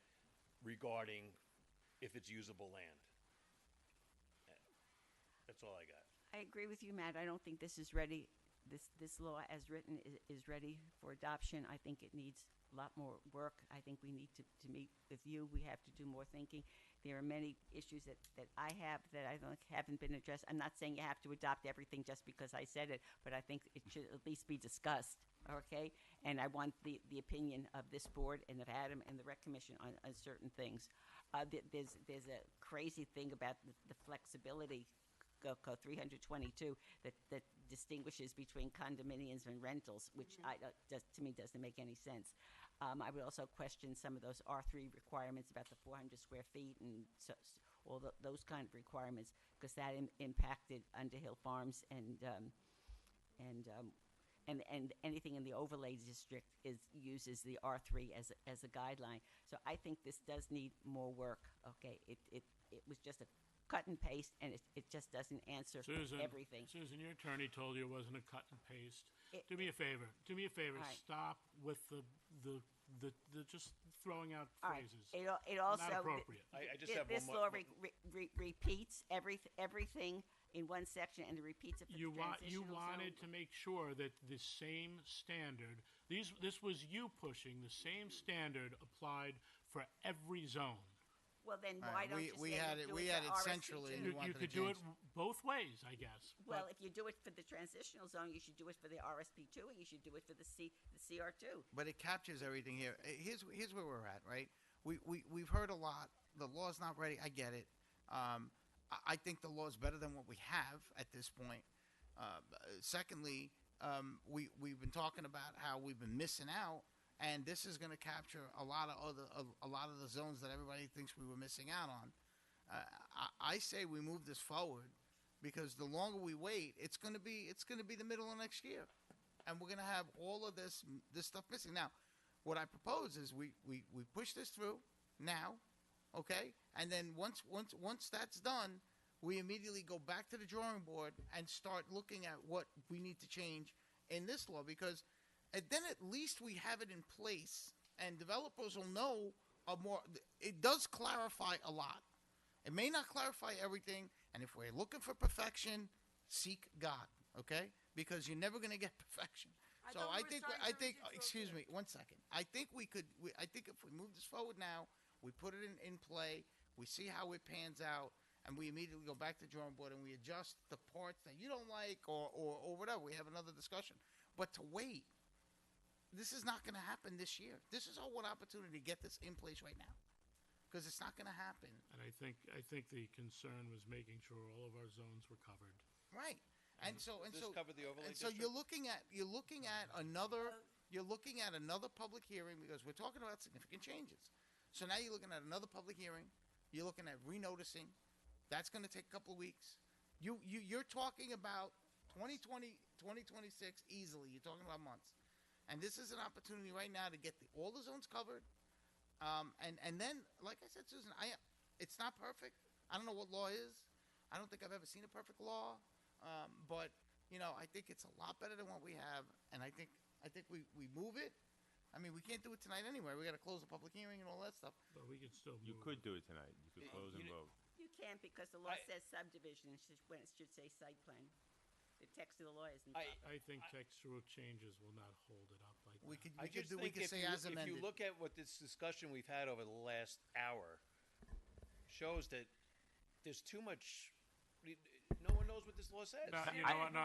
regarding if it's usable land. That's all I got. I agree with you, Matt. I don't think this is ready. This law, as written, is ready for adoption. I think it needs a lot more work. I think we need to meet with you. We have to do more thinking. There are many issues that I have that I think haven't been addressed. I'm not saying you have to adopt everything just because I said it, but I think it should at least be discussed, okay? And I want the opinion of this board and of Adam and the Rec Commission on certain things. There's a crazy thing about the flexibility code 322 that distinguishes between condominiums and rentals, which to me doesn't make any sense. I would also question some of those R3 requirements about the 400 square feet and all those kind of requirements, because that impacted Underhill Farms and anything in the overlay district uses the R3 as a guideline. So I think this does need more work. Okay, it was just a cut and paste, and it just doesn't answer everything. Susan, your attorney told you it wasn't a cut and paste. Do me a favor. Right. Stop with the just throwing out All right. phrases. It also not appropriate. I just have this one law more. repeats everything in one section, and it repeats it for You the transitional wanted zone. to make sure that the same standard. This was you pushing the same standard applied for every zone. Well, then All why right, don't we- you we say had you it- do we for had it RSP2? centrally and we wanted You to could do it change. both ways, I guess. Well, but- if you do it for the transitional zone, you should do it for the RSP2, and you should do it for the CR2. But it captures everything here. Here's where we're at, right? We've heard a lot. The law's not ready. I get it. I think the law's better than what we have at this point. Secondly, we've been talking about how we've been missing out, and this is going to capture a lot of the zones that everybody thinks we were missing out on. I say we move this forward, because the longer we wait, it's going to be the middle of next year, and we're going to have all of this stuff missing. Now, what I propose is we push this through now, okay, and then once that's done, we immediately go back to the drawing board and start looking at what we need to change in this law, because then at least we have it in place, and developers will know more. It does clarify a lot. It may not clarify everything, and if we're looking for perfection, seek God, okay? Because you're never going to get perfection. So I think, excuse me, 1 second. I think I think if we move this forward now, we put it in play, we see how it pans out, and we immediately go back to the drawing board and we adjust the parts that you don't like or whatever. We have another discussion. But to wait, this is not going to happen this year. This is our one opportunity to get this in place right now, because it's not going to happen. And I think the concern was making sure all of our zones were covered. Right. And so Does this cover the overlay and so district? you're looking at another public hearing, because we're talking about significant changes. So now you're looking at another public hearing. You're looking at renoticing. That's going to take a couple of weeks. You're talking about 2020, 2026 easily. You're talking about months. And this is an opportunity right now to get all the zones covered. And then, like I said, Susan, it's not perfect. I don't know what law is. I don't think I've ever seen a perfect law. But I think it's a lot better than what we have. And I think we move it. I mean, we can't do it tonight anyway. We got to close the public hearing and all that stuff. But we could still You could do it tonight. You could close and vote. You can't, because the law says subdivision when it should say site plan. The text of the law isn't. I think textual changes will not hold it up like that. We could say as amended. If you look at what this discussion we've had over the last hour shows that there's too much. No one knows what this law says. No, you know what? No.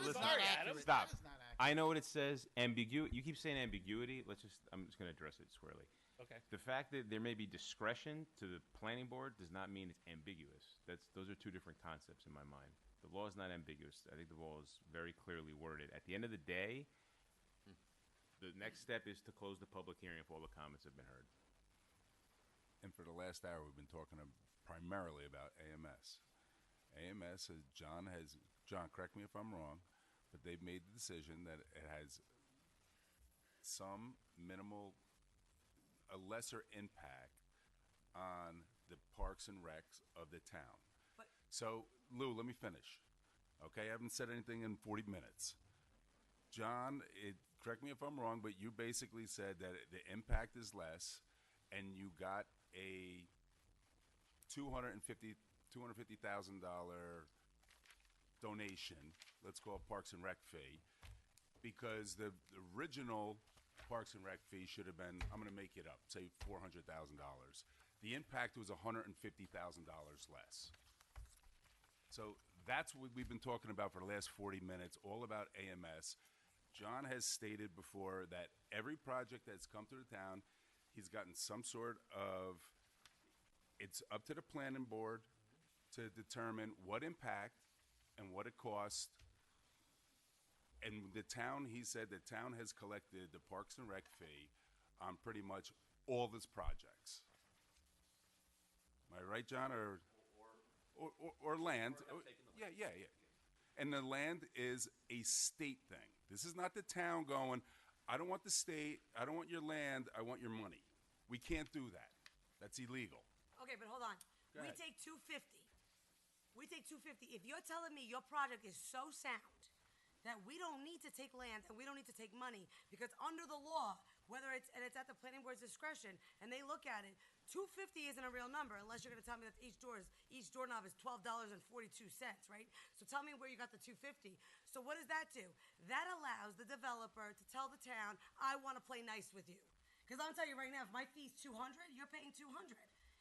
Listen, Sorry, Adam. stop. I know what it says. Ambiguity. You keep saying ambiguity. I'm just going to address it squarely. Okay. The fact that there may be discretion to the planning board does not mean it's ambiguous. Those are two different concepts in my mind. The law is not ambiguous. I think the law is very clearly worded. At the end of the day, the next step is to close the public hearing if all the comments have been heard. And for the last hour, we've been talking primarily about AMS. AMS, John, correct me if I'm wrong, but they've made the decision that it has some a lesser impact on the parks and recs of the town. So, Lou, let me finish. Okay, I haven't said anything in 40 minutes. John, correct me if I'm wrong, but you basically said that the impact is less, and you got a $250,000 donation, let's call it Parks and Rec fee, because the original Parks and Rec fee should have been, I'm going to make it up, say $400,000. The impact was $150,000 less. So that's what we've been talking about for the last 40 minutes, all about AMS. John has stated before that every project that's come to the town, he's gotten some sort of, it's up to the planning board to determine what impact and what it cost. And the town, he said the town has collected the Parks and Rec fee on pretty much all of its projects. Am I right, John? Or land? Yeah. And the land is a state thing. This is not the town going, I don't want the state, I don't want your land, I want your money. We can't do that. That's illegal. Okay, but hold on. Go We ahead. take 250. We take 250. If you're telling me your project is so sound that we don't need to take land and we don't need to take money because under the law, whether it's and it's at the planning board's discretion, and they look at it, 250 isn't a real number unless you're going to tell me that each doorknob is $12.42, right? So tell me where you got the 250. So what does that do? That allows the developer to tell the town, I want to play nice with you. Because I'm telling you right now, if my fee's 200, you're paying 200.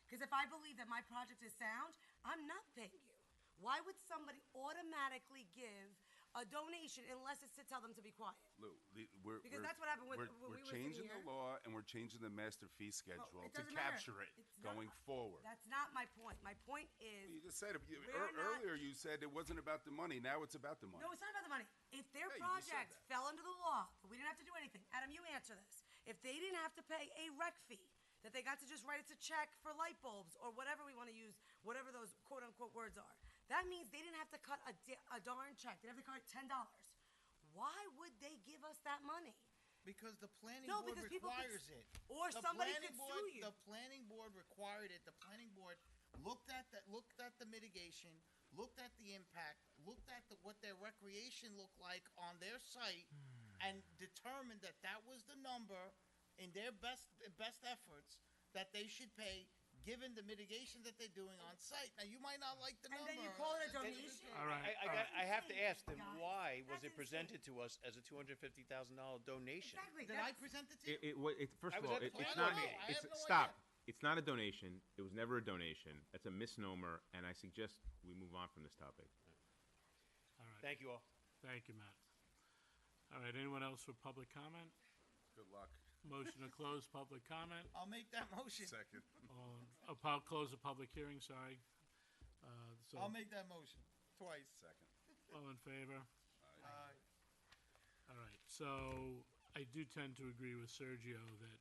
Because if I believe that my project is sound, I'm not paying you. Why would somebody automatically give a donation unless it's to tell them to be quiet? Lou, Because that's what happened when we we're were sitting changing the here. law and we're changing the master fee schedule it to doesn't matter. capture it It's not- going forward. That's not my point. My point is, You just said it. we're not- Earlier you said it wasn't about the money. Now it's about the money. no, it's not about the money. If their Yeah, you just said project that. fell under the law, we didn't have to do anything. Adam, you answer this. If they didn't have to pay a rec fee, that they got to just write us a check for light bulbs or whatever we want to use, whatever those quote unquote words are, that means they didn't have to cut a darn check. They didn't have to cut $10. Why would they give us that money? Because the planning No, board because people could requires s- it. or The somebody planning could board, sue you. The planning board required it. The planning board looked at the mitigation, looked at the impact, looked at what their recreation looked like on their site, and determined that that was the number in their best efforts that they should pay, given the mitigation that they're doing on site. Now, you might not like the And number. then you call it a donation? All right. I have to ask them, Guys, why was that's it presented to us as a $250,000 donation? Exactly. Did I present it to you? First I of was all, at the it's planning not. board meeting. I It's have no stop. idea. It's not a donation. It was never a donation. That's a misnomer, and I suggest we move on from this topic. All right. Thank you all. Thank you, Matt. All right. Anyone else for public comment? Good luck. Motion to close public comment. I'll make that motion. Second. Close the public hearing. Sorry. So I'll make that motion twice. Second. all in favor? Aye. All right, so I do tend to agree with Sergio that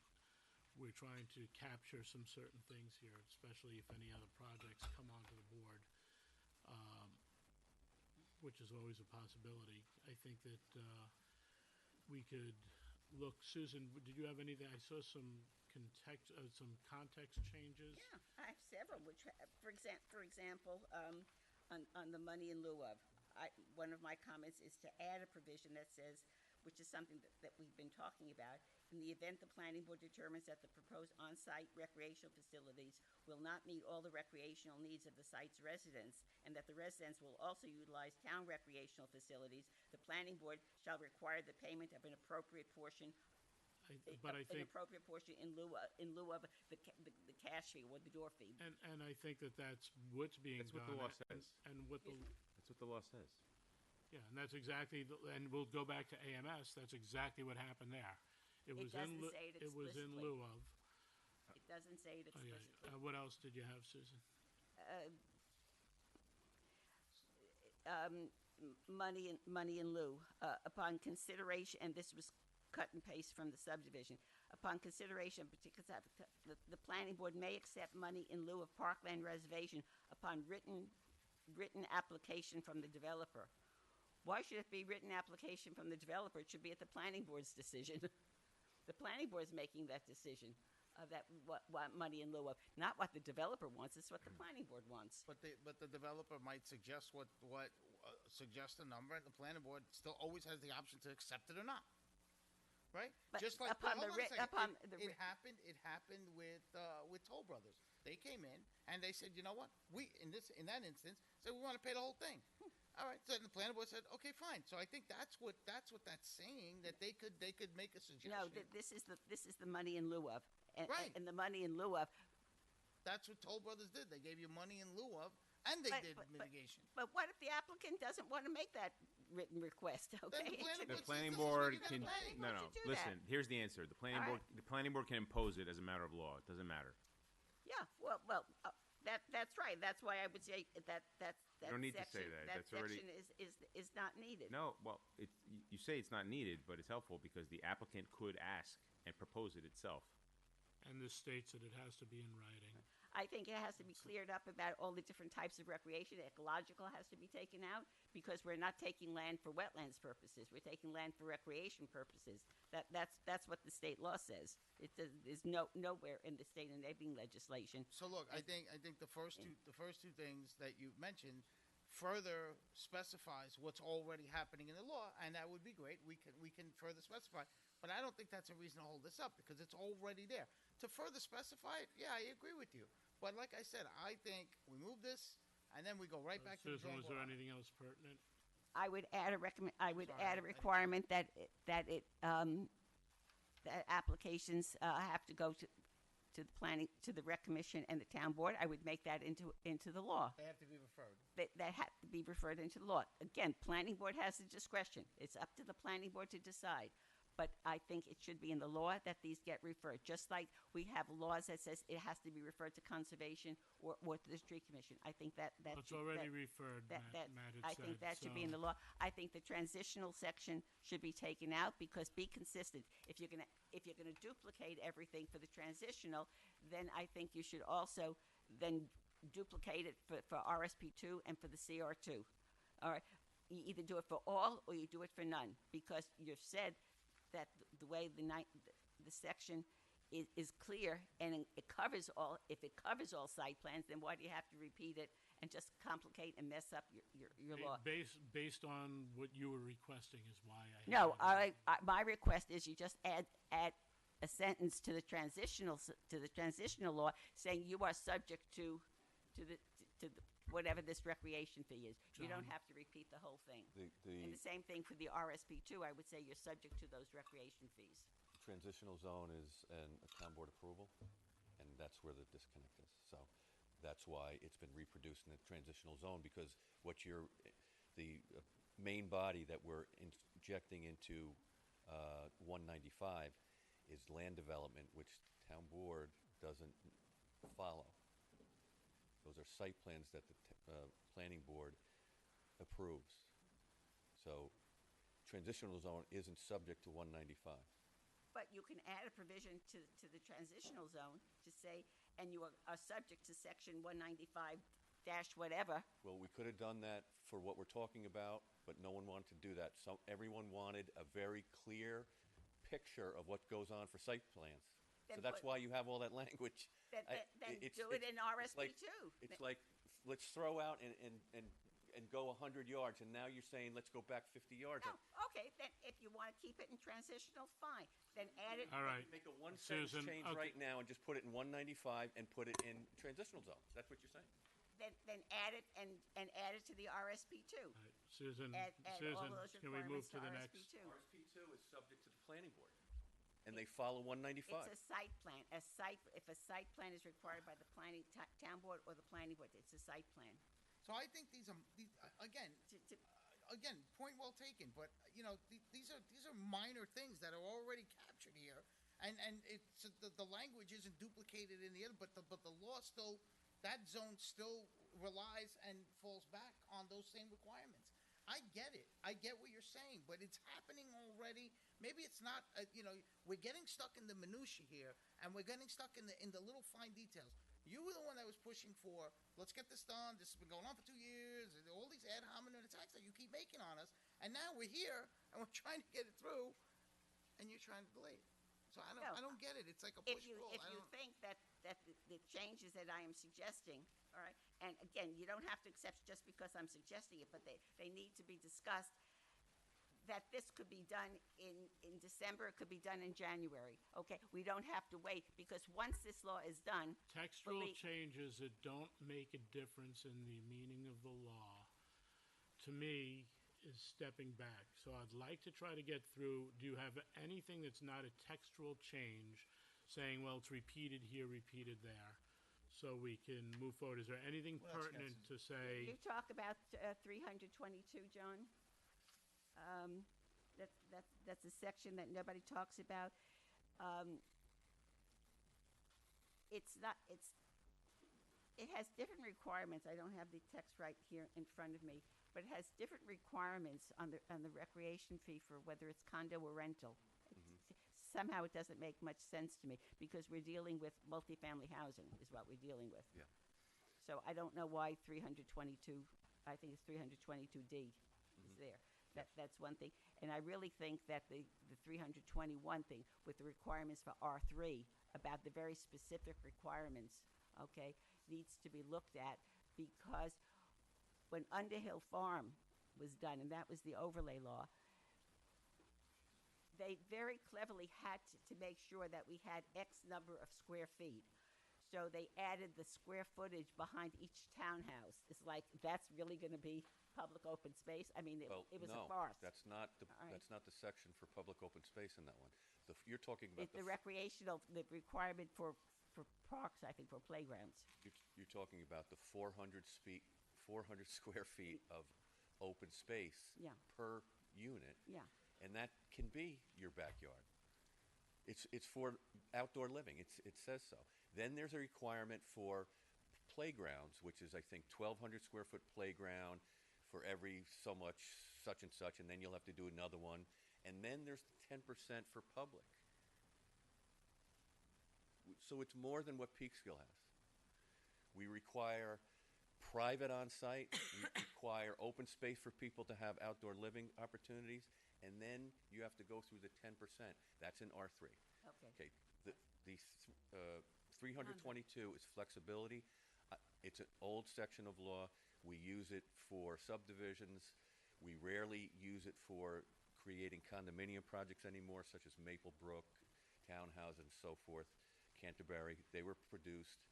we're trying to capture some certain things here, especially if any other projects come onto the board, which is always a possibility. I think that we could look, Susan, did you have anything? I saw some context changes. Yeah, I have several, which, for example, on the money in lieu of, one of my comments is to add a provision that says, which is something that we've been talking about, in the event the planning board determines that the proposed on-site recreational facilities will not meet all the recreational needs of the site's residents, and that the residents will also utilize town recreational facilities, the planning board shall require the payment of an appropriate portion But I an think, appropriate portion in lieu of the cash fee or the door fee. and I think that that's what's being That's done. what the law and- says. And what the, That's what the law says. yeah, and that's exactly, and we'll go back to AMS, that's exactly what happened there. It was doesn't in lieu- say it It was in explicitly. lieu of. It doesn't say it Oh, yeah. explicitly. What else did you have, Susan? Money in lieu, upon consideration, and this was cut and paste from the subdivision. Upon consideration, the planning board may accept money in lieu of parkland reservation upon written application from the developer. Why should it be written application from the developer? It should be at the planning board's decision. The planning board's making that decision of what money in lieu of, not what the developer wants. It's what the planning board wants. But the developer might suggest suggest a number, and the planning board still always has the option to accept it or not. right? But Just like upon hold the on a ri- second. upon it, the it ri- happened. It happened with Toll Brothers. They came in and they said, you know what? We in that instance said we want to pay the whole thing. All right. So the planning board said, okay, fine. So I think that's what that's saying, that they could make a suggestion. No, this is the money in lieu of, and, Right. and the money in lieu of. That's what Toll Brothers did. They gave you money in lieu of, and they did mitigation. But what if the applicant doesn't want to make that written request? Okay, The planning board can, planning no, board no, should do listen, that. here's the answer. The planning All board, the planning board can impose it as a matter of law. It doesn't matter. Yeah, well, that's right. That's why I would say that You don't need to section, say that. That That's already- section is not needed. No, well, you say it's not needed, but it's helpful because the applicant could ask and propose it itself. And this states that it has to be in writing. I think it has to be cleared up about all the different types of recreation. Ecological has to be taken out because we're not taking land for wetlands purposes. We're taking land for recreation purposes. That's what the state law says. It is nowhere in the state enabling legislation. So look, I think the first two things that you mentioned further specifies what's already happening in the law, and that would be great. We can further specify, but I don't think that's a reason to hold this up because it's already there. To further specify it, yeah, I agree with you. But like I said, I think we move this and then we go right back to the Susan, drawing was there board. anything else pertinent? I would add a requirement that applications have to go to the planning, to the rec commission and the town board. I would make that into the law. They have to be referred. That have to be referred into the law. Again, planning board has the discretion. It's up to the planning board to decide. But I think it should be in the law that these get referred, just like we have laws that says it has to be referred to conservation or to the tree commission. I think that Well, it's already referred, Matt had I think said, that should be in the law. I think the transitional section should be taken out because be consistent. If you're gonna duplicate everything for the transitional, then I think you should also then duplicate it for RSP2 and for the CR2. All right, you either do it for all or you do it for none because you've said that the way the section is clear and it covers all. If it covers all site plans, then why do you have to repeat it and just complicate and mess up your law? Based on what you were requesting is why I. No, my request is you just add a sentence to the transitional law saying you are subject to the whatever this recreation fee is. You don't John. have to repeat the whole thing. The And the same thing for the RSP2. I would say you're subject to those recreation fees. transitional zone is a town board approval, and that's where the disconnect is. So that's why it's been reproduced in the transitional zone, because the main body that we're injecting into 195 is land development, which town board doesn't follow. Those are site plans that the planning board approves. So transitional zone isn't subject to 195. But you can add a provision to the transitional zone to say, and you are subject to section 195 dash whatever. Well, we could have done that for what we're talking about, but no one wanted to do that. So everyone wanted a very clear picture of what goes on for site plans. So Then that's put- why you have all that language. Then It's- do it in RSP2. It's like, let's throw out and go 100 yards, and now you're saying, let's go back 50 yards. No, okay, then if you want to keep it in transitional, fine. Then add it. All right. Make a one-sentence Susan, change okay. right now and just put it in 195 and put it in transitional zone. That's what you're saying? Then add it and add it to the RSP2. Susan, Add all Susan, those can we move requirements to the next? RSP2. RSP2 is subject to the planning board, and they follow 195. It's a site plan. If a site plan is required by the planning town board or the planning board, it's a site plan. So I think these again, point well taken. But you know, these are minor things that are already captured here, and it's the language isn't duplicated in the other, but the law still, that zone still relies and falls back on those same requirements. I get it. I get what you're saying, but it's happening already. Maybe it's not. We're getting stuck in the minutia here, and we're getting stuck in the little fine details. You were the one that was pushing for, let's get this done. This has been going on for 2 years. And all these ad hominem attacks that you keep making on us, and now we're here and we're trying to get it through, and you're trying to delay it. So I don't get it. It's like a push pull. If you think that the changes that I am suggesting, all right, and again, you don't have to accept just because I'm suggesting it, but they need to be discussed. that this could be done in December, it could be done in January, okay? We don't have to wait, because once this law is done. Textual believe- changes that don't make a difference in the meaning of the law, to me, is stepping back. So I'd like to try to get through, do you have anything that's not a textual change, saying, well, it's repeated here, repeated there, so we can move forward? Is there anything pertinent to say? You talk about 322, John? That's a section that nobody talks about. It has different requirements. I don't have the text right here in front of me, but it has different requirements on the recreation fee for whether it's condo or rental. Somehow it doesn't make much sense to me, because we're dealing with multifamily housing is what we're dealing with. Yeah. So I don't know why 322, I think it's 322D is there. That's one thing. And I really think that the 321 thing with the requirements for R3, about the very specific requirements, okay, needs to be looked at, because when Underhill Farm was done, and that was the overlay law, they very cleverly had to make sure that we had X number of square feet. So they added the square footage behind each townhouse. It's like, that's really going to be public open space? I mean, it was a farce. That's not the All right. that's not the section for public open space in that one. You're talking about The recreational, the requirement for parks, I think, for playgrounds. you're talking about the 400 square feet of open space Yeah. per unit. Yeah. And that can be your backyard. It's for outdoor living. It says so. Then there's a requirement for playgrounds, which is, I think, 1,200 square foot playground for every so much, such and such, and then you'll have to do another one. And then there's the 10% for public. So it's more than what Peekskill has. We require private on-site. We require open space for people to have outdoor living opportunities. And then you have to go through the 10%. That's in R3. Okay. The 322 is flexibility. It's an old section of law. We use it for subdivisions. We rarely use it for creating condominium projects anymore, such as Maple Brook, townhouses, and so forth. Canterbury, they were produced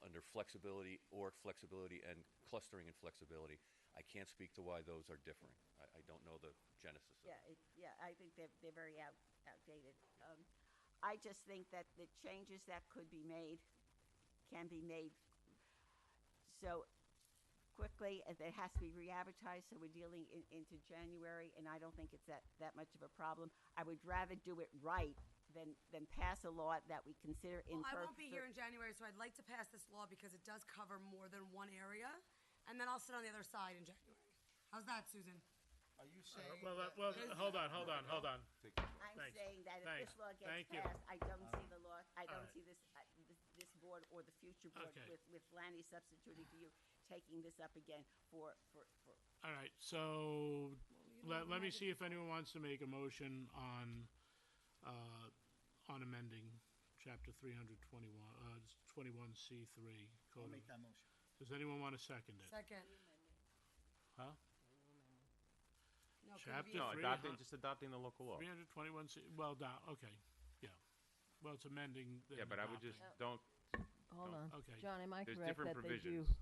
under flexibility, org flexibility, and clustering and flexibility. I can't speak to why those are differing. I don't know the genesis of it. Yeah, I think they're very outdated. I just think that the changes that could be made can be made so quickly, and it has to be re-advertised, so we're dealing into January, and I don't think it's that much of a problem. I would rather do it right than pass a law that we consider Well, I won't be here in January, so I'd like to pass this law because it does cover more than one area, and then I'll sit on the other side in January. How's that, Susan? Are you saying? Well, hold on. I'm Thanks. saying that if Thanks. this law gets Thank you. passed, I don't see the law, I don't right. see this board or the future board Okay. with Lanny substituting for you, taking this up again for. All right, so let me see if anyone wants to make a motion on amending chapter 321, 21C3 code. I'll make that motion. Does anyone want to second it? Second. Huh? No, Chapter No, 300 just adopting the local law. 321C, well, okay, yeah. Well, it's amending. Yeah, but I would just, don't, Hold on. Okay. John, am I There's correct different that they do, provisions.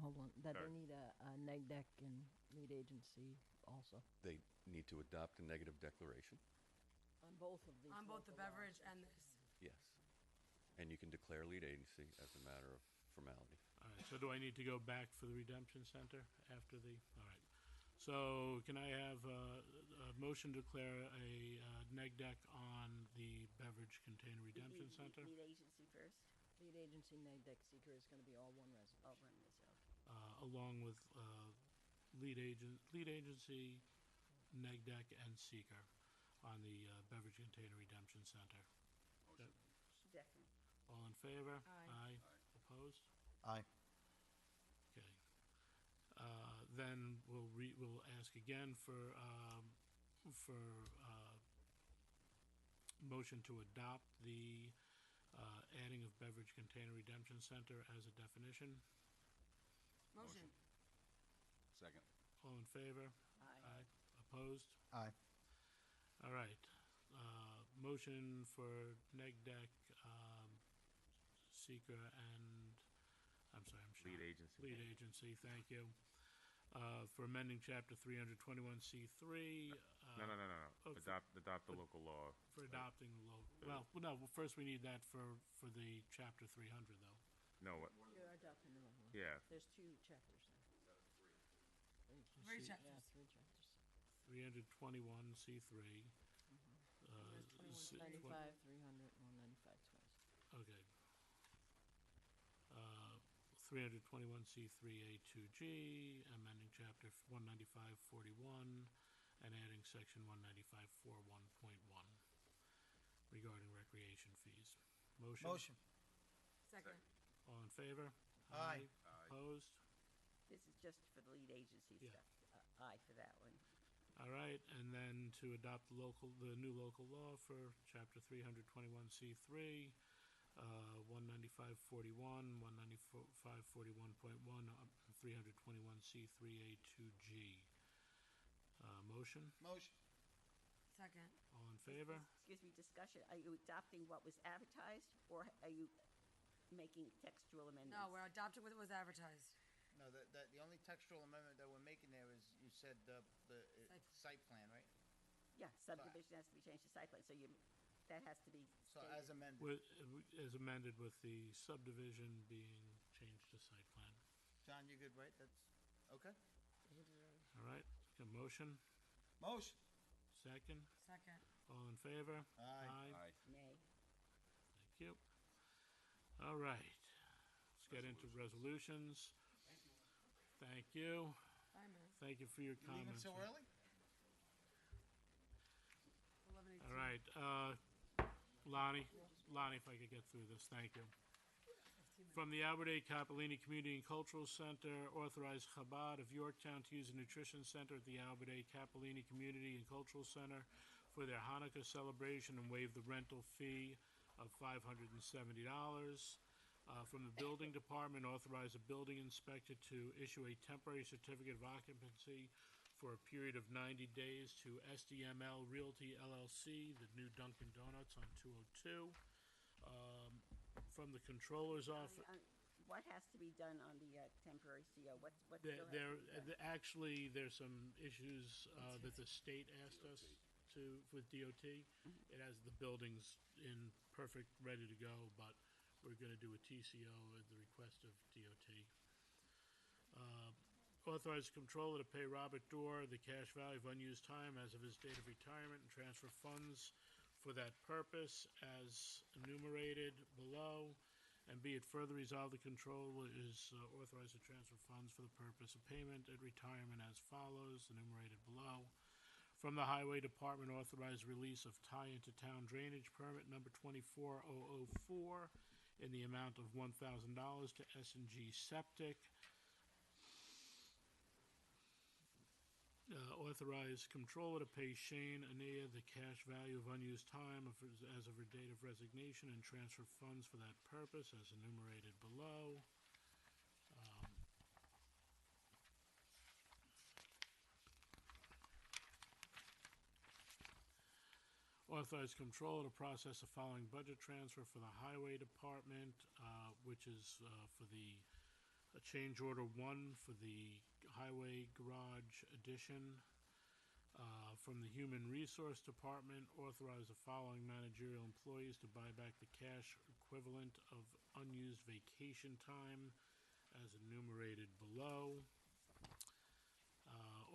hold on, that Sorry. they need a neg deck and lead agency also? They need to adopt a negative declaration. On both of these. On both the local laws. beverage and this. Yes. And you can declare lead agency as a matter of formality. All right, so do I need to go back for the Redemption Center after the, all right. So can I have a motion to declare a neg deck on the Beverage Container Redemption Center? Lead agency first. Lead agency neg deck seeker is gonna be all one resolution. All one resolution. Along with lead agency, neg deck, and seeker on the Beverage Container Redemption Center. Definitely. All in favor? Aye. Opposed? Aye. Okay. Then we'll ask again for motion to adopt the adding of Beverage Container Redemption Center as a definition. Motion. Second. All in favor? Aye. opposed? Aye. All right. Motion for neg deck, seeker and, I'm sorry, I'm sure. Lead agency. Lead agency, thank you. For amending chapter 321C3. No. oh, Adopt the local law. For adopting the local, well, no, first we need that for the chapter 300 though. No, what? You're adopting the law. Yeah. There's 2 chapters now. Three Yeah, chapters. 3 chapters. 321C3. There's 195, 300, 195 twice. Okay. 321C3A2G, amending chapter 19541 and adding section 19541.1 regarding recreation fees. Motion? Motion. Second. All in favor? Aye. Opposed? This is just for the lead agency Yeah. stuff. Aye for that one. All right, and then to adopt the new local law for chapter 321C3, 19541, 19541.1, 321C3A2G. Motion? Motion. Second. All in favor? Excuse me, discussion. Are you adopting what was advertised, or are you making textual amendments? No, we're adopting what was advertised. No, the only textual amendment that we're making there is, you said site plan, right? Yeah, subdivision has to be changed to site plan, so that has to be So stated. as amended. As amended with the subdivision being changed to site plan. John, you good, right? That's, okay? All right, a motion? Motion. Second? Second. All in favor? Aye. Nay. Thank you. All right, let's get into resolutions. Thank you. Bye, man. Thank you for your You leaving comments. so early? 11:18. All right, Lonnie, if I could get through this, thank you. From the Albert A. Capellini Community and Cultural Center, authorize Chabad of Yorktown to use a nutrition center at the Albert A. Capellini Community and Cultural Center for their Hanukkah celebration and waive the rental fee of $570. From the Building Department, authorize a building inspector to issue a temporary certificate of occupancy for a period of 90 days to SDML Realty LLC, the new Dunkin' Donuts on 202. From the Controller's Office. What has to be done on the temporary CO? What still has to There, be done? actually, there's some issues that the state asked us to with DOT. It has the buildings in perfect, ready to go, but we're going to do a TCO at the request of DOT. Authorize the Comptroller to pay Robert Dorr the cash value of unused time as of his date of retirement and transfer funds for that purpose as enumerated below. And be it further resolved, the Comptroller is authorized to transfer funds for the purpose of payment at retirement as follows, enumerated below. From the Highway Department, authorized release of tie into town drainage permit number 24004 in the amount of $1,000 to S&G Septic. Authorize Comptroller to pay Shane Anea the cash value of unused time as of her date of resignation and transfer funds for that purpose as enumerated below. Authorize Comptroller to process the following budget transfer for the Highway Department, which is for the change order 1 for the Highway Garage addition. From the Human Resource Department, authorize the following managerial employees to buy back the cash equivalent of unused vacation time as enumerated below.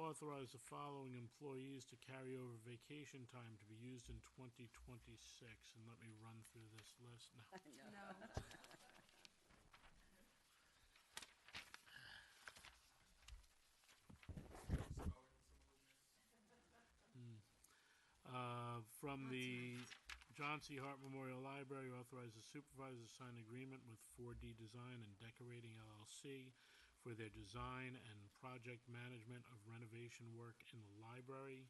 Authorize the following employees to carry over vacation time to be used in 2026. And let me run through this list now. No. From the John C. Hart Memorial Library, authorize the supervisor to sign an agreement with 4D Design and Decorating LLC for their design and project management of renovation work in the library.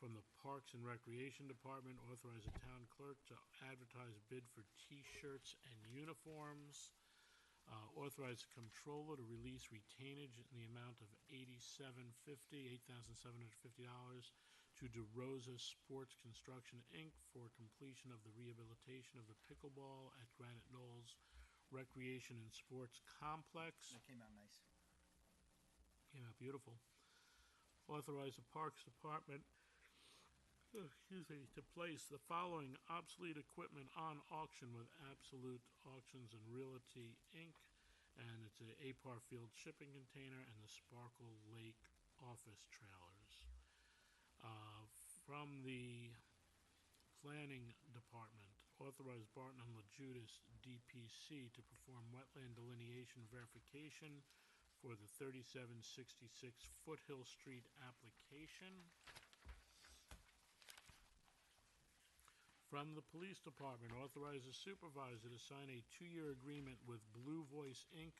From the Parks and Recreation Department, authorize the town clerk to advertise bid for T-shirts and uniforms. Authorize the comptroller to release retainage in the amount of $8,750 to DeRosa Sports Construction, Inc. for completion of the rehabilitation of the pickleball at Granite Knolls Recreation and Sports Complex. That came out nice. Came out beautiful. Authorize the Parks Department to place the following obsolete equipment on auction with Absolute Auctions and Realty, Inc. And it's a APAR Field shipping container and the Sparkle Lake office trailers. From the Planning Department, authorize Barton and LaJudas DPC to perform wetland delineation verification for the 3766 Foothill Street application. From the Police Department, authorize the supervisor to sign a 2-year agreement with Blue Voice, Inc.,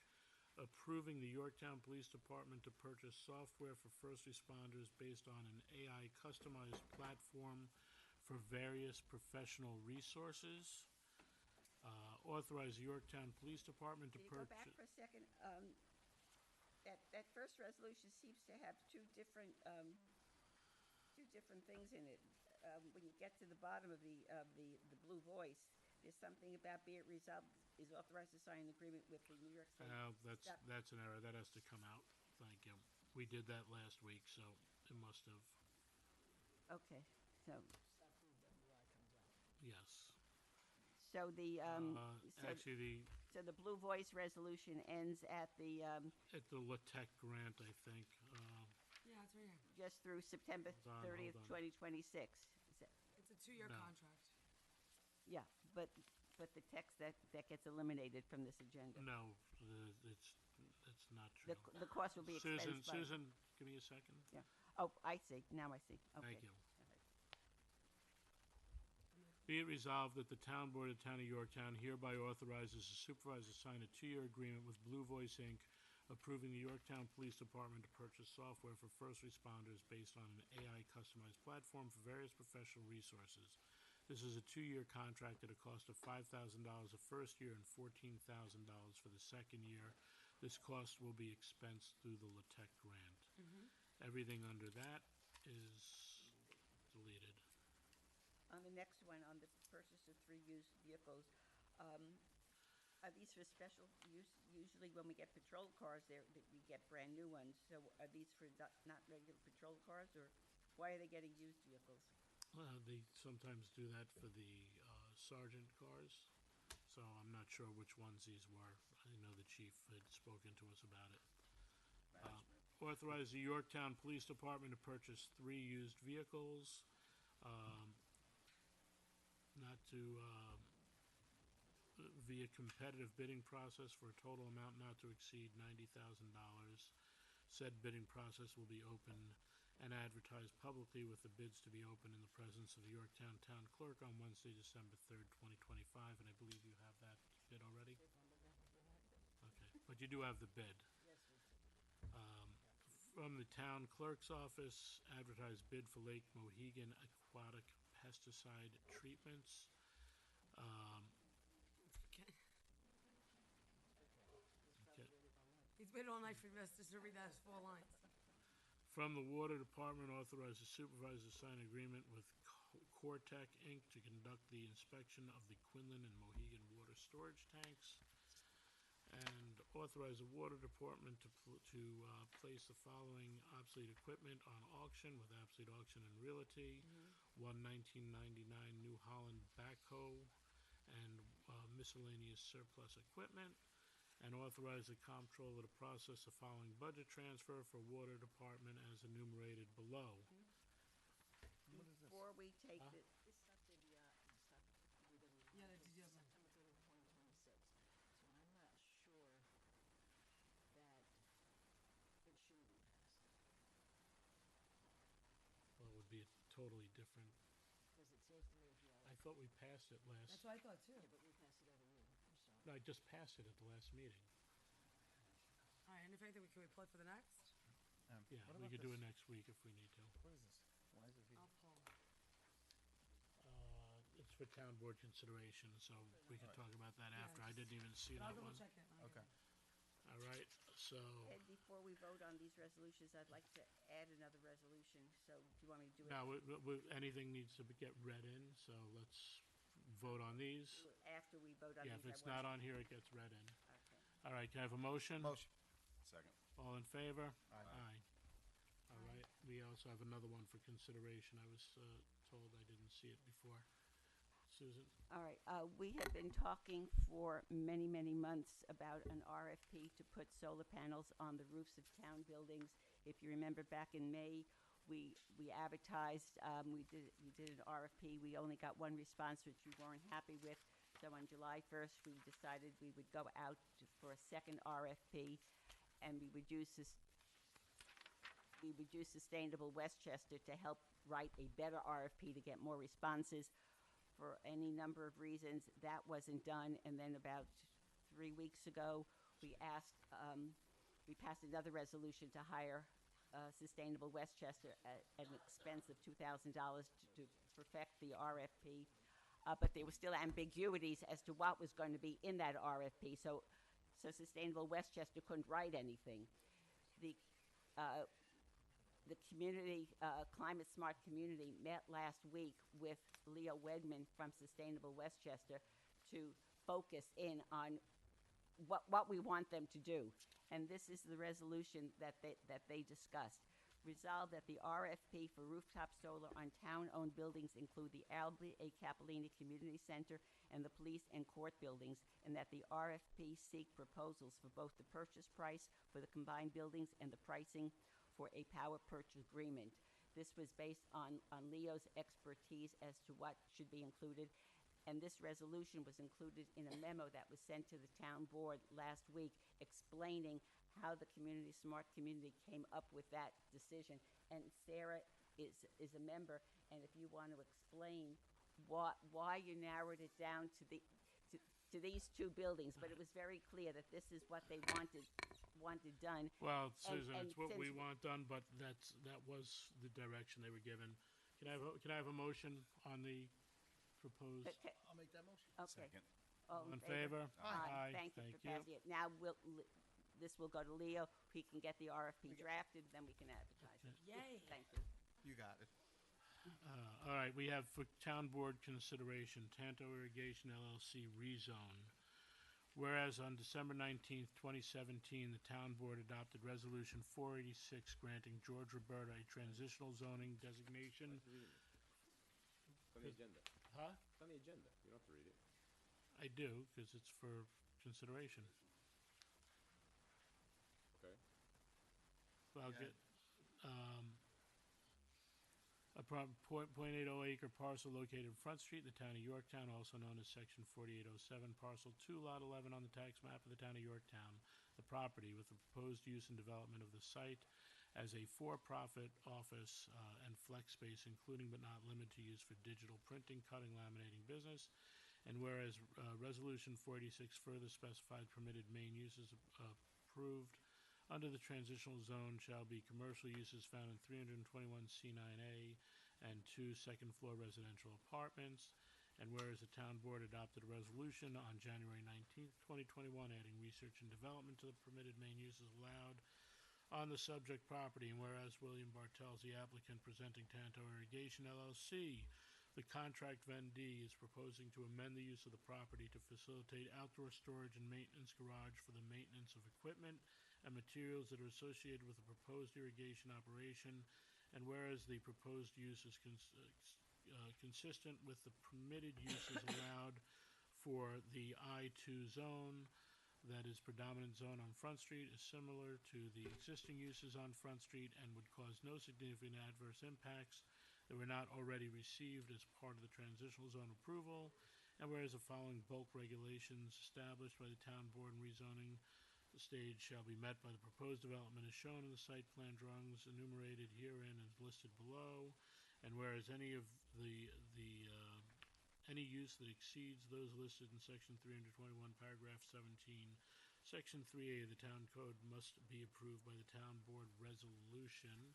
approving the Yorktown Police Department to purchase software for first responders based on an AI customized platform for various professional resources. Authorize the Yorktown Police Department to Can you go purchase... back for a second? That first resolution seems to have two different things in it. When you get to the bottom of the Blue Voice, there's something about be it resolved is authorized to sign an agreement with the New York State. That's an error. That has to come out. Thank you. We did that last week, so it must have. Okay, so. Yes. So the actually so the Blue Voice resolution ends at the at the LaTeX grant, I think. Yeah, it's right here. just through September Hold on, 30th, hold on. 2026. It's a 2-year No. contract. Yeah, but the text that gets eliminated from this agenda. No, it's not true. The cost will be expensed by. Susan, give me a second. Yeah. Oh, I see. Now I see. Okay. Thank you. Be it resolved that the Town Board of the Town of Yorktown hereby authorizes the supervisor to sign a 2-year agreement with Blue Voice, Inc., approving the Yorktown Police Department to purchase software for first responders based on an AI customized platform for various professional resources. This is a 2-year contract at a cost of $5,000 the first year and $14,000 for the second year. This cost will be expensed through the LaTeX grant. Everything under that is deleted. On the next one, on the purchase of 3 used vehicles, are these for special use? Usually when we get patrol cars, we get brand new ones. So are these for not regular patrol cars, or why are they getting used vehicles? They sometimes do that for the sergeant cars, so I'm not sure which ones these were. I know the chief had spoken to us about it. Authorize the Yorktown Police Department to purchase 3 used vehicles, not to via competitive bidding process for a total amount not to exceed $90,000. Said bidding process will be open and advertised publicly with the bids to be open in the presence of the Yorktown Town Clerk on Wednesday, December 3rd, 2025, and I believe you have that bid already? Okay, but you do have the bid. From the Town Clerk's Office, advertised bid for Lake Mohegan aquatic pesticide treatments. Okay. He's waited all night for us to read that as 4 lines. From the Water Department, authorize the supervisor to sign an agreement with Cortec, Inc. to conduct the inspection of the Quinlan and Mohegan water storage tanks. And authorize the Water Department to place the following obsolete equipment on auction with Absolute Auction and Realty. One 1999 New Holland backhoe and miscellaneous surplus equipment. And authorize the comptroller to process the following budget transfer for Water Department as enumerated below. Before we take the. Yeah, they did the other one. Well, it would be a totally different. I thought we passed it last. That's what I thought too. No, I just passed it at the last meeting. All right, and if anything, can we plug for the next? Yeah, we could do it next week if we need to. What is this? Why is it here? I'll pull. It's for town board consideration, so we can talk about that after. I didn't even see I'll that double one. check it. Okay. All right, so, Ed, before we vote on these resolutions, I'd like to add another resolution, so do you want me to do it? now, anything needs to get read in, so let's vote on these. After we vote on these? Yeah, if it's I not want- on here, it gets read in. Okay. All right, can I have a motion? Motion. Second. All in favor? Aye. All right, we also have another one for consideration. I was told I didn't see it before. Susan? All right, we have been talking for many, many months about an RFP to put solar panels on the roofs of town buildings. If you remember back in May, we advertised, we did an RFP. We only got one response, which we weren't happy with. So on July 1st, we decided we would go out for a second RFP, and we would use Sustainable Westchester to help write a better RFP to get more responses. For any number of reasons, that wasn't done. And then about 3 weeks ago, we passed another resolution to hire Sustainable Westchester at an expense of $2,000 to perfect the RFP. But there were still ambiguities as to what was going to be in that RFP. So Sustainable Westchester couldn't write anything. The community, Climate Smart Community, met last week with Leo Wedman from Sustainable Westchester to focus in on what we want them to do. And this is the resolution that they discussed. Resolved that the RFP for rooftop solar on town-owned buildings include the Albee A. Capellini Community Center and the police and court buildings, and that the RFP seek proposals for both the purchase price for the combined buildings and the pricing for a power purchase agreement. This was based on Leo's expertise as to what should be included, and this resolution was included in a memo that was sent to the town board last week explaining how the smart community came up with that decision. And Sarah is a member, and if you want to explain why you narrowed it down to these two buildings, but it was very clear that this is what they wanted done. Well, Susan, And it's what we since- want done, but that was the direction they were given. Can I have a motion on the proposed? Okay. I'll make that motion. Okay. Second. All in favor? Aye. Aye. Thank you Thank for you. passing it. Now, this will go to Leo. He can get the RFP drafted, then we can advertise it. Yay. Thank you. You got it. All right, we have for town board consideration, Tanto Irrigation LLC rezone. Whereas on December 19th, 2017, the town board adopted Resolution 486 granting George Roberta a transitional zoning designation. It's on the agenda. Huh? It's on the agenda. You don't have to read it. I do, because it's for consideration. Okay. Well, I'll Yeah. get, a .80 acre parcel located in Front Street in the town of Yorktown, also known as Section 4807, Parcel 2, Lot 11 on the tax map of the town of Yorktown. The property with the proposed use and development of the site as a for-profit office and flex space, including but not limited to use for digital printing, cutting, laminating business. And whereas Resolution 486 further specified permitted main uses approved under the transitional zone shall be commercial uses found in 321 C9A and 2 second-floor residential apartments. And whereas the town board adopted a resolution on January 19th, 2021, adding research and development to the permitted main uses allowed on the subject property, and whereas William Bartels, the applicant presenting Tanto Irrigation LLC, the contract vendee, is proposing to amend the use of the property to facilitate outdoor storage and maintenance garage for the maintenance of equipment and materials that are associated with the proposed irrigation operation, and whereas the proposed use is consistent with the permitted uses allowed for the I-2 zone, that is predominant zone on Front Street, is similar to the existing uses on Front Street and would cause no significant adverse impacts that were not already received as part of the transitional zone approval, and whereas the following bulk regulations established by the town board in rezoning the stage shall be met by the proposed development as shown in the site plan drawings enumerated herein and listed below, and whereas any of any use that exceeds those listed in section 321, paragraph 17, section 3A of the town code must be approved by the town board resolution.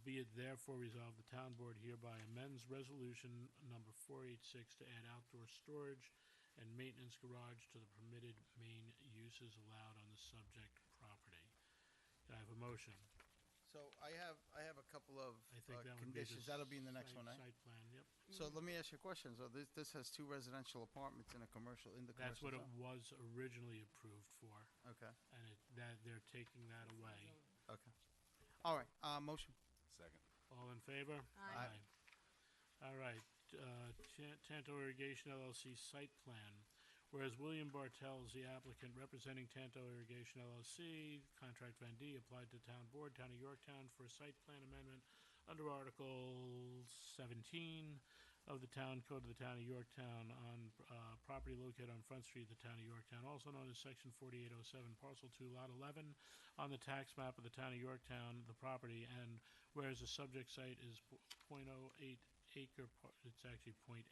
Be be it therefore resolved, the town board hereby amends resolution number 486 to add outdoor storage and maintenance garage to the permitted main uses allowed on the subject property. Can I have a motion? So I have a couple of I think that would be conditions. That'll be in the next one, right? Site plan, yep. So let me ask you a question. So this has 2 residential apartments in a commercial, in the commercial That's what it zone? was originally approved for. Okay. And they're taking that away. Okay. All right, motion. Second. All in favor? Aye. All right, Tanto Irrigation LLC site plan. Whereas William Bartels, the applicant representing Tanto Irrigation LLC, contract vendee, applied to Town Board, Town of Yorktown for a site plan amendment under Article 17 of the Town Code of the Town of Yorktown on property located on Front Street, the Town of Yorktown, also known as Section 4807, Parcel 2, Lot 11, on the tax map of the Town of Yorktown, the property, and whereas the subject site is .08 acre, it's actually .80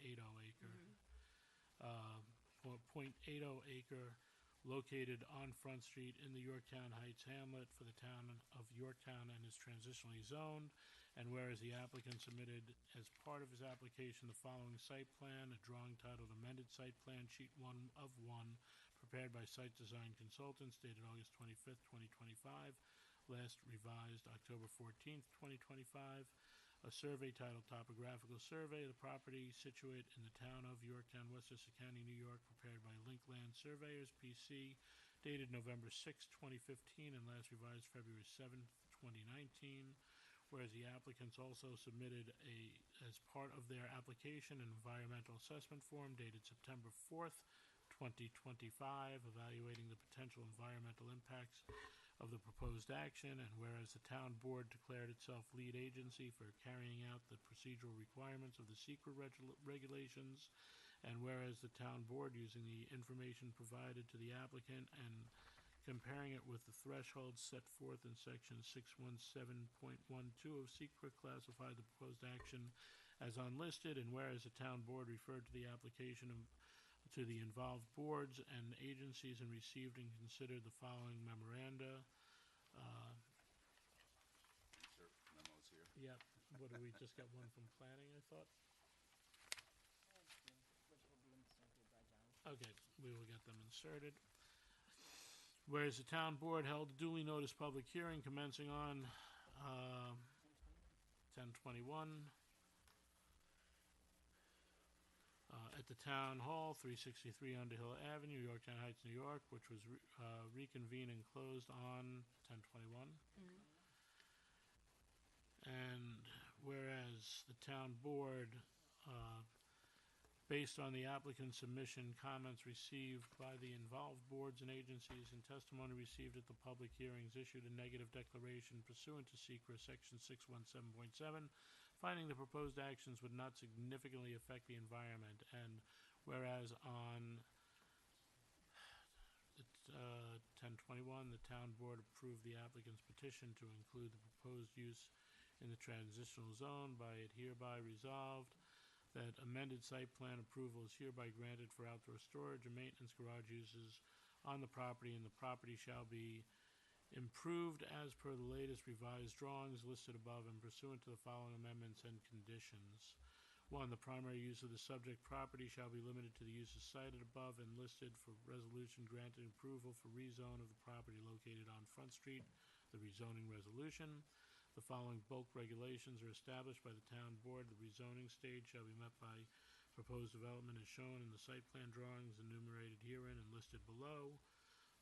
acre, 0.80 acre, located on Front Street in the Yorktown Heights hamlet for the Town of Yorktown and is transitionally zoned. And whereas the applicant submitted as part of his application the following site plan, a drawing titled Amended Site Plan Sheet 1 of 1, prepared by Site Design Consultants, dated August 25th, 2025, last revised October 14th, 2025. A survey titled Topographical Survey of the property situate in the town of Yorktown, Westchester County, New York, prepared by Linkland Surveyors, PC, dated November 6, 2015, and last revised February 7th, 2019. Whereas the applicants also submitted as part of their application, an environmental assessment form dated September 4th, 2025, evaluating the potential environmental impacts of the proposed action, and whereas the town board declared itself lead agency for carrying out the procedural requirements of the secret regulations, and whereas the town board, using the information provided to the applicant and comparing it with the thresholds set forth in section 617.12 of secret, classified the proposed action as unlisted, and whereas the town board referred to the application to the involved boards and agencies and received and considered the following memoranda. Memos here. Yep. What do we just got one from planning, I thought? Okay, we will get them inserted. Whereas the town board held a duly noticed public hearing commencing on 10/21 at the Town Hall, 363 Underhill Avenue, Yorktown Heights, New York, which was reconvened and closed on 10/21. And whereas the town board, based on the applicant's submission, comments received by the involved boards and agencies, and testimony received at the public hearings, issued a negative declaration pursuant to SECRA Section 617.7, finding the proposed actions would not significantly affect the environment. And whereas on 10/21, the town board approved the applicant's petition to include the proposed use in the transitional zone, by it hereby resolved that amended site plan approval is hereby granted for outdoor storage and maintenance garage uses on the property, and the property shall be improved as per the latest revised drawings listed above and pursuant to the following amendments and conditions. 1, the primary use of the subject property shall be limited to the uses cited above and listed for resolution granting approval for rezone of the property located on Front Street, the rezoning resolution. The following bulk regulations are established by the town board. The rezoning stage shall be met by proposed development as shown in the site plan drawings enumerated herein and listed below.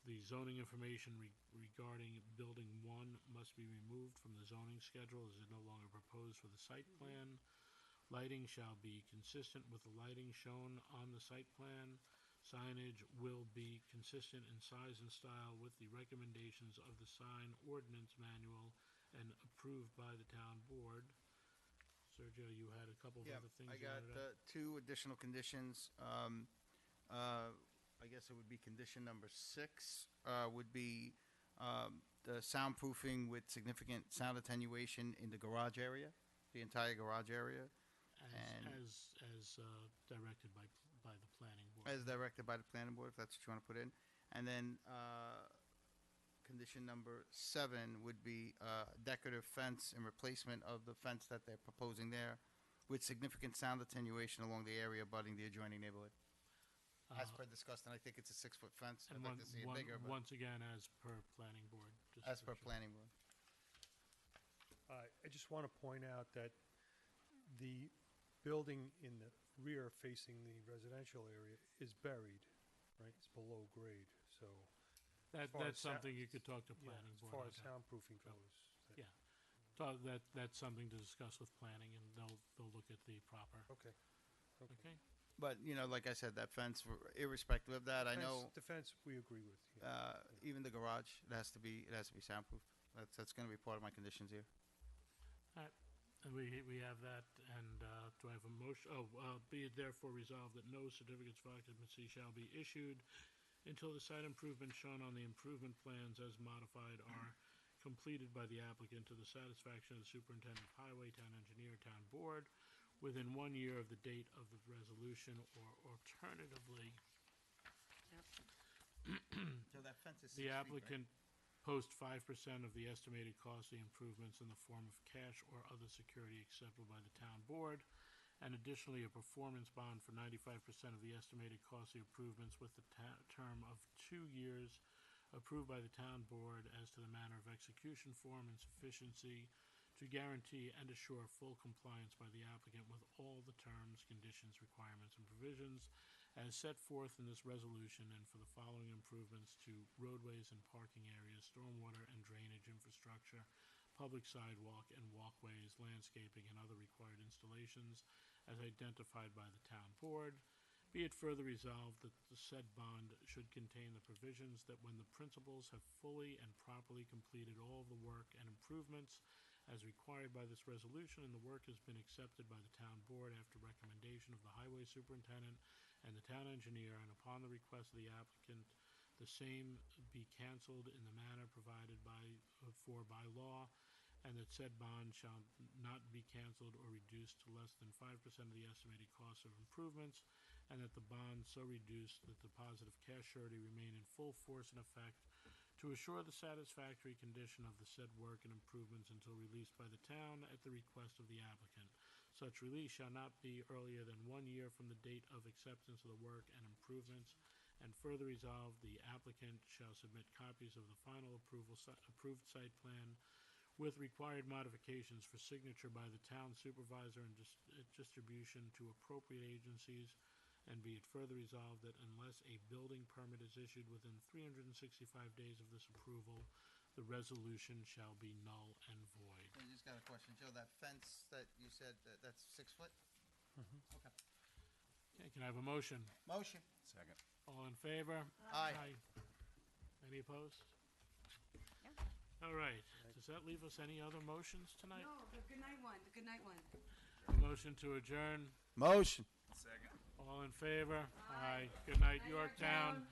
The zoning information regarding Building 1 must be removed from the zoning schedule as it is no longer proposed for the site plan. Lighting shall be consistent with the lighting shown on the site plan. Signage will be consistent in size and style with the recommendations of the sign ordinance manual and approved by the town board. Sergio, you had a couple of other things I you got wanted to... 2 additional conditions. I guess it would be condition number 6, would be the soundproofing with significant sound attenuation in the garage area, the entire garage area. As directed by the planning board. As directed by the planning board, if that's what you want to put in. And then condition number 7 would be decorative fence in replacement of the fence that they're proposing there with significant sound attenuation along the area abutting the adjoining neighborhood. As per discussed, and I think it's a 6-foot fence. I'd And like to see it bigger, but once again, as per planning board. just as to per make sure. planning board. I just want to point out that the building in the rear facing the residential area is buried, right? It's below grade, so. as far That's as sou- something you could talk to yeah, planning board. As far as about. soundproofing goes. Yeah. That's something to discuss with planning, and they'll look at the proper. Okay. Okay. But, you know, like I said, that fence, irrespective of that, I know, The fence, we agree with. Yeah. even the garage, it has to be soundproof. That's gonna be part of my conditions here. All right, and we have that, and do I have a motion? Be it therefore resolved that no certificates of occupancy shall be issued until the site improvements shown on the improvement plans as modified are completed by the applicant to the satisfaction of the superintendent of highway, town engineer, town board, within 1 year of the date of the resolution, or alternatively, So that fence is 6 the feet, right? applicant post 5% of the estimated cost of the improvements in the form of cash or other security acceptable by the town board, and additionally a performance bond for 95% of the estimated cost of the improvements with the term of 2 years approved by the town board as to the manner of execution form and sufficiency to guarantee and assure full compliance by the applicant with all the terms, conditions, requirements, and provisions as set forth in this resolution, and for the following improvements to roadways and parking areas, stormwater and drainage infrastructure, public sidewalk and walkways, landscaping, and other required installations as identified by the town board. Be it further resolved that the said bond should contain the provisions that when the principals have fully and properly completed all of the work and improvements as required by this resolution, and the work has been accepted by the town board after recommendation of the highway superintendent and the town engineer, and upon the request of the applicant, the same be canceled in the manner provided for by law, and that said bond shall not be canceled or reduced to less than 5% of the estimated cost of improvements, and that the bond so reduced that the positive cash surety remain in full force and effect to assure the satisfactory condition of the said work and improvements until released by the town at the request of the applicant. Such release shall not be earlier than 1 year from the date of acceptance of the work and improvements, and further resolved, the applicant shall submit copies of the final approved site plan with required modifications for signature by the town supervisor and distribution to appropriate agencies, and be it further resolved that unless a building permit is issued within 365 days of this approval, the resolution shall be null and void. I just got a question, Joe, that fence that you said, that's 6 foot? Mhm. Okay. Okay, can I have a motion? Motion. Second. All in favor? Aye. Any opposed? All right, does that leave us any other motions tonight? No, the good night one, the good night one. A motion to adjourn? Motion. Second. All in favor? Aye. Good night, Yorktown.